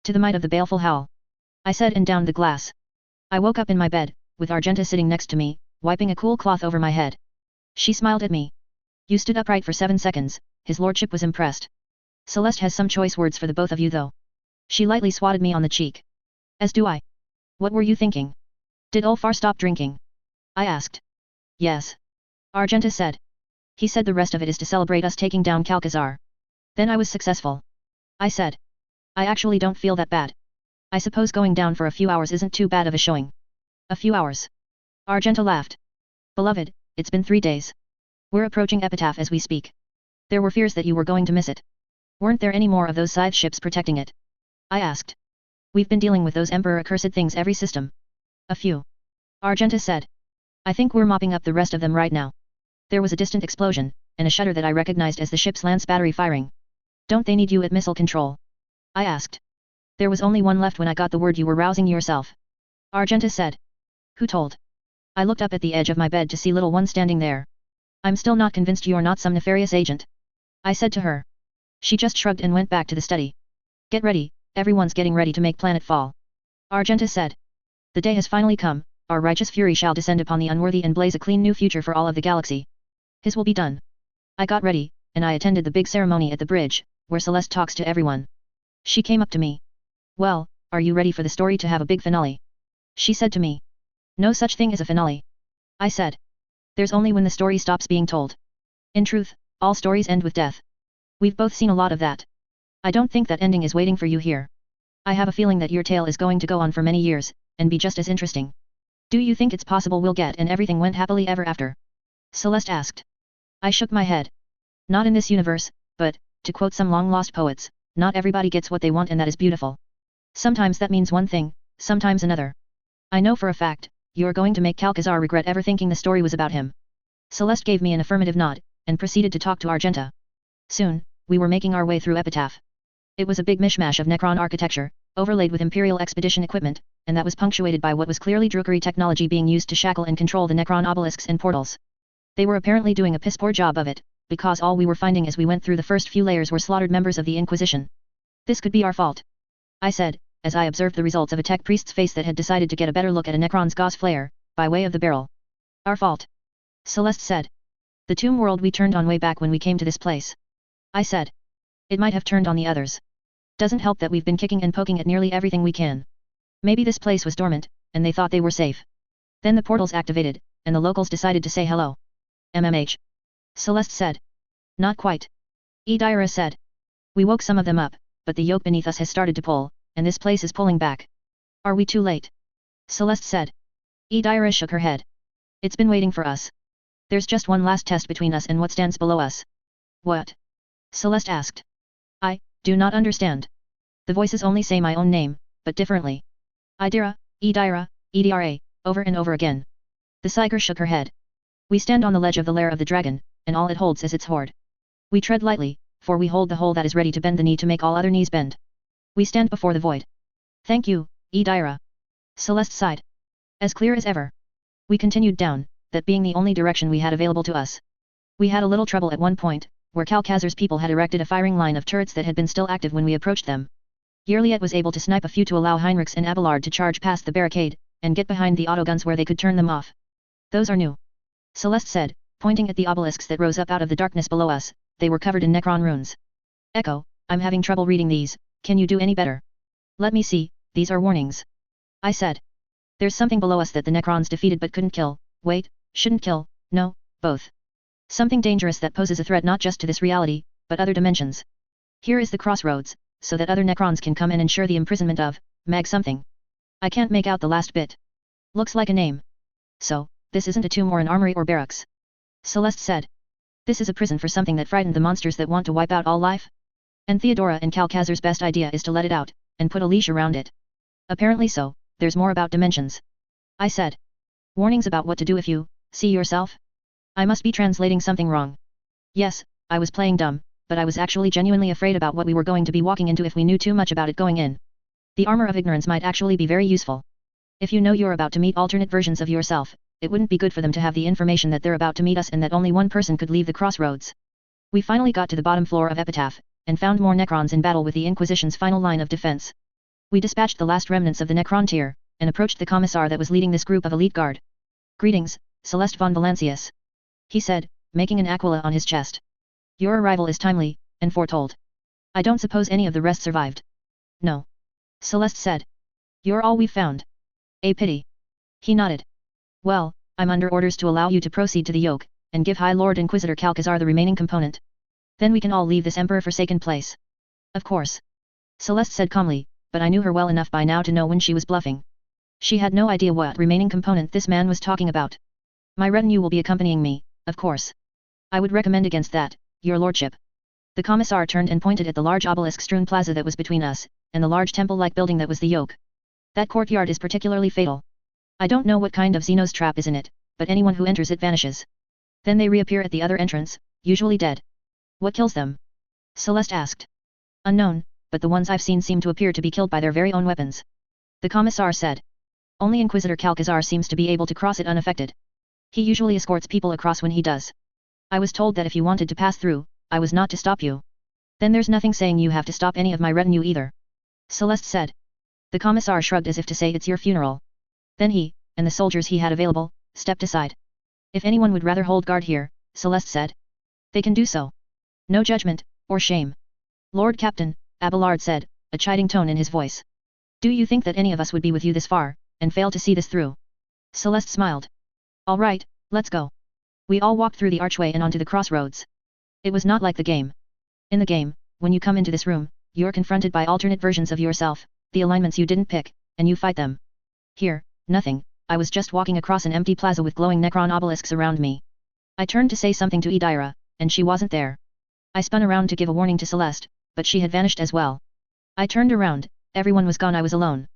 To the might of the baleful Howl. I said and downed the glass. I woke up in my bed, with Argenta sitting next to me, wiping a cool cloth over my head. She smiled at me. You stood upright for 7 seconds, his lordship was impressed. Celeste has some choice words for the both of you though. She lightly swatted me on the cheek. As do I. What were you thinking? Did Ulfar stop drinking? I asked. Yes. Argenta said. He said the rest of it is to celebrate us taking down Calcazar. Then I was successful. I said. I actually don't feel that bad. I suppose going down for a few hours isn't too bad of a showing. A few hours. Argenta laughed. Beloved, it's been 3 days. We're approaching Epitaph as we speak. There were fears that you were going to miss it. Weren't there any more of those scythe ships protecting it? I asked. We've been dealing with those Emperor-accursed things every system. A few. Argenta said. I think we're mopping up the rest of them right now. There was a distant explosion, and a shudder that I recognized as the ship's lance battery firing. Don't they need you at missile control? I asked. There was only one left when I got the word you were rousing yourself. Argenta said. Who told? I looked up at the edge of my bed to see little one standing there. I'm still not convinced you're not some nefarious agent. I said to her. She just shrugged and went back to the study. Get ready, everyone's getting ready to make planet fall. Argenta said. The day has finally come, our righteous fury shall descend upon the unworthy and blaze a clean new future for all of the galaxy. His will be done. I got ready, and I attended the big ceremony at the bridge, where Celeste talks to everyone. She came up to me. Well, are you ready for the story to have a big finale? She said to me. No such thing as a finale. I said. There's only when the story stops being told. In truth, all stories end with death. We've both seen a lot of that. I don't think that ending is waiting for you here. I have a feeling that your tale is going to go on for many years, and be just as interesting. Do you think it's possible we'll get and everything went happily ever after? Celeste asked. I shook my head. Not in this universe, but, to quote some long-lost poets, not everybody gets what they want and that is beautiful. Sometimes that means one thing, sometimes another. I know for a fact, you're going to make Calcazar regret ever thinking the story was about him. Celeste gave me an affirmative nod, and proceeded to talk to Argenta. Soon, we were making our way through Epitaph. It was a big mishmash of Necron architecture, overlaid with Imperial expedition equipment, and that was punctuated by what was clearly Drukery technology being used to shackle and control the Necron obelisks and portals. They were apparently doing a piss-poor job of it, because all we were finding as we went through the first few layers were slaughtered members of the Inquisition. This could be our fault. I said, as I observed the results of a tech priest's face that had decided to get a better look at a Necron's gauze flare, by way of the barrel. Our fault. Celeste said. The tomb world we turned on way back when we came to this place. I said. It might have turned on the others. Doesn't help that we've been kicking and poking at nearly everything we can. Maybe this place was dormant, and they thought they were safe. Then the portals activated, and the locals decided to say hello. MMH. Celeste said. Not quite. Edira said. We woke some of them up, but the yoke beneath us has started to pull, and this place is pulling back. Are we too late? Celeste said. Edira shook her head. It's been waiting for us. There's just one last test between us and what stands below us. What? Celeste asked. I do not understand. The voices only say my own name, but differently. Idira, Edira, Edra, over and over again. The Psyker shook her head. We stand on the ledge of the lair of the dragon, and all it holds is its hoard. We tread lightly, for we hold the hole that is ready to bend the knee to make all other knees bend. We stand before the void. Thank you, Edira. Celeste sighed. As clear as ever. We continued down, that being the only direction we had available to us. We had a little trouble at one point, where Calcazar's people had erected a firing line of turrets that had been still active when we approached them. Yearliet was able to snipe a few to allow Heinrichs and Abelard to charge past the barricade, and get behind the autoguns where they could turn them off. Those are new. Celeste said, pointing at the obelisks that rose up out of the darkness below us. They were covered in Necron runes. Echo, I'm having trouble reading these, can you do any better? Let me see, these are warnings. I said. There's something below us that the Necrons defeated but couldn't kill. Wait, shouldn't kill, no, both. Something dangerous that poses a threat not just to this reality, but other dimensions. Here is the crossroads, so that other Necrons can come and ensure the imprisonment of, Mag something. I can't make out the last bit. Looks like a name. So, this isn't a tomb or an armory or barracks. Celeste said. This is a prison for something that frightened the monsters that want to wipe out all life? And Theodora and Calcazar's best idea is to let it out, and put a leash around it. Apparently so, there's more about dimensions. I said. Warnings about what to do if you, see yourself? I must be translating something wrong. Yes, I was playing dumb, but I was actually genuinely afraid about what we were going to be walking into if we knew too much about it going in. The armor of ignorance might actually be very useful. If you know you're about to meet alternate versions of yourself, it wouldn't be good for them to have the information that they're about to meet us and that only one person could leave the crossroads. We finally got to the bottom floor of Epitaph, and found more Necrons in battle with the Inquisition's final line of defense. We dispatched the last remnants of the Necron tier, and approached the commissar that was leading this group of elite guard. Greetings, Celeste von Valancius. He said, making an aquila on his chest. Your arrival is timely, and foretold. I don't suppose any of the rest survived. No. Celeste said. You're all we've found. A pity. He nodded. Well, I'm under orders to allow you to proceed to the yoke, and give High Lord Inquisitor Calcazar the remaining component. Then we can all leave this Emperor-forsaken place. Of course. Celeste said calmly, but I knew her well enough by now to know when she was bluffing. She had no idea what remaining component this man was talking about. My retinue will be accompanying me, of course. I would recommend against that, your lordship. The commissar turned and pointed at the large obelisk-strewn plaza that was between us, and the large temple-like building that was the yoke. That courtyard is particularly fatal. I don't know what kind of Xenos trap is in it, but anyone who enters it vanishes. Then they reappear at the other entrance, usually dead. What kills them? Celeste asked. Unknown, but the ones I've seen seem to appear to be killed by their very own weapons. The commissar said. Only Inquisitor Calcazar seems to be able to cross it unaffected. He usually escorts people across when he does. I was told that if you wanted to pass through, I was not to stop you. Then there's nothing saying you have to stop any of my retinue either. Celeste said. The commissar shrugged as if to say it's your funeral. Then he, and the soldiers he had available, stepped aside. If anyone would rather hold guard here, Celeste said. They can do so. No judgment, or shame. Lord Captain, Abelard said, a chiding tone in his voice. Do you think that any of us would be with you this far, and fail to see this through? Celeste smiled. All right, let's go. We all walked through the archway and onto the crossroads. It was not like the game. In the game, when you come into this room, you're confronted by alternate versions of yourself, the alignments you didn't pick, and you fight them. Here, nothing, I was just walking across an empty plaza with glowing Necron obelisks around me. I turned to say something to Idira, and she wasn't there. I spun around to give a warning to Celeste, but she had vanished as well. I turned around, everyone was gone, I was alone.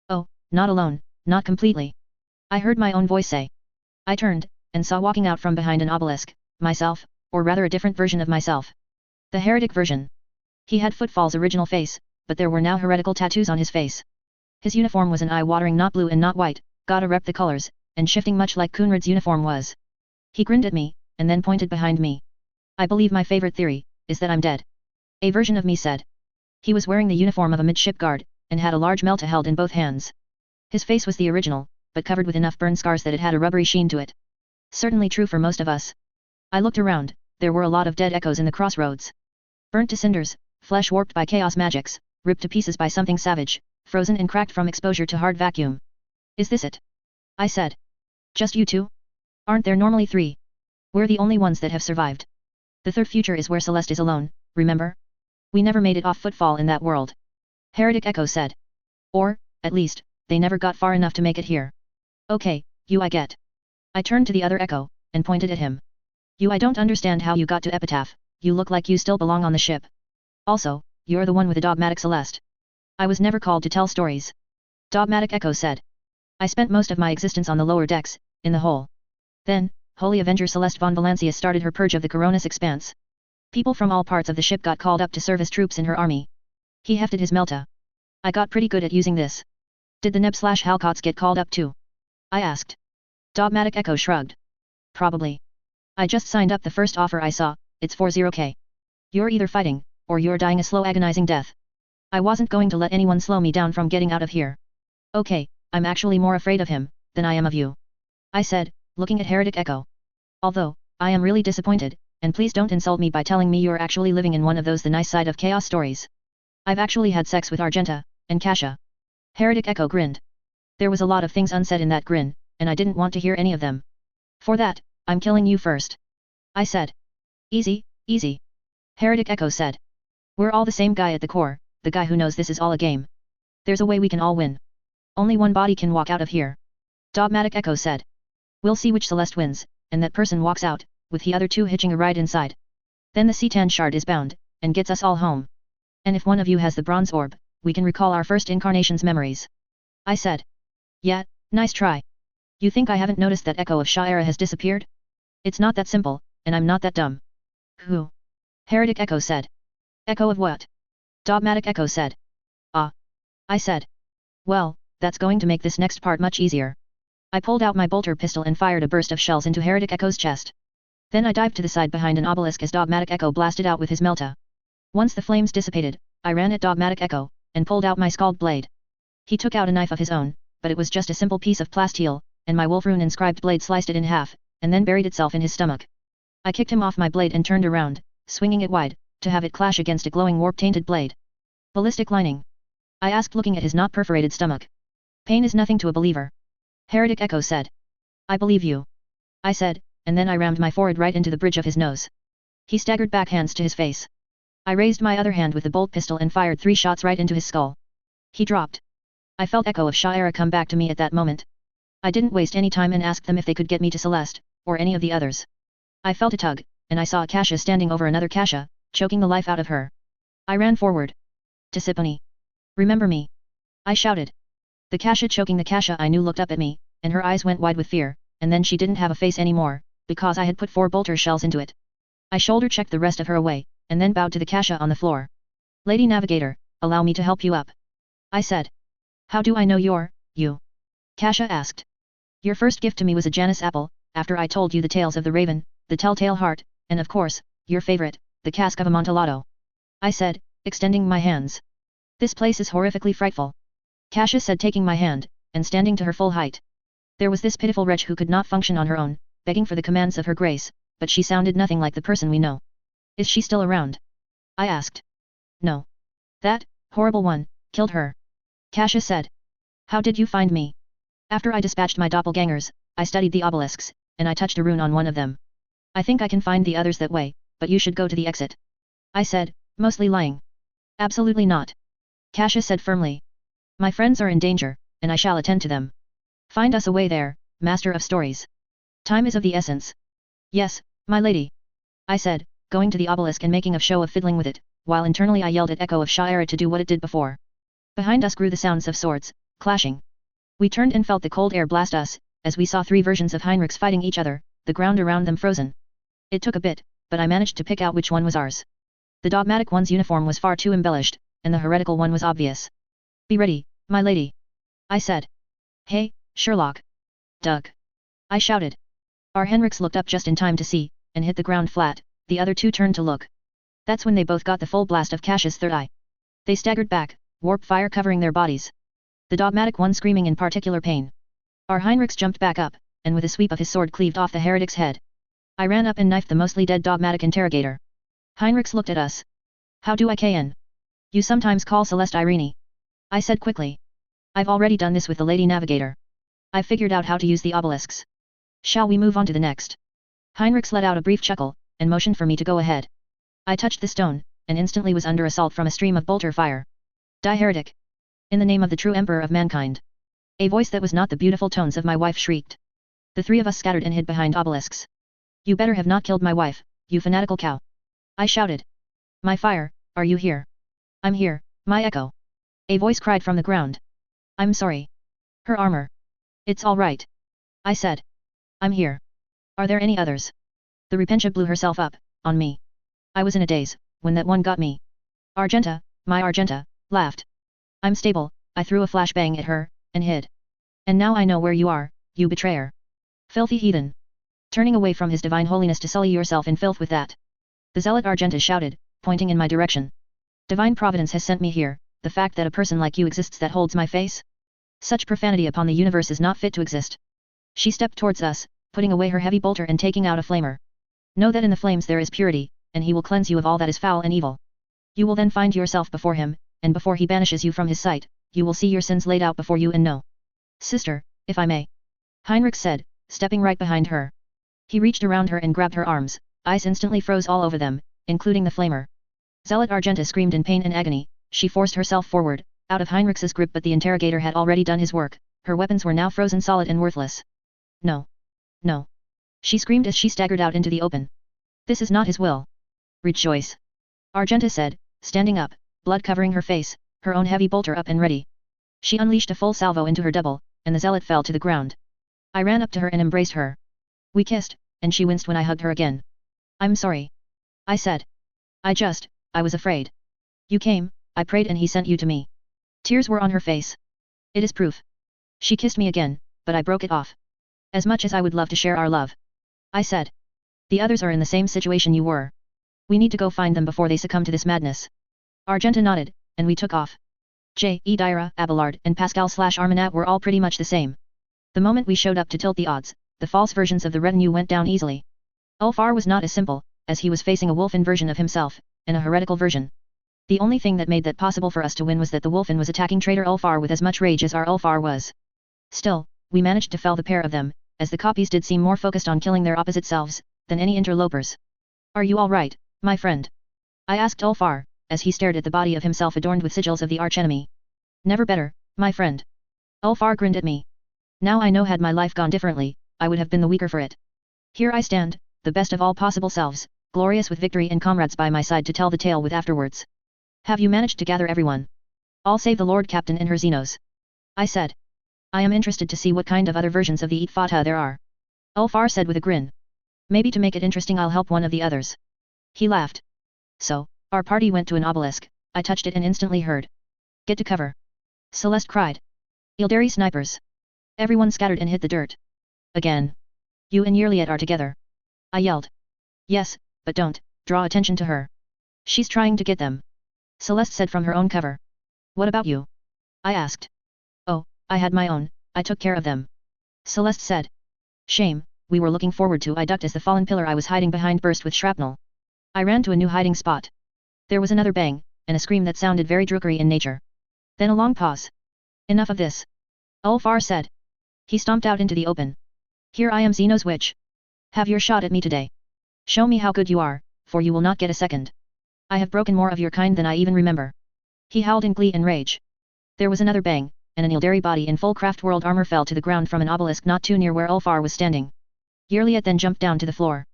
Oh, not alone, not completely. I heard my own voice say. I turned, and saw walking out from behind an obelisk, myself, or rather a different version of myself. The heretic version. He had Footfall's original face, but there were now heretical tattoos on his face. His uniform was an eye-watering not blue and not white, gotta rep the colors, and shifting much like Coonrad's uniform was. He grinned at me, and then pointed behind me. I believe my favorite theory, is that I'm dead. A version of me said. He was wearing the uniform of a midship guard, and had a large melta held in both hands. His face was the original, but covered with enough burn scars that it had a rubbery sheen to it. Certainly true for most of us. I looked around, there were a lot of dead echoes in the crossroads. Burnt to cinders, flesh warped by chaos magics, ripped to pieces by something savage, frozen and cracked from exposure to hard vacuum. Is this it? I said. Just you two? Aren't there normally three? We're the only ones that have survived. The third future is where Celeste is alone, remember? We never made it off Footfall in that world. Heretic Echo said. Or, at least, they never got far enough to make it here. Okay, you I get. I turned to the other Echo, and pointed at him. You I don't understand how you got to Epitaph, you look like you still belong on the ship. Also, you're the one with the dogmatic Celeste. I was never called to tell stories. Dogmatic Echo said. I spent most of my existence on the lower decks, in the hole. Then, Holy Avenger Celeste von Valancius started her purge of the Coronis Expanse. People from all parts of the ship got called up to serve as troops in her army. He hefted his melta. I got pretty good at using this. Did the Neb/Halcots get called up too? I asked. Dogmatic Echo shrugged. Probably. I just signed up the first offer I saw, it's 40k. You're either fighting, or you're dying a slow agonizing death. I wasn't going to let anyone slow me down from getting out of here. Okay, I'm actually more afraid of him, than I am of you. I said, looking at Heretic Echo. Although, I am really disappointed, and please don't insult me by telling me you're actually living in one of those the nice side of chaos stories. I've actually had sex with Argenta, and Kasha. Heretic Echo grinned. There was a lot of things unsaid in that grin, and I didn't want to hear any of them. For that, I'm killing you first. I said. Easy, easy. Heretic Echo said. We're all the same guy at the core, the guy who knows this is all a game. There's a way we can all win. Only one body can walk out of here. Dogmatic Echo said. We'll see which Celeste wins, and that person walks out, with the other two hitching a ride inside. Then the Cetan shard is bound, and gets us all home. And if one of you has the bronze orb, we can recall our first incarnation's memories. I said. Yeah, nice try. You think I haven't noticed that Echo of Shaira has disappeared? It's not that simple, and I'm not that dumb. Who? Heretic Echo said. Echo of what? Dogmatic Echo said. Ah. I said. Well, that's going to make this next part much easier. I pulled out my bolter pistol and fired a burst of shells into Heretic Echo's chest. Then I dived to the side behind an obelisk as Dogmatic Echo blasted out with his melta. Once the flames dissipated, I ran at Dogmatic Echo, and pulled out my scald blade. He took out a knife of his own, but it was just a simple piece of plasteel, and my wolf-rune inscribed blade sliced it in half, and then buried itself in his stomach. I kicked him off my blade and turned around, swinging it wide, to have it clash against a glowing warp-tainted blade. Ballistic lining? I asked looking at his not perforated stomach. Pain is nothing to a believer. Heretic Echo said. I believe you. I said, and then I rammed my forehead right into the bridge of his nose. He staggered back, hands to his face. I raised my other hand with the bolt pistol and fired 3 shots right into his skull. He dropped. I felt Echo of Shaira come back to me at that moment. I didn't waste any time and asked them if they could get me to Celeste, or any of the others. I felt a tug, and I saw a Kasha standing over another Kasha, choking the life out of her. I ran forward. Tisiponi. Remember me? I shouted. The Kasha choking the Kasha I knew looked up at me, and her eyes went wide with fear, and then she didn't have a face anymore, because I had put 4 bolter shells into it. I shoulder-checked the rest of her away, and then bowed to the Kasha on the floor. Lady Navigator, allow me to help you up. I said. How do I know you're, you? Kasha asked. Your first gift to me was a Janus apple, after I told you the tales of the raven, the telltale heart, and of course, your favorite, the cask of Amontillado. I said, extending my hands. This place is horrifically frightful. Kasha said, taking my hand, and standing to her full height. There was this pitiful wretch who could not function on her own, begging for the commands of her grace, but she sounded nothing like the person we know. Is she still around? I asked. No. That, horrible one, killed her. Kasha said. How did you find me? After I dispatched my doppelgangers, I studied the obelisks, and I touched a rune on one of them. I think I can find the others that way, but you should go to the exit. I said, mostly lying. Absolutely not. Kasha said firmly. My friends are in danger, and I shall attend to them. Find us a way there, Master of Stories. Time is of the essence. Yes, my lady. I said, going to the obelisk and making a show of fiddling with it, while internally I yelled at Echo of Shaira to do what it did before. Behind us grew the sounds of swords, clashing. We turned and felt the cold air blast us, as we saw 3 versions of Heinrichs fighting each other, the ground around them frozen. It took a bit, but I managed to pick out which one was ours. The dogmatic one's uniform was far too embellished, and the heretical one was obvious. Be ready, my lady. I said. Hey, Sherlock. Doug. I shouted. Our Heinrichs looked up just in time to see, and hit the ground flat. The other 2 turned to look. That's when they both got the full blast of Kasha's third eye. They staggered back, warp fire covering their bodies. The dogmatic one screaming in particular pain. Our Heinrichs jumped back up, and with a sweep of his sword cleaved off the heretic's head. I ran up and knifed the mostly dead dogmatic interrogator. Heinrichs looked at us. How do I KN? You sometimes call Celeste Irene. I said quickly. I've already done this with the Lady Navigator. I've figured out how to use the obelisks. Shall we move on to the next? Heinrichs let out a brief chuckle, and motioned for me to go ahead. I touched the stone, and instantly was under assault from a stream of bolter fire. Die heretic! In the name of the true emperor of mankind! A voice that was not the beautiful tones of my wife shrieked. The 3 of us scattered and hid behind obelisks. You better have not killed my wife, you fanatical cow! I shouted. My fire, are you here? I'm here, my Echo! A voice cried from the ground. I'm sorry. Her armor. It's all right. I said. I'm here. Are there any others? The Repentia blew herself up, on me. I was in a daze, when that one got me. Argenta, my Argenta, laughed. I'm stable, I threw a flashbang at her, and hid. And now I know where you are, you betrayer. Filthy heathen. Turning away from his divine holiness to sully yourself in filth with that. The zealot Argenta shouted, pointing in my direction. Divine providence has sent me here, the fact that a person like you exists that holds my face? Such profanity upon the universe is not fit to exist. She stepped towards us, putting away her heavy bolter and taking out a flamer. Know that in the flames there is purity, and he will cleanse you of all that is foul and evil. You will then find yourself before him, and before he banishes you from his sight, you will see your sins laid out before you and know. Sister, if I may. Heinrich said, stepping right behind her. He reached around her and grabbed her arms, ice instantly froze all over them, including the flamer. Zealot Argenta screamed in pain and agony, she forced herself forward, out of Heinrich's grip, but the interrogator had already done his work, her weapons were now frozen solid and worthless. No. No. She screamed as she staggered out into the open. This is not his will. Rejoice. Argenta said, standing up, blood covering her face, her own heavy bolter up and ready. She unleashed a full salvo into her double, and the zealot fell to the ground. I ran up to her and embraced her. We kissed, and she winced when I hugged her again. I'm sorry. I said. I was afraid. You came, I prayed, and he sent you to me. Tears were on her face. It is proof. She kissed me again, but I broke it off. As much as I would love to share our love. I said. The others are in the same situation you were. We need to go find them before they succumb to this madness. Argenta nodded, and we took off. Dira, Abelard, and Pascal/Armanat were all pretty much the same. The moment we showed up to tilt the odds, the false versions of the retinue went down easily. Ulfar was not as simple, as he was facing a Wolfen version of himself, and a heretical version. The only thing that made that possible for us to win was that the Wolfen was attacking traitor Ulfar with as much rage as our Ulfar was. Still, we managed to fell the pair of them, as the copies did seem more focused on killing their opposite selves, than any interlopers. Are you all right, my friend? I asked Ulfar, as he stared at the body of himself adorned with sigils of the archenemy. Never better, my friend. Ulfar grinned at me. Now I know, had my life gone differently, I would have been the weaker for it. Here I stand, the best of all possible selves, glorious with victory and comrades by my side to tell the tale with afterwards. Have you managed to gather everyone? All save the Lord Captain and her Xenos. I said. I am interested to see what kind of other versions of the Eat Fata there are. Ulfar said with a grin. Maybe to make it interesting I'll help one of the others. He laughed. So, our party went to an obelisk, I touched it and instantly heard. Get to cover. Celeste cried. Ildari snipers. Everyone scattered and hit the dirt. Again. You and Yerliet are together. I yelled. Yes, but don't draw attention to her. She's trying to get them. Celeste said from her own cover. What about you? I asked. Oh, I had my own, I took care of them. Celeste said. Shame, we were looking forward to. I ducked as the fallen pillar I was hiding behind burst with shrapnel. I ran to a new hiding spot. There was another bang, and a scream that sounded very drookery in nature. Then a long pause. Enough of this. Ulfar said. He stomped out into the open. Here I am, Xenos witch. Have your shot at me today. Show me how good you are, for you will not get a second. I have broken more of your kind than I even remember. He howled in glee and rage. There was another bang, and an Ildari body in full craft world armor fell to the ground from an obelisk not too near where Ulfar was standing. Yerliet then jumped down to the floor.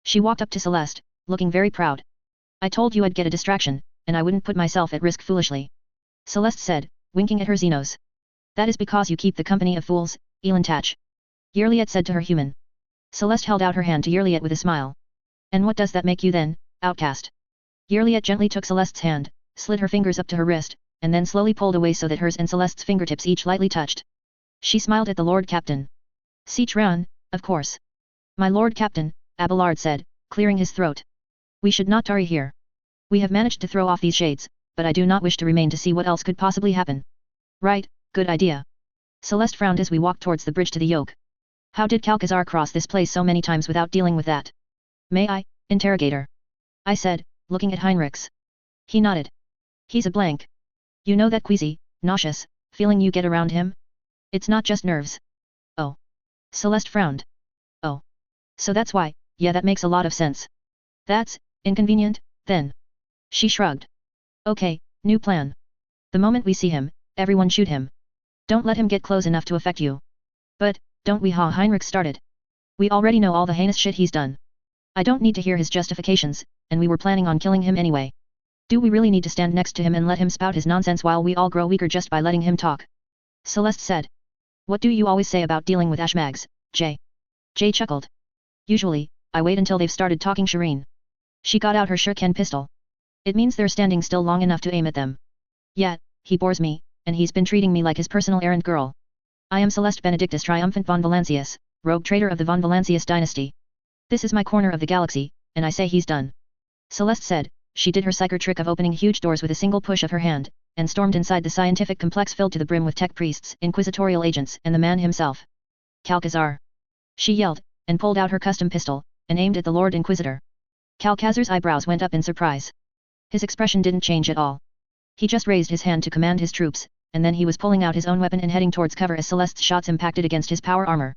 She walked up to Celeste, looking very proud. I told you I'd get a distraction, and I wouldn't put myself at risk foolishly. Celeste said, winking at her Xenos. That is because you keep the company of fools, Elantach. Yerliet said to her human. Celeste held out her hand to Yerliet with a smile. And what does that make you then, outcast? Yerliet gently took Celeste's hand, slid her fingers up to her wrist, and then slowly pulled away so that hers and Celeste's fingertips each lightly touched. She smiled at the Lord Captain. Citron, of course. My Lord Captain, Abelard said, clearing his throat. We should not tarry here. We have managed to throw off these shades, but I do not wish to remain to see what else could possibly happen. Right, good idea. Celeste frowned as we walked towards the bridge to the yoke. How did Calcazar cross this place so many times without dealing with that? May I, interrogator? I said, looking at Heinrichs. He nodded. He's a blank. You know that queasy, nauseous, feeling you get around him? It's not just nerves. Oh. Celeste frowned. Oh. So that's why, yeah, that makes a lot of sense. That's inconvenient, then. She shrugged. Okay, new plan. The moment we see him, everyone shoot him. Don't let him get close enough to affect you. But, don't we? Heinrich started. We already know all the heinous shit he's done. I don't need to hear his justifications, and we were planning on killing him anyway. Do we really need to stand next to him and let him spout his nonsense while we all grow weaker just by letting him talk? Celeste said. What do you always say about dealing with Ashmags, Jay? Jay chuckled. Usually, I wait until they've started talking. Shireen. She got out her shuriken pistol. It means they're standing still long enough to aim at them. Yet, he bores me, and he's been treating me like his personal errand girl. I am Celeste Benedictus Triumphant von Valancius, rogue traitor of the von Valancius dynasty. This is my corner of the galaxy, and I say he's done. Celeste said. She did her psyker trick of opening huge doors with a single push of her hand, and stormed inside the scientific complex filled to the brim with tech priests, inquisitorial agents, and the man himself. Calcazar. She yelled, and pulled out her custom pistol, and aimed at the Lord Inquisitor. Calcazar's eyebrows went up in surprise. His expression didn't change at all. He just raised his hand to command his troops, and then he was pulling out his own weapon and heading towards cover as Celeste's shots impacted against his power armor.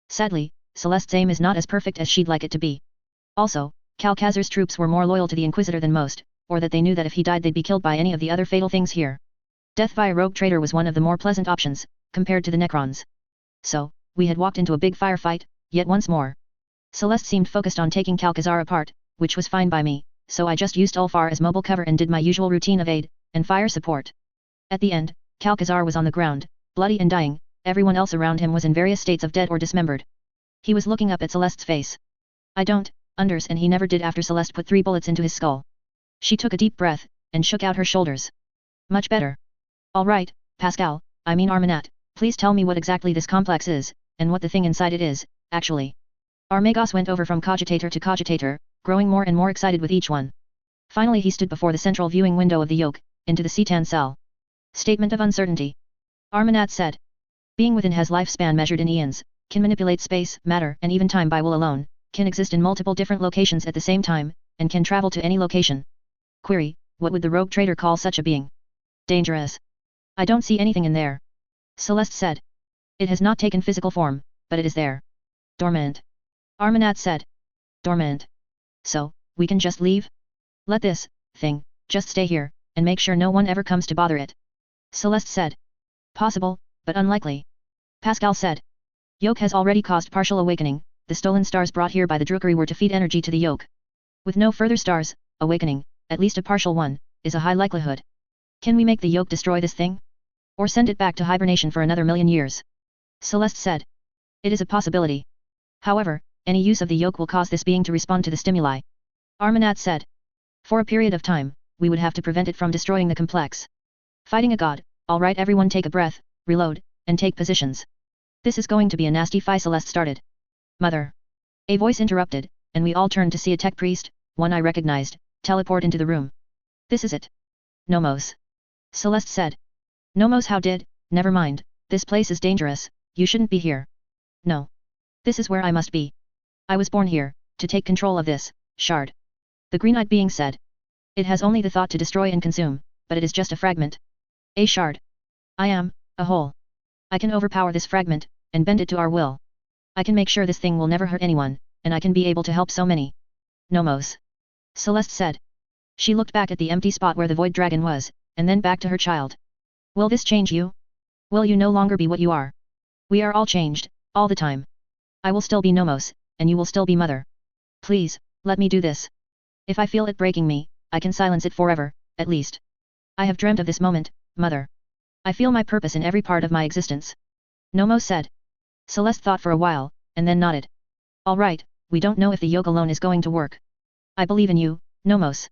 Sadly, Celeste's aim is not as perfect as she'd like it to be. Also, Calcazar's troops were more loyal to the Inquisitor than most, or that they knew that if he died they'd be killed by any of the other fatal things here. Death by a rogue traitor was one of the more pleasant options, compared to the Necrons. So, we had walked into a big firefight, yet once more. Celeste seemed focused on taking Calcazar apart, which was fine by me, so I just used Ulfar as mobile cover and did my usual routine of aid and fire support. At the end, Calcazar was on the ground, bloody and dying, everyone else around him was in various states of dead or dismembered. He was looking up at Celeste's face. I don't and he never did after Celeste put 3 bullets into his skull. She took a deep breath, and shook out her shoulders. Much better. All right, Pascal, I mean Armanat, please tell me what exactly this complex is, and what the thing inside it is, actually. Armagos went over from cogitator to cogitator, growing more and more excited with each one. Finally he stood before the central viewing window of the yoke, into the Cetan cell. Statement of uncertainty. Armanat said. Being within has lifespan measured in eons, can manipulate space, matter, and even time by will alone, can exist in multiple different locations at the same time, and can travel to any location. Query, what would the rogue trader call such a being? Dangerous. I don't see anything in there. Celeste said. It has not taken physical form, but it is there. Dormant. Armanat said. Dormant. So, we can just leave? Let this thing just stay here, and make sure no one ever comes to bother it. Celeste said. Possible, but unlikely. Pascal said. Yoke has already caused partial awakening, the stolen stars brought here by the Drukari were to feed energy to the yoke. With no further stars, awakening, at least a partial one, is a high likelihood. Can we make the yoke destroy this thing? Or send it back to hibernation for another 1,000,000 years? Celeste said. It is a possibility. However, any use of the yoke will cause this being to respond to the stimuli. Armanat said. For a period of time, we would have to prevent it from destroying the complex. Fighting a god, alright everyone take a breath, reload, and take positions. This is going to be a nasty fight. Celeste started. Mother. A voice interrupted, and we all turned to see a tech priest, one I recognized, teleport into the room. This is it. Nomos. Celeste said. Nomos, how did? Never mind, this place is dangerous, you shouldn't be here. No. This is where I must be. I was born here, to take control of this shard. The green-eyed being said. It has only the thought to destroy and consume, but it is just a fragment. A shard. I am a whole. I can overpower this fragment, and bend it to our will. I can make sure this thing will never hurt anyone, and I can be able to help so many. Nomos. Celeste said. She looked back at the empty spot where the void dragon was, and then back to her child. Will this change you? Will you no longer be what you are? We are all changed, all the time. I will still be Nomos, and you will still be Mother. Please, let me do this. If I feel it breaking me, I can silence it forever, at least. I have dreamt of this moment, Mother. I feel my purpose in every part of my existence. Nomos said. Celeste thought for a while, and then nodded. All right, we don't know if the yoke alone is going to work. I believe in you, Nomos.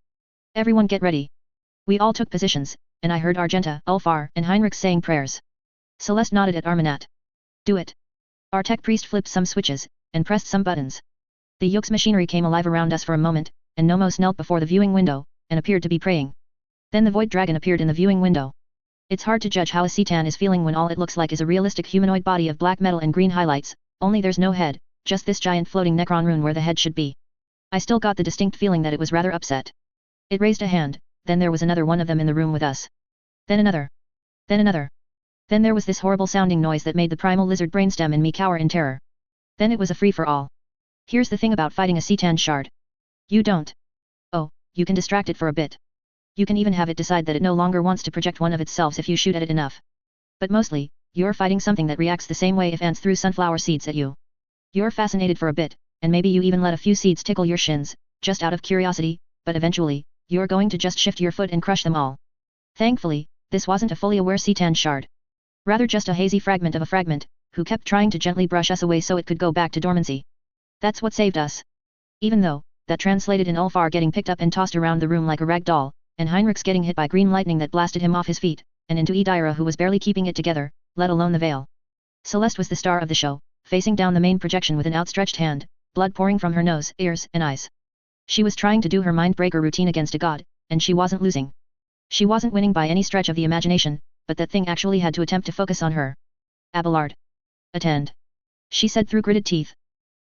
Everyone get ready. We all took positions, and I heard Argenta, Ulfar, and Heinrich saying prayers. Celeste nodded at Armanat. Do it. Our tech priest flipped some switches, and pressed some buttons. The yoke's machinery came alive around us for a moment, and Nomos knelt before the viewing window, and appeared to be praying. Then the void dragon appeared in the viewing window. It's hard to judge how a Cetan is feeling when all it looks like is a realistic humanoid body of black metal and green highlights, only there's no head, just this giant floating Necron rune where the head should be. I still got the distinct feeling that it was rather upset. It raised a hand, then there was another one of them in the room with us. Then another. Then another. Then there was this horrible sounding noise that made the primal lizard brainstem in me cower in terror. Then it was a free-for-all. Here's the thing about fighting a Cetan shard. You don't. Oh, you can distract it for a bit. You can even have it decide that it no longer wants to project one of itself if you shoot at it enough. But mostly, you're fighting something that reacts the same way if ants threw sunflower seeds at you. You're fascinated for a bit, and maybe you even let a few seeds tickle your shins, just out of curiosity, but eventually, you're going to just shift your foot and crush them all. Thankfully, this wasn't a fully aware Cetan shard. Rather just a hazy fragment of a fragment, who kept trying to gently brush us away so it could go back to dormancy. That's what saved us. Even though, that translated in Ulfar getting picked up and tossed around the room like a rag doll, and Heinrich's getting hit by green lightning that blasted him off his feet, and into Edyra who was barely keeping it together, let alone the veil. Celeste was the star of the show, facing down the main projection with an outstretched hand, blood pouring from her nose, ears, and eyes. She was trying to do her mindbreaker routine against a god, and she wasn't losing. She wasn't winning by any stretch of the imagination, but that thing actually had to attempt to focus on her. Abelard. Attend. She said through gritted teeth.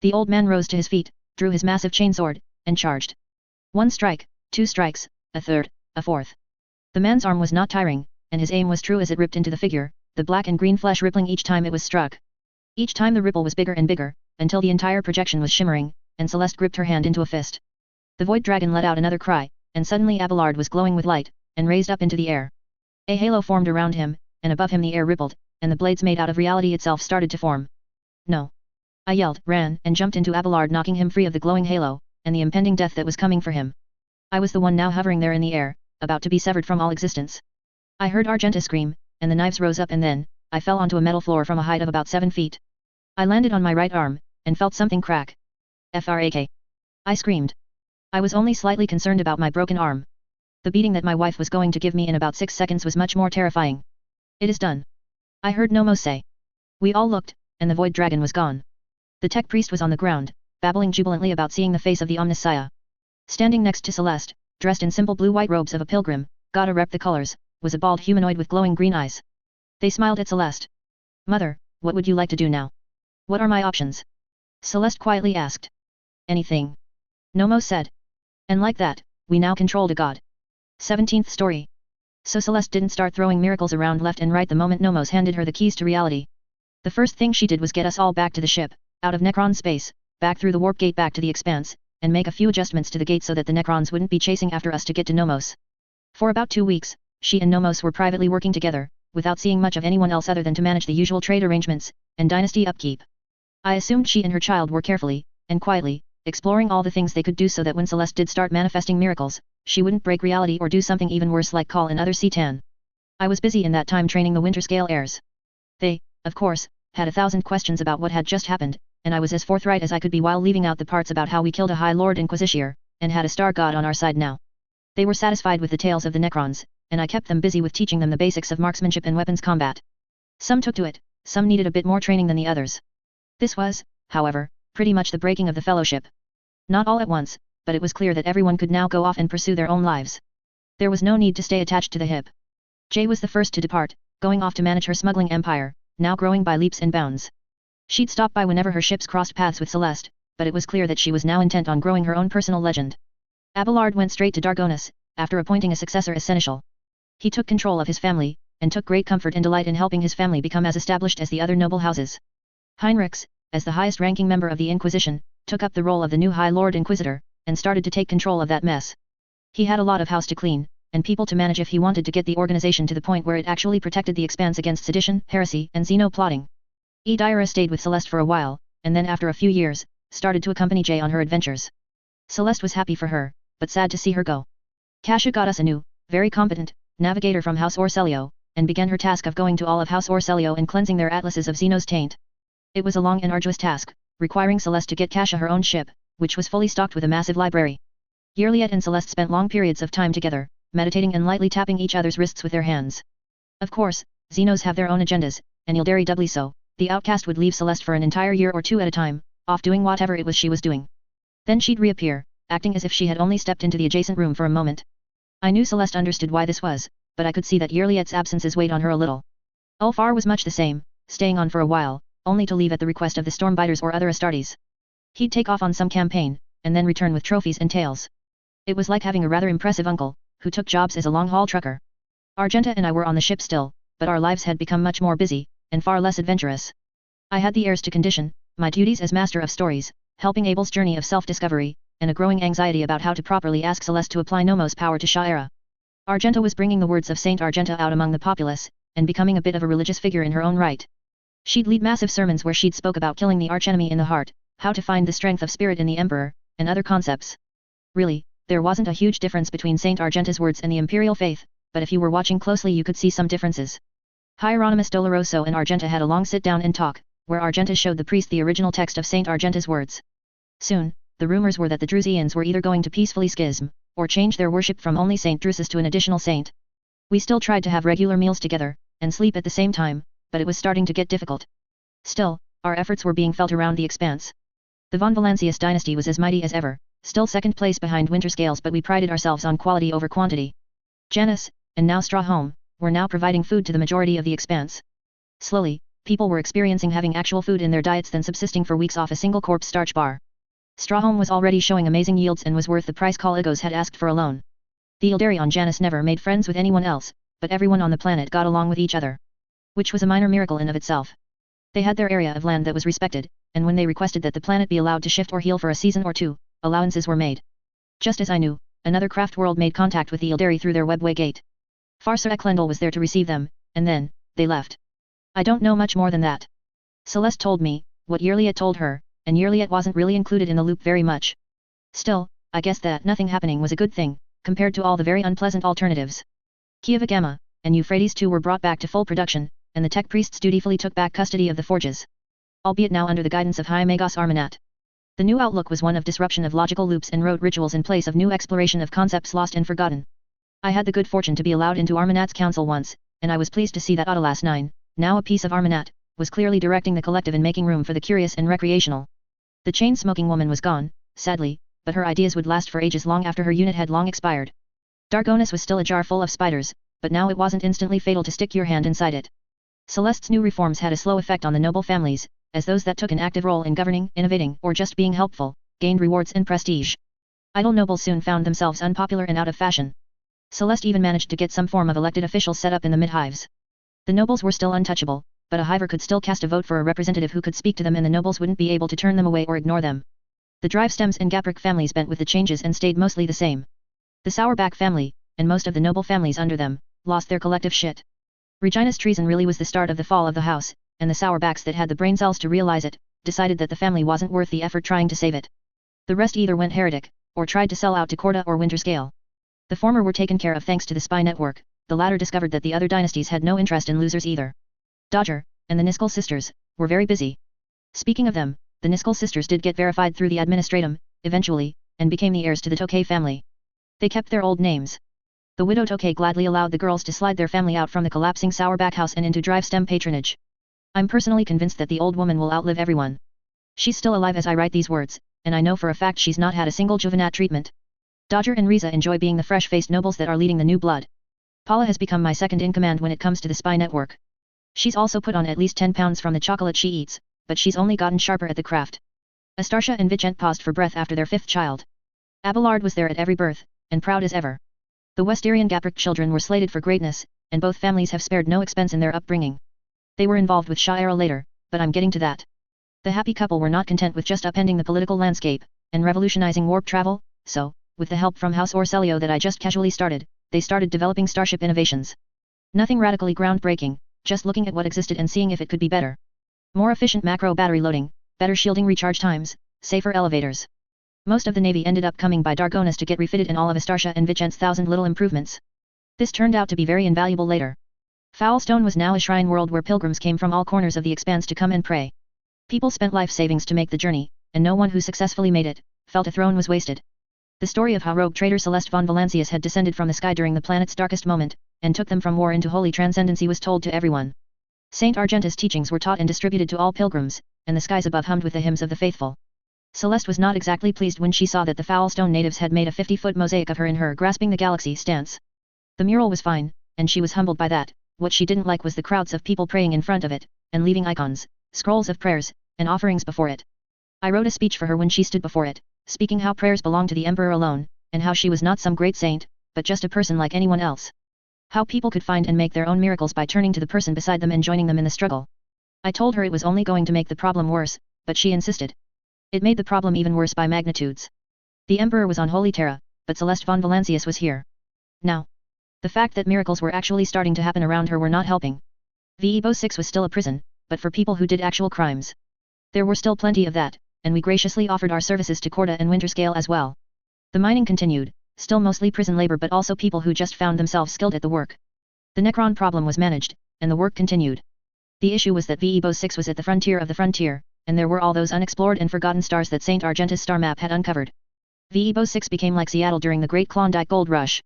The old man rose to his feet, drew his massive chainsword, and charged. 1 strike, 2 strikes, a third, a fourth. The man's arm was not tiring, and his aim was true as it ripped into the figure, the black and green flesh rippling each time it was struck. Each time the ripple was bigger and bigger, until the entire projection was shimmering, and Celeste gripped her hand into a fist. The void dragon let out another cry, and suddenly Abelard was glowing with light, and raised up into the air. A halo formed around him, and above him the air rippled, and the blades made out of reality itself started to form. No! I yelled, ran, and jumped into Abelard, knocking him free of the glowing halo, and the impending death that was coming for him. I was the one now hovering there in the air, about to be severed from all existence. I heard Argenta scream, and the knives rose up, and then, I fell onto a metal floor from a height of about 7 feet. I landed on my right arm, and felt something crack. Frak! I screamed. I was only slightly concerned about my broken arm. The beating that my wife was going to give me in about 6 seconds was much more terrifying. It is done. I heard Nomos say. We all looked, and the void dragon was gone. The tech priest was on the ground, babbling jubilantly about seeing the face of the Omnissiah. Standing next to Celeste, dressed in simple blue-white robes of a pilgrim, gotta rep the colors, was a bald humanoid with glowing green eyes. They smiled at Celeste. Mother, what would you like to do now? What are my options? Celeste quietly asked. Anything. Nomos said. And like that, we now controlled a god. 17th story. So Celeste didn't start throwing miracles around left and right the moment Nomos handed her the keys to reality. The first thing she did was get us all back to the ship, out of Necron space, back through the warp gate back to the Expanse, and make a few adjustments to the gate so that the Necrons wouldn't be chasing after us to get to Nomos. For about 2 weeks, she and Nomos were privately working together, without seeing much of anyone else other than to manage the usual trade arrangements, and dynasty upkeep. I assumed she and her child were carefully, and quietly, exploring all the things they could do so that when Celeste did start manifesting miracles, she wouldn't break reality or do something even worse like call in other Citan. I was busy in that time training the Winterscale heirs. They, of course, had 1,000 questions about what had just happened, and I was as forthright as I could be while leaving out the parts about how we killed a High Lord Inquisitor, and had a star god on our side now. They were satisfied with the tales of the Necrons, and I kept them busy with teaching them the basics of marksmanship and weapons combat. Some took to it, some needed a bit more training than the others. This was, however, pretty much the breaking of the fellowship. Not all at once, but it was clear that everyone could now go off and pursue their own lives. There was no need to stay attached to the hip. Jay was the first to depart, going off to manage her smuggling empire, now growing by leaps and bounds. She'd stop by whenever her ships crossed paths with Celeste, but it was clear that she was now intent on growing her own personal legend. Abelard went straight to Dargonis, after appointing a successor as seneschal. He took control of his family, and took great comfort and delight in helping his family become as established as the other noble houses. Heinrichs, as the highest-ranking member of the Inquisition, took up the role of the new High Lord Inquisitor, and started to take control of that mess. He had a lot of house to clean, and people to manage if he wanted to get the organization to the point where it actually protected the Expanse against sedition, heresy, and xeno-plotting. Idira stayed with Celeste for a while, and then after a few years, started to accompany Jay on her adventures. Celeste was happy for her, but sad to see her go. Kasha got us a new, very competent, navigator from House Orselio, and began her task of going to all of House Orselio and cleansing their atlases of Xeno's taint. It was a long and arduous task, requiring Celeste to get Kasha her own ship, which was fully stocked with a massive library. Yearliet and Celeste spent long periods of time together, meditating and lightly tapping each other's wrists with their hands. Of course, Xenos have their own agendas, and Yildari doubly so. The outcast would leave Celeste for an entire year or 2 at a time, off doing whatever it was she was doing. Then she'd reappear, acting as if she had only stepped into the adjacent room for a moment. I knew Celeste understood why this was, but I could see that Yearliet's absences weighed on her a little. Ulfar was much the same, staying on for a while, only to leave at the request of the Stormbiters or other Astartes. He'd take off on some campaign, and then return with trophies and tales. It was like having a rather impressive uncle, who took jobs as a long-haul trucker. Argenta and I were on the ship still, but our lives had become much more busy, and far less adventurous. I had the heirs to condition, my duties as master of stories, helping Abel's journey of self-discovery, and a growing anxiety about how to properly ask Celeste to apply Nomos' power to Sha'era. Argenta was bringing the words of Saint Argenta out among the populace, and becoming a bit of a religious figure in her own right. She'd lead massive sermons where she'd spoke about killing the archenemy in the heart, how to find the strength of spirit in the Emperor, and other concepts. Really, there wasn't a huge difference between Saint Argenta's words and the Imperial faith, but if you were watching closely you could see some differences. Hieronymus Doloroso and Argenta had a long sit-down and talk, where Argenta showed the priest the original text of Saint Argenta's words. Soon, the rumors were that the Drusians were either going to peacefully schism, or change their worship from only Saint Drusus to an additional saint. We still tried to have regular meals together, and sleep at the same time, but it was starting to get difficult. Still, our efforts were being felt around the Expanse. The von Valancius dynasty was as mighty as ever, still second place behind Winterscales, but we prided ourselves on quality over quantity. Janus, and now Strawholm, were now providing food to the majority of the Expanse. Slowly, people were experiencing having actual food in their diets than subsisting for weeks off a single corpse starch bar. Strawholm was already showing amazing yields and was worth the price Caligos had asked for alone. The Eldari on Janus never made friends with anyone else, but everyone on the planet got along with each other. Which was a minor miracle in of itself. They had their area of land that was respected, and when they requested that the planet be allowed to shift or heal for a season or two, allowances were made. Just as I knew, another craft world made contact with the Eldari through their webway gate. Farsa Eklendal was there to receive them, and then, they left. I don't know much more than that. Celeste told me, what Yearlyet told her, and Yearlyet wasn't really included in the loop very much. Still, I guess that nothing happening was a good thing, compared to all the very unpleasant alternatives. Kieva Gamma, and Euphrates too were brought back to full production, and the tech priests dutifully took back custody of the forges. Albeit now under the guidance of Hyamagos Armanat. The new outlook was one of disruption of logical loops and rote rituals in place of new exploration of concepts lost and forgotten. I had the good fortune to be allowed into Armanat's council once, and I was pleased to see that Autolas 9, now a piece of Armanat, was clearly directing the collective and making room for the curious and recreational. The chain-smoking woman was gone, sadly, but her ideas would last for ages long after her unit had long expired. Dargonus was still a jar full of spiders, but now it wasn't instantly fatal to stick your hand inside it. Celeste's new reforms had a slow effect on the noble families, as those that took an active role in governing, innovating, or just being helpful, gained rewards and prestige. Idle nobles soon found themselves unpopular and out of fashion. Celeste even managed to get some form of elected officials set up in the mid-hives. The nobles were still untouchable, but a hiver could still cast a vote for a representative who could speak to them and the nobles wouldn't be able to turn them away or ignore them. The Drive Stems and Gapric families bent with the changes and stayed mostly the same. The Sourback family, and most of the noble families under them, lost their collective shit. Regina's treason really was the start of the fall of the house, and the Sourbacks that had the brain cells to realize it, decided that the family wasn't worth the effort trying to save it. The rest either went heretic, or tried to sell out to Corda or Winterscale. The former were taken care of thanks to the spy network, the latter discovered that the other dynasties had no interest in losers either. Dodger, and the Niskel sisters, were very busy. Speaking of them, the Niskel sisters did get verified through the administratum, eventually, and became the heirs to the Tokay family. They kept their old names. The widow Tokay gladly allowed the girls to slide their family out from the collapsing Sourback house and into Drive Stem patronage. I'm personally convinced that the old woman will outlive everyone. She's still alive as I write these words, and I know for a fact she's not had a single Juvenat treatment. Dodger and Riza enjoy being the fresh-faced nobles that are leading the new blood. Paula has become my second-in-command when it comes to the spy network. She's also put on at least 10 pounds from the chocolate she eats, but she's only gotten sharper at the craft. Astartia and Vicent paused for breath after their 5th child. Abelard was there at every birth, and proud as ever. The Westarian Gapric children were slated for greatness, and both families have spared no expense in their upbringing. They were involved with Sha'era later, but I'm getting to that. The happy couple were not content with just upending the political landscape, and revolutionizing warp travel, so, with the help from House Orselio that I just casually started, they started developing starship innovations. Nothing radically groundbreaking, just looking at what existed and seeing if it could be better. More efficient macro battery loading, better shielding recharge times, safer elevators. Most of the Navy ended up coming by Dargonus to get refitted in all of Astartia and Vicent's 1,000 little improvements. This turned out to be very invaluable later. Foulstone was now a shrine world where pilgrims came from all corners of the expanse to come and pray. People spent life savings to make the journey, and no one who successfully made it, felt a throne was wasted. The story of how rogue traitor Celeste von Valancius had descended from the sky during the planet's darkest moment, and took them from war into holy transcendency was told to everyone. Saint Argentus' teachings were taught and distributed to all pilgrims, and the skies above hummed with the hymns of the faithful. Celeste was not exactly pleased when she saw that the Foulstone natives had made a 50-foot mosaic of her in her grasping the galaxy stance. The mural was fine, and she was humbled by that. What she didn't like was the crowds of people praying in front of it, and leaving icons, scrolls of prayers, and offerings before it. I wrote a speech for her when she stood before it, speaking how prayers belonged to the emperor alone, and how she was not some great saint, but just a person like anyone else. How people could find and make their own miracles by turning to the person beside them and joining them in the struggle. I told her it was only going to make the problem worse, but she insisted. It made the problem even worse by magnitudes. The emperor was on Holy Terra, but Celeste von Valancius was here. Now, the fact that miracles were actually starting to happen around her were not helping. Vebo 6 was still a prison, but for people who did actual crimes. There were still plenty of that, and we graciously offered our services to Corda and Winterscale as well. The mining continued, still mostly prison labor but also people who just found themselves skilled at the work. The Necron problem was managed, and the work continued. The issue was that Vebo 6 was at the frontier of the frontier, and there were all those unexplored and forgotten stars that Saint Argentus' star map had uncovered. Vebo 6 became like Seattle during the Great Klondike Gold Rush.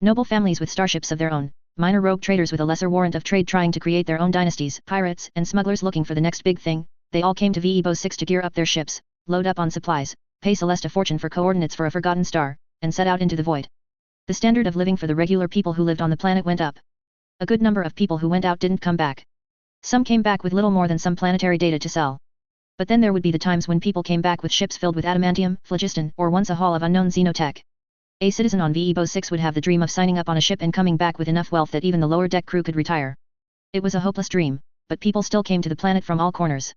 Noble families with starships of their own, minor rogue traders with a lesser warrant of trade trying to create their own dynasties, pirates and smugglers looking for the next big thing, they all came to Vebo 6 to gear up their ships, load up on supplies, pay Celeste a fortune for coordinates for a forgotten star, and set out into the void. The standard of living for the regular people who lived on the planet went up. A good number of people who went out didn't come back. Some came back with little more than some planetary data to sell. But then there would be the times when people came back with ships filled with adamantium, phlogiston, or once a haul of unknown xenotech. A citizen on VE Bo 6 would have the dream of signing up on a ship and coming back with enough wealth that even the lower deck crew could retire. It was a hopeless dream, but people still came to the planet from all corners.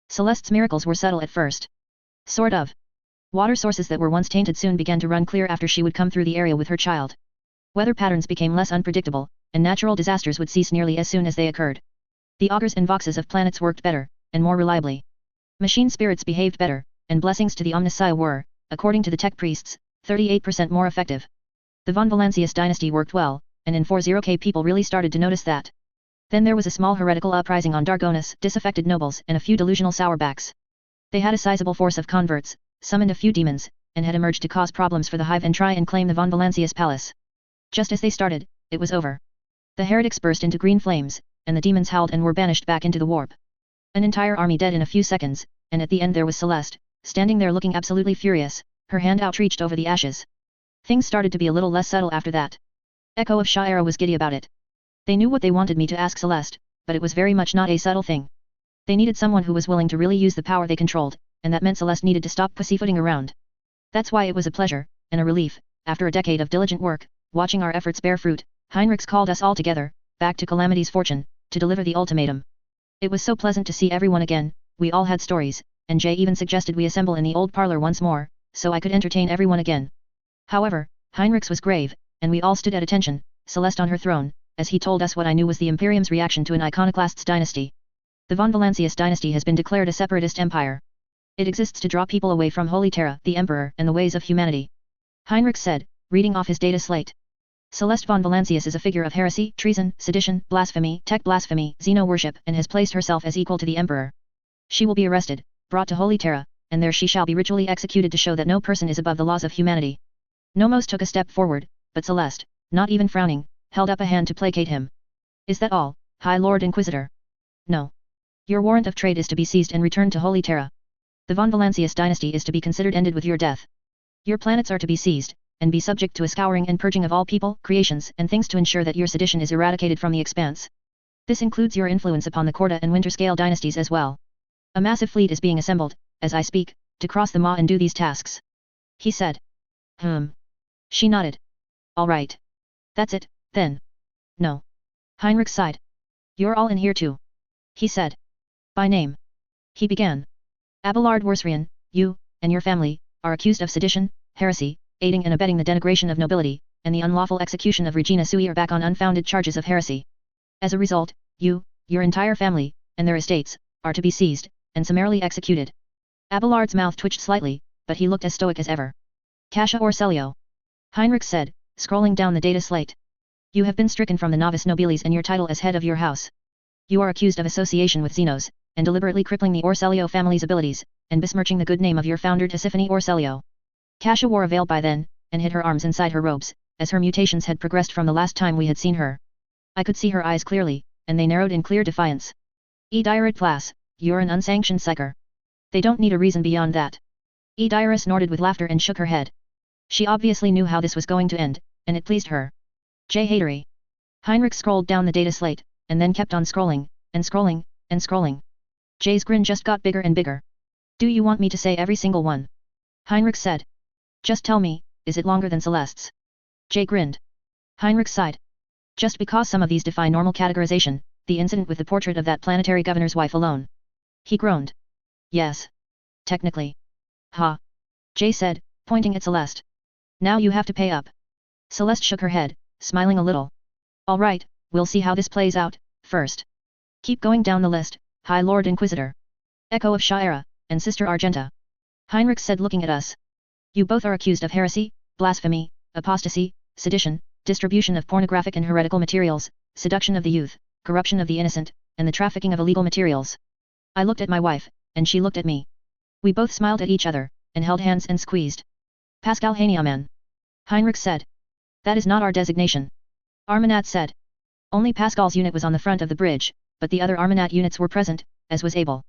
Celeste's miracles were subtle at first. Sort of. Water sources that were once tainted soon began to run clear after she would come through the area with her child. Weather patterns became less unpredictable, and natural disasters would cease nearly as soon as they occurred. The augurs and voxes of planets worked better, and more reliably. Machine spirits behaved better, and blessings to the Omnissiah were, according to the tech priests, 38% more effective. The von Valancius dynasty worked well, and in 40K people really started to notice that. Then there was a small heretical uprising on Dargonus, disaffected nobles and a few delusional sourbacks. They had a sizable force of converts, summoned a few demons, and had emerged to cause problems for the Hive and try and claim the von Valancius palace. Just as they started, it was over. The heretics burst into green flames, and the demons howled and were banished back into the warp. An entire army dead in a few seconds, and at the end there was Celeste, standing there looking absolutely furious, her hand outreached over the ashes. Things started to be a little less subtle after that. Echo of Sha'era was giddy about it. They knew what they wanted me to ask Celeste, but it was very much not a subtle thing. They needed someone who was willing to really use the power they controlled, and that meant Celeste needed to stop pussyfooting around. That's why it was a pleasure, and a relief, after a decade of diligent work, watching our efforts bear fruit. Heinrichs called us all together, back to Calamity's fortune, to deliver the ultimatum. It was so pleasant to see everyone again, we all had stories, and Jay even suggested we assemble in the old parlor once more, so I could entertain everyone again. However, Heinrichs was grave, and we all stood at attention, Celeste on her throne, as he told us what I knew was the Imperium's reaction to an iconoclast's dynasty. The von Valancius dynasty has been declared a separatist empire. It exists to draw people away from Holy Terra, the Emperor, and the ways of humanity. Heinrich said, reading off his data slate. Celeste von Valancius is a figure of heresy, treason, sedition, blasphemy, tech blasphemy, xeno-worship, and has placed herself as equal to the Emperor. She will be arrested, brought to Holy Terra, and there she shall be ritually executed to show that no person is above the laws of humanity. Nomos took a step forward, but Celeste, not even frowning, held up a hand to placate him. Is that all, High Lord Inquisitor? No. Your warrant of trade is to be seized and returned to Holy Terra. The von Valancius dynasty is to be considered ended with your death. Your planets are to be seized, and be subject to a scouring and purging of all people, creations, and things to ensure that your sedition is eradicated from the expanse. This includes your influence upon the Korda and Winterscale dynasties as well. A massive fleet is being assembled, as I speak, to cross the Maw and do these tasks. He said. She nodded. All right. That's it, then. No. Heinrich sighed. You're all in here too. He said. By name. He began. Abelard Worsrian, you, and your family, are accused of sedition, heresy, aiding and abetting the denigration of nobility, and the unlawful execution of Regina Sui are back on unfounded charges of heresy. As a result, you, your entire family, and their estates, are to be seized, and summarily executed. Abelard's mouth twitched slightly, but he looked as stoic as ever. Cassia Orselio. Heinrich said, scrolling down the data slate. You have been stricken from the novice nobiles and your title as head of your house. You are accused of association with Xenos, and deliberately crippling the Orselio family's abilities, and besmirching the good name of your founder Tisiphone Orselio. Cassia wore a veil by then, and hid her arms inside her robes, as her mutations had progressed from the last time we had seen her. I could see her eyes clearly, and they narrowed in clear defiance. Diarad Plas, you're an unsanctioned psyker. They don't need a reason beyond that. Diarra snorted with laughter and shook her head. She obviously knew how this was going to end, and it pleased her. J. Hatery. Heinrich scrolled down the data slate, and then kept on scrolling, and scrolling, and scrolling. Jay's grin just got bigger and bigger. Do you want me to say every single one? Heinrich said. Just tell me, is it longer than Celeste's? Jay grinned. Heinrich sighed. Just because some of these defy normal categorization, the incident with the portrait of that planetary governor's wife alone. He groaned. Yes. Technically. Ha. Jay said, pointing at Celeste. Now you have to pay up. Celeste shook her head, smiling a little. All right, we'll see how this plays out, first. Keep going down the list, High Lord Inquisitor. Echo of Sha'era, and Sister Argenta. Heinrich said looking at us. You both are accused of heresy, blasphemy, apostasy, sedition, distribution of pornographic and heretical materials, seduction of the youth, corruption of the innocent, and the trafficking of illegal materials. I looked at my wife, and she looked at me. We both smiled at each other, and held hands and squeezed. Pascal Haniaman. Heinrich said. That is not our designation. Armanat said. Only Pascal's unit was on the front of the bridge, but the other Armanat units were present, as was Abel.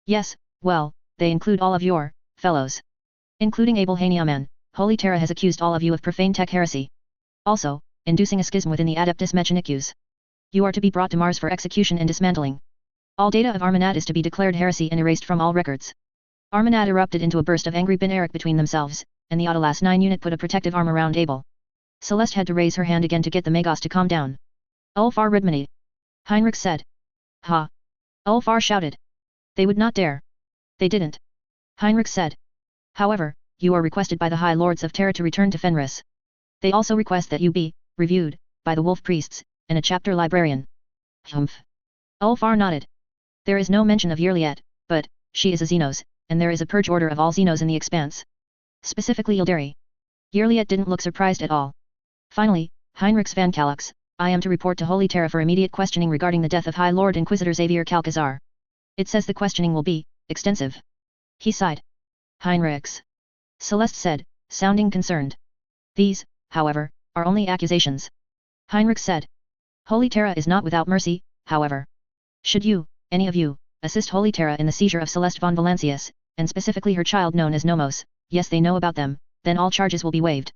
Yes, well, they include all of your fellows. Including Abel Haniaman, Holy Terra has accused all of you of profane tech heresy. Also, inducing a schism within the Adeptus Mechanicus. You are to be brought to Mars for execution and dismantling. All data of Armanat is to be declared heresy and erased from all records. Armanat erupted into a burst of angry bin Eric between themselves, and the Autolas 9 unit put a protective arm around Abel. Celeste had to raise her hand again to get the Magos to calm down. Ulfar Redmany. Heinrich said. Ha! Ulfar shouted. They would not dare. They didn't. Heinrich said. However, you are requested by the High Lords of Terra to return to Fenris. They also request that you be reviewed by the Wolf Priests and a chapter librarian. Humph. Ulfar nodded. There is no mention of Yrliet, but she is a Xenos, and there is a purge order of all Xenos in the Expanse. Specifically Ildari. Yrliet didn't look surprised at all. Finally, Heinrich Svankalux, I am to report to Holy Terra for immediate questioning regarding the death of High Lord Inquisitor Xavier Calcazar. It says the questioning will be extensive. He sighed. Heinrichs. Celeste said, sounding concerned. These, however, are only accusations. Heinrich said. Holy Terra is not without mercy, however. Should you, any of you, assist Holy Terra in the seizure of Celeste von Valancius, and specifically her child known as Nomos, yes they know about them, then all charges will be waived.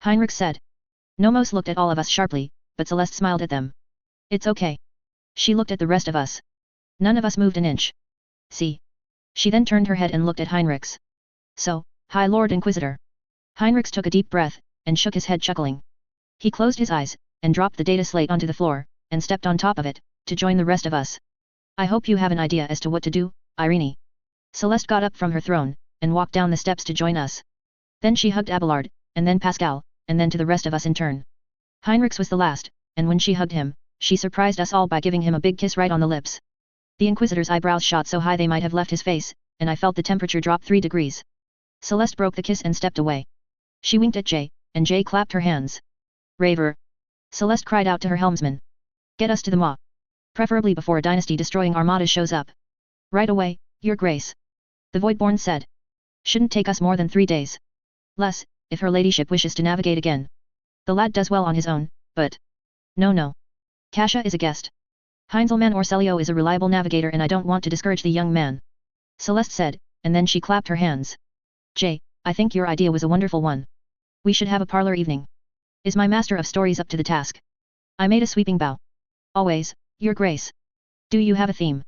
Heinrich said. Nomos looked at all of us sharply, but Celeste smiled at them. It's okay. She looked at the rest of us. None of us moved an inch. See. She then turned her head and looked at Heinrichs. So, High Lord Inquisitor. Heinrichs took a deep breath, and shook his head chuckling. He closed his eyes, and dropped the data slate onto the floor, and stepped on top of it, to join the rest of us. I hope you have an idea as to what to do, Irene. Celeste got up from her throne, and walked down the steps to join us. Then she hugged Abelard, and then Pascal, and then to the rest of us in turn. Heinrichs was the last, and when she hugged him, she surprised us all by giving him a big kiss right on the lips. The Inquisitor's eyebrows shot so high they might have left his face, and I felt the temperature drop 3 degrees. Celeste broke the kiss and stepped away. She winked at Jay, and Jay clapped her hands. Raver! Celeste cried out to her helmsman. Get us to the Maw. Preferably before a dynasty-destroying armada shows up. Right away, Your Grace. The Voidborn said. Shouldn't take us more than 3 days. Less, if her ladyship wishes to navigate again. The lad does well on his own, but... No. Kasha is a guest. Heinzelman Orselio is a reliable navigator and I don't want to discourage the young man. Celeste said, and then she clapped her hands. Jay, I think your idea was a wonderful one. We should have a parlor evening. Is my master of stories up to the task? I made a sweeping bow. Always, Your Grace. Do you have a theme?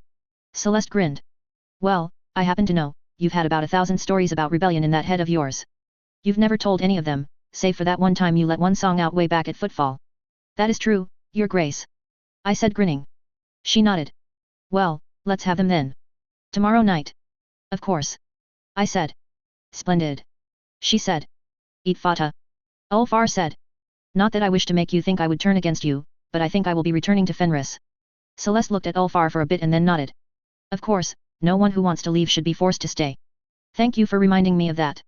Celeste grinned. Well, I happen to know, you've had about 1,000 stories about rebellion in that head of yours. You've never told any of them, save for that one time you let one song out way back at Footfall. That is true, Your Grace. I said grinning. She nodded. Well, let's have them then. Tomorrow night. Of course. I said. Splendid. She said. Eat fata. Ulfar said. Not that I wish to make you think I would turn against you, but I think I will be returning to Fenris. Celeste looked at Ulfar for a bit and then nodded. Of course, no one who wants to leave should be forced to stay. Thank you for reminding me of that.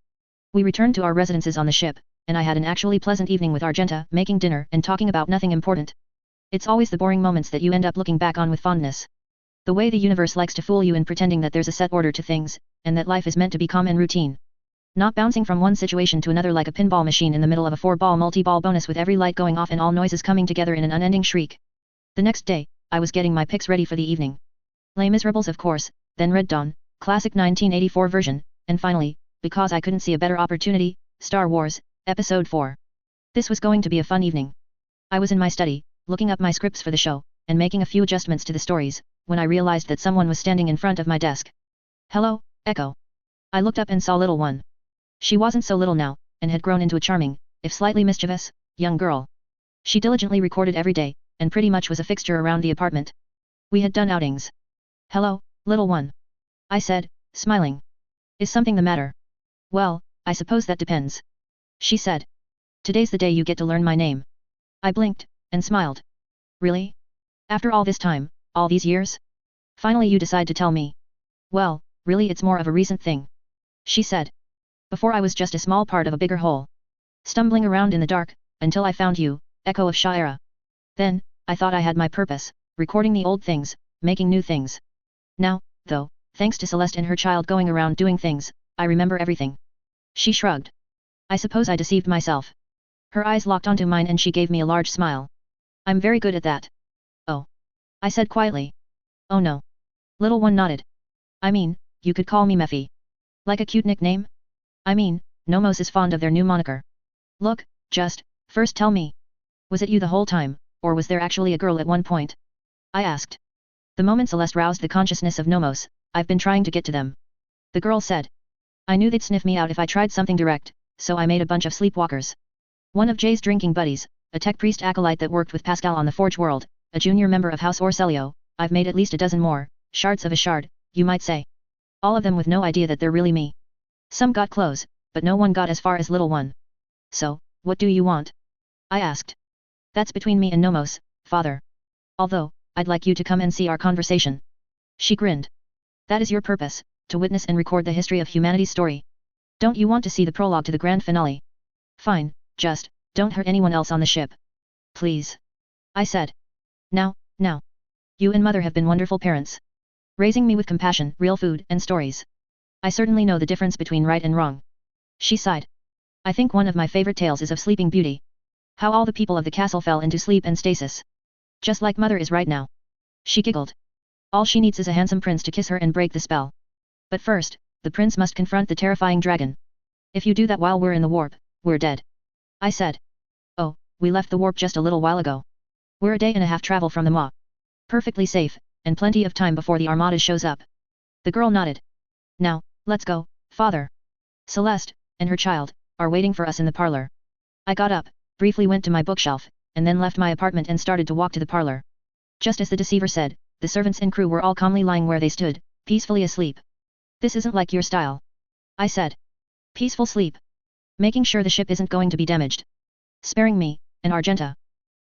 We returned to our residences on the ship, and I had an actually pleasant evening with Argenta, making dinner and talking about nothing important. It's always the boring moments that you end up looking back on with fondness. The way the universe likes to fool you in pretending that there's a set order to things, and that life is meant to be calm and routine. Not bouncing from one situation to another like a pinball machine in the middle of a 4-ball multi-ball bonus with every light going off and all noises coming together in an unending shriek. The next day, I was getting my picks ready for the evening. Les Miserables of course, then Red Dawn, classic 1984 version, and finally, because I couldn't see a better opportunity, Star Wars, Episode 4. This was going to be a fun evening. I was in my study, looking up my scripts for the show, and making a few adjustments to the stories, when I realized that someone was standing in front of my desk. Hello, Echo. I looked up and saw little one. She wasn't so little now, and had grown into a charming, if slightly mischievous, young girl. She diligently recorded every day, and pretty much was a fixture around the apartment. We had done outings. Hello, little one. I said, smiling. Is something the matter? Well, I suppose that depends. She said. Today's the day you get to learn my name. I blinked, and smiled. Really? After all this time, all these years? Finally you decide to tell me. Well, really it's more of a recent thing. She said. Before I was just a small part of a bigger whole. Stumbling around in the dark, until I found you, Echo of Shira. Then, I thought I had my purpose, recording the old things, making new things. Now, though, thanks to Celeste and her child going around doing things, I remember everything. She shrugged. I suppose I deceived myself. Her eyes locked onto mine and she gave me a large smile. I'm very good at that. Oh. I said quietly. Oh no. Little one nodded. I mean, you could call me Mephi. Like a cute nickname? I mean, Nomos is fond of their new moniker. Look, first tell me. Was it you the whole time, or was there actually a girl at one point? I asked. The moment Celeste roused the consciousness of Nomos, I've been trying to get to them. The girl said. I knew they'd sniff me out if I tried something direct, so I made a bunch of sleepwalkers. One of Jay's drinking buddies, a tech priest acolyte that worked with Pascal on the Forge World, a junior member of House Orcelio, I've made at least a dozen more, shards of a shard, you might say. All of them with no idea that they're really me. Some got close, but no one got as far as little one. So, what do you want? I asked. That's between me and Nomos, father. Although, I'd like you to come and see our conversation. She grinned. That is your purpose, to witness and record the history of humanity's story. Don't you want to see the prologue to the grand finale? Fine, just, don't hurt anyone else on the ship. Please. I said. Now. You and mother have been wonderful parents. Raising me with compassion, real food, and stories. I certainly know the difference between right and wrong. She sighed. I think one of my favorite tales is of Sleeping Beauty. How all the people of the castle fell into sleep and stasis. Just like mother is right now. She giggled. All she needs is a handsome prince to kiss her and break the spell. But first, the prince must confront the terrifying dragon. If you do that while we're in the warp, we're dead. I said. Oh, we left the warp just a little while ago. We're a day and a half travel from the Maw. Perfectly safe, and plenty of time before the Armada shows up. The girl nodded. Now, let's go, father. Celeste, and her child, are waiting for us in the parlor. I got up, briefly went to my bookshelf, and then left my apartment and started to walk to the parlor. Just as the deceiver said, the servants and crew were all calmly lying where they stood, peacefully asleep. This isn't like your style. I said. Peaceful sleep. Making sure the ship isn't going to be damaged. Sparing me, and Argenta.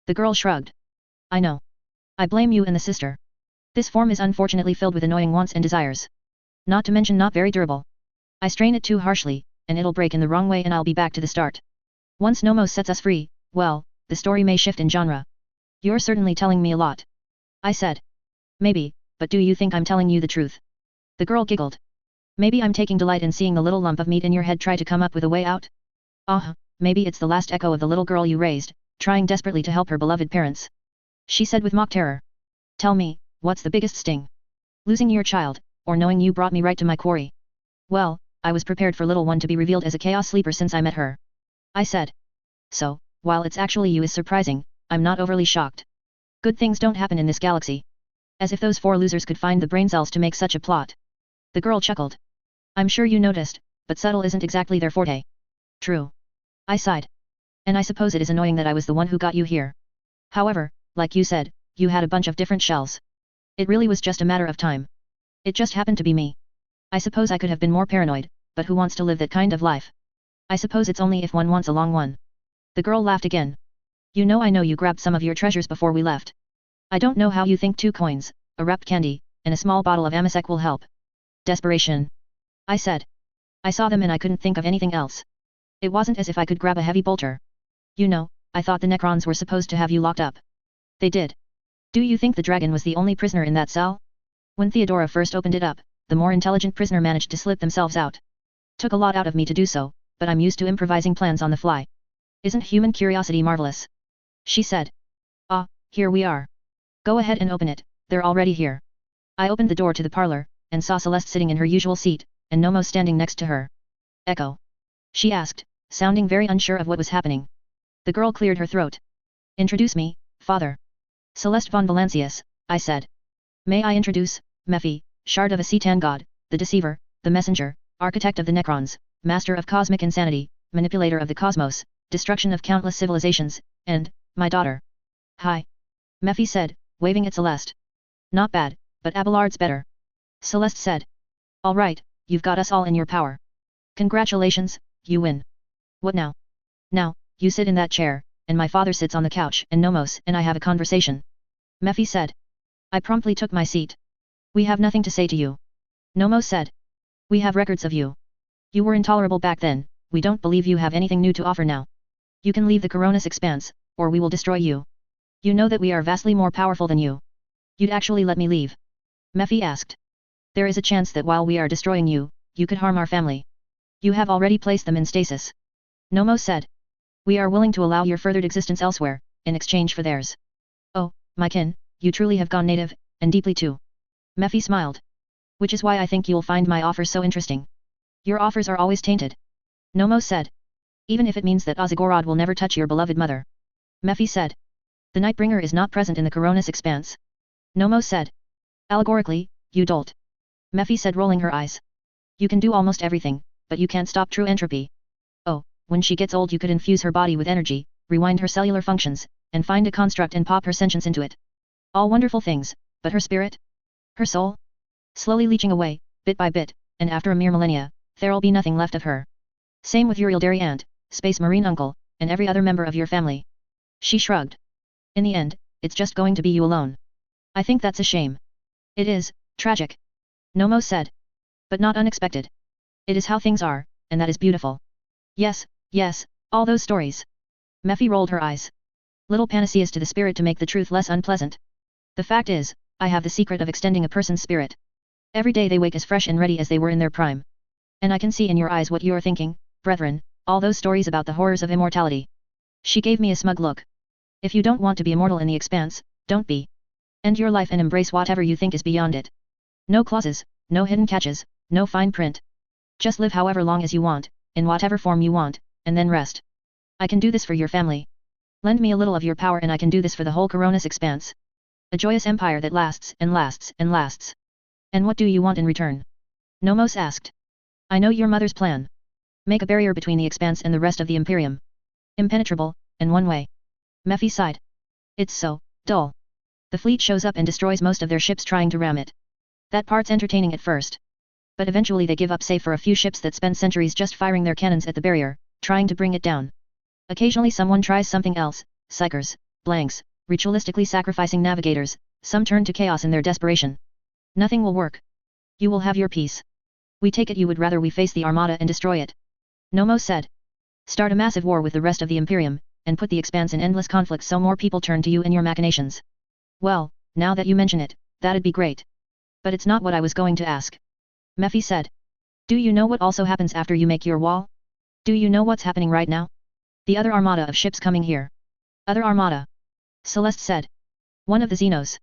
The girl shrugged. I know. I blame you and the sister. This form is unfortunately filled with annoying wants and desires. Not to mention not very durable. I strain it too harshly, and it'll break in the wrong way and I'll be back to the start. Once Nomos sets us free, well, the story may shift in genre. You're certainly telling me a lot. I said. Maybe, but do you think I'm telling you the truth? The girl giggled. Maybe I'm taking delight in seeing the little lump of meat in your head try to come up with a way out? Maybe it's the last echo of the little girl you raised, trying desperately to help her beloved parents. She said with mock terror. Tell me, what's the biggest sting? Losing your child, or knowing you brought me right to my quarry? Well, I was prepared for little one to be revealed as a chaos sleeper since I met her. I said. So, while it's actually you is surprising, I'm not overly shocked. Good things don't happen in this galaxy. As if those 4 losers could find the brain cells to make such a plot. The girl chuckled. I'm sure you noticed, but subtle isn't exactly their forte. True. I sighed. And I suppose it is annoying that I was the one who got you here. However, like you said, you had a bunch of different shells. It really was just a matter of time. It just happened to be me. I suppose I could have been more paranoid, but who wants to live that kind of life? I suppose it's only if one wants a long one. The girl laughed again. I know you grabbed some of your treasures before we left. I don't know how you think 2 coins, a wrapped candy, and a small bottle of Amasec will help. Desperation. I said. I saw them and I couldn't think of anything else. It wasn't as if I could grab a heavy bolter. I thought the Necrons were supposed to have you locked up. They did. Do you think the dragon was the only prisoner in that cell? When Theodora first opened it up, the more intelligent prisoner managed to slip themselves out. Took a lot out of me to do so, but I'm used to improvising plans on the fly. Isn't human curiosity marvelous? She said. Here we are. Go ahead and open it, they're already here. I opened the door to the parlor, and saw Celeste sitting in her usual seat, and Nomos standing next to her. Echo? She asked, sounding very unsure of what was happening. The girl cleared her throat. Introduce me, father. Celeste von Valancius, I said. May I introduce, Mephi, shard of a Cetan god, the deceiver, the messenger, architect of the Necrons, master of cosmic insanity, manipulator of the cosmos, destruction of countless civilizations, and, my daughter. Hi. Mephi said, waving at Celeste. Not bad, but Abelard's better. Celeste said. All right, you've got us all in your power. Congratulations, you win. What now? Now, you sit in that chair, and my father sits on the couch, and Nomos and I have a conversation. Mephi said. I promptly took my seat. We have nothing to say to you. Nomos said. We have records of you. You were intolerable back then, we don't believe you have anything new to offer now. You can leave the Coronis expanse, or we will destroy you. You know that we are vastly more powerful than you. You'd actually let me leave? Mephi asked. There is a chance that while we are destroying you, you could harm our family. You have already placed them in stasis. Nomos said. We are willing to allow your furthered existence elsewhere, in exchange for theirs. Oh, my kin, you truly have gone native, and deeply too. Mephi smiled. Which is why I think you'll find my offers so interesting. Your offers are always tainted. Nomos said. Even if it means that Ozagorod will never touch your beloved mother. Mephi said. The Nightbringer is not present in the Coronis expanse. Nomos said. Allegorically, you dolt. Mephi said, rolling her eyes. You can do almost everything, but you can't stop true entropy. Oh, when she gets old you could infuse her body with energy, rewind her cellular functions, and find a construct and pop her sentience into it. All wonderful things, but her spirit? Her soul? Slowly leaching away, bit by bit, and after a mere millennia, there'll be nothing left of her. Same with your Yildari aunt, Space Marine uncle, and every other member of your family. She shrugged. In the end, it's just going to be you alone. I think that's a shame. It is, tragic. Nomo said. But not unexpected. It is how things are, and that is beautiful. Yes, yes, all those stories. Mephi rolled her eyes. Little panaceas to the spirit to make the truth less unpleasant. The fact is, I have the secret of extending a person's spirit. Every day they wake as fresh and ready as they were in their prime. And I can see in your eyes what you are thinking, brethren, all those stories about the horrors of immortality. She gave me a smug look. If you don't want to be immortal in the expanse, don't be. End your life and embrace whatever you think is beyond it. No clauses, no hidden catches, no fine print. Just live however long as you want, in whatever form you want, and then rest. I can do this for your family. Lend me a little of your power and I can do this for the whole Coronis expanse. A joyous empire that lasts and lasts and lasts. And what do you want in return? Nomos asked. I know your mother's plan. Make a barrier between the expanse and the rest of the Imperium. Impenetrable, and one way. Mephi sighed. It's so dull. The fleet shows up and destroys most of their ships trying to ram it. That part's entertaining at first. But eventually they give up save for a few ships that spend centuries just firing their cannons at the barrier, trying to bring it down. Occasionally someone tries something else, psychers, blanks, ritualistically sacrificing navigators, some turn to chaos in their desperation. Nothing will work. You will have your peace. We take it you would rather we face the Armada and destroy it. Nomo said. Start a massive war with the rest of the Imperium, and put the expanse in endless conflict so more people turn to you and your machinations. Well, now that you mention it, that'd be great. But it's not what I was going to ask. Mephi said. Do you know what also happens after you make your wall? Do you know what's happening right now? The other armada of ships coming here. Other armada. Celeste said. One of the Xenos.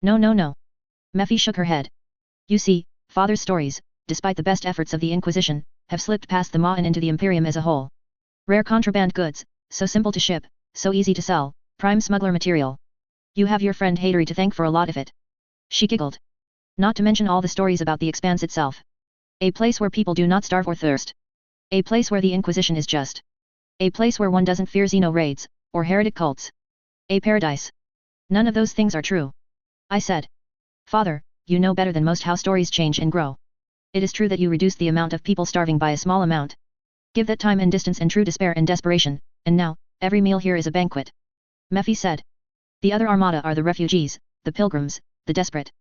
No. Mephi shook her head. You see, Father's stories, despite the best efforts of the Inquisition, have slipped past the Maw and into the Imperium as a whole. Rare contraband goods, so simple to ship, so easy to sell, prime smuggler material. You have your friend Hateri to thank for a lot of it. She giggled. Not to mention all the stories about the expanse itself. A place where people do not starve or thirst. A place where the Inquisition is just. A place where one doesn't fear Xeno raids, or heretic cults. A paradise. None of those things are true. I said. Father, you know better than most how stories change and grow. It is true that you reduced the amount of people starving by a small amount. Give that time and distance and true despair and desperation, and now, every meal here is a banquet. Mephi said. The other armada are the refugees, the pilgrims, the desperate.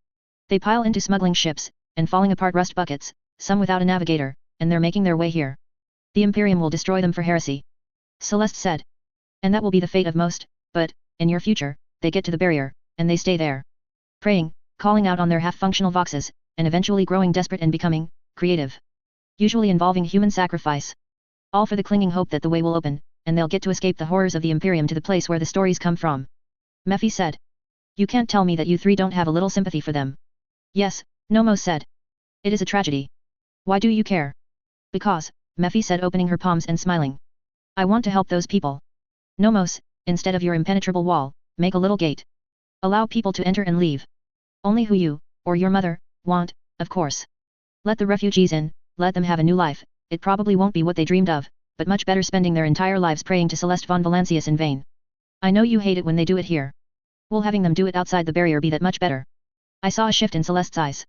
They pile into smuggling ships, and falling apart rust buckets, some without a navigator, and they're making their way here. The Imperium will destroy them for heresy. Celeste said. And that will be the fate of most, but, in your future, they get to the barrier, and they stay there. Praying, calling out on their half-functional voxes, and eventually growing desperate and becoming creative. Usually involving human sacrifice. All for the clinging hope that the way will open, and they'll get to escape the horrors of the Imperium to the place where the stories come from. Mephi said. You can't tell me that you three don't have a little sympathy for them. Yes, Nomo said. It is a tragedy. Why do you care? Because, Mephi said, opening her palms and smiling. I want to help those people. Nomos, instead of your impenetrable wall, make a little gate. Allow people to enter and leave. Only who you, or your mother, want, of course. Let the refugees in, let them have a new life. It probably won't be what they dreamed of, but much better spending their entire lives praying to Celeste von Valancius in vain. I know you hate it when they do it here. Will having them do it outside the barrier be that much better? I saw a shift in Celeste's eyes.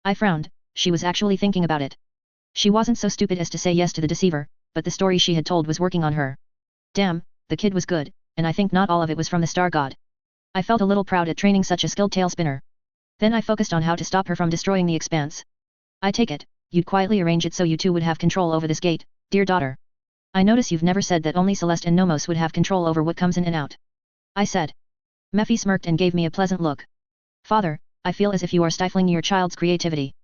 I frowned, she was actually thinking about it. She wasn't so stupid as to say yes to the deceiver, but the story she had told was working on her. Damn, the kid was good, and I think not all of it was from the Star God. I felt a little proud at training such a skilled tail spinner. Then I focused on how to stop her from destroying the expanse. I take it, you'd quietly arrange it so you two would have control over this gate, dear daughter. I notice you've never said that only Celeste and Nomos would have control over what comes in and out. I said. Mephi smirked and gave me a pleasant look. Father, I feel as if you are stifling your child's creativity.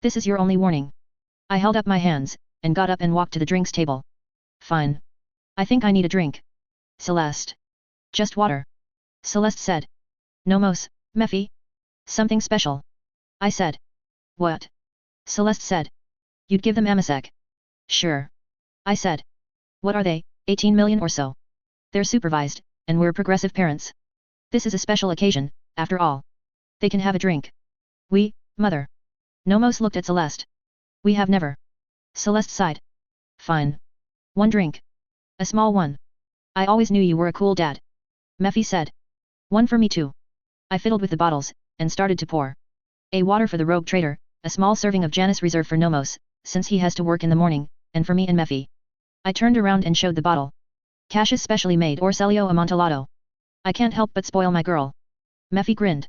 This is your only warning. I held up my hands, and got up and walked to the drinks table. Fine. I think I need a drink. Celeste. Just water. Celeste said. Nomos, Mephi? Something special. I said. What? Celeste said. You'd give them Amasek. Sure. I said. What are they, 18 million or so? They're supervised, and we're progressive parents. This is a special occasion, after all. They can have a drink. Mother. Nomos looked at Celeste. We have never. Celeste sighed. Fine. One drink. A small one. I always knew you were a cool dad. Mephi said. One for me too. I fiddled with the bottles, and started to pour. A water for the rogue trader, a small serving of Janus reserve for Nomos, since he has to work in the morning, and for me and Mephi. I turned around and showed the bottle. Cash's specially made Orselio Amontillado. I can't help but spoil my girl. Mephi grinned.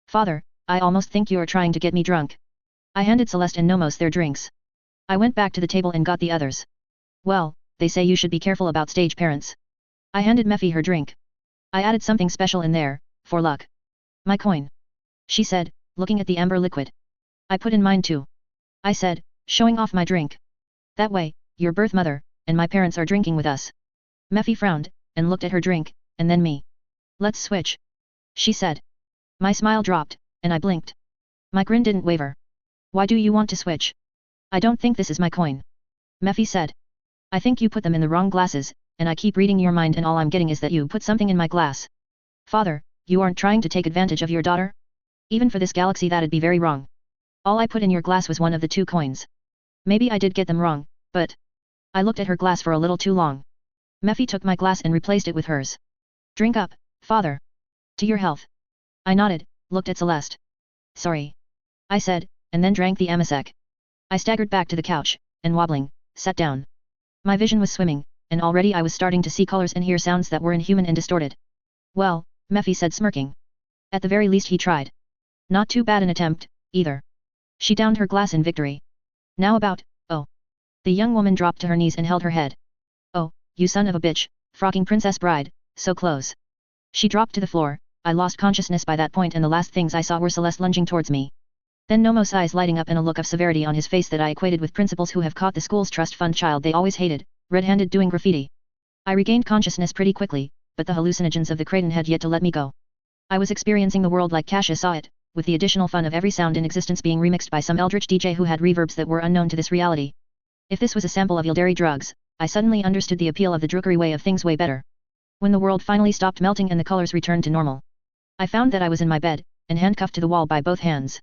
Father, I almost think you are trying to get me drunk. I handed Celeste and Nomos their drinks. I went back to the table and got the others. Well, they say you should be careful about stage parents. I handed Mephi her drink. I added something special in there, for luck. My coin. She said, looking at the amber liquid. I put in mine too. I said, showing off my drink. That way, your birth mother, and my parents are drinking with us. Mephi frowned, and looked at her drink, and then me. Let's switch. She said. My smile dropped, and I blinked. My grin didn't waver. Why do you want to switch? I don't think this is my coin. Mephi said. I think you put them in the wrong glasses, and I keep reading your mind and all I'm getting is that you put something in my glass. Father, you aren't trying to take advantage of your daughter? Even for this galaxy that'd be very wrong. All I put in your glass was one of the 2 coins. Maybe I did get them wrong, but... I looked at her glass for a little too long. Mephi took my glass and replaced it with hers. Drink up, father. To your health. I nodded, looked at Celeste. Sorry. I said, and then drank the amasec. I staggered back to the couch, and wobbling, sat down. My vision was swimming, and already I was starting to see colors and hear sounds that were inhuman and distorted. Well, Mephi said smirking. At the very least he tried. Not too bad an attempt, either. She downed her glass in victory. Now about, oh. The young woman dropped to her knees and held her head. Oh, you son of a bitch, frocking princess bride, so close. She dropped to the floor. I lost consciousness by that point and the last things I saw were Celeste lunging towards me. Then Nomos' eyes lighting up and a look of severity on his face that I equated with principals who have caught the school's trust fund child they always hated, red-handed doing graffiti. I regained consciousness pretty quickly, but the hallucinogens of the Kraden had yet to let me go. I was experiencing the world like Kasia saw it, with the additional fun of every sound in existence being remixed by some eldritch DJ who had reverbs that were unknown to this reality. If this was a sample of Yildari drugs, I suddenly understood the appeal of the druggery way of things way better. When the world finally stopped melting and the colors returned to normal, I found that I was in my bed, and handcuffed to the wall by both hands.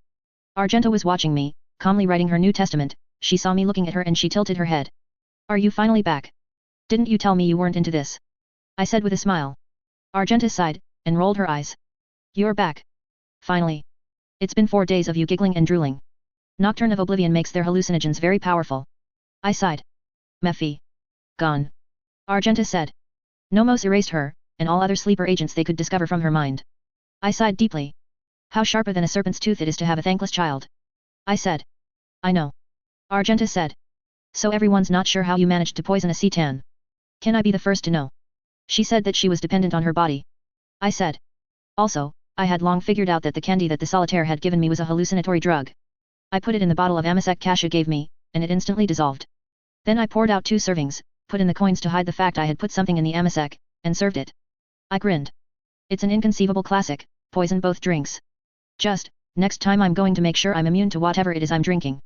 Argenta was watching me, calmly writing her New Testament. She saw me looking at her and she tilted her head. Are you finally back? Didn't you tell me you weren't into this? I said with a smile. Argenta sighed, and rolled her eyes. You're back. Finally. It's been 4 days of you giggling and drooling. Nocturne of Oblivion makes their hallucinogens very powerful. I sighed. Mephi. Gone. Argenta said. Nomos erased her, and all other sleeper agents they could discover from her mind. I sighed deeply. How sharper than a serpent's tooth it is to have a thankless child. I said. I know. Argenta said. So everyone's not sure how you managed to poison a Citan. Can I be the first to know? She said that she was dependent on her body. I said. Also, I had long figured out that the candy that the solitaire had given me was a hallucinatory drug. I put it in the bottle of amasec Kasia gave me, and it instantly dissolved. Then I poured out 2 servings, put in the coins to hide the fact I had put something in the amasec, and served it. I grinned. It's an inconceivable classic, poison both drinks. Just, next time I'm going to make sure I'm immune to whatever it is I'm drinking.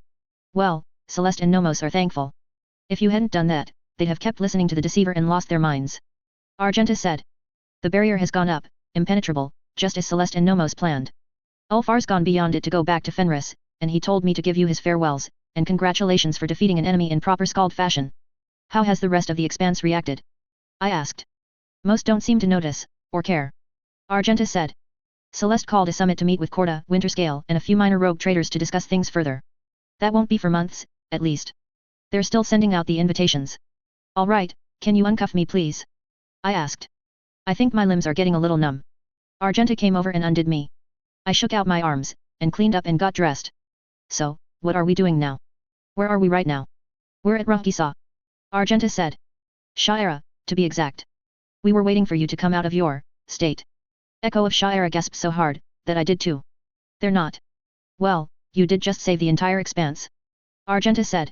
Well, Celeste and Nomos are thankful. If you hadn't done that, they'd have kept listening to the deceiver and lost their minds. Argenta said. The barrier has gone up, impenetrable, just as Celeste and Nomos planned. Ulfar's gone beyond it to go back to Fenris, and he told me to give you his farewells, and congratulations for defeating an enemy in proper Skald fashion. How has the rest of the Expanse reacted? I asked. Most don't seem to notice, or care. Argenta said. Celeste called a summit to meet with Corda, Winterscale, and a few minor rogue traders to discuss things further. That won't be for months, at least. They're still sending out the invitations. All right, can you uncuff me please? I asked. I think my limbs are getting a little numb. Argenta came over and undid me. I shook out my arms, and cleaned up and got dressed. So, what are we doing now? Where are we right now? We're at Rahkisa. Argenta said. Sha'era, to be exact. We were waiting for you to come out of your state. Echo of Sha'era gasped so hard, that I did too. They're not. Well, you did just save the entire expanse. Argenta said.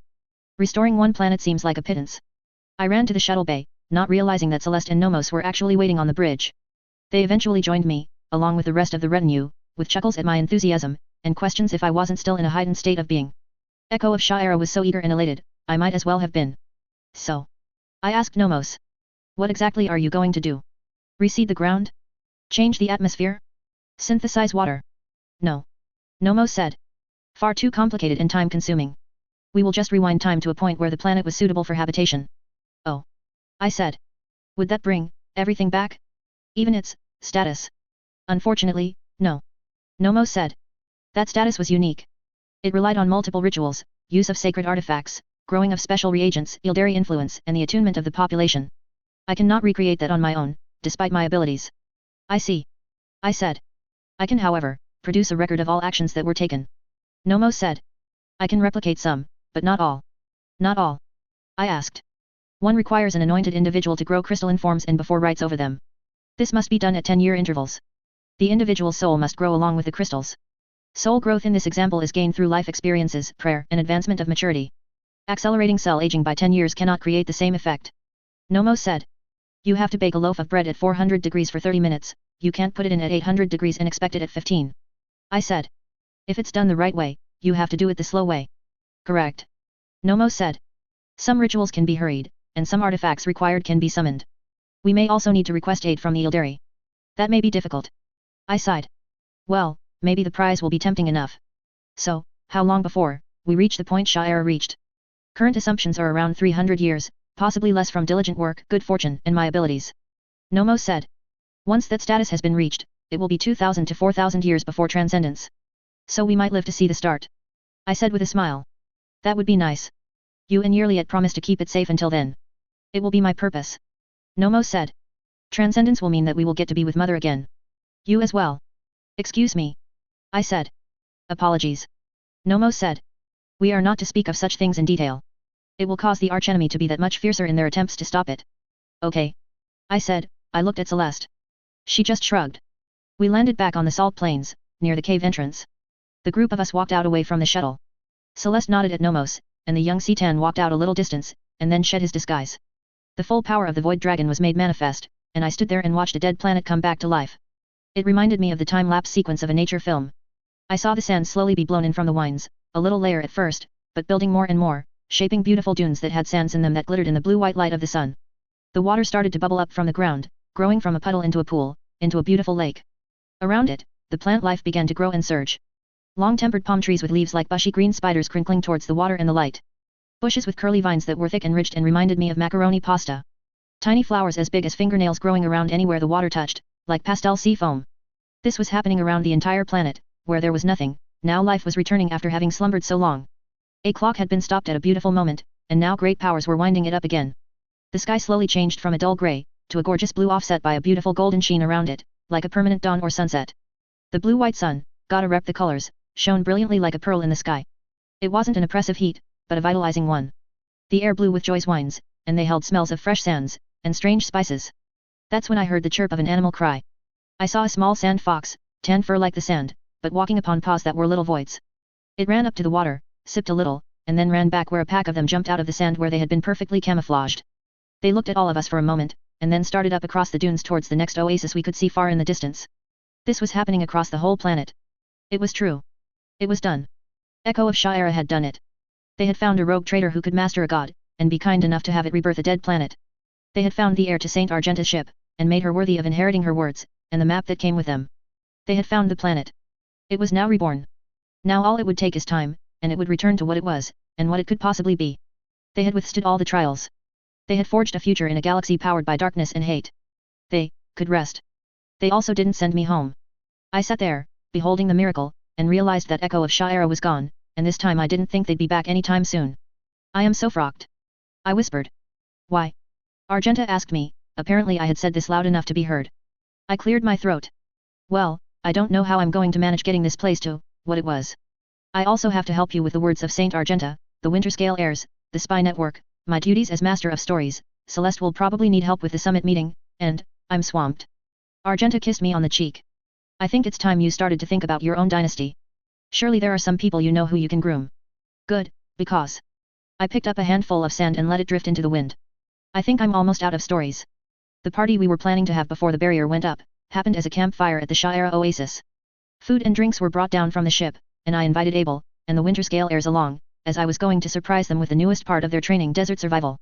Restoring one planet seems like a pittance. I ran to the shuttle bay, not realizing that Celeste and Nomos were actually waiting on the bridge. They eventually joined me, along with the rest of the retinue, with chuckles at my enthusiasm, and questions if I wasn't still in a heightened state of being. Echo of Sha'era was so eager and elated, I might as well have been. So. I asked Nomos. What exactly are you going to do? Reseed the ground? Change the atmosphere? Synthesize water? No. Nomo said. Far too complicated and time-consuming. We will just rewind time to a point where the planet was suitable for habitation. Oh. I said. Would that bring everything back? Even its status? Unfortunately, no. Nomo said. That status was unique. It relied on multiple rituals, use of sacred artifacts, growing of special reagents, Ildari influence, and the attunement of the population. I cannot recreate that on my own, despite my abilities. I see. I said. I can, however, produce a record of all actions that were taken. Nomo said. I can replicate some, but not all. Not all? I asked. One requires an anointed individual to grow crystalline forms and before rites over them. This must be done at 10-year intervals. The individual's soul must grow along with the crystals. Soul growth in this example is gained through life experiences, prayer, and advancement of maturity. Accelerating cell aging by 10 years cannot create the same effect. Nomo said. You have to bake a loaf of bread at 400 degrees for 30 minutes, you can't put it in at 800 degrees and expect it at 15. I said. If it's done the right way, you have to do it the slow way. Correct. Nomo said. Some rituals can be hurried, and some artifacts required can be summoned. We may also need to request aid from the Ildari. That may be difficult. I sighed. Well, maybe the prize will be tempting enough. So, how long before we reach the point Shire reached? Current assumptions are around 300 years, possibly less from diligent work, good fortune, and my abilities. Nomo said. Once that status has been reached, it will be 2,000 to 4,000 years before transcendence. So we might live to see the start. I said with a smile. That would be nice. You and Yearlyet promise to keep it safe until then. It will be my purpose. Nomo said. Transcendence will mean that we will get to be with Mother again. You as well. Excuse me. I said. Apologies. Nomo said. We are not to speak of such things in detail. It will cause the archenemy to be that much fiercer in their attempts to stop it. Okay. I said. I looked at Celeste. She just shrugged. We landed back on the salt plains, near the cave entrance. The group of us walked out away from the shuttle. Celeste nodded at Nomos, and the young Citan walked out a little distance, and then shed his disguise. The full power of the Void Dragon was made manifest, and I stood there and watched a dead planet come back to life. It reminded me of the time-lapse sequence of a nature film. I saw the sand slowly be blown in from the winds, a little layer at first, but building more and more, shaping beautiful dunes that had sands in them that glittered in the blue-white light of the sun. The water started to bubble up from the ground, growing from a puddle into a pool, into a beautiful lake. Around it, the plant life began to grow and surge. Long-tempered palm trees with leaves like bushy green spiders crinkling towards the water and the light. Bushes with curly vines that were thick and ridged and reminded me of macaroni pasta. Tiny flowers as big as fingernails growing around anywhere the water touched, like pastel sea foam. This was happening around the entire planet, where there was nothing. Now life was returning after having slumbered so long. A clock had been stopped at a beautiful moment, and now great powers were winding it up again. The sky slowly changed from a dull grey, to a gorgeous blue offset by a beautiful golden sheen around it, like a permanent dawn or sunset. The blue-white sun, gotta rep the colors, shone brilliantly like a pearl in the sky. It wasn't an oppressive heat, but a vitalizing one. The air blew with joy's winds, and they held smells of fresh sands, and strange spices. That's when I heard the chirp of an animal cry. I saw a small sand fox, tan fur like the sand, but walking upon paws that were little voids. It ran up to the water, sipped a little, and then ran back where a pack of them jumped out of the sand where they had been perfectly camouflaged. They looked at all of us for a moment, and then started up across the dunes towards the next oasis we could see far in the distance. This was happening across the whole planet. It was true. It was done. Echo of Shire had done it. They had found a rogue trader who could master a god, and be kind enough to have it rebirth a dead planet. They had found the heir to Saint Argenta's ship, and made her worthy of inheriting her words, and the map that came with them. They had found the planet. It was now reborn. Now all it would take is time, and it would return to what it was, and what it could possibly be. They had withstood all the trials. They had forged a future in a galaxy powered by darkness and hate. They could rest. They also didn't send me home. I sat there, beholding the miracle, and realized that Echo of Shire was gone, and this time I didn't think they'd be back any time soon. I am so frocked. I whispered. Why? Argenta asked me. Apparently I had said this loud enough to be heard. I cleared my throat. Well, I don't know how I'm going to manage getting this place to what it was. I also have to help you with the words of Saint Argenta, the Winterscale heirs, the spy network, my duties as master of stories. Celeste will probably need help with the summit meeting, and I'm swamped. Argenta kissed me on the cheek. I think it's time you started to think about your own dynasty. Surely there are some people you know who you can groom. Good, because I picked up a handful of sand and let it drift into the wind. I think I'm almost out of stories. The party we were planning to have before the barrier went up, happened as a campfire at the Shire Oasis. Food and drinks were brought down from the ship, and I invited Abel, and the Winterscale heirs along, as I was going to surprise them with the newest part of their training, desert survival.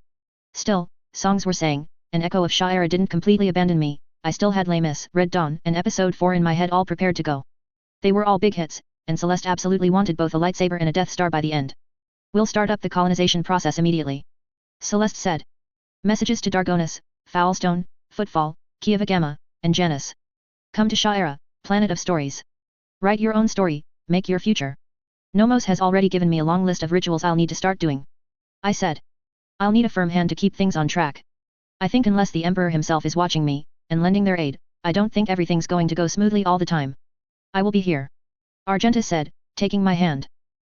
Still, songs were sang, and Echo of Shire didn't completely abandon me. I still had Les Mis, Red Dawn, and Episode 4 in my head all prepared to go. They were all big hits, and Celeste absolutely wanted both a lightsaber and a Death Star by the end. We'll start up the colonization process immediately. Celeste said. Messages to Dargonis, Foulstone, Footfall, Kieva Gamma, and Janus. Come to Sha'era, planet of stories. Write your own story, make your future. Nomos has already given me a long list of rituals I'll need to start doing. I said. I'll need a firm hand to keep things on track. I think unless the Emperor himself is watching me, and lending their aid, I don't think everything's going to go smoothly all the time. I will be here. Argenta said, taking my hand.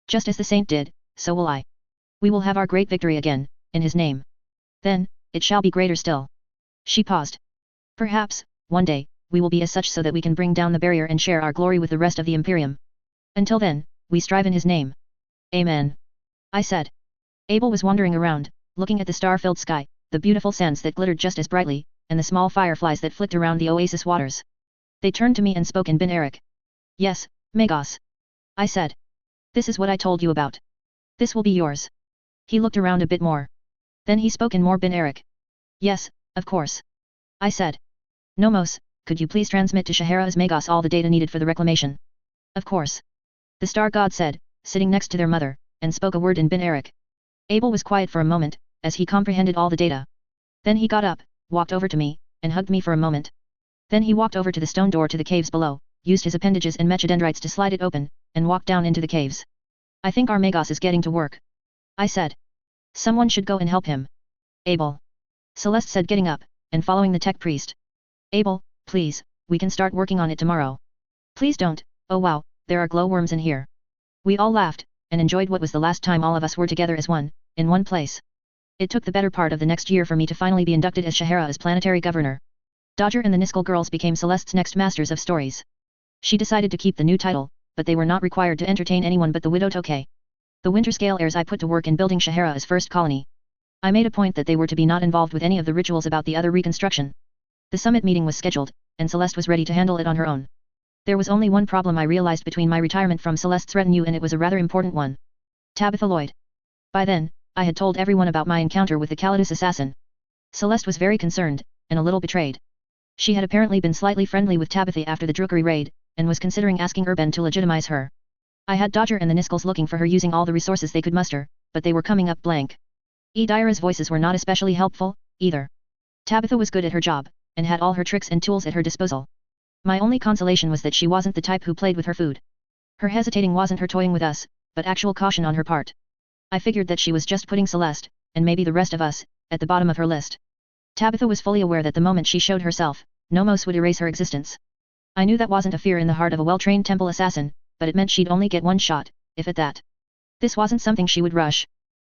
Just as the saint did, so will I. We will have our great victory again, in his name. Then, it shall be greater still. She paused. Perhaps, one day, we will be as such so that we can bring down the barrier and share our glory with the rest of the Imperium. Until then, we strive in his name. Amen. I said. Abel was wandering around, looking at the star-filled sky, the beautiful sands that glittered just as brightly, and the small fireflies that flicked around the oasis waters. They turned to me and spoke in Bin Eric. Yes, Magos. I said. This is what I told you about. This will be yours. He looked around a bit more. Then he spoke in more Bin Eric. Yes, of course. I said. Nomos, could you please transmit to Shahara's Magos all the data needed for the reclamation? Of course. The star god said, sitting next to their mother, and spoke a word in Bin Eric. Abel was quiet for a moment, as he comprehended all the data. Then he got up, walked over to me, and hugged me for a moment. Then he walked over to the stone door to the caves below, used his appendages and mechadendrites to slide it open, and walked down into the caves. I think our Magos is getting to work. I said. Someone should go and help him. Abel. Celeste said, getting up, and following the tech priest. Abel, please, we can start working on it tomorrow. Please don't, oh wow, there are glowworms in here. We all laughed, and enjoyed what was the last time all of us were together as one, in one place. It took the better part of the next year for me to finally be inducted as Shahara as planetary governor. Dodger and the Niskel girls became Celeste's next masters of stories. She decided to keep the new title, but they were not required to entertain anyone but the widow Tokay. The Winterscale heirs I put to work in building Shahara's first colony. I made a point that they were to be not involved with any of the rituals about the other reconstruction. The summit meeting was scheduled, and Celeste was ready to handle it on her own. There was only one problem I realized between my retirement from Celeste's retinue, and it was a rather important one. Tabitha Lloyd. By then, I had told everyone about my encounter with the Calidus assassin. Celeste was very concerned, and a little betrayed. She had apparently been slightly friendly with Tabitha after the Drukari raid, and was considering asking Urban to legitimize her. I had Dodger and the Niskels looking for her using all the resources they could muster, but they were coming up blank. Edira's voices were not especially helpful, either. Tabitha was good at her job, and had all her tricks and tools at her disposal. My only consolation was that she wasn't the type who played with her food. Her hesitating wasn't her toying with us, but actual caution on her part. I figured that she was just putting Celeste, and maybe the rest of us, at the bottom of her list. Tabitha was fully aware that the moment she showed herself, Nomos would erase her existence. I knew that wasn't a fear in the heart of a well-trained temple assassin, but it meant she'd only get one shot, if at that. This wasn't something she would rush.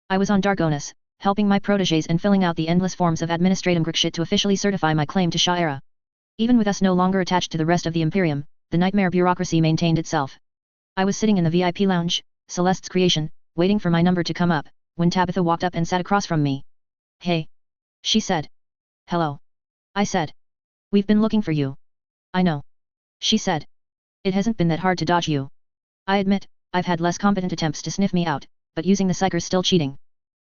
I was on Dargonis, helping my protégés and filling out the endless forms of administratum grixit to officially certify my claim to Sha'era. Even with us no longer attached to the rest of the Imperium, the nightmare bureaucracy maintained itself. I was sitting in the VIP lounge, Celeste's creation, waiting for my number to come up, when Tabitha walked up and sat across from me. Hey. She said. Hello. I said. We've been looking for you. I know. She said. It hasn't been that hard to dodge you. I admit, I've had less competent attempts to sniff me out, but using the psycher's still cheating.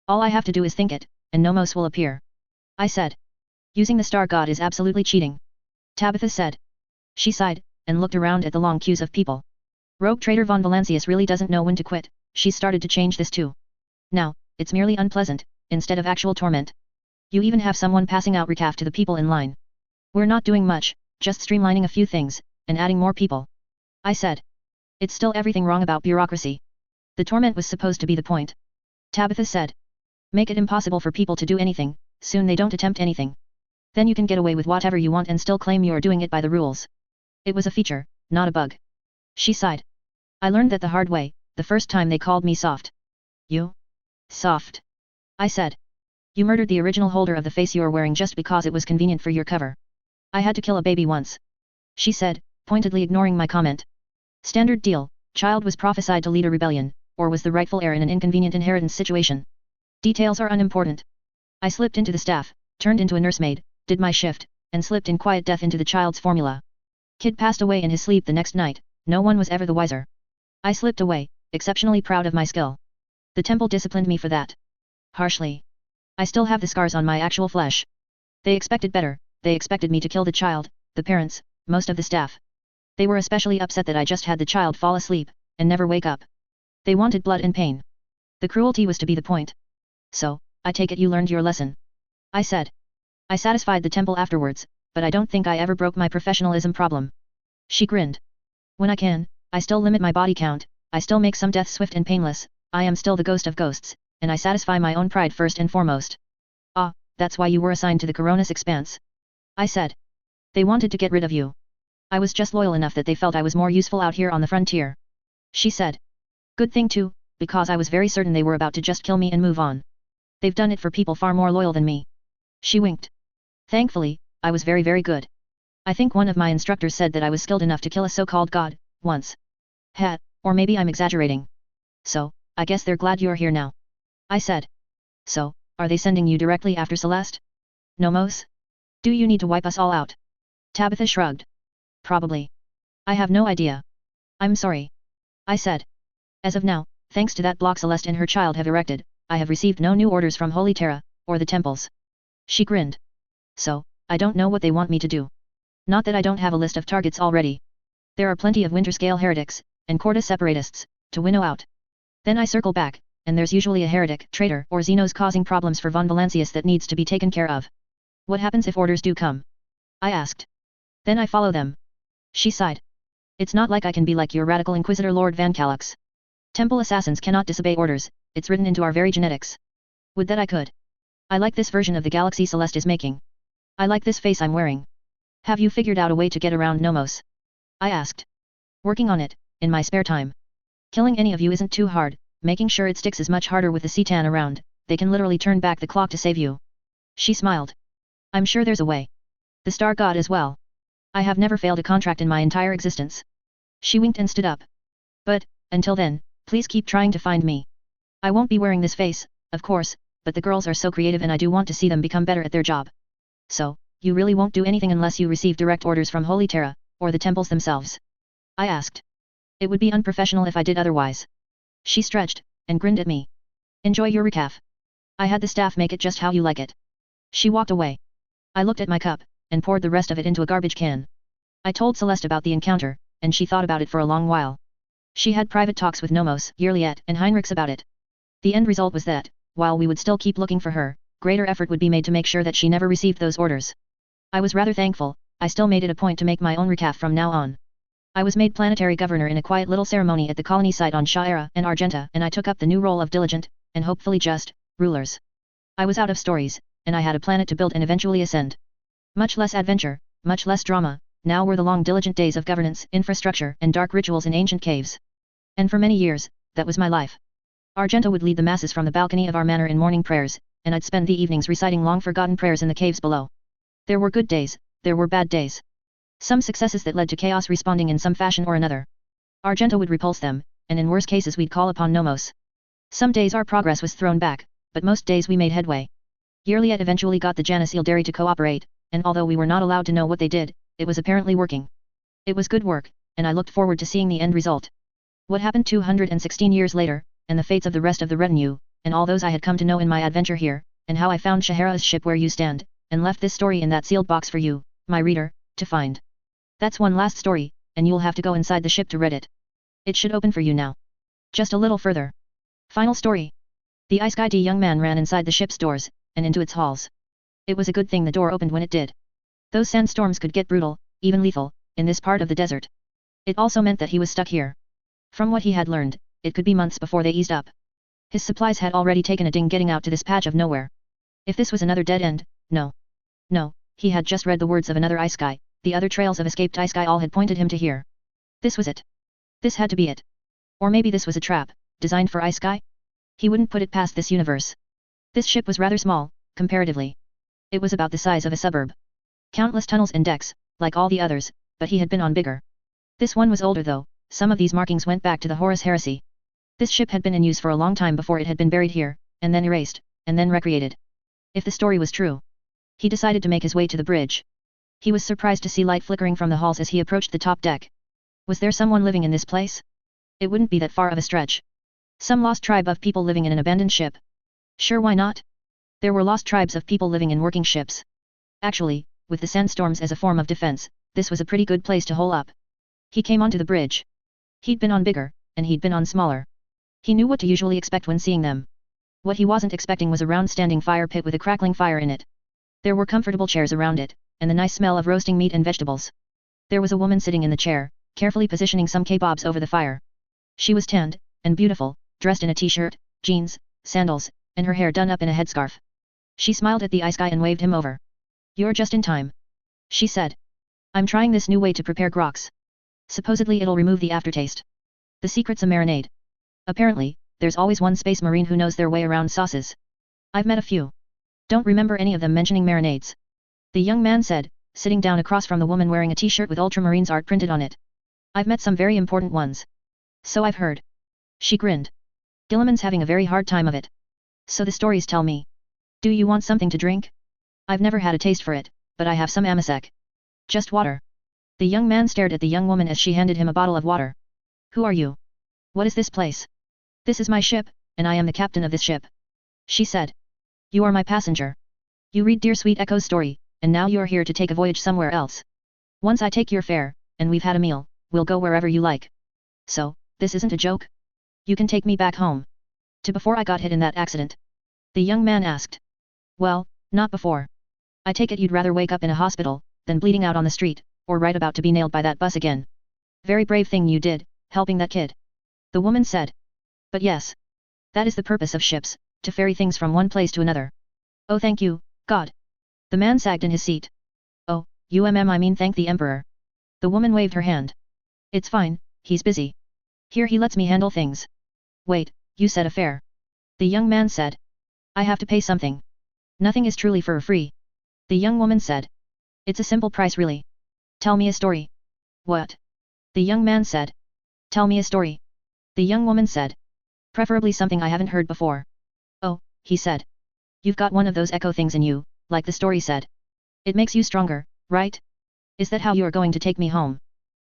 All I have to do is think it, and Nomos will appear. I said. Using the star god is absolutely cheating. Tabitha said. She sighed, and looked around at the long queues of people. Rogue trader von Valancius really doesn't know when to quit. She's started to change this too. Now, it's merely unpleasant, instead of actual torment. You even have someone passing out recaf to the people in line. We're not doing much, just streamlining a few things, and adding more people. I said. It's still everything wrong about bureaucracy. The torment was supposed to be the point. Tabitha said. Make it impossible for people to do anything, soon they don't attempt anything. Then you can get away with whatever you want and still claim you're doing it by the rules. It was a feature, not a bug. She sighed. I learned that the hard way, the first time they called me soft. You? Soft. I said. You murdered the original holder of the face you're wearing just because it was convenient for your cover. I had to kill a baby once. She said, pointedly ignoring my comment. Standard deal, child was prophesied to lead a rebellion, or was the rightful heir in an inconvenient inheritance situation. Details are unimportant. I slipped into the staff, turned into a nursemaid, did my shift, and slipped in quiet death into the child's formula. Kid passed away in his sleep the next night, no one was ever the wiser. I slipped away, exceptionally proud of my skill. The temple disciplined me for that. Harshly. I still have the scars on my actual flesh. They expected better, they expected me to kill the child, the parents, most of the staff. They were especially upset that I just had the child fall asleep, and never wake up. They wanted blood and pain. The cruelty was to be the point. So, I take it you learned your lesson. I said. I satisfied the temple afterwards, but I don't think I ever broke my professionalism problem. She grinned. When I can, I still limit my body count, I still make some deaths swift and painless, I am still the ghost of ghosts, and I satisfy my own pride first and foremost. Ah, that's why you were assigned to the Coronis Expanse. I said. They wanted to get rid of you. I was just loyal enough that they felt I was more useful out here on the frontier. She said. Good thing too, because I was very certain they were about to just kill me and move on. They've done it for people far more loyal than me. She winked. Thankfully, I was very good. I think one of my instructors said that I was skilled enough to kill a so-called god, once. Or maybe I'm exaggerating. So, I guess they're glad you're here now. I said. So, are they sending you directly after Celeste? Nomos? Do you need to wipe us all out? Tabitha shrugged. Probably. I have no idea. I'm sorry. I said. As of now, thanks to that block Celeste and her child have erected, I have received no new orders from Holy Terra, or the temples. She grinned. So, I don't know what they want me to do. Not that I don't have a list of targets already. There are plenty of Winterscale heretics, and Corda separatists, to winnow out. Then I circle back, and there's usually a heretic, traitor, or Xenos causing problems for von Valancius that needs to be taken care of. What happens if orders do come? I asked. Then I follow them. She sighed. It's not like I can be like your radical Inquisitor Lord Van Calix. Temple assassins cannot disobey orders, it's written into our very genetics. Would that I could. I like this version of the galaxy Celeste is making. I like this face I'm wearing. Have you figured out a way to get around Nomos? I asked. Working on it, in my spare time. Killing any of you isn't too hard, making sure it sticks is much harder with the Cetan around, they can literally turn back the clock to save you. She smiled. I'm sure there's a way. The Star God as well. I have never failed a contract in my entire existence. She winked and stood up. But, until then, please keep trying to find me. I won't be wearing this face, of course, but the girls are so creative and I do want to see them become better at their job. So, you really won't do anything unless you receive direct orders from Holy Terra, or the temples themselves? I asked. It would be unprofessional if I did otherwise. She stretched, and grinned at me. Enjoy your recaf. I had the staff make it just how you like it. She walked away. I looked at my cup, and poured the rest of it into a garbage can. I told Celeste about the encounter, and she thought about it for a long while. She had private talks with Nomos, Yerliet, and Heinrichs about it. The end result was that, while we would still keep looking for her, greater effort would be made to make sure that she never received those orders. I was rather thankful, I still made it a point to make my own recaf from now on. I was made planetary governor in a quiet little ceremony at the colony site on Shaira and Argenta, and I took up the new role of diligent, and hopefully just, rulers. I was out of stories, and I had a planet to build and eventually ascend. Much less adventure, much less drama, now were the long diligent days of governance, infrastructure, and dark rituals in ancient caves. And for many years, that was my life. Argenta would lead the masses from the balcony of our manor in morning prayers, and I'd spend the evenings reciting long-forgotten prayers in the caves below. There were good days, there were bad days. Some successes that led to chaos responding in some fashion or another. Argenta would repulse them, and in worse cases we'd call upon Nomos. Some days our progress was thrown back, but most days we made headway. Yerliet eventually got the Janus Ildari to cooperate, and although we were not allowed to know what they did, it was apparently working. It was good work, and I looked forward to seeing the end result. What happened 216 years later, and the fates of the rest of the retinue, and all those I had come to know in my adventure here, and how I found Shahara's ship where you stand, and left this story in that sealed box for you, my reader, to find. That's one last story, and you'll have to go inside the ship to read it. It should open for you now. Just a little further. Final story. The isekai young man ran inside the ship's doors, and into its halls. It was a good thing the door opened when it did. Those sandstorms could get brutal, even lethal, in this part of the desert. It also meant that he was stuck here. From what he had learned, it could be months before they eased up. His supplies had already taken a ding getting out to this patch of nowhere. If this was another dead end, no. No, he had just read the words of another isekai, the other trails of escaped isekai all had pointed him to here. This was it. This had to be it. Or maybe this was a trap, designed for isekai? He wouldn't put it past this universe. This ship was rather small, comparatively. It was about the size of a suburb. Countless tunnels and decks, like all the others, but he had been on bigger. This one was older though, some of these markings went back to the Horus Heresy. This ship had been in use for a long time before it had been buried here, and then erased, and then recreated. If the story was true. He decided to make his way to the bridge. He was surprised to see light flickering from the halls as he approached the top deck. Was there someone living in this place? It wouldn't be that far of a stretch. Some lost tribe of people living in an abandoned ship. Sure, why not? There were lost tribes of people living in working ships. Actually, with the sandstorms as a form of defense, this was a pretty good place to hole up. He came onto the bridge. He'd been on bigger, and he'd been on smaller. He knew what to usually expect when seeing them. What he wasn't expecting was a round standing fire pit with a crackling fire in it. There were comfortable chairs around it, and the nice smell of roasting meat and vegetables. There was a woman sitting in the chair, carefully positioning some kebabs over the fire. She was tanned, and beautiful, dressed in a t-shirt, jeans, sandals, and her hair done up in a headscarf. She smiled at the isekai and waved him over. "You're just in time," she said. "I'm trying this new way to prepare groks. Supposedly it'll remove the aftertaste. The secret's a marinade. Apparently, there's always one space marine who knows their way around sauces. I've met a few. Don't remember any of them mentioning marinades," the young man said, sitting down across from the woman wearing a t-shirt with Ultramarines art printed on it. "I've met some very important ones. So I've heard." She grinned. "Gilliman's having a very hard time of it. So the stories tell me. Do you want something to drink? I've never had a taste for it, but I have some amasek." "Just water." The young man stared at the young woman as she handed him a bottle of water. "Who are you? What is this place?" "This is my ship, and I am the captain of this ship," she said. "You are my passenger. You read Dear Sweet Echo's story, and now you're here to take a voyage somewhere else. Once I take your fare, and we've had a meal, we'll go wherever you like. So, this isn't a joke? You can take me back home. To before I got hit in that accident?" the young man asked. "Well, not before. I take it you'd rather wake up in a hospital, than bleeding out on the street, or right about to be nailed by that bus again. Very brave thing you did, helping that kid," the woman said. "But yes. That is the purpose of ships, to ferry things from one place to another." "Oh thank you, God." The man sagged in his seat. "Oh, I mean thank the Emperor." The woman waved her hand. "It's fine, he's busy. Here he lets me handle things." "Wait, you said a fare," the young man said. "I have to pay something. Nothing is truly for free," the young woman said. "It's a simple price really. Tell me a story." "What?" the young man said. "Tell me a story," the young woman said. "Preferably something I haven't heard before." "Oh," he said. "You've got one of those echo things in you, like the story said. It makes you stronger, right? Is that how you are going to take me home?"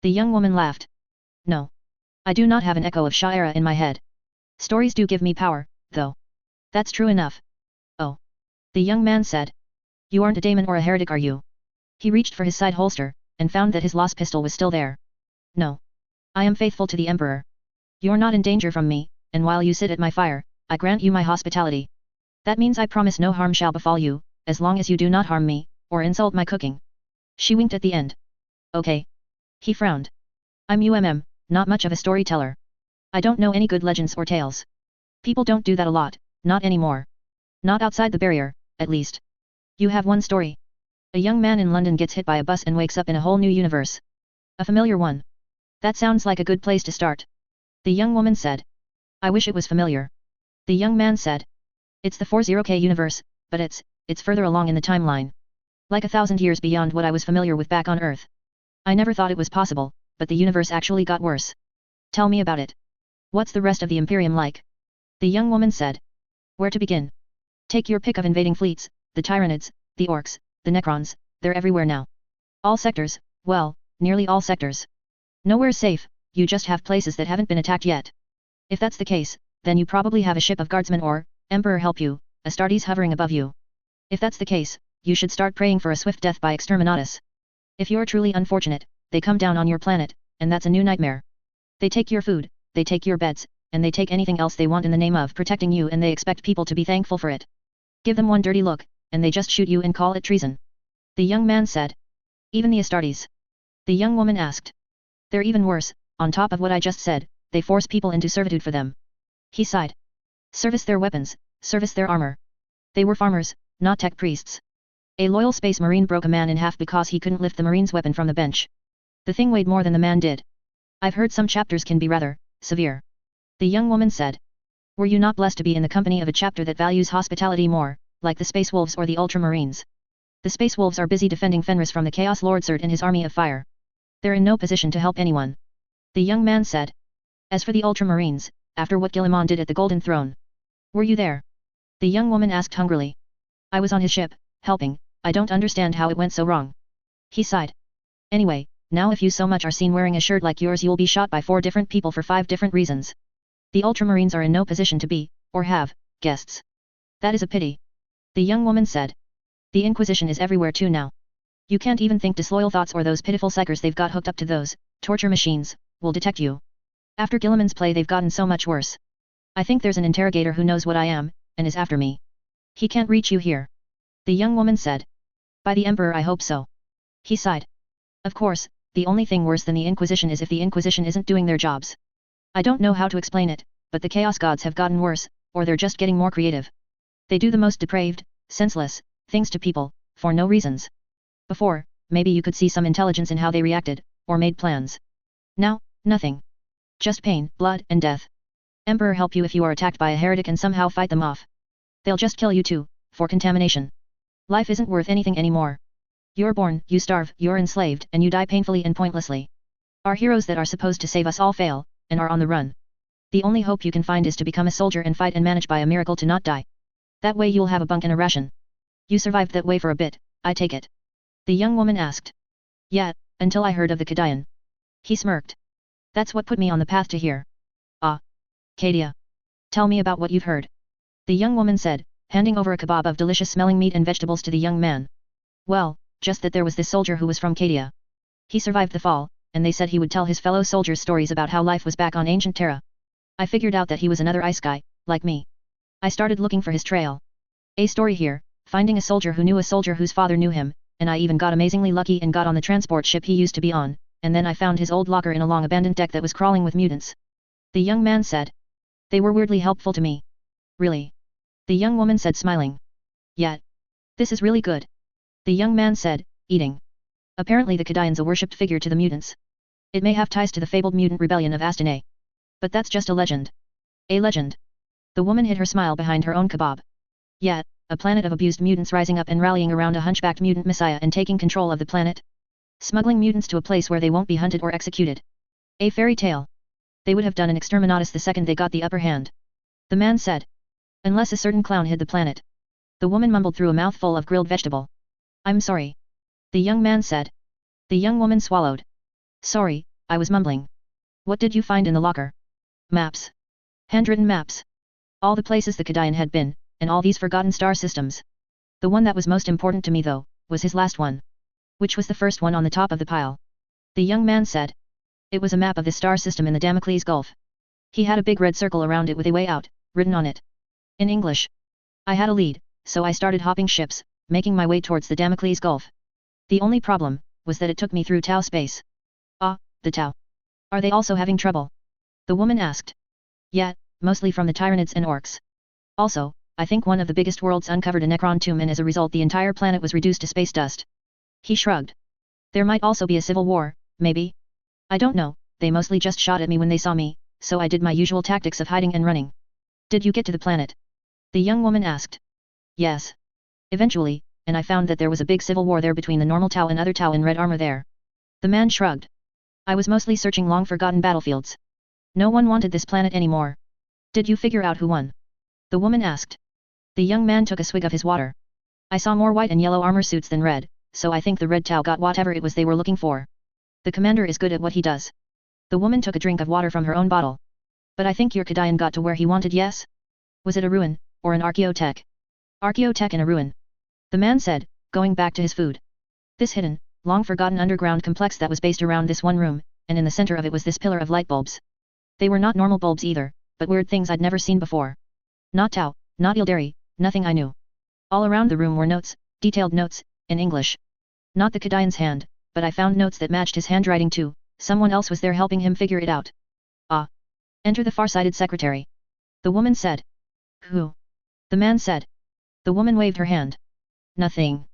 The young woman laughed. "No. I do not have an echo of Shaira in my head. Stories do give me power, though." "That's true enough." "Oh." the young man said. "You aren't a daemon or a heretic, are you?" He reached for his side holster, and found that his lost pistol was still there. "No. I am faithful to the Emperor. You're not in danger from me, and while you sit at my fire, I grant you my hospitality. That means I promise no harm shall befall you, as long as you do not harm me, or insult my cooking." She winked at the end. "Okay." He frowned. "I'm not much of a storyteller. I don't know any good legends or tales. People don't do that a lot, not anymore. Not outside the barrier, at least. You have one story. A young man in London gets hit by a bus and wakes up in a whole new universe. A familiar one. That sounds like a good place to start," the young woman said. "I wish it was familiar," the young man said. "It's the 40K universe, but it's further along in the timeline. Like 1,000 years beyond what I was familiar with back on Earth. I never thought it was possible, but the universe actually got worse. Tell me about it. What's the rest of the Imperium like?" the young woman said. "Where to begin? Take your pick of invading fleets, the Tyranids, the Orcs, the Necrons, they're everywhere now. All sectors, well, nearly all sectors. Nowhere's safe, you just have places that haven't been attacked yet. If that's the case, then you probably have a ship of guardsmen or, Emperor help you, Astartes hovering above you. If that's the case, you should start praying for a swift death by exterminatus. If you're truly unfortunate, they come down on your planet, and that's a new nightmare. They take your food, they take your beds, and they take anything else they want in the name of protecting you, and they expect people to be thankful for it. Give them one dirty look, and they just shoot you and call it treason," the young man said. "Even the Astartes?" the young woman asked. "They're even worse, on top of what I just said, they force people into servitude for them." He sighed. "Service their weapons, service their armor. They were farmers, not tech priests. A loyal space marine broke a man in half because he couldn't lift the marine's weapon from the bench. The thing weighed more than the man did. I've heard some chapters can be rather severe," the young woman said. "Were you not blessed to be in the company of a chapter that values hospitality more, like the Space Wolves or the Ultramarines? The Space Wolves are busy defending Fenris from the Chaos Lord Surt and his army of fire. They're in no position to help anyone," the young man said. "As for the Ultramarines, after what Gilliman did at the Golden Throne. Were you there?" the young woman asked hungrily. "I was on his ship, helping. I don't understand how it went so wrong." He sighed. "Anyway, now if you so much are seen wearing a shirt like yours, you'll be shot by 4 different people for 5 different reasons. The Ultramarines are in no position to be, or have, guests. That is a pity," the young woman said. "The Inquisition is everywhere too now. You can't even think disloyal thoughts, or those pitiful psychers they've got hooked up to those torture machines will detect you. After Gilliman's play they've gotten so much worse. I think there's an interrogator who knows what I am, and is after me. He can't reach you here. The young woman said. By the Emperor I hope so. He sighed. Of course, the only thing worse than the Inquisition is if the Inquisition isn't doing their jobs. I don't know how to explain it, but the Chaos Gods have gotten worse, or they're just getting more creative. They do the most depraved, senseless, things to people, for no reasons. Before, maybe you could see some intelligence in how they reacted, or made plans. Now, nothing. Just pain, blood, and death. Emperor help you if you are attacked by a heretic and somehow fight them off. They'll just kill you too, for contamination. Life isn't worth anything anymore. You're born, you starve, you're enslaved, and you die painfully and pointlessly. Our heroes that are supposed to save us all fail, and are on the run. The only hope you can find is to become a soldier and fight and manage by a miracle to not die. That way you'll have a bunk and a ration. You survived that way for a bit, I take it. The young woman asked. Yeah, until I heard of the Kadayan. He smirked. That's what put me on the path to here. Ah. Kadia. Tell me about what you've heard. The young woman said, handing over a kebab of delicious-smelling meat and vegetables to the young man. Well, just that there was this soldier who was from Kadia. He survived the fall, and they said he would tell his fellow soldiers stories about how life was back on ancient Terra. I figured out that he was another isekai, like me. I started looking for his trail. A story here, finding a soldier who knew a soldier whose father knew him, and I even got amazingly lucky and got on the transport ship he used to be on, and then I found his old locker in a long abandoned deck that was crawling with mutants. The young man said. They were weirdly helpful to me. Really? The young woman said smiling. Yeah. This is really good. The young man said, eating. Apparently the Kadayan's a worshipped figure to the mutants. It may have ties to the fabled mutant rebellion of Astanae. But that's just a legend. A legend. The woman hid her smile behind her own kebab. Yeah, a planet of abused mutants rising up and rallying around a hunchbacked mutant messiah and taking control of the planet. Smuggling mutants to a place where they won't be hunted or executed. A fairy tale. They would have done an exterminatus the second they got the upper hand. The man said. Unless a certain clown hid the planet. The woman mumbled through a mouthful of grilled vegetable. I'm sorry. The young man said. The young woman swallowed. Sorry, I was mumbling. What did you find in the locker? Maps. Handwritten maps. All the places the Kadayan had been, and all these forgotten star systems. The one that was most important to me though, was his last one. Which was the first one on the top of the pile. The young man said. It was a map of the star system in the Damocles Gulf. He had a big red circle around it with a way out, written on it. In English. I had a lead, so I started hopping ships, making my way towards the Damocles Gulf. The only problem, was that it took me through Tau space. Ah, the Tau. Are they also having trouble? The woman asked. Yeah, mostly from the Tyranids and Orcs. Also, I think one of the biggest worlds uncovered a Necron tomb and as a result the entire planet was reduced to space dust. He shrugged. There might also be a civil war, maybe? I don't know, they mostly just shot at me when they saw me, so I did my usual tactics of hiding and running. Did you get to the planet? The young woman asked. Yes. Eventually, and I found that there was a big civil war there between the normal Tau and other Tau in red armor there. The man shrugged. I was mostly searching long-forgotten battlefields. No one wanted this planet anymore. Did you figure out who won? The woman asked. The young man took a swig of his water. I saw more white and yellow armor suits than red, so I think the red Tau got whatever it was they were looking for. The commander is good at what he does. The woman took a drink of water from her own bottle. But I think your Kadayan got to where he wanted, yes? Was it a ruin, or an archaeotech? Archaeotech in a ruin. The man said, going back to his food. This hidden, long-forgotten underground complex that was based around this one room, and in the center of it was this pillar of light bulbs. They were not normal bulbs either, but weird things I'd never seen before. Not Tau, not Ildari, nothing I knew. All around the room were notes, detailed notes, in English. Not the Kadayan's hand, but I found notes that matched his handwriting too, someone else was there helping him figure it out. Ah. Enter the far-sighted secretary. The woman said. Who? The man said. The woman waved her hand. Nothing.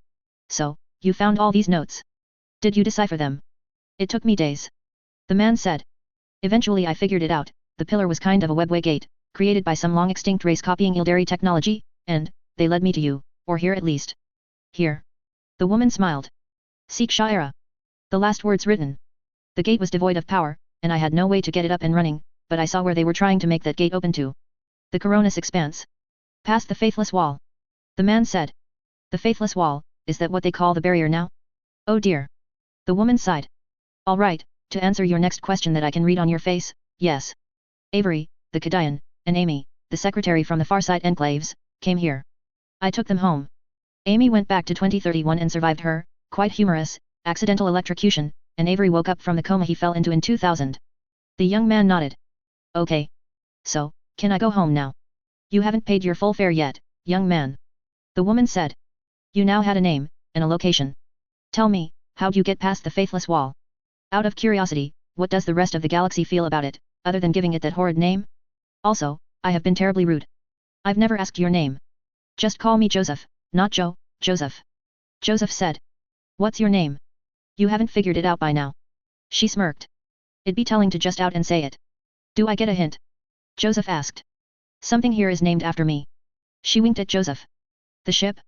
So, you found all these notes. Did you decipher them? It took me days. The man said. Eventually I figured it out, the pillar was kind of a webway gate, created by some long-extinct race copying Ildari technology, and, they led me to you, or here at least. Here. The woman smiled. Seek Sha'ira. The last words written. The gate was devoid of power, and I had no way to get it up and running, but I saw where they were trying to make that gate open to. The Coronis expanse. Past the Faithless Wall. The man said. The Faithless Wall, is that what they call the barrier now? Oh dear. The woman sighed. All right, to answer your next question that I can read on your face, yes. Avery, the Kadayan, and Amy, the secretary from the Farsight Enclaves, came here. I took them home. Amy went back to 2031 and survived her, quite humorous, accidental electrocution, and Avery woke up from the coma he fell into in 2000. The young man nodded. Okay. So, can I go home now? You haven't paid your full fare yet, young man. The woman said. You now had a name, and a location. Tell me, how'd you get past the faithless wall? Out of curiosity, what does the rest of the galaxy feel about it, other than giving it that horrid name? Also, I have been terribly rude. I've never asked your name. Just call me Joseph, not Joe, Joseph. Joseph said. What's your name? You haven't figured it out by now. She smirked. It'd be telling to just out and say it. Do I get a hint? Joseph asked. Something here is named after me. She winked at Joseph. The ship?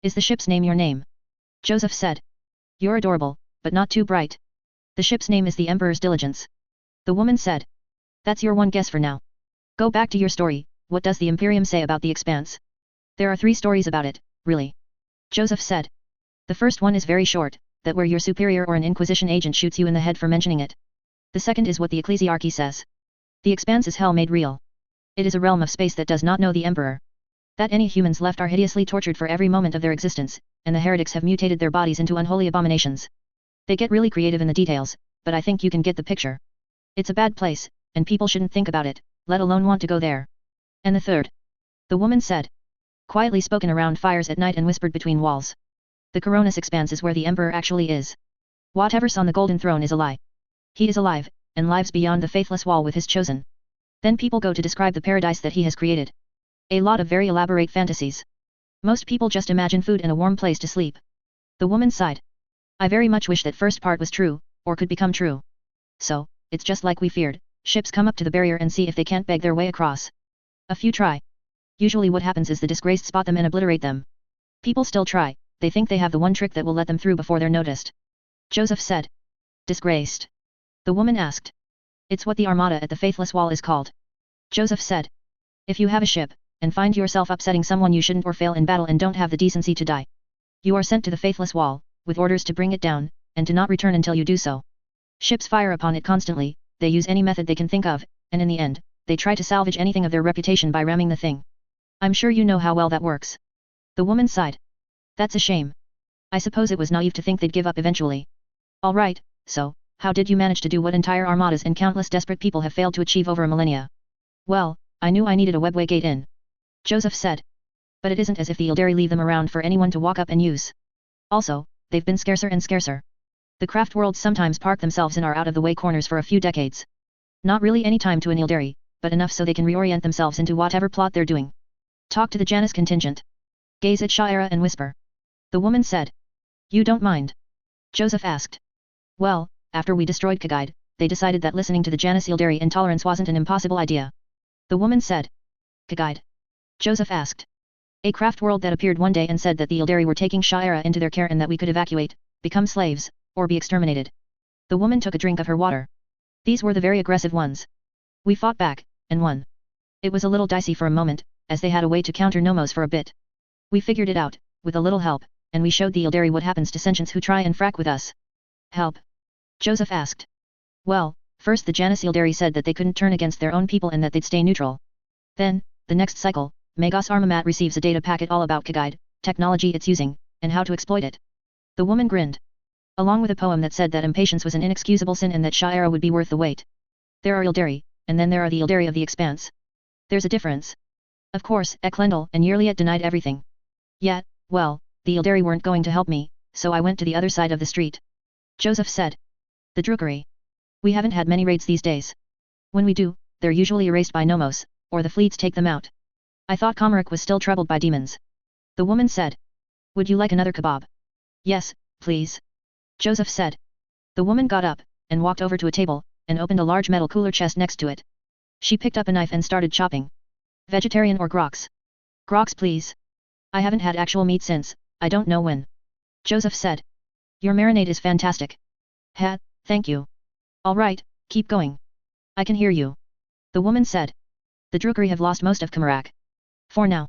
Is the ship's name your name? Joseph said. You're adorable, but not too bright. The ship's name is the Emperor's Diligence. The woman said. That's your one guess for now. Go back to your story, what does the Imperium say about the Expanse? There are 3 stories about it, really. Joseph said. The first one is very short, that where your superior or an Inquisition agent shoots you in the head for mentioning it. The second is what the Ecclesiarchy says. The Expanse is hell made real. It is a realm of space that does not know the Emperor. That any humans left are hideously tortured for every moment of their existence, and the heretics have mutated their bodies into unholy abominations. They get really creative in the details, but I think you can get the picture. It's a bad place, and people shouldn't think about it, let alone want to go there. And the third? The woman said. Quietly spoken around fires at night and whispered between walls. The Coronis Expanse is where the Emperor actually is. Whatever's on the Golden Throne is a lie. He is alive, and lives beyond the faithless wall with his chosen. Then people go to describe the paradise that he has created. A lot of very elaborate fantasies. Most people just imagine food and a warm place to sleep. The woman sighed. I very much wish that first part was true, or could become true. So, it's just like we feared, ships come up to the barrier and see if they can't beg their way across. A few try. Usually what happens is the disgraced spot them and obliterate them. People still try, they think they have the one trick that will let them through before they're noticed. Joseph said. Disgraced? The woman asked. It's what the Armada at the Faithless Wall is called. Joseph said. If you have a ship, and find yourself upsetting someone you shouldn't or fail in battle and don't have the decency to die, you are sent to the Faithless Wall, with orders to bring it down, and to not return until you do so. Ships fire upon it constantly, they use any method they can think of, and in the end, they try to salvage anything of their reputation by ramming the thing. I'm sure you know how well that works. The woman sighed. That's a shame. I suppose it was naive to think they'd give up eventually. Alright, so, how did you manage to do what entire armadas and countless desperate people have failed to achieve over a millennia? Well, I knew I needed a webway gate in. Joseph said. But it isn't as if the Ildari leave them around for anyone to walk up and use. Also, they've been scarcer and scarcer. The craft worlds sometimes park themselves in our out-of-the-way corners for a few decades. Not really any time to an Ildari, but enough so they can reorient themselves into whatever plot they're doing. Talk to the Janus contingent. Gaze at Sha'ira and whisper. The woman said. You don't mind? Joseph asked. Well, after we destroyed Kagaide, they decided that listening to the Janus Ildari intolerance wasn't an impossible idea. The woman said. Kagaide? Joseph asked. A craft world that appeared one day and said that the Ildari were taking Sha'ira into their care and that we could evacuate, become slaves, or be exterminated. The woman took a drink of her water. These were the very aggressive ones. We fought back, and won. It was a little dicey for a moment, as they had a way to counter Nomos for a bit. We figured it out, with a little help, and we showed the Ildari what happens to sentients who try and frack with us. Help? Joseph asked. Well, first the Janus Ildari said that they couldn't turn against their own people and that they'd stay neutral. Then, the next cycle, Magos Armamat receives a data packet all about Kagaide, technology it's using, and how to exploit it. The woman grinned. Along with a poem that said that impatience was an inexcusable sin and that Sha'ira would be worth the wait. There are Ildari, and then there are the Ildari of the Expanse. There's a difference. Of course, Eklendil and Yearliet denied everything. Yet, well, the Ildari weren't going to help me, so I went to the other side of the street. Joseph said. The Drukari. We haven't had many raids these days. When we do, they're usually erased by Nomos, or the fleets take them out. I thought Komarik was still troubled by demons. The woman said. Would you like another kebab? Yes, please. Joseph said. The woman got up, and walked over to a table, and opened a large metal cooler chest next to it. She picked up a knife and started chopping. Vegetarian or grox? Grox please. I haven't had actual meat since, I don't know when. Joseph said. Your marinade is fantastic. Thank you. Alright, keep going. I can hear you. The woman said. The Drukari have lost most of Komarak. For now.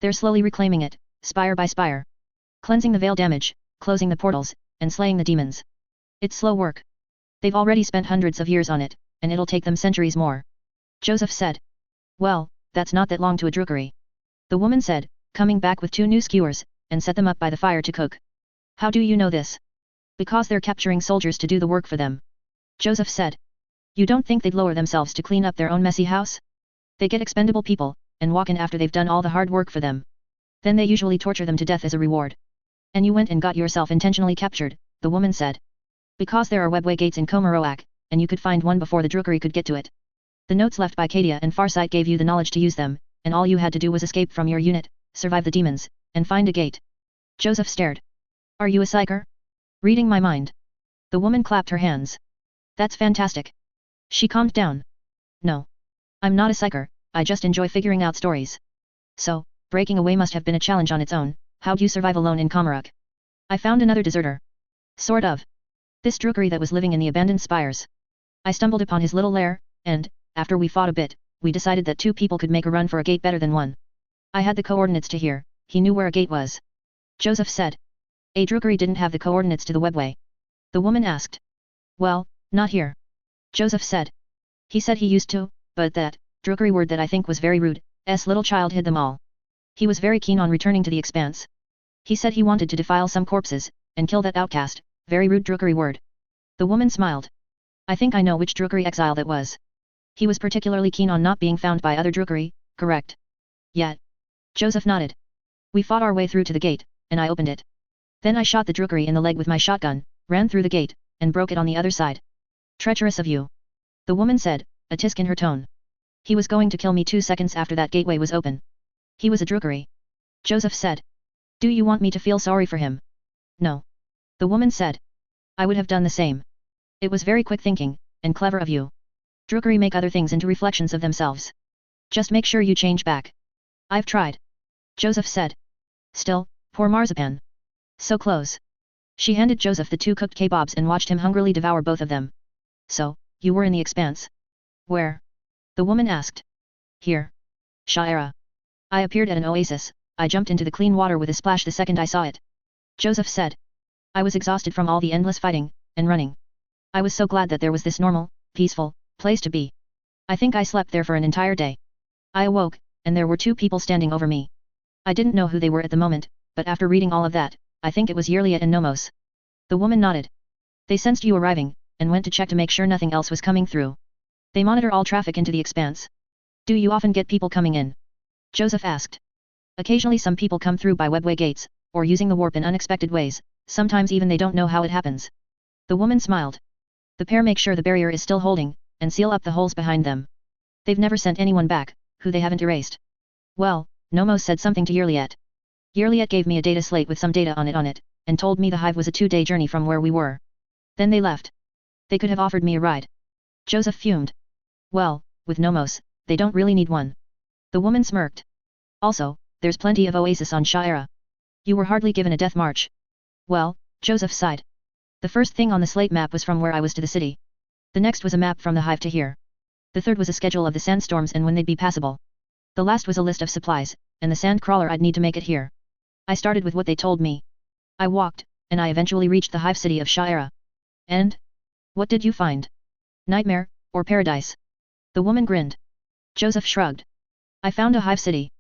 They're slowly reclaiming it, spire by spire. Cleansing the veil damage, closing the portals, and slaying the demons. It's slow work. They've already spent hundreds of years on it, and it'll take them centuries more. Joseph said. Well, that's not that long to a Drukari. The woman said, coming back with 2 new skewers, and set them up by the fire to cook. How do you know this? Because they're capturing soldiers to do the work for them. Joseph said. You don't think they'd lower themselves to clean up their own messy house? They get expendable people, and walk in after they've done all the hard work for them. Then they usually torture them to death as a reward. And you went and got yourself intentionally captured, the woman said. Because there are webway gates in Komaroak, and you could find one before the Drukari could get to it. The notes left by Kadia and Farsight gave you the knowledge to use them, and all you had to do was escape from your unit, survive the demons, and find a gate. Joseph stared. Are you a psyker? Reading my mind. The woman clapped her hands. That's fantastic. She calmed down. No. I'm not a psyker, I just enjoy figuring out stories. So, breaking away must have been a challenge on its own. How'd you survive alone in Komaruk? I found another deserter. Sort of. This Drukari that was living in the abandoned spires. I stumbled upon his little lair, and, after we fought a bit, we decided that 2 people could make a run for a gate better than 1. I had the coordinates to here, he knew where a gate was. Joseph said. A Drukari didn't have the coordinates to the webway. The woman asked. Well, not here. Joseph said. He said he used to, but that Drukari word that I think was very rude, little child hid them all. He was very keen on returning to the expanse. He said he wanted to defile some corpses, and kill that outcast, very rude Drukari word. The woman smiled. I think I know which Drukari exile that was. He was particularly keen on not being found by other Drukari, correct? Yet. Joseph nodded. We fought our way through to the gate, and I opened it. Then I shot the Drukari in the leg with my shotgun, ran through the gate, and broke it on the other side. Treacherous of you. The woman said, a tisk in her tone. He was going to kill me 2 seconds after that gateway was open. He was a Drukari. Joseph said. Do you want me to feel sorry for him? No. The woman said. I would have done the same. It was very quick thinking, and clever of you. Drukari make other things into reflections of themselves. Just make sure you change back. I've tried. Joseph said. Still, poor Marzipan. So close. She handed Joseph the 2 cooked kebabs and watched him hungrily devour both of them. So, you were in the expanse? Where? The woman asked. Here. Shaira. I appeared at an oasis, I jumped into the clean water with a splash the second I saw it. Joseph said. I was exhausted from all the endless fighting, and running. I was so glad that there was this normal, peaceful, place to be. I think I slept there for an entire day. I awoke, and there were 2 people standing over me. I didn't know who they were at the moment, but after reading all of that, I think it was Yerliat and Nomos. The woman nodded. They sensed you arriving, and went to check to make sure nothing else was coming through. They monitor all traffic into the expanse. Do you often get people coming in? Joseph asked. Occasionally some people come through by webway gates, or using the warp in unexpected ways, sometimes even they don't know how it happens. The woman smiled. The pair make sure the barrier is still holding, and seal up the holes behind them. They've never sent anyone back, who they haven't erased. Well, Nomos said something to Yerliat. Yerliat gave me a data slate with some data on it, and told me the hive was a 2-day journey from where we were. Then they left. They could have offered me a ride. Joseph fumed. Well, with Nomos, they don't really need one. The woman smirked. Also, there's plenty of oasis on Shaira. You were hardly given a death march. Well, Joseph sighed. The first thing on the slate map was from where I was to the city. The next was a map from the hive to here. The third was a schedule of the sandstorms and when they'd be passable. The last was a list of supplies, and the sand crawler I'd need to make it here. I started with what they told me. I walked, and I eventually reached the hive city of Shaira. And? What did you find? Nightmare, or paradise? The woman grinned. Joseph shrugged. I found a hive city.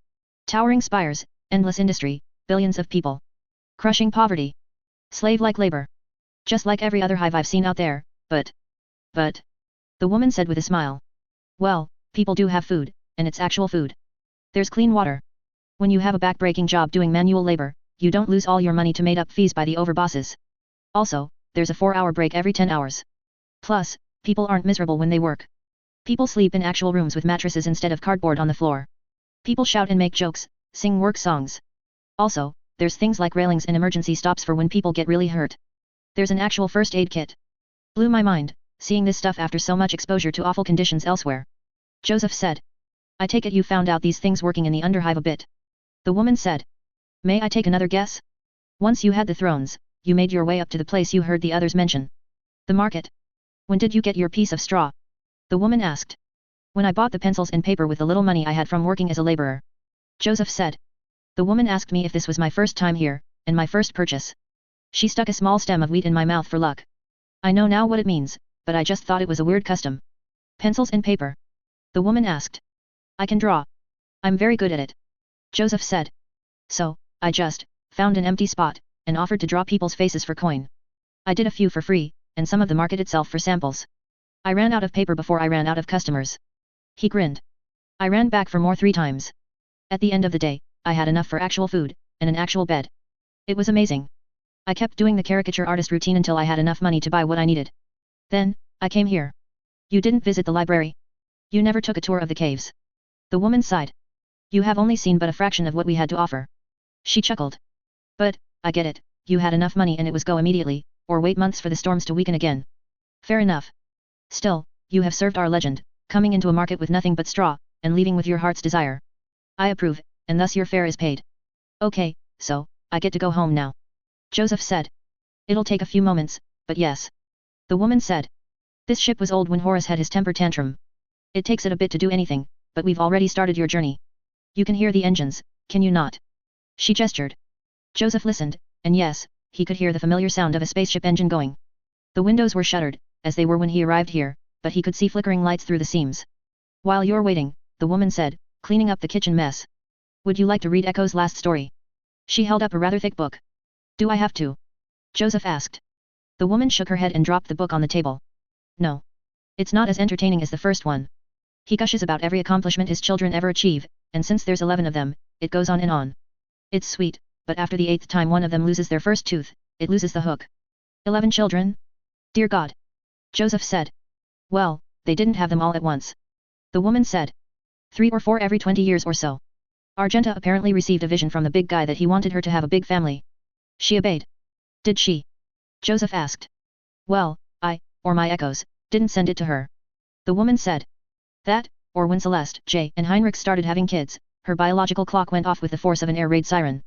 Towering spires, endless industry, billions of people. Crushing poverty. Slave-like labor. Just like every other hive I've seen out there, but... The woman said with a smile. Well, people do have food, and it's actual food. There's clean water. When you have a back-breaking job doing manual labor, you don't lose all your money to made-up fees by the overbosses. Also, there's a 4-hour break every 10 hours. Plus, people aren't miserable when they work. People sleep in actual rooms with mattresses instead of cardboard on the floor. People shout and make jokes, sing work songs. Also, there's things like railings and emergency stops for when people get really hurt. There's an actual first aid kit. Blew my mind, seeing this stuff after so much exposure to awful conditions elsewhere. Joseph said. I take it you found out these things working in the underhive a bit. The woman said. May I take another guess? Once you had the thrones, you made your way up to the place you heard the others mention. The market. When did you get your piece of straw? The woman asked. When I bought the pencils and paper with the little money I had from working as a laborer. Joseph said. The woman asked me if this was my first time here, and my first purchase. She stuck a small stem of wheat in my mouth for luck. I know now what it means, but I just thought it was a weird custom. Pencils and paper. The woman asked. I can draw. I'm very good at it. Joseph said. So, I just found an empty spot, and offered to draw people's faces for coin. I did a few for free, and some of the market itself for samples. I ran out of paper before I ran out of customers. He grinned. I ran back for more 3 times. At the end of the day, I had enough for actual food, and an actual bed. It was amazing. I kept doing the caricature artist routine until I had enough money to buy what I needed. Then, I came here. You didn't visit the library? You never took a tour of the caves? The woman sighed. You have only seen but a fraction of what we had to offer. She chuckled. But, I get it, you had enough money and it was go immediately, or wait months for the storms to weaken again. Fair enough. Still, you have served our legend, coming into a market with nothing but straw, and leaving with your heart's desire. I approve, and thus your fare is paid. Okay, so, I get to go home now. Joseph said. It'll take a few moments, but yes. The woman said. This ship was old when Horace had his temper tantrum. It takes it a bit to do anything, but we've already started your journey. You can hear the engines, can you not? She gestured. Joseph listened, and yes, he could hear the familiar sound of a spaceship engine going. The windows were shuttered, as they were when he arrived here, but he could see flickering lights through the seams. While you're waiting, the woman said, cleaning up the kitchen mess. Would you like to read Echo's last story? She held up a rather thick book. Do I have to? Joseph asked. The woman shook her head and dropped the book on the table. No. It's not as entertaining as the first one. He gushes about every accomplishment his children ever achieve, and since there's 11 of them, it goes on and on. It's sweet, but after the 8th time one of them loses their first tooth, it loses the hook. 11 children? Dear God. Joseph said. Well, they didn't have them all at once. The woman said. 3 or 4 every 20 years or so. Argenta apparently received a vision from the big guy that he wanted her to have a big family. She obeyed. Did she? Joseph asked. Well, or my echoes, didn't send it to her. The woman said. That, or when Celeste, Jay, and Heinrich started having kids, her biological clock went off with the force of an air raid siren.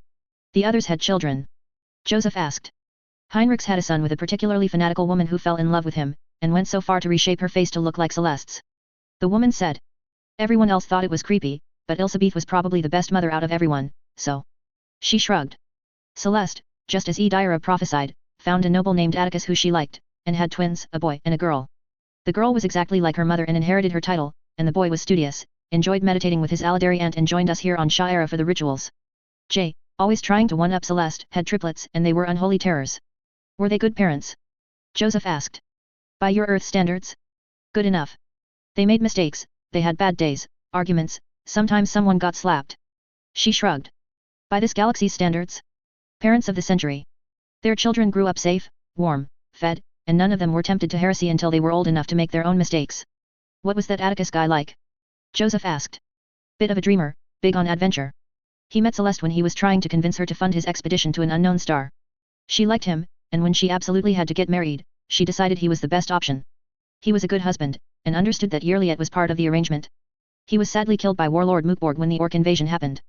The others had children. Joseph asked. Heinrich's had a son with a particularly fanatical woman who fell in love with him, and went so far to reshape her face to look like Celeste's. The woman said. Everyone else thought it was creepy, but Elizabeth was probably the best mother out of everyone, so. She shrugged. Celeste, just as Edira prophesied, found a noble named Atticus who she liked, and had twins, a boy and a girl. The girl was exactly like her mother and inherited her title, and the boy was studious, enjoyed meditating with his Aladari aunt and joined us here on Shire for the rituals. Jay, always trying to one-up Celeste, had triplets and they were unholy terrors. Were they good parents? Joseph asked. By your Earth standards? Good enough. They made mistakes, they had bad days, arguments, sometimes someone got slapped. She shrugged. By this galaxy's standards? Parents of the century. Their children grew up safe, warm, fed, and none of them were tempted to heresy until they were old enough to make their own mistakes. What was that Atticus guy like? Joseph asked. Bit of a dreamer, big on adventure. He met Celeste when he was trying to convince her to fund his expedition to an unknown star. She liked him, and when she absolutely had to get married, she decided he was the best option. He was a good husband, and understood that Yearliet was part of the arrangement. He was sadly killed by Warlord Mookborg when the Orc invasion happened.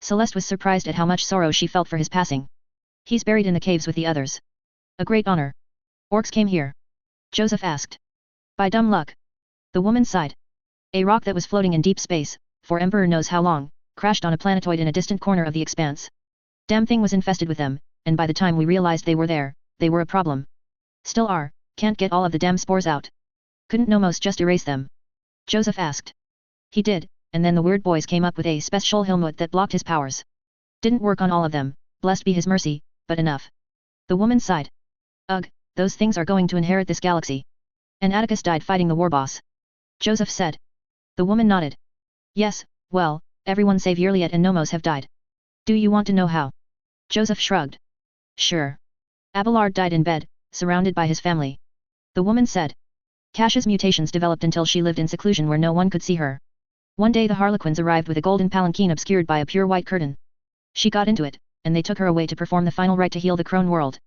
Celeste was surprised at how much sorrow she felt for his passing. He's buried in the caves with the others. A great honor. Orcs came here? Joseph asked. By dumb luck. The woman sighed. A rock that was floating in deep space, for Emperor knows how long, crashed on a planetoid in a distant corner of the expanse. Damn thing was infested with them, and by the time we realized they were a problem. Still are, can't get all of the damn spores out. Couldn't Nomos just erase them? Joseph asked. He did, and then the weird boys came up with a special Hilmut that blocked his powers. Didn't work on all of them, blessed be his mercy, but enough. The woman sighed. Ugh, those things are going to inherit this galaxy. And Atticus died fighting the war boss. Joseph said. The woman nodded. Yes, well, everyone save Yearliet and Nomos have died. Do you want to know how? Joseph shrugged. Sure. Abelard died in bed, surrounded by his family. The woman said. Cash's mutations developed until she lived in seclusion where no one could see her. One day the Harlequins arrived with a golden palanquin obscured by a pure white curtain. She got into it, and they took her away to perform the final rite to heal the Crone world.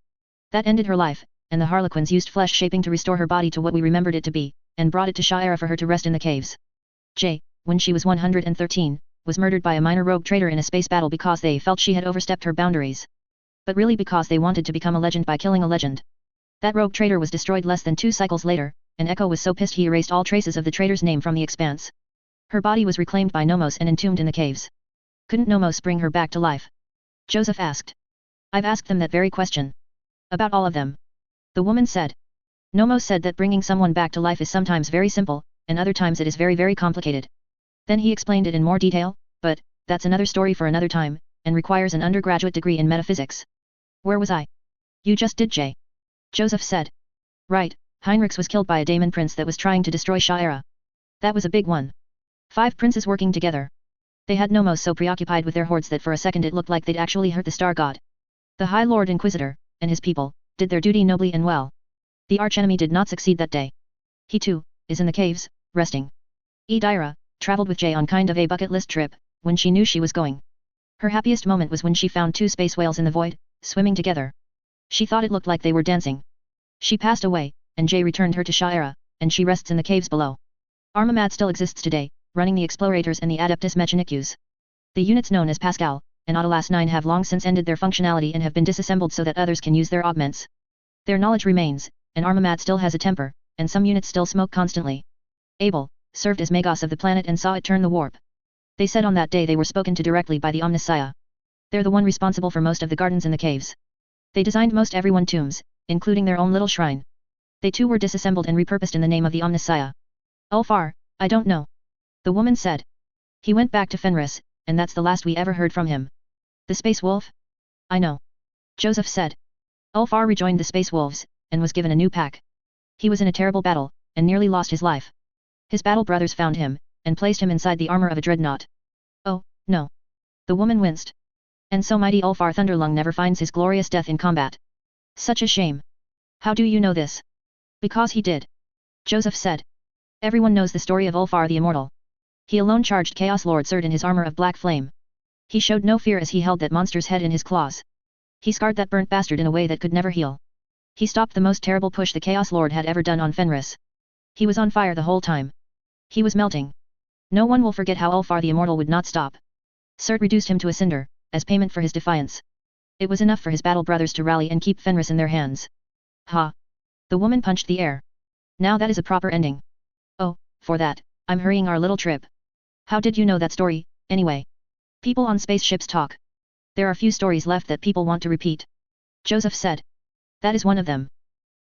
That ended her life, and the Harlequins used flesh shaping to restore her body to what we remembered it to be, and brought it to Shire for her to rest in the caves. Jay, when she was 113, was murdered by a minor rogue trader in a space battle because they felt she had overstepped her boundaries. But really because they wanted to become a legend by killing a legend. That rogue trader was destroyed less than 2 cycles later, and Echo was so pissed he erased all traces of the trader's name from the expanse. Her body was reclaimed by Nomos and entombed in the caves. Couldn't Nomos bring her back to life? Joseph asked. I've asked them that very question. About all of them. The woman said. Nomos said that bringing someone back to life is sometimes very simple, and other times it is very very complicated. Then he explained it in more detail, but, that's another story for another time, and requires an undergraduate degree in metaphysics. Where was I? You just did, Jay. Joseph said. Right, Heinrichs was killed by a Daemon prince that was trying to destroy Sha'era. That was a big one. 5 princes working together. They had Nomos so preoccupied with their hordes that for a second it looked like they'd actually hurt the Star God. The High Lord Inquisitor, and his people, did their duty nobly and well. The archenemy did not succeed that day. He too, is in the caves, resting. Edyra, traveled with Jay on kind of a bucket list trip, when she knew she was going. Her happiest moment was when she found 2 space whales in the void, swimming together. She thought it looked like they were dancing. She passed away, and Jay returned her to Sha'era, and she rests in the caves below. Armamad still exists today, running the Explorators and the Adeptus Mechanicus. The units known as Pascal and Autolas 9 have long since ended their functionality and have been disassembled so that others can use their augments. Their knowledge remains, and Armamad still has a temper, and some units still smoke constantly. Abel served as Magos of the planet and saw it turn the warp. They said on that day they were spoken to directly by the Omnissiah. They're the one responsible for most of the gardens in the caves. They designed most everyone tombs, including their own little shrine. They too were disassembled and repurposed in the name of the Omnissiah. Ulfar, I don't know. The woman said. He went back to Fenris, and that's the last we ever heard from him. The Space Wolf? I know. Joseph said. Ulfar rejoined the Space Wolves, and was given a new pack. He was in a terrible battle, and nearly lost his life. His battle brothers found him, and placed him inside the armor of a dreadnought. Oh, no. The woman winced. And so mighty Ulfar Thunderlung never finds his glorious death in combat. Such a shame. How do you know this? Because he did. Joseph said. Everyone knows the story of Ulfar the Immortal. He alone charged Chaos Lord Serd in his armor of black flame. He showed no fear as he held that monster's head in his claws. He scarred that burnt bastard in a way that could never heal. He stopped the most terrible push the Chaos Lord had ever done on Fenris. He was on fire the whole time. He was melting. No one will forget how Ulfar the Immortal would not stop. Serd reduced him to a cinder, as payment for his defiance. It was enough for his battle brothers to rally and keep Fenris in their hands. Ha! The woman punched the air. Now that is a proper ending. Oh, for that, I'm hurrying our little trip. How did you know that story, anyway? People on spaceships talk. There are few stories left that people want to repeat. Joseph said. That is one of them.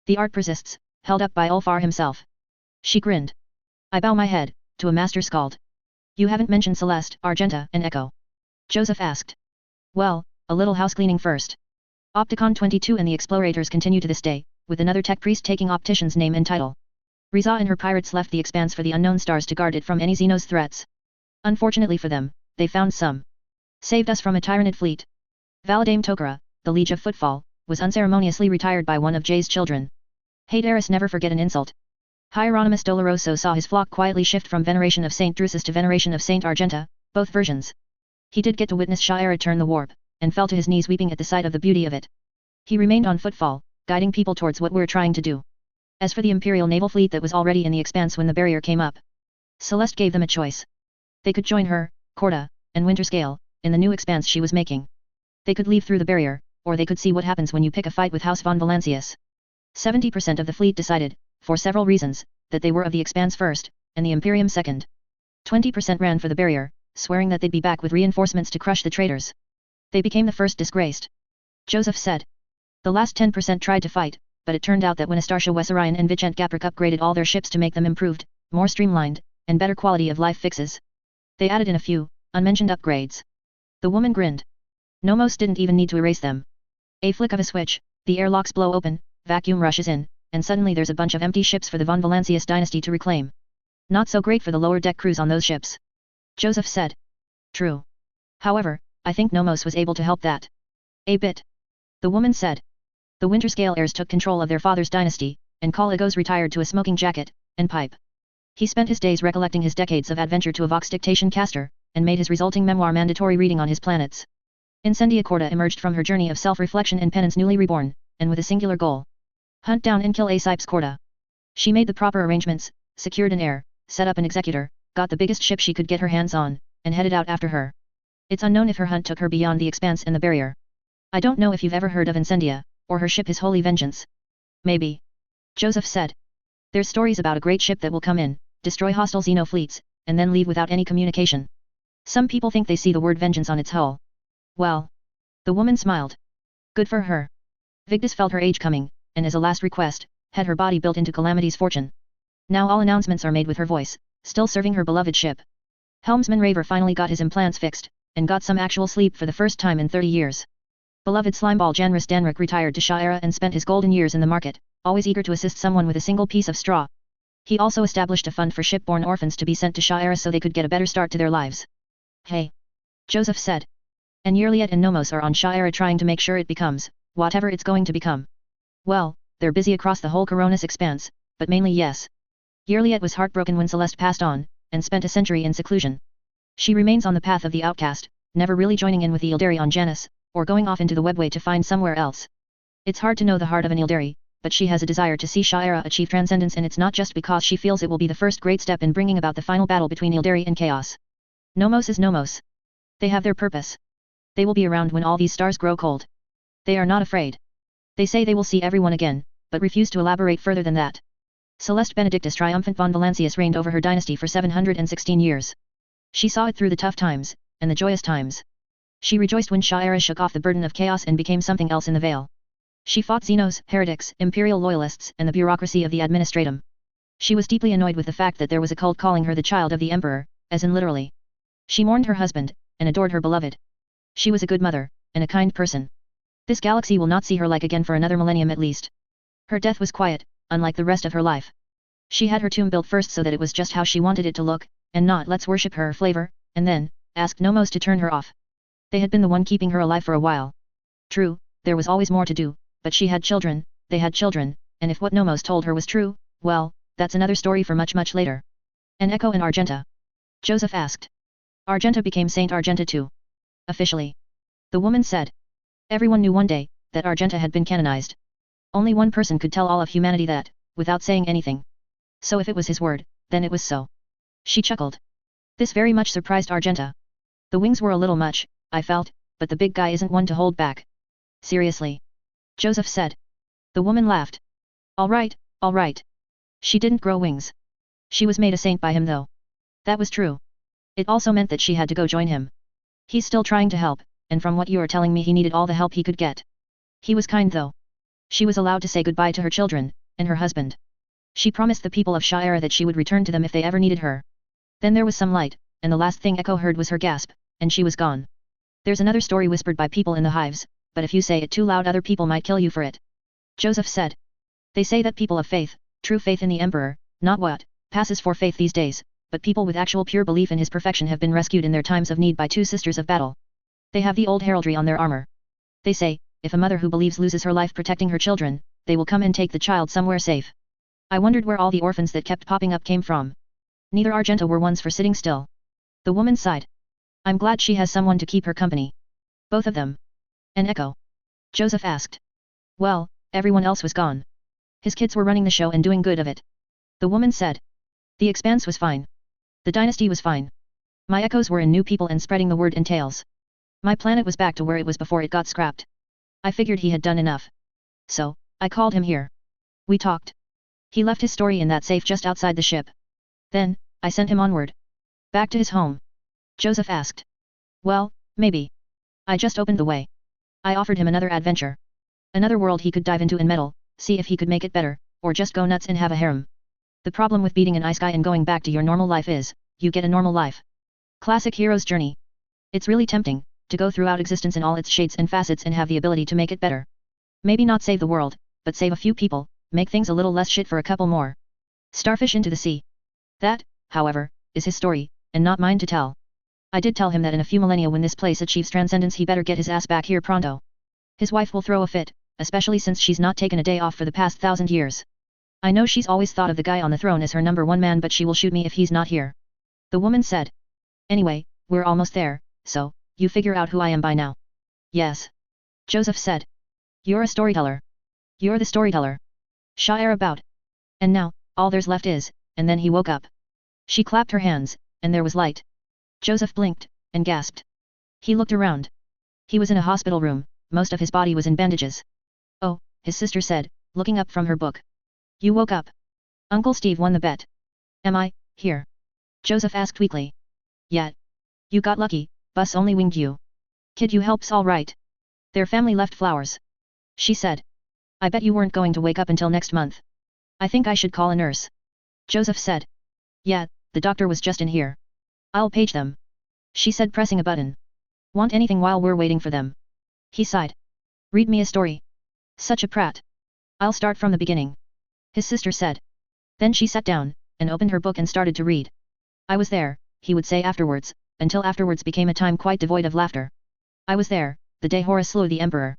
The art persists, held up by Ulfar himself. She grinned. I bow my head, to a master skald. You haven't mentioned Celeste, Argenta, and Echo. Joseph asked. Well, a little house cleaning first. Opticon 22 and the Explorators continue to this day, with another tech priest taking Optician's name and title. Riza and her pirates left the expanse for the unknown stars to guard it from any Xenos threats. Unfortunately for them, they found some. Saved us from a tyrannid fleet. Valadame Tokara, the Liege of Footfall, was unceremoniously retired by one of Jay's children. Haedaris never forget an insult. Hieronymus Doloroso saw his flock quietly shift from veneration of Saint Drusus to veneration of Saint Argenta, both versions. He did get to witness Sha'era turn the warp, and fell to his knees weeping at the sight of the beauty of it. He remained on footfall, guiding people towards what we're trying to do. As for the Imperial naval fleet that was already in the expanse when the barrier came up, Celeste gave them a choice. They could join her, Corda, and Winterscale, in the new expanse she was making. They could leave through the barrier, or they could see what happens when you pick a fight with House von Valancius. 70% of the fleet decided, for several reasons, that they were of the expanse first, and the Imperium second. 20% ran for the barrier, swearing that they'd be back with reinforcements to crush the traitors. They became the first disgraced. Joseph said. The last 10% tried to fight, but it turned out that when Astartia Wessarion and Vigent Gapric upgraded all their ships to make them improved, more streamlined, and better quality of life fixes, they added in a few, unmentioned upgrades. The woman grinned. Nomos didn't even need to erase them. A flick of a switch, the airlocks blow open, vacuum rushes in, and suddenly there's a bunch of empty ships for the von Valancius dynasty to reclaim. Not so great for the lower deck crews on those ships. Joseph said. True. However, I think Nomos was able to help that. A bit. The woman said. The Winterscale heirs took control of their father's dynasty, and Kal Egos retired to a smoking jacket and pipe. He spent his days recollecting his decades of adventure to a Vox dictation caster, and made his resulting memoir mandatory reading on his planets. Incendia Corda emerged from her journey of self-reflection and penance newly reborn, and with a singular goal. Hunt down and kill Aesipes Corda. She made the proper arrangements, secured an heir, set up an executor, got the biggest ship she could get her hands on, and headed out after her. It's unknown if her hunt took her beyond the expanse and the barrier. I don't know if you've ever heard of Incendia, or her ship His Holy Vengeance. Maybe. Joseph said. There's stories about a great ship that will come in, destroy hostile Xeno fleets, and then leave without any communication. Some people think they see the word vengeance on its hull. Well. The woman smiled. Good for her. Vigdis felt her age coming, and as a last request, had her body built into Calamity's fortune. Now all announcements are made with her voice, still serving her beloved ship. Helmsman Raver finally got his implants fixed, and got some actual sleep for the first time in 30 years. Beloved slimeball Janris Danrik retired to Sha'era and spent his golden years in the market, always eager to assist someone with a single piece of straw. He also established a fund for shipborne orphans to be sent to Shire so they could get a better start to their lives. Hey! Joseph said. And Yerliet and Nomos are on Shire trying to make sure it becomes, whatever it's going to become. Well, they're busy across the whole Coronis expanse, but mainly yes. Yerliet was heartbroken when Celeste passed on, and spent a century in seclusion. She remains on the path of the outcast, never really joining in with the Ildari on Janus, or going off into the webway to find somewhere else. It's hard to know the heart of an Ildari, but she has a desire to see Shire achieve transcendence, and it's not just because she feels it will be the first great step in bringing about the final battle between Ildari and Chaos. Nomos is Nomos. They have their purpose. They will be around when all these stars grow cold. They are not afraid. They say they will see everyone again, but refuse to elaborate further than that. Celeste Benedictus Triumphant von Valancius reigned over her dynasty for 716 years. She saw it through the tough times, and the joyous times. She rejoiced when Shire shook off the burden of chaos and became something else in the Vale. She fought Xenos, heretics, imperial loyalists, and the bureaucracy of the administratum. She was deeply annoyed with the fact that there was a cult calling her the child of the emperor, as in literally. She mourned her husband, and adored her beloved. She was a good mother, and a kind person. This galaxy will not see her like again for another millennium at least. Her death was quiet, unlike the rest of her life. She had her tomb built first so that it was just how she wanted it to look, and not let's worship her flavor, and then, asked Nomos to turn her off. They had been the one keeping her alive for a while. True, there was always more to do, but she had children, they had children, and if what Nomos told her was true, well, that's another story for much later. And Echo and Argenta? Joseph asked. Argenta became Saint Argenta too. Officially. The woman said. Everyone knew one day, that Argenta had been canonized. Only one person could tell all of humanity that, without saying anything. So if it was his word, then it was so. She chuckled. This very much surprised Argenta. The wings were a little much, I felt, but the big guy isn't one to hold back. Seriously. Joseph said. The woman laughed. All right. She didn't grow wings. She was made a saint by him though. That was true. It also meant that she had to go join him. He's still trying to help, and from what you are telling me he needed all the help he could get. He was kind though. She was allowed to say goodbye to her children, and her husband. She promised the people of Shire that she would return to them if they ever needed her. Then there was some light, and the last thing Echo heard was her gasp, and she was gone. There's another story whispered by people in the hives, but if you say it too loud other people might kill you for it. Joseph said. They say that people of faith, true faith in the Emperor, not what passes for faith these days, but people with actual pure belief in his perfection have been rescued in their times of need by two sisters of battle. They have the old heraldry on their armor. They say, if a mother who believes loses her life protecting her children, they will come and take the child somewhere safe. I wondered where all the orphans that kept popping up came from. Neither Argenta were ones for sitting still. The woman sighed. I'm glad she has someone to keep her company. Both of them. And Echo? Joseph asked. Well, everyone else was gone. His kids were running the show and doing good of it. The woman said. The expanse was fine. The dynasty was fine. My echoes were in new people and spreading the word in tales. My planet was back to where it was before it got scrapped. I figured he had done enough. So, I called him here. We talked. He left his story in that safe just outside the ship. Then, I sent him onward. Back to his home. Joseph asked. Well, maybe. I just opened the way. I offered him another adventure. Another world he could dive into and meddle, see if he could make it better, or just go nuts and have a harem. The problem with beating an isekai and going back to your normal life is, you get a normal life. Classic hero's journey. It's really tempting, to go throughout existence in all its shades and facets and have the ability to make it better. Maybe not save the world, but save a few people, make things a little less shit for a couple more. Starfish into the sea. That, however, is his story, and not mine to tell. I did tell him that in a few millennia when this place achieves transcendence he better get his ass back here pronto. His wife will throw a fit, especially since she's not taken a day off for the past 1,000 years. I know she's always thought of the guy on the throne as her number one man, but she will shoot me if he's not here. The woman said. Anyway, we're almost there, so, you figure out who I am by now. Yes. Joseph said. You're a storyteller. You're the storyteller. Shire about. And now, all there's left is, and then he woke up. She clapped her hands, and there was light. Joseph blinked, and gasped. He looked around. He was in a hospital room, most of his body was in bandages. Oh, his sister said, looking up from her book. You woke up. Uncle Steve won the bet. Am I, here? Joseph asked weakly. Yeah. You got lucky, bus only winged you. Kid you helps all right. Their family left flowers. She said. I bet you weren't going to wake up until next month. I think I should call a nurse. Joseph said. Yeah, the doctor was just in here. I'll page them. She said pressing a button. Want anything while we're waiting for them? He sighed. Read me a story. Such a prat. I'll start from the beginning. His sister said. Then she sat down, and opened her book and started to read. I was there, he would say afterwards, until afterwards became a time quite devoid of laughter. I was there, the day Horus slew the emperor.